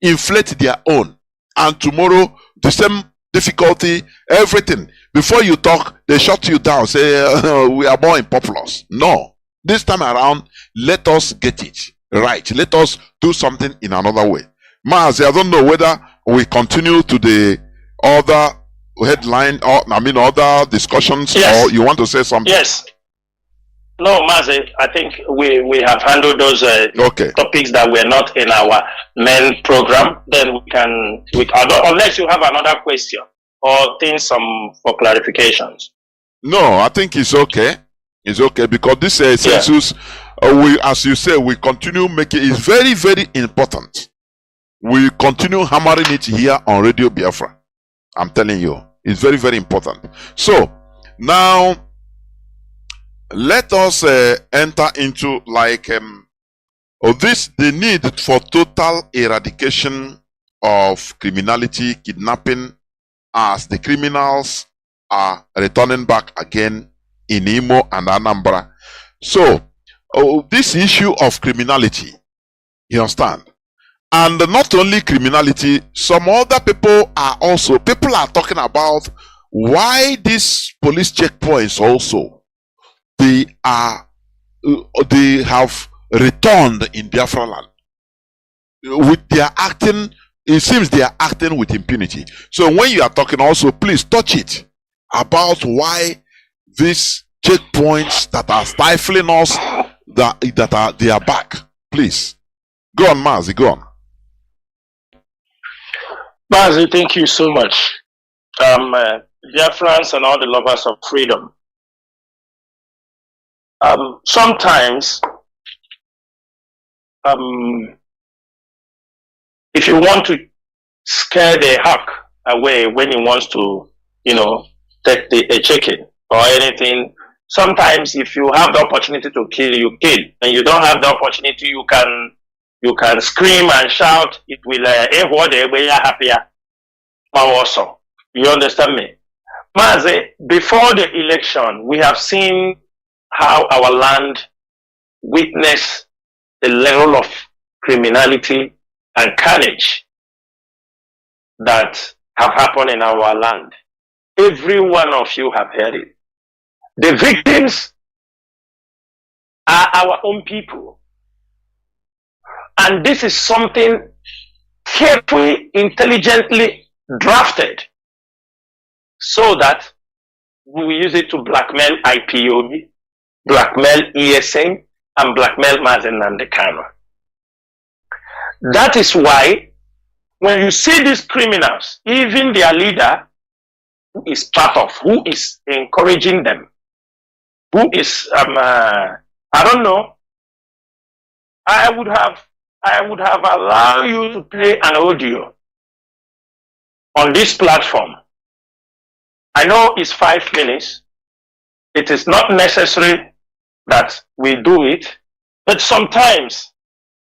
inflate their own. And tomorrow, the same difficulty, everything. Before you talk, they shut you down, say, we are more unpopulous. No. This time around, let us get it right. Let us do something in another way. Mazi, I don't know whether we continue to the other headline, or other discussions, yes. Or you want to say something? Yes. No, Mazi, I think we have handled those topics that were not in our main program. Then we can unless you have another question or things for clarifications. No, I think it's okay. It's okay because this census, as you say, we continue making it. It's very, very important. We continue hammering it here on Radio Biafra. I'm telling you, it's very, very important. So now, let us enter into the need for total eradication of criminality, kidnapping, as the criminals are returning back again in Imo and Anambra. So, this issue of criminality, you understand? And not only criminality, some other people are talking about why these police checkpoints also, they have returned in Biafra land. It seems they are acting with impunity. So when you are talking also, please touch it about why these checkpoints that are stifling us, they are back. Please. Go on, Mazi, go on. Mazi, thank you so much. Biafrans and all the lovers of freedom. Sometimes, if you want to scare the hack away when he wants to, take a chicken or anything, sometimes if you have the opportunity to kill, you kill. And you don't have the opportunity, you can scream and shout. It will happier. Also, you understand me? Mazi, before the election, we have seen how our land witnessed the level of criminality and carnage that have happened in our land. Every one of you have heard it. The victims are our own people. And this is something carefully, intelligently drafted so that we will use it to blackmail IPOB, blackmail ESN, and blackmail Mazi and Kanu. That is why when you see these criminals, even their leader, who is encouraging them, who is, I don't know, I would have allowed you to play an audio on this platform. I know it's 5 minutes. It is not necessary that we do it, but sometimes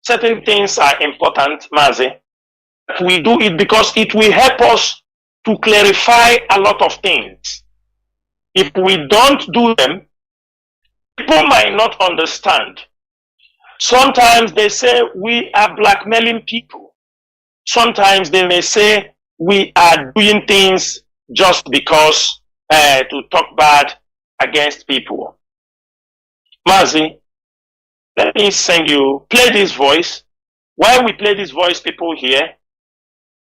certain things are important, Mazi. We do it because it will help us to clarify a lot of things. If we don't do them, people might not understand. Sometimes they say we are blackmailing people. Sometimes they may say we are doing things just because to talk bad against people. Mazi, let me play this voice. While we play this voice, people here,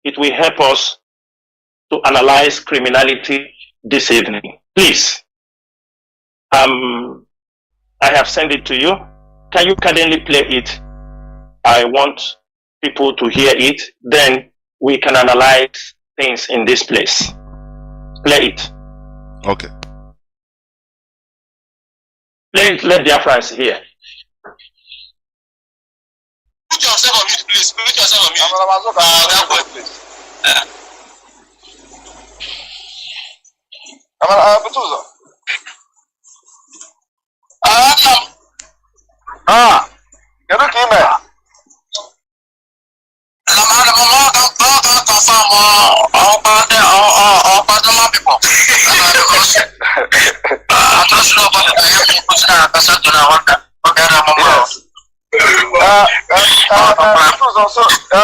it will help us to analyze criminality this evening. Please, I have sent it to you. Can you kindly play it? I want people to hear it. Then we can analyze things in this place. Play it. Okay. Play it. Let Biafrans hear. Put yourself on mute, please. Put yourself on mute. That boy, please. Butuzo. Kedu ka ime?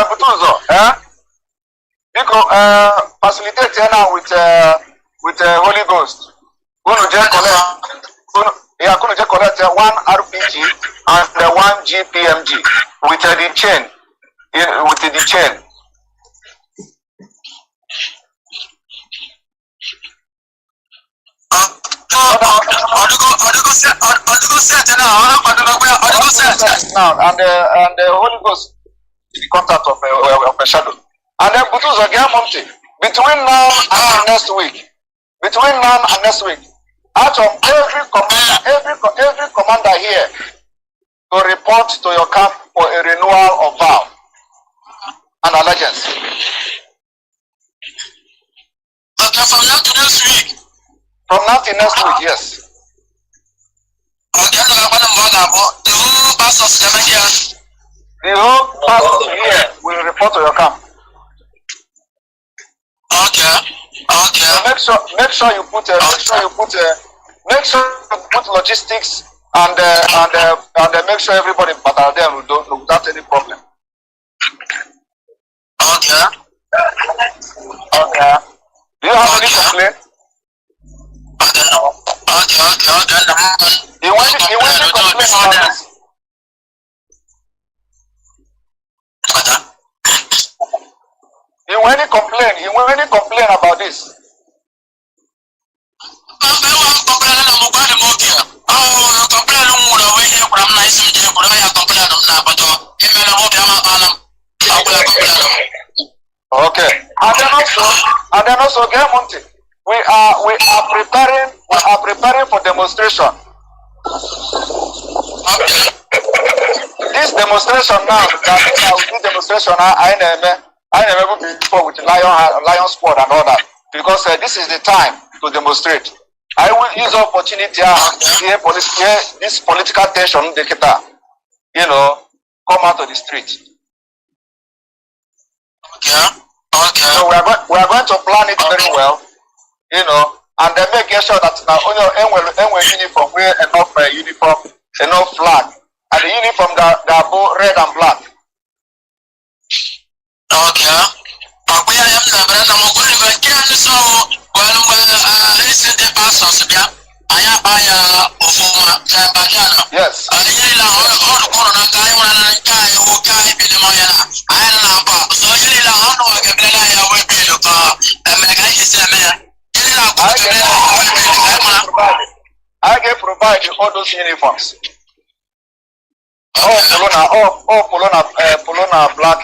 Butuzo, Biko, facilitate here now with Holy Ghost. Gonna just collect 1 RPG and 1 GPMG with the chain. With the chain. Now and the Holy Ghost the contact of a shadow. And then Butuzo Monte between now and next week. Out of every commander here to report to your camp for a renewal of vow and allegiance. Okay, from now to next week. From now to next week, yes. Okay, the whole pastors here will report to your camp. Okay. So make sure you put logistics and make sure everybody are there without any problem. Okay. Do you have any complaint? I don't know. Okay. You want to complain about this? You want to complain about this? Okay. And then also, Monte, we are preparing for demonstration. Okay. This demonstration now, demonstration I never before with lion squad and all that, because this is the time to demonstrate. I will use the opportunity here this political tension, come out of the street. Okay. So we are going to plan it very well, and then make sure that now uniform, wear enough uniform, enough flag, and the uniform that are both red and black. Okay. Yes. I can provide all those uniforms. Polona black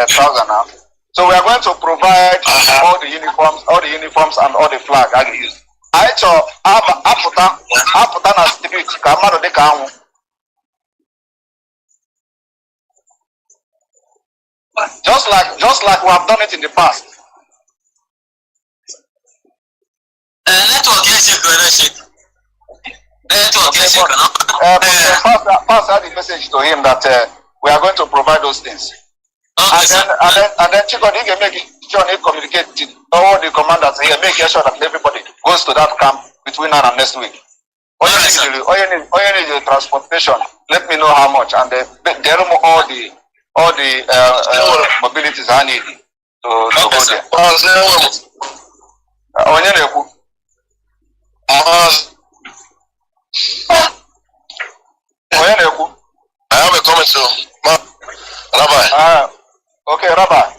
trouser now. So we are going to provide all the uniforms and all the flag I can use. I saw Aputa na street Kamado de Kanu. Just like we have done it in the past. Pass out the message to him that we are going to provide those things. And then Chico, he can make sure he communicate to all the commanders here, make sure that everybody goes to that camp between now and next week. All you need is transportation. Let me know how much, and there are all the mobilities I need to go there. I have a comment to Rabbi. Okay, Rabbi.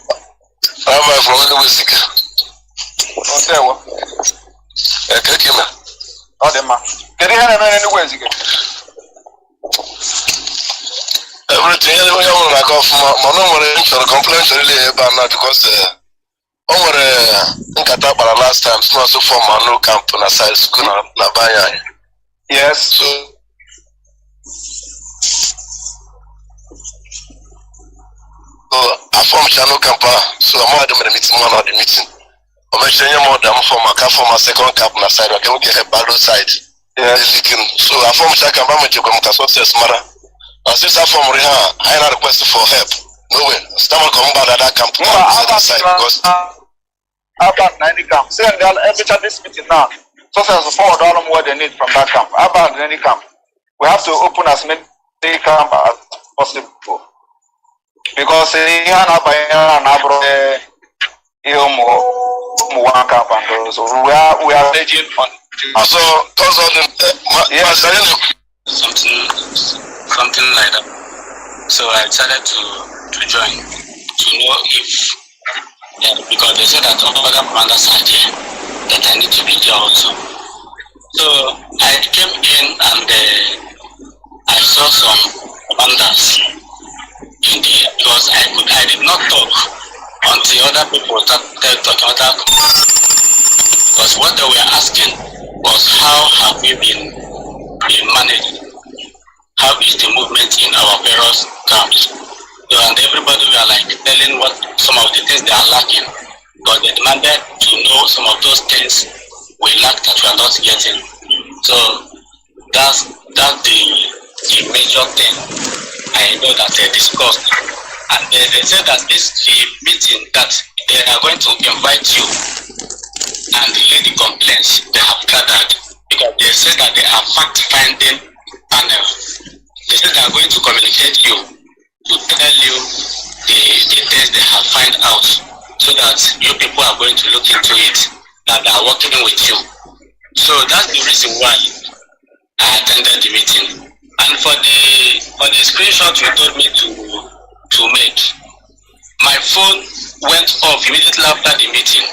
Odema. Can you hear me anyways again? Everything I want to go from my number complaint really about now because over Nkata last time, so also from my new camp on a side school na Banya. Yes. So I form channel camper, so I'm out of the meeting, one of the meeting. I'm mentioning more than for my second camp on a side, I can get a bad side. Yes. So I form Chaka Mamajo Success Mara. Since I form Riha, I had a request for help. No way. Someone come back at that camp on the other side because about 90 camp. Say every time this meeting now, so there's $4 more they need from that camp. About any camp. We have to open as many camp as possible. Because here now by one camp and so we are raging on. So those are the something like that. So I decided to join to know if because they said that other commanders are there that I need to be there also. So I came in and I saw some commanders in the because I did not talk until other people started talking because what they were asking was how have we been managed? How is the movement in our various camps? So, and everybody were like telling what some of the things they are lacking, but they demanded to know some of those things we lack that we are not getting. So that's the major thing I know that they discussed. And they said that this the meeting that they are going to invite you and lay the complaints they have gathered because they said that they are fact-finding panel. They said they are going to communicate you to tell you the things they have found out so that you people are going to look into it, that they are working with you. So that's the reason why I attended the meeting. And for the screenshot you told me to make, my phone went off immediately after the meeting.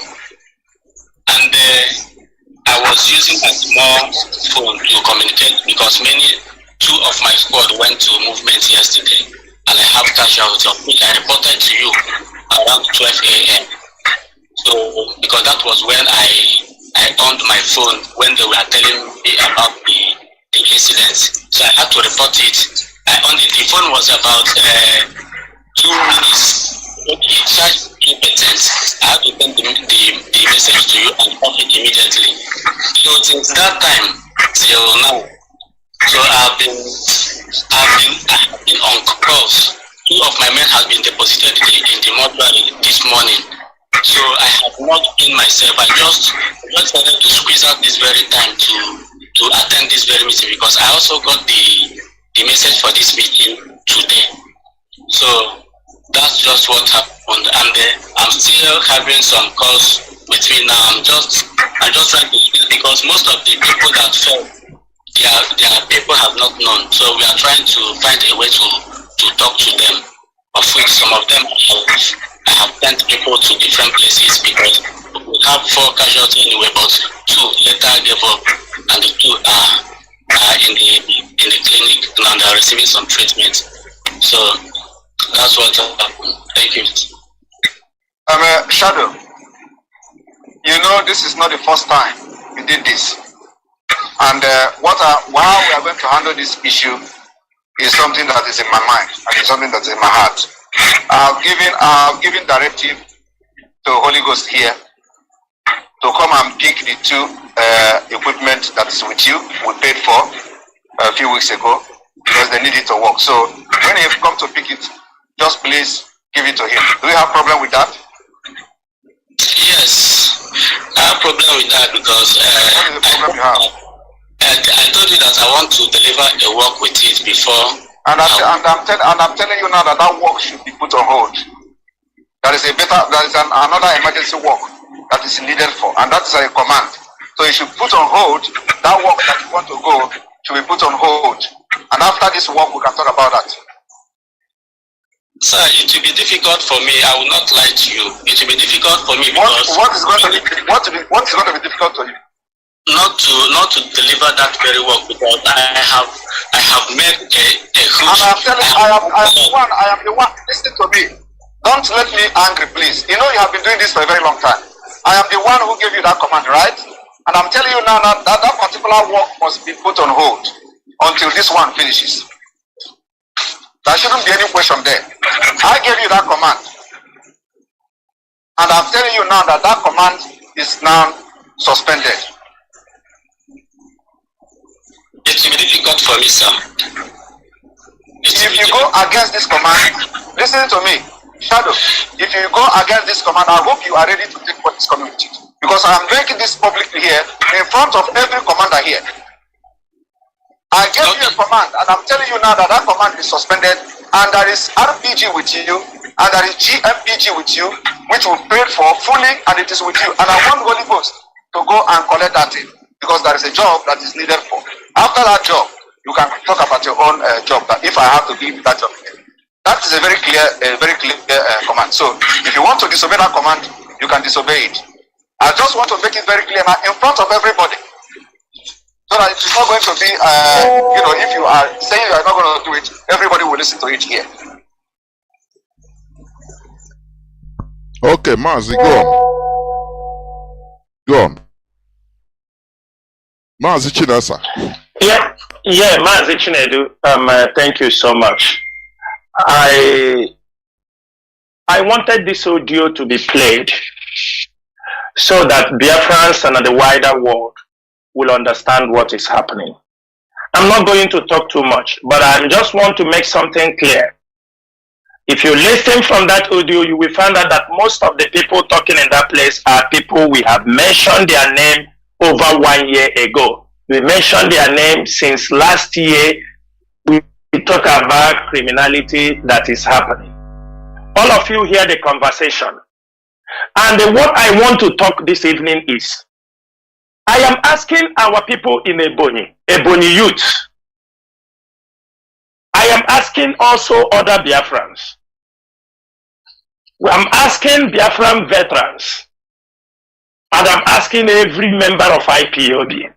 And I was using a small phone to communicate because two of my squad went to movement yesterday and I have casualty of which I reported to you around 12 a.m. So because that was when I owned my phone when they were telling me about the incident. So I had to report it. I owned it. The phone was about 2 minutes. It charged 2%. I had to send the message to you and off it immediately. So since that time till now, so I've been on calls. 2 of my men have been deposited in the mortuary this morning. So I have not been myself. I just wanted to squeeze out this very time to attend this very meeting because I also got the message for this meeting today. So that's just what happened, and I'm still having some calls with me now. I'm just trying to speak because most of the people that fell, their people have not known. So we are trying to find a way to talk to them. Of which some of them I have sent people to different places because we have 4 casualties anyway, but 2 later gave up, and the 2 are in the clinic and are receiving some treatment. So that's what happened. Thank you. Shadow, you know this is not the first time we did this. And how we are going to handle this issue is something that is in my mind and is something that is in my heart. I've given directive to Holy Ghost here to come and pick the 2 equipment that is with you. We paid for a few weeks ago because they need it to work. So when you come to pick it, just please give it to him. Do you have a problem with that? Yes, I have a problem with that because what is the problem you have? I told you that I want to deliver a work with it before. And I'm telling you now that work should be put on hold. There is another emergency work that is needed for, and that is a command. So you should put on hold that work that you want to go should be put on hold. And after this work, we can talk about that. Sir, it will be difficult for me. I will not lie to you. It will be difficult for me because what is going to be difficult to you? not to deliver that very work, because I have made a huge. And I'm telling you, I am the one. Listen to me. Don't let me angry, please. You know you have been doing this for a very long time. I am the one who gave you that command, right? And I'm telling you now that that particular work must be put on hold until this one finishes. There shouldn't be any question there. I gave you that command. And I'm telling you now that that command is now suspended. It will be difficult for me, sir. If you go against this command, listen to me, Shadow. If you go against this command, I hope you are ready to take what is coming with you. Because I am making this publicly here in front of every commander here. I gave you a command, and I'm telling you now that that command is suspended, and there is RPG with you, and there is GMPG with you, which we paid for fully, and it is with you. And I want Holy Ghost to go and collect that thing, because there is a job that is needed for. After that job, you can talk about your own job. That if I have to give that job again, that is a very clear command. So if you want to disobey that command, you can disobey it. I just want to make it very clear now in front of everybody, so that it's not going to be, you know, if you are saying you are not going to do it, everybody will listen to it here. Okay, Mazi, go on. Go on. Mazi Chinasa. Yeah, Mazi Chinedu. Thank you so much. I wanted this audio to be played so that Biafrans and the wider world will understand what is happening. I'm not going to talk too much, but I just want to make something clear. If you listen from that audio, you will find out that most of the people talking in that place are people we have mentioned their name over 1 year ago. We mentioned their name since last year. We talk about criminality that is happening. All of you hear the conversation. And what I want to talk this evening is, I am asking our people in Ebonyi youth. I am asking also other Biafrans. I'm asking Biafran veterans. And I'm asking every member of IPOB.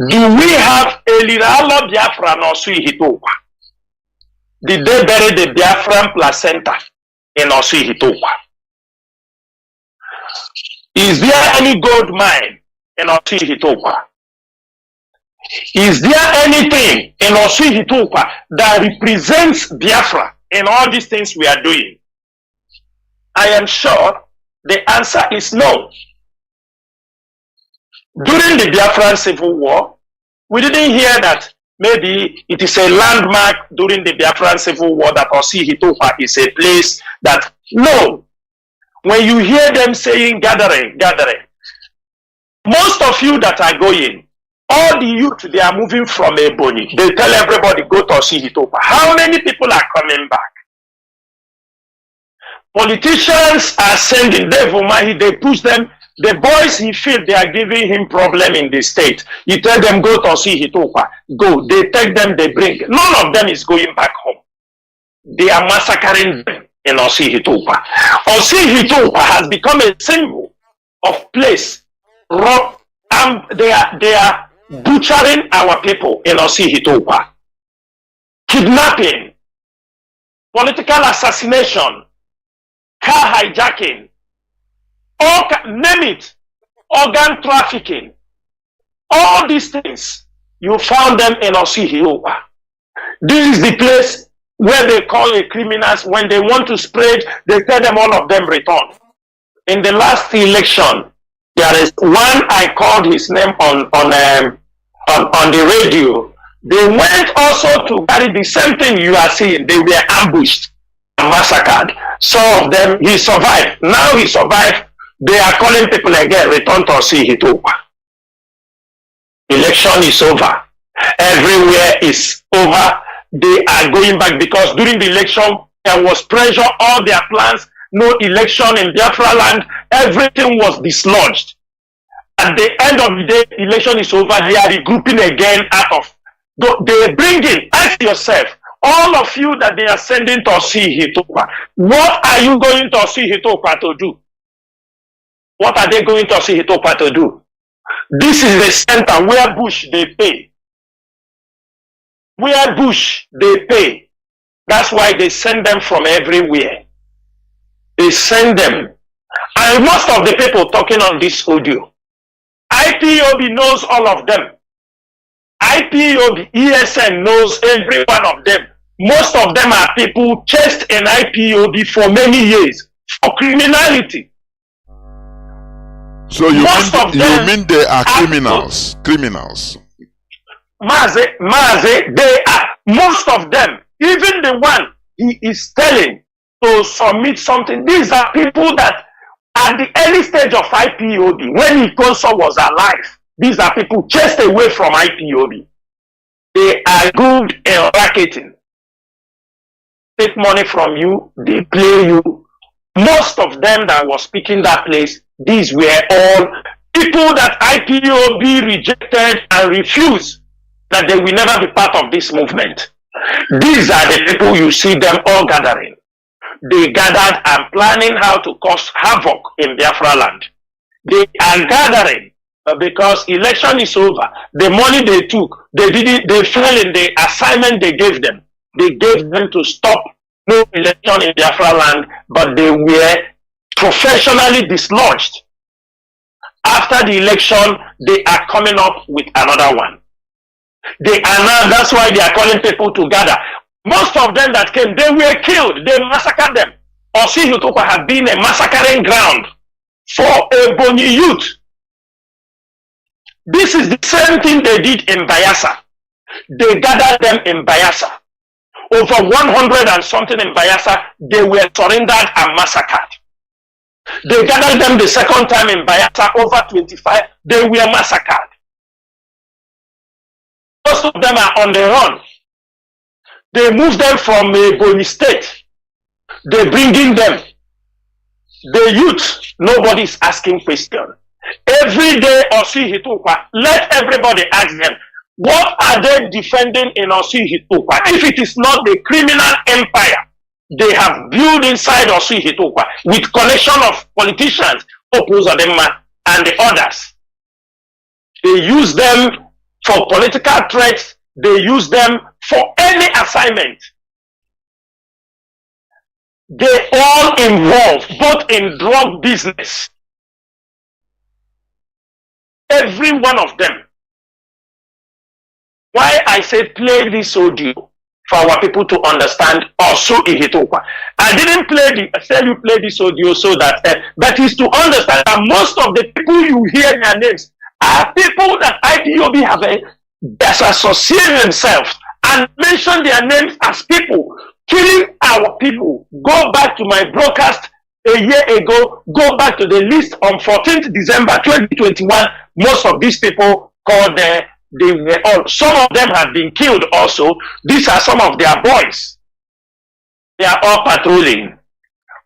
Do we have Elirala Biafra no Suihitopa? Did they bury the Biafran placenta in Osuihitopa? Is there any gold mine in Osuihitopa? Is there anything in Osuihitopa that represents Biafra in all these things we are doing? I am sure the answer is no. During the Biafran Civil War, we didn't hear that maybe it is a landmark during the Biafran Civil War that Osuihitopa is a place that, no. When you hear them saying gathering, most of you that are going, all the youth, they are moving from Ebonyi. They tell everybody, go to Osuihitopa. How many people are coming back? Politicians are sending, they push them. The boys he feel they are giving him problem in the state. You tell them, go to Osuihitopa. Go. They take them, they bring. None of them is going back home. They are massacring them in Osuihitopa. Osuihitopa has become a symbol of place. They are butchering our people in Osuihitopa. Kidnapping, political assassination, car hijacking, name it, organ trafficking, all these things, you found them in Osuihitopa. This is the place where they call the criminals. When they want to spread, they tell them all of them return. In the last election, there is one I called his name on the radio. They went also to carry the same thing you are seeing. They were ambushed and massacred. Some of them, he survived. Now he survived. They are calling people again, return to Osuihitopa. Election is over. Everywhere is over. They are going back because during the election, there was pressure, all their plans, no election in Biafra land, everything was dislodged. At the end of the day, election is over, they are regrouping again out of, they bring in, ask yourself, all of you that they are sending to Osuihitopa, what are you going to Osuihitopa to do? What are they going to Osuihitopa to do? This is the center where Bush they pay. Where Bush they pay. That's why they send them from everywhere. They send them. And most of the people talking on this audio, IPOB knows all of them. IPOB, ESN knows every one of them. Most of them are people chased in IPOB for many years for criminality. So you mean they are criminals? Criminals. Mazi, they are, most of them, even the one he is telling to submit something, these are people that at the early stage of IPOB, when Ikonso was alive, these are people chased away from IPOB. They are good in racketing. Take money from you, they play you. Most of them that was speaking that place, these were all people that IPOB rejected and refused that they will never be part of this movement. These are the people you see them all gathering. They gathered and planning how to cause havoc in Biafra land. They are gathering because election is over. The money they took, they fell in the assignment they gave them. They gave them to stop no election in Biafra land, but they were professionally dislodged. After the election, they are coming up with another one. They are now, that's why they are calling people to gather. Most of them that came, they were killed. They massacred them. Osi Hitupa had been a massacring ground for Ebonyi youth. This is the same thing they did in Bayelsa. They gathered them in Bayelsa. Over 100 and something in Bayelsa, they were surrendered and massacred. They gathered them the second time in Bayelsa, over 25, they were massacred. Most of them are on the run. They move them from Ebonyi State. They bring in them. The youth, nobody is asking questions. Every day, Osi Hitupa, let everybody ask them, what are they defending in Osi Hitupa? If it is not the criminal empire they have built inside Osi Hitupa with connection of politicians, Opuzadema and the others. They use them for political threats. They use them for any assignment. They all involved both in drug business. Every one of them. Why I say play this audio for our people to understand also Ihitopa. I didn't tell you play this audio so that, but is to understand that most of the people you hear their names are people that IPOB have disassociated themselves and mention their names as people killing our people. Go back to my broadcast a year ago, go back to the list on 14th December 2021. Most of these people called they were all, some of them have been killed also. These are some of their boys. They are all patrolling.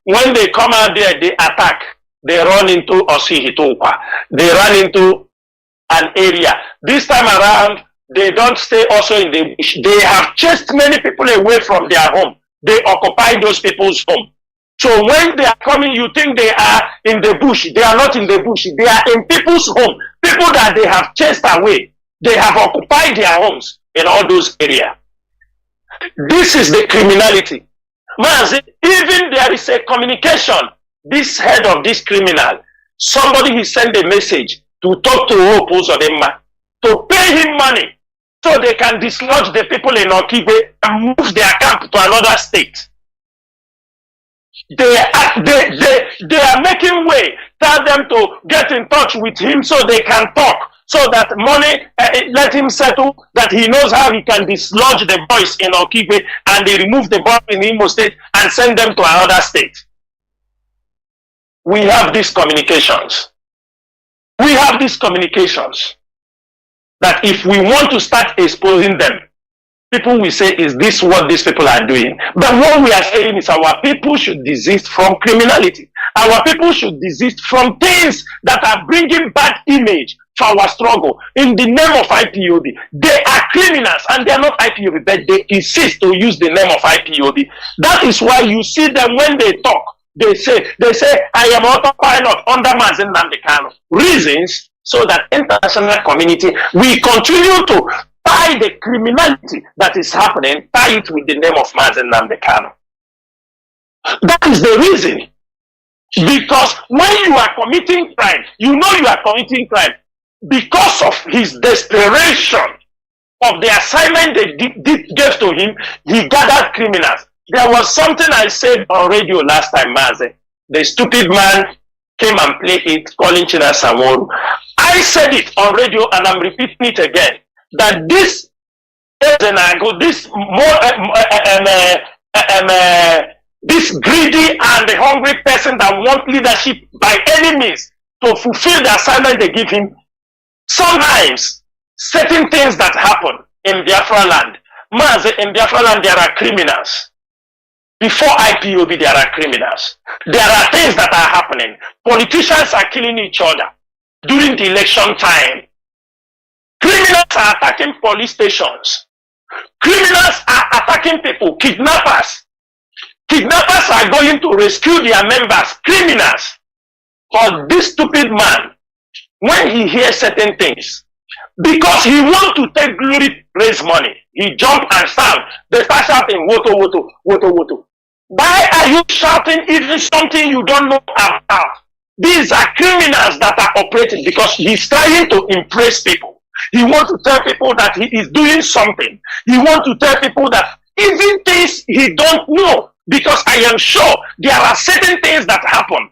When they come out there, they attack. They run into Osi Hitupa. They run into an area. This time around, they don't stay also in the bush. They have chased many people away from their home. They occupy those people's home. So when they are coming, you think they are in the bush. They are not in the bush. They are in people's home. People that they have chased away. They have occupied their homes in all those areas. This is the criminality. Mazi, even there is a communication. This head of this criminal, somebody he sent a message to talk to Opuzodema to pay him money so they can dislodge the people in Okigwe and move their camp to another state. They are making way. Tell them to get in touch with him so they can talk. So that money, let him settle, that he knows how he can dislodge the boys in Okigwe and they remove the boys in Imo State and send them to another state. We have these communications. We have these communications that if we want to start exposing them, people will say, is this what these people are doing? But what we are saying is our people should desist from criminality. Our people should desist from things that are bringing bad image for our struggle in the name of IPOB. They are criminals and they are not IPOB, but they insist to use the name of IPOB. That is why you see them when they talk. They say, I am autopilot under Mazi Nnamdi Kanu. Reasons, so that international community will continue to tie the criminality that is happening, tie it with the name of Mazi Nnamdi Kanu. That is the reason. Because when you are committing crime, you know you are committing crime because of his desperation of the assignment they gave to him. He gathered criminals. There was something I said on radio last time, Mazi. The stupid man came and played it, calling China Samoru. I said it on radio and I'm repeating it again, that this this greedy and the hungry person that wants leadership by any means to fulfill the assignment they give him, sometimes certain things that happen in Biafra land, Mazi, in Biafra land there are criminals. Before IPOB there are criminals. There are things that are happening. Politicians are killing each other during the election time. Criminals are attacking police stations. Criminals are attacking people, kidnappers. Kidnappers are going to rescue their members, criminals. For this stupid man, when he hears certain things, because he wants to take glory, raise money, he jump and shout. They start shouting, woto, woto, woto, woto. Why are you shouting even something you don't know about? These are criminals that are operating because he's trying to impress people. He wants to tell people that he is doing something. He wants to tell people that even things he don't know. Because I am sure there are certain things that happen.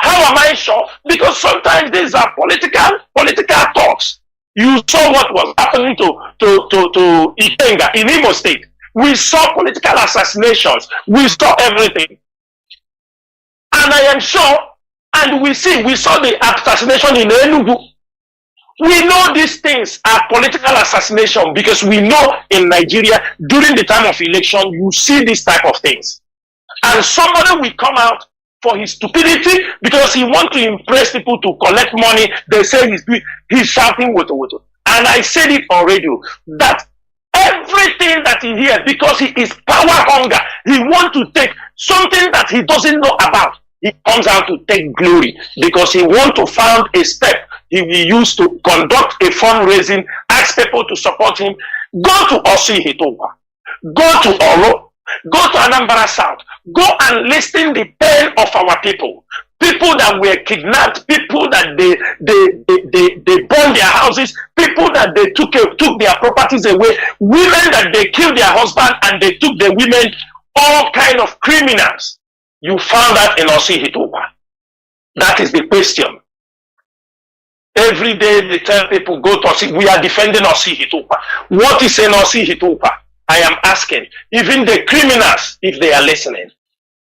How am I sure? Because sometimes these are political talks. You saw what was happening to Ikenga in Imo State. We saw political assassinations. We saw everything. And I am sure, and we saw the assassination in Enugu. We know these things are political assassination because we know in Nigeria during the time of election you see this type of things. And somebody will come out for his stupidity because he wants to impress people to collect money. They say he's shouting woto woto. And I said it on radio that everything that he hears, because he is power hunger, he wants to take something that he doesn't know about. He comes out to take glory because he wants to found a step he will use to conduct a fundraising, ask people to support him. Go to Osi Hitowa, go to Oro, go to Anambra South, go and listen the pain of our people. People that were kidnapped, people that they burned their houses, people that they took their properties away, women that they killed their husband and they took the women, all kind of criminals. You found that in Osi Hitowa. That is the question. Every day they tell people, go to Osi. We are defending Osi Hitowa. What is in Osi Hitowa? I am asking, even the criminals, if they are listening,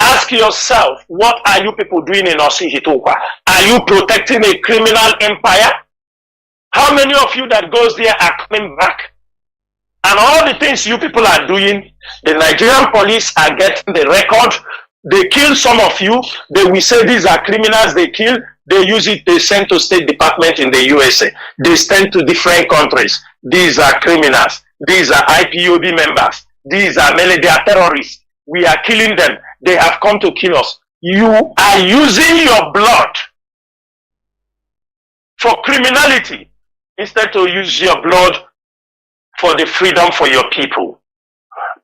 ask yourself, what are you people doing in Osi Hitowa? Are you protecting a criminal empire? How many of you that goes there are coming back? And all the things you people are doing, the Nigerian police are getting the record. They kill some of you. They will say these are criminals they kill. They use it, they send to State Department in the USA. They send to different countries. These are criminals. These are IPOB members. These are mainly they are terrorists. We are killing them. They have come to kill us. You are using your blood for criminality instead to use your blood for the freedom for your people.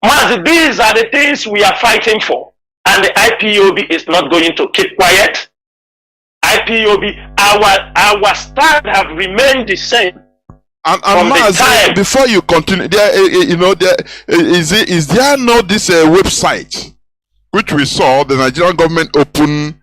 Mazi, these are the things we are fighting for. And the IPOB is not going to keep quiet. IPOB, our stand have remained the same. And Mazi, before you continue, is there not this website which we saw the Nigerian government open,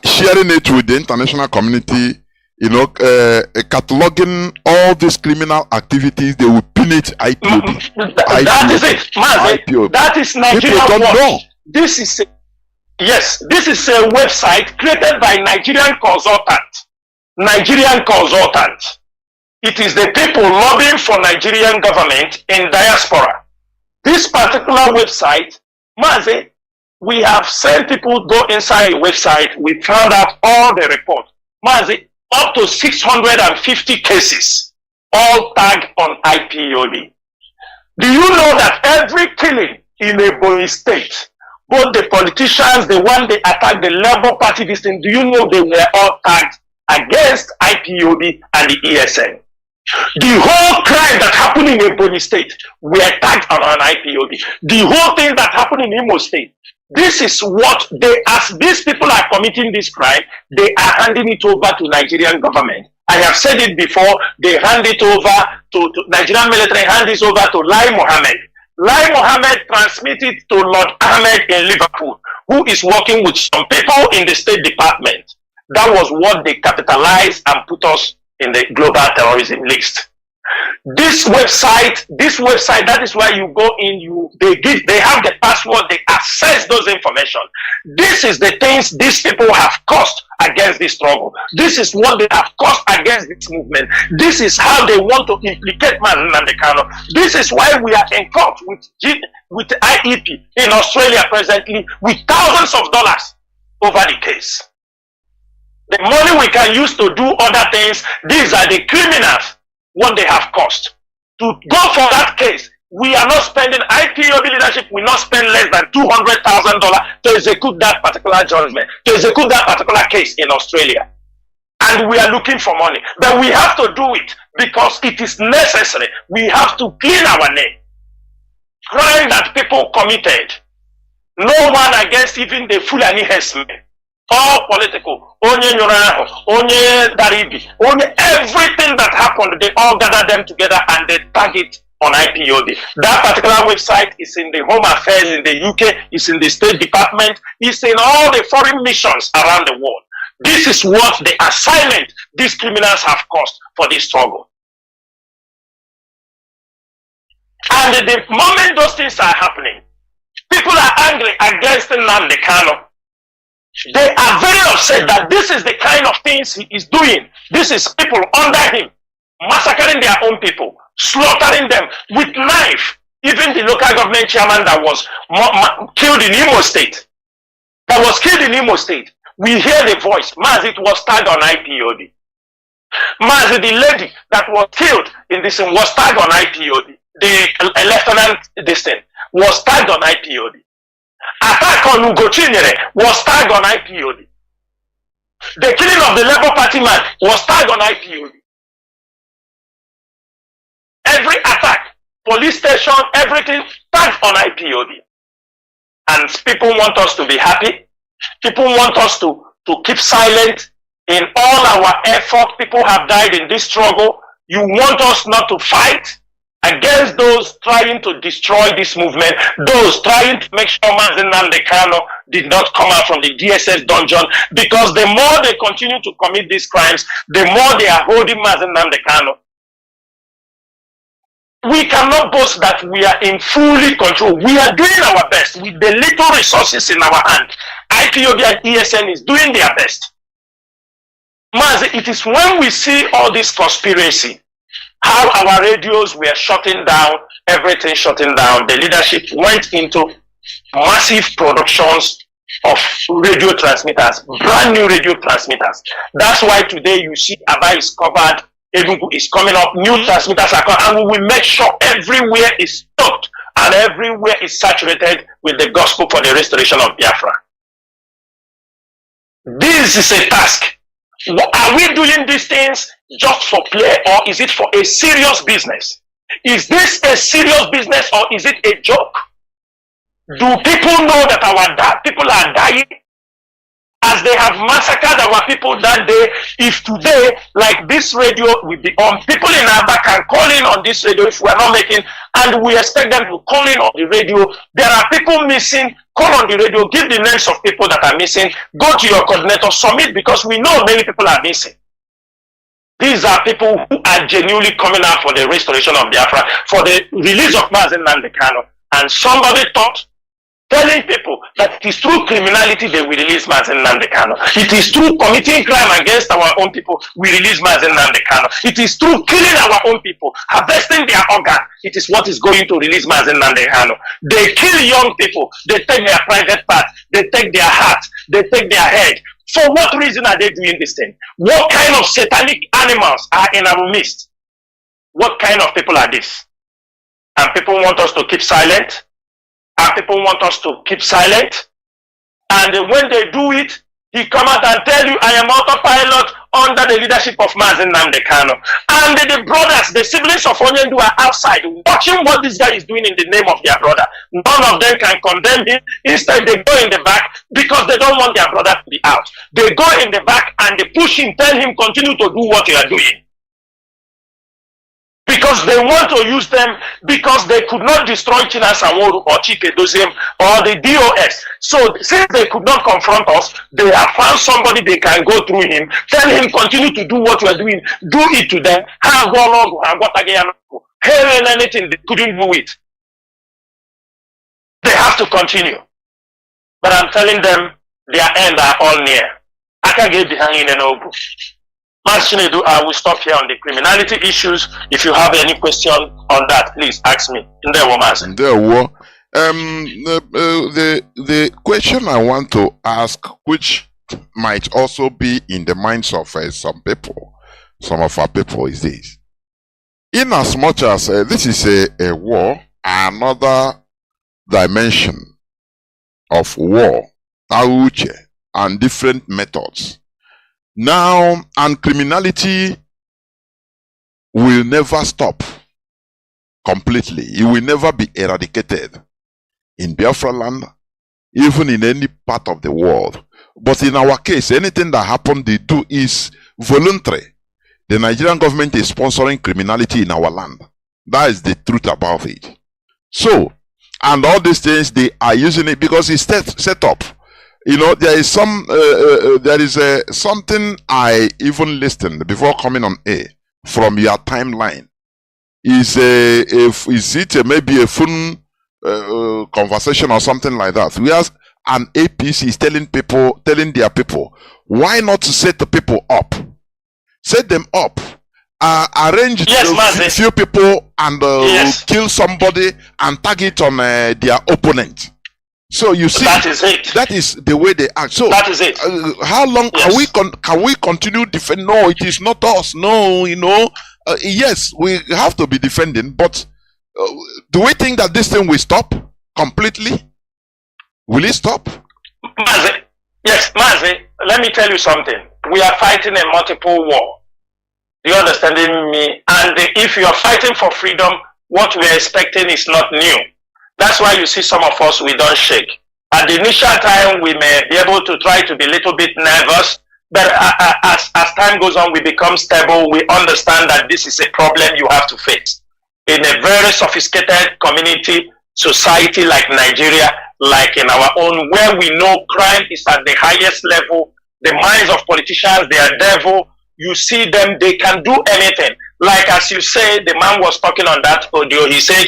sharing it with the international community, cataloging all these criminal activities? They will pin it IPOB. That is it, Mazi. That is Nigerian watch. This is a website created by Nigerian consultants. It is the people lobbying for Nigerian government in diaspora. This particular website, Mazi, we have sent people go inside the website. We found out all the reports. Mazi, up to 650 cases, all tagged on IPOB. Do you know that every killing in a Ebonyi state, both the politicians, the one they attacked, the Labour Party, this thing, do you know they were all tagged against IPOB and the ESN. The whole crime that happened in Ebonyi State were tagged on an IPOB. The whole thing that happened in Imo State, this is what they, as these people are committing this crime, they are handing it over to Nigerian government. I have said it before, they hand it over to Nigerian military, hand this over to Lai Mohammed. Lai Mohammed transmitted to Lord Ahmed in Liverpool, who is working with some people in the State Department. That was what they capitalized and put us in the global terrorism list. This website, that is why you go in, they have the password, they access those information. This is the things these people have caused against this struggle. This is what they have caused against this movement. This is how they want to implicate Nnamdi Kanu. This is why we are in court with IEP in Australia presently with thousands of dollars over the case. The money we can use to do other things, these are the criminals, what they have cost. To go for that case, we are not spending, IPOB leadership will not spend less than $200,000 to execute that particular judgment, to execute that particular case in Australia. And we are looking for money. But we have to do it because it is necessary. We have to clean our name. Crime that people committed, no one against even the Fulani herdsmen. All political, onye Nyuraho, onye Daribi, onye everything that happened, they all gather them together and they tag it on IPOB. That particular website is in the Home Affairs in the UK, it's in the State Department, it's in all the foreign missions around the world. This is what the assignment these criminals have caused for this struggle. And the moment those things are happening, people are angry against Nnamdi Kanu. They are very upset that this is the kind of things he is doing. This is people under him, massacring their own people, slaughtering them with knife. Even the local government chairman that was killed in Imo State, we hear the voice. Mazi, it was tagged on IPOB. Mazi, the lady that was killed in this thing was tagged on IPOB. The lieutenant, this thing, was tagged on IPOB. Attack on Ugochinyere was tagged on IPOB. The killing of the Labour Party man was tagged on IPOB. Every attack, police station, everything tagged on IPOB. And people want us to be happy. People want us to keep silent. In all our effort, people have died in this struggle. You want us not to fight against those trying to destroy this movement, those trying to make sure Nnamdi Kanu did not come out from the DSS dungeon, because the more they continue to commit these crimes, the more they are holding Nnamdi Kanu. We cannot boast that we are in fully control. We are doing our best with the little resources in our hand. IPOB and ESN is doing their best. Mazi, it is when we see all this conspiracy, how our radios were shutting down, everything shutting down. The leadership went into massive productions of radio transmitters, brand new radio transmitters. That's why today you see Aba is covered, Egungu is coming up, new transmitters are coming, and we will make sure everywhere is stocked and everywhere is saturated with the gospel for the restoration of Biafra. This is a task. Are we doing these things just for play, or is it for a serious business? Is this a serious business, or is it a joke? Do people know that our people are dying? As they have massacred our people that day, if today, like this radio will be on, people in Aba can call in on this radio if we are not making, and we expect them to call in on the radio. There are people missing, call on the radio, give the names of people that are missing, go to your coordinator, submit, because we know many people are missing. These are people who are genuinely coming out for the restoration of Biafra, for the release of Nnamdi Kanu. And somebody thought, telling people that it is through criminality they will release Nnamdi Kanu. It is through committing crime against our own people we release Nnamdi Kanu. It is through killing our own people, harvesting their organ. It is what is going to release Nnamdi Kanu. They kill young people. They take their private part. They take their heart. They take their head. For what reason are they doing this thing? What kind of satanic animals are in our midst? What kind of people are these? And people want us to keep silent. And people want us to keep silent. And when they do it, he come out and tell you, I am autopilot under the leadership of Mazi Nnamdi Kanu. And the brothers, the siblings of Onyendu are outside watching what this guy is doing in the name of their brother. None of them can condemn him. Instead, they go in the back because they don't want their brother to be out. They go in the back and they push him, tell him, continue to do what you are doing. Because they want to use them, because they could not destroy Chinedu or Chinedu or the DOS. So since they could not confront us, they have found somebody they can go through him, tell him continue to do what you are doing, do it to them. Anything, they couldn't do it. They have to continue. But I'm telling them their end are all near. I can't get behind in an open. Chinedu, I will stop here on the criminality issues. If you have any question on that, please ask me. The question I want to ask, which might also be in the minds of some people, some of our people, is this: in as much as this is a war, another dimension of war, and different methods. Now, and criminality will never stop completely. It will never be eradicated in Biafra land, even in any part of the world. But in our case, anything that happened, they do is voluntary. The Nigerian government is sponsoring criminality in our land. That is the truth about it. So, and all these things, they are using it because it's set up. You know, there is something I even listened before coming on air from your timeline. Is it maybe a phone conversation or something like that? Whereas an APC is telling their people, why not to set the people up, set them up, arrange a few people and kill somebody and tag it on their opponent. So you see, that is it. That is the way they act. So that is it. How long can we continue defending? No, it is not us. No, you know. Yes, we have to be defending, but do we think that this thing will stop completely? Will it stop? Mazi, yes, Mazi. Let me tell you something. We are fighting a multiple war. You understanding me? And if you are fighting for freedom, what we are expecting is not new. That's why you see some of us, we don't shake. At the initial time, we may be able to try to be a little bit nervous, but as time goes on, we become stable. We understand that this is a problem you have to face. In a very sophisticated community, society like Nigeria, like in our own, where we know crime is at the highest level, the minds of politicians, they are devil. You see them, they can do anything. Like as you say, the man was talking on that audio, he said,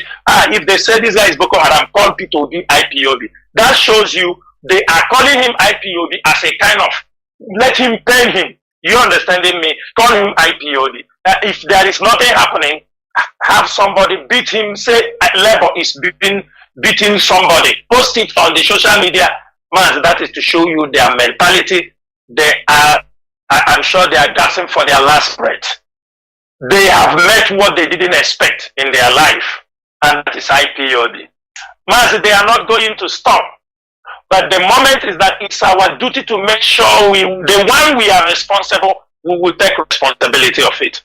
if they say this guy is Boko Haram, call P2B IPOB. That shows you they are calling him IPOB as a kind of, let him pain him. You understanding me? Call him IPOB. If there is nothing happening, have somebody beat him, say Labour is beating somebody. Post it on the social media. Man, that is to show you their mentality. They are, I'm sure they are dancing for their last breath. They have met what they didn't expect in their life, and that is IPOD. Mazi, they are not going to stop. But the moment is that it's our duty to make sure the one we are responsible, we will take responsibility of it.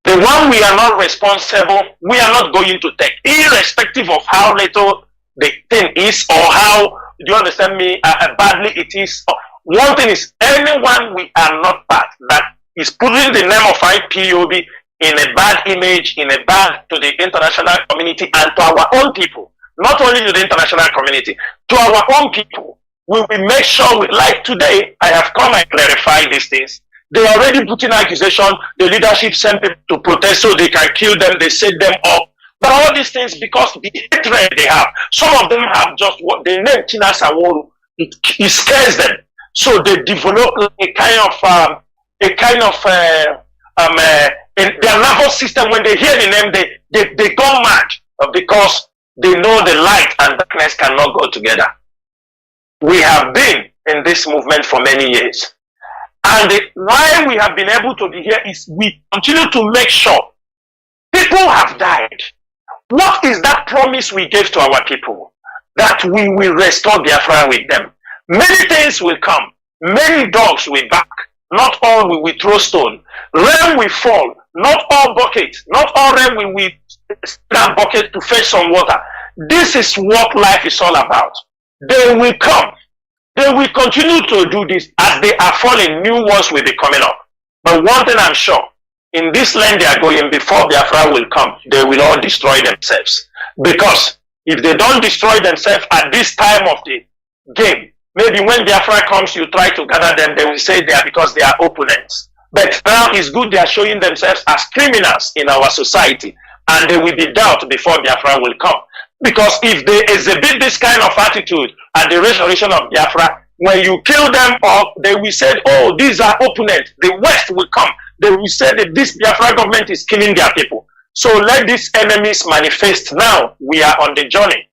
The one we are not responsible, we are not going to take, irrespective of how little the thing is or how, do you understand me, badly it is. One thing is, anyone we are not part that is putting the name of IPOB in a bad image, in a bad to the international community and to our own people, not only to the international community, to our own people. We will make sure, like today, I have come and clarified these things. They are already putting accusation, the leadership sent people to protest so they can kill them, they set them up. But all these things, because the hatred they have, some of them have just what they name Chinedu, it scares them. So they develop a kind of their nervous system. When they hear the name, they go mad because they know the light and darkness cannot go together. We have been in this movement for many years, and why we have been able to be here is we continue to make sure people have died. What is that promise we gave to our people? That we will restore Biafra with them. Many things will come. Many dogs will bark, not all will we throw stone. Rain will fall, not all buckets, not all rain will we stand bucket to fetch some water. This is what life is all about. They will come. They will continue to do this. As they are falling, new ones will be coming up. But one thing I'm sure, in this land they are going, before Biafra will come, they will all destroy themselves. Because if they don't destroy themselves at this time of the game, maybe when Biafra comes, you try to gather them, they will say they are because they are opponents. But now it's good they are showing themselves as criminals in our society, and they will be dealt before Biafra will come. Because if they exhibit this kind of attitude at the restoration of Biafra, when you kill them off, they will say, oh, these are opponents. The West will come. They will say that this Biafra government is killing their people. So let these enemies manifest now. We are on the journey.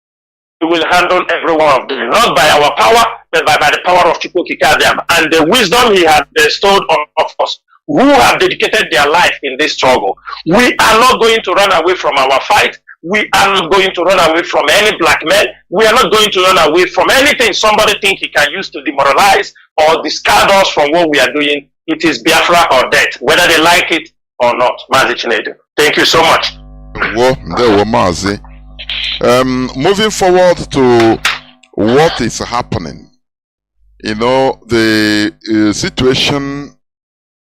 We will handle every one of them, not by our power, but by the power of Chukwukikadiam and the wisdom he has bestowed on us, who have dedicated their life in this struggle. We are not going to run away from our fight. We are not going to run away from any blackmail. We are not going to run away from anything somebody think he can use to demoralize or discard us from what we are doing. It is Biafra or death, whether they like it or not. Mazi Chinedu. Thank you so much. Well, there were Mazi. Moving forward to what is happening, you know, the situation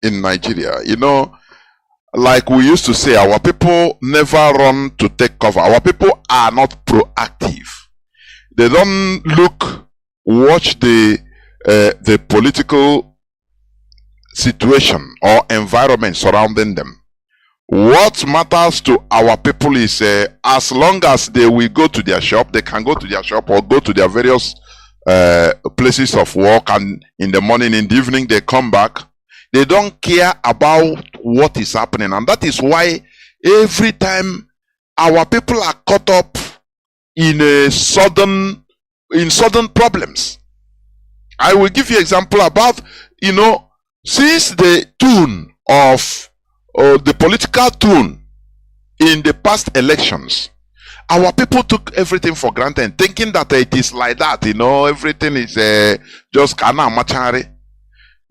in Nigeria, you know, like we used to say, our people never run to take cover. Our people are not proactive. They don't watch the political situation or environment surrounding them. What matters to our people is as long as they will go to their shop, they can go to their shop or go to their various places of work, and in the morning, in the evening, they come back. They don't care about what is happening. And that is why every time our people are caught up in sudden problems. I will give you an example about, you know, since the tune of the political tune in the past elections, our people took everything for granted, thinking that it is like that, you know, everything is just kana machari.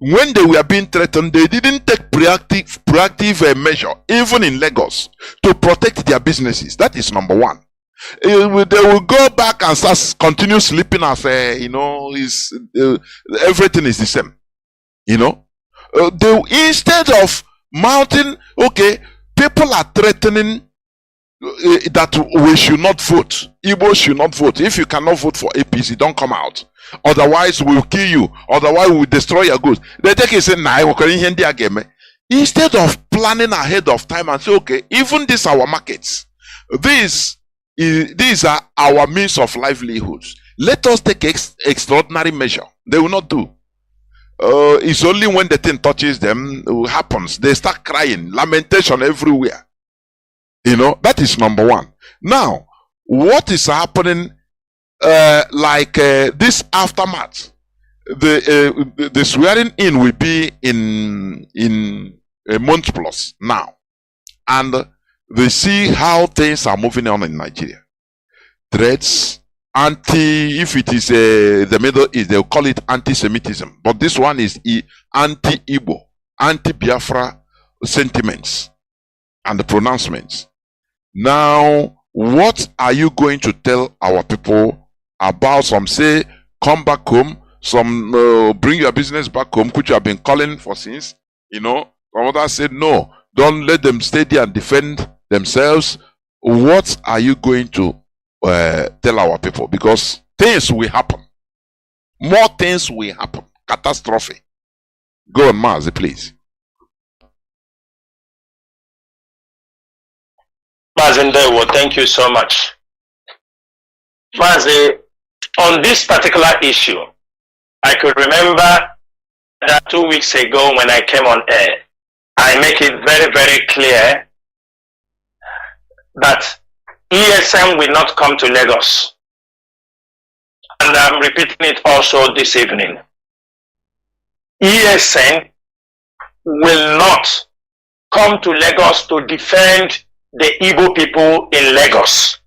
When they were being threatened, they didn't take proactive measure, even in Lagos, to protect their businesses. That is number one. They will go back and continue sleeping as you know, everything is the same. You know, instead of mounting, okay, people are threatening that we should not vote. Igbo should not vote. If you cannot vote for APC, don't come out. Otherwise, we'll kill you. Otherwise, we'll destroy your goods. They take it and say, instead of planning ahead of time and say, okay, even these are our markets. These are our means of livelihoods. Let us take extraordinary measure. They will not do. It's only when the thing touches them, it happens. They start crying, lamentation everywhere. You know, that is number one. Now, what is happening, this aftermath, the swearing in will be in a month plus now, and they see how things are moving on in Nigeria. Threats, if it is the Middle East, they'll call it anti-Semitism, but this one is anti-Igbo, anti-Biafra sentiments and the pronouncements. Now, what are you going to tell our people about? Some say, come back home. Some bring your business back home, which you have been calling for since, you know. Some others said, no, don't let them stay there and defend themselves. What are you going to tell our people? Because things will happen. More things will happen. Catastrophe. Go on, Mazi, please. Mazi, thank you so much. Mazi, on this particular issue, I could remember that 2 weeks ago when I came on air, I make it very, very clear that ESM will not come to Lagos. And I'm repeating it also this evening. ESN will not come to Lagos to defend the Igbo people in Lagos.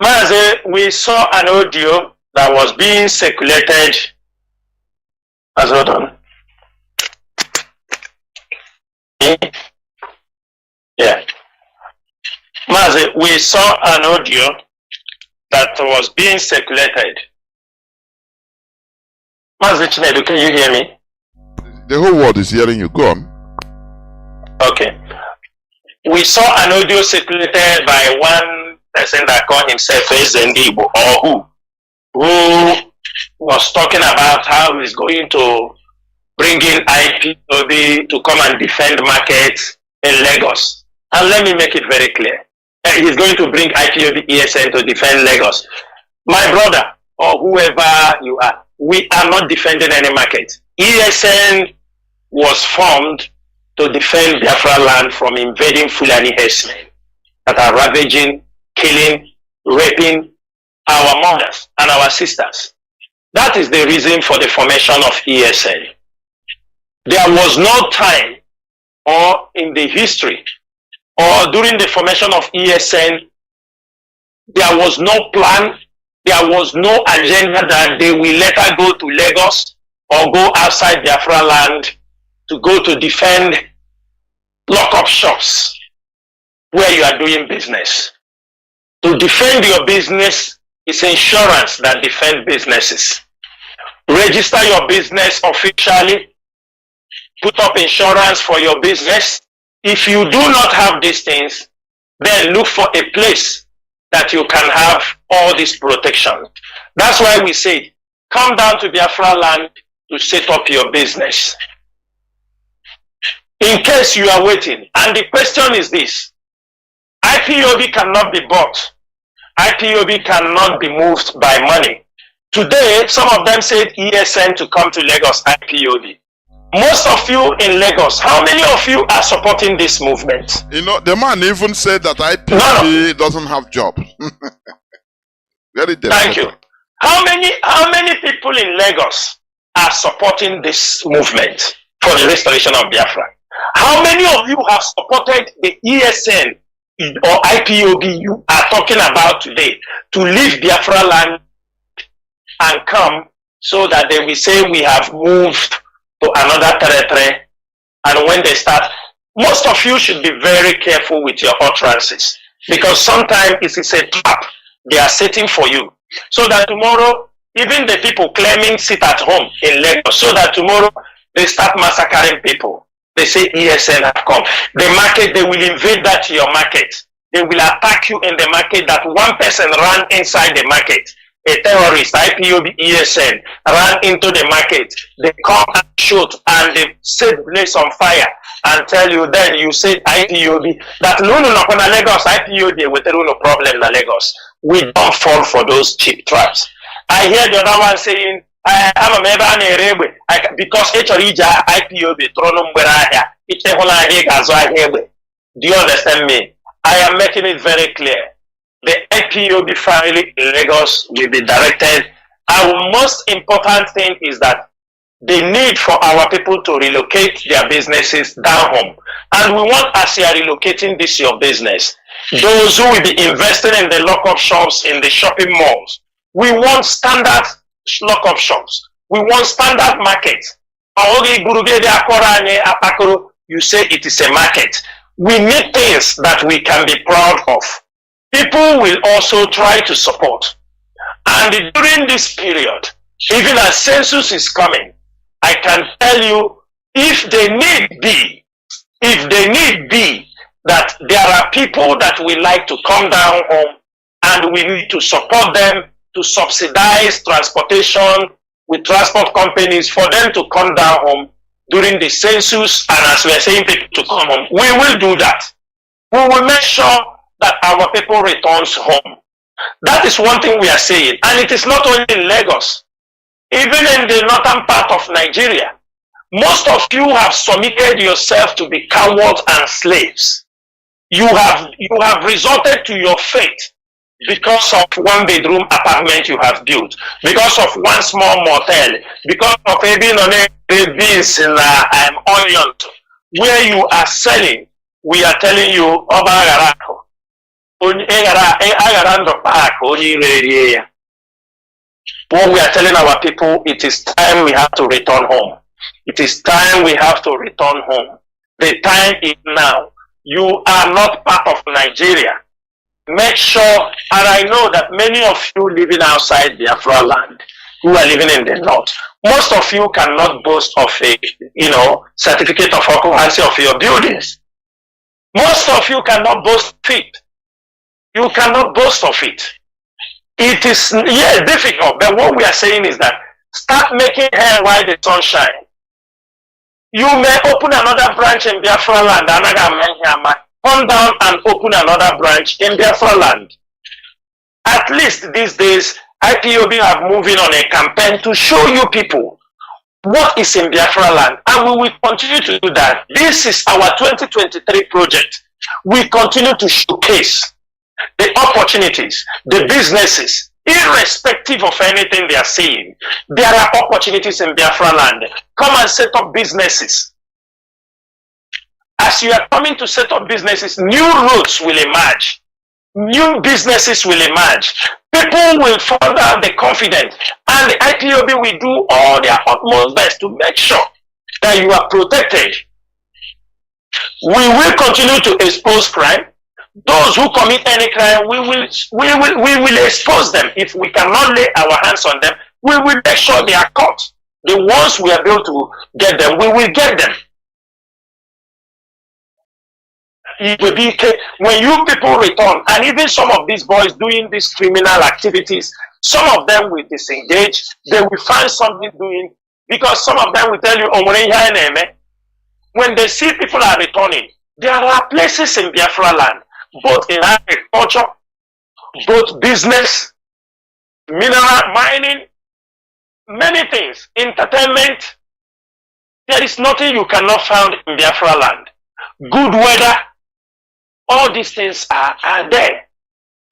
Mazi, we saw an audio that was being circulated Mazi, hold on. Yeah. Mazi, we saw an audio that was being circulated. Mazi Chinedu, can you hear me? The whole world is hearing you. Go on. Okay. We saw an audio circulated by one person that called himself Ezendibo, or who was talking about how he's going to bring in IPOB to come and defend markets in Lagos. And let me make it very clear. He's going to bring IPOB ESN to defend Lagos. My brother, or whoever you are, we are not defending any market. ESN was formed to defend Biafra land from invading Fulani herdsmen that are ravaging, killing, raping our mothers and our sisters. That is the reason for the formation of ESN. There was no time or in the history or during the formation of ESN, there was no plan, there was no agenda that they will later go to Lagos or go outside Biafra land to go to defend lock-up shops where you are doing business. To defend your business is insurance that defend businesses. Register your business officially, put up insurance for your business. If you do not have these things, then look for a place that you can have all this protection. That's why we say, come down to Biafra land to set up your business. In case you are waiting, and the question is this, IPOB cannot be bought. IPOB cannot be moved by money. Today, some of them said ESN to come to Lagos, IPOB. Most of you in Lagos, how many of you are supporting this movement? You know, the man even said that IPOB doesn't have job. Very delicate. Thank you. How many people in Lagos are supporting this movement for the restoration of Biafra? How many of you have supported the ESN or IPOB you are talking about today to leave Biafra land and come so that they will say we have moved to another territory? And when they start, most of you should be very careful with your utterances, because sometimes it is a trap they are setting for you, so that tomorrow even the people claiming sit at home in Lagos, so that tomorrow they start massacring people. They say ESN have come. The market, they will invade that your market. They will attack you in the market that one person ran inside the market. A terrorist, IPOB, ESN, ran into the market. They come and shoot and they set the place on fire and tell you, then you say IPOB, that no Lagos, IPOB with no problem in Lagos. We don't fall for those cheap traps. I hear the other one saying, I'm a member because IPOB do you understand me? I am making it very clear. The IPOB family in Lagos will be directed. Our most important thing is that the need for our people to relocate their businesses down home. And we want, as you are relocating this your business, those who will be investing in the lock-up shops, in the shopping malls, we want standard lock-up shops. We want standard markets. You say it is a market. We need things that we can be proud of. People will also try to support. And during this period, even as census is coming, I can tell you, if they need be that there are people that we like to come down home, and we need to support them to subsidize transportation with transport companies for them to come down home during the census, and as we are saying people to come home, we will do that. We will make sure that our people returns home. That is one thing we are saying, and it is not only in Lagos, even in the northern part of Nigeria. Most of you have submitted yourself to be cowards and slaves. You have resorted to your fate because of one bedroom apartment you have built, because of one small motel, because of even on a beans in onion where you are selling. We are telling you, What we are telling our people, it is time we have to return home. It is time we have to return home. The time is now. You are not part of Nigeria. Make sure, and I know that many of you living outside Biafra land, who are living in the north, most of you cannot boast of a, certificate of occupancy of your buildings. Most of you cannot boast of it. You cannot boast of it. It is, difficult, but what we are saying is that start making hay while the sun shines. You may open another branch in Biafra land, come down and open another branch in Biafra land. At least these days, IPOB are moving on a campaign to show you people what is in Biafra land, and we will continue to do that. This is our 2023 project. We continue to showcase the opportunities, the businesses, irrespective of anything they are saying. There are opportunities in Biafra land. Come and set up businesses. As you are coming to set up businesses, new roads will emerge. New businesses will emerge. People will find out the confidence, and the IPOB will do all their utmost best to make sure that you are protected. We will continue to expose crime. Those who commit any crime, we will expose them. If we cannot lay our hands on them, we will make sure they are caught. The ones we are able to get them, we will get them. It will be when you people return, and even some of these boys doing these criminal activities, some of them will disengage. They will find something doing, because some of them will tell you, when they see people are returning, there are places in Biafra land, both in agriculture, both business, mineral mining, many things, entertainment. There is nothing you cannot find in Biafra land. Good weather, all these things are there.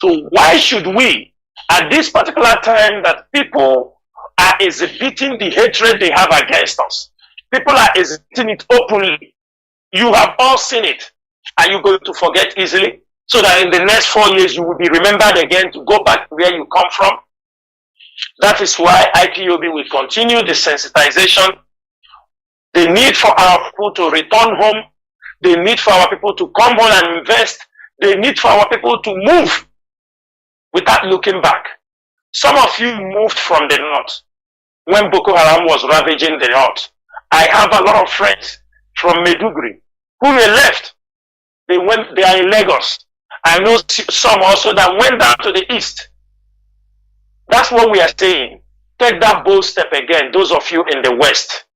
So why should we, at this particular time that people are exhibiting the hatred they have against us, people are exhibiting it openly, you have all seen it, are you going to forget easily? So that in the next 4 years you will be remembered again to go back to where you come from? That is why IPOB will continue the sensitization, the need for our people to return home, the need for our people to come home and invest, the need for our people to move without looking back. Some of you moved from the north when Boko Haram was ravaging the north. I have a lot of friends from Maiduguri who were left. They are in Lagos. I know some also that went down to the east. That's what we are saying. Take that bold step again, those of you in the west.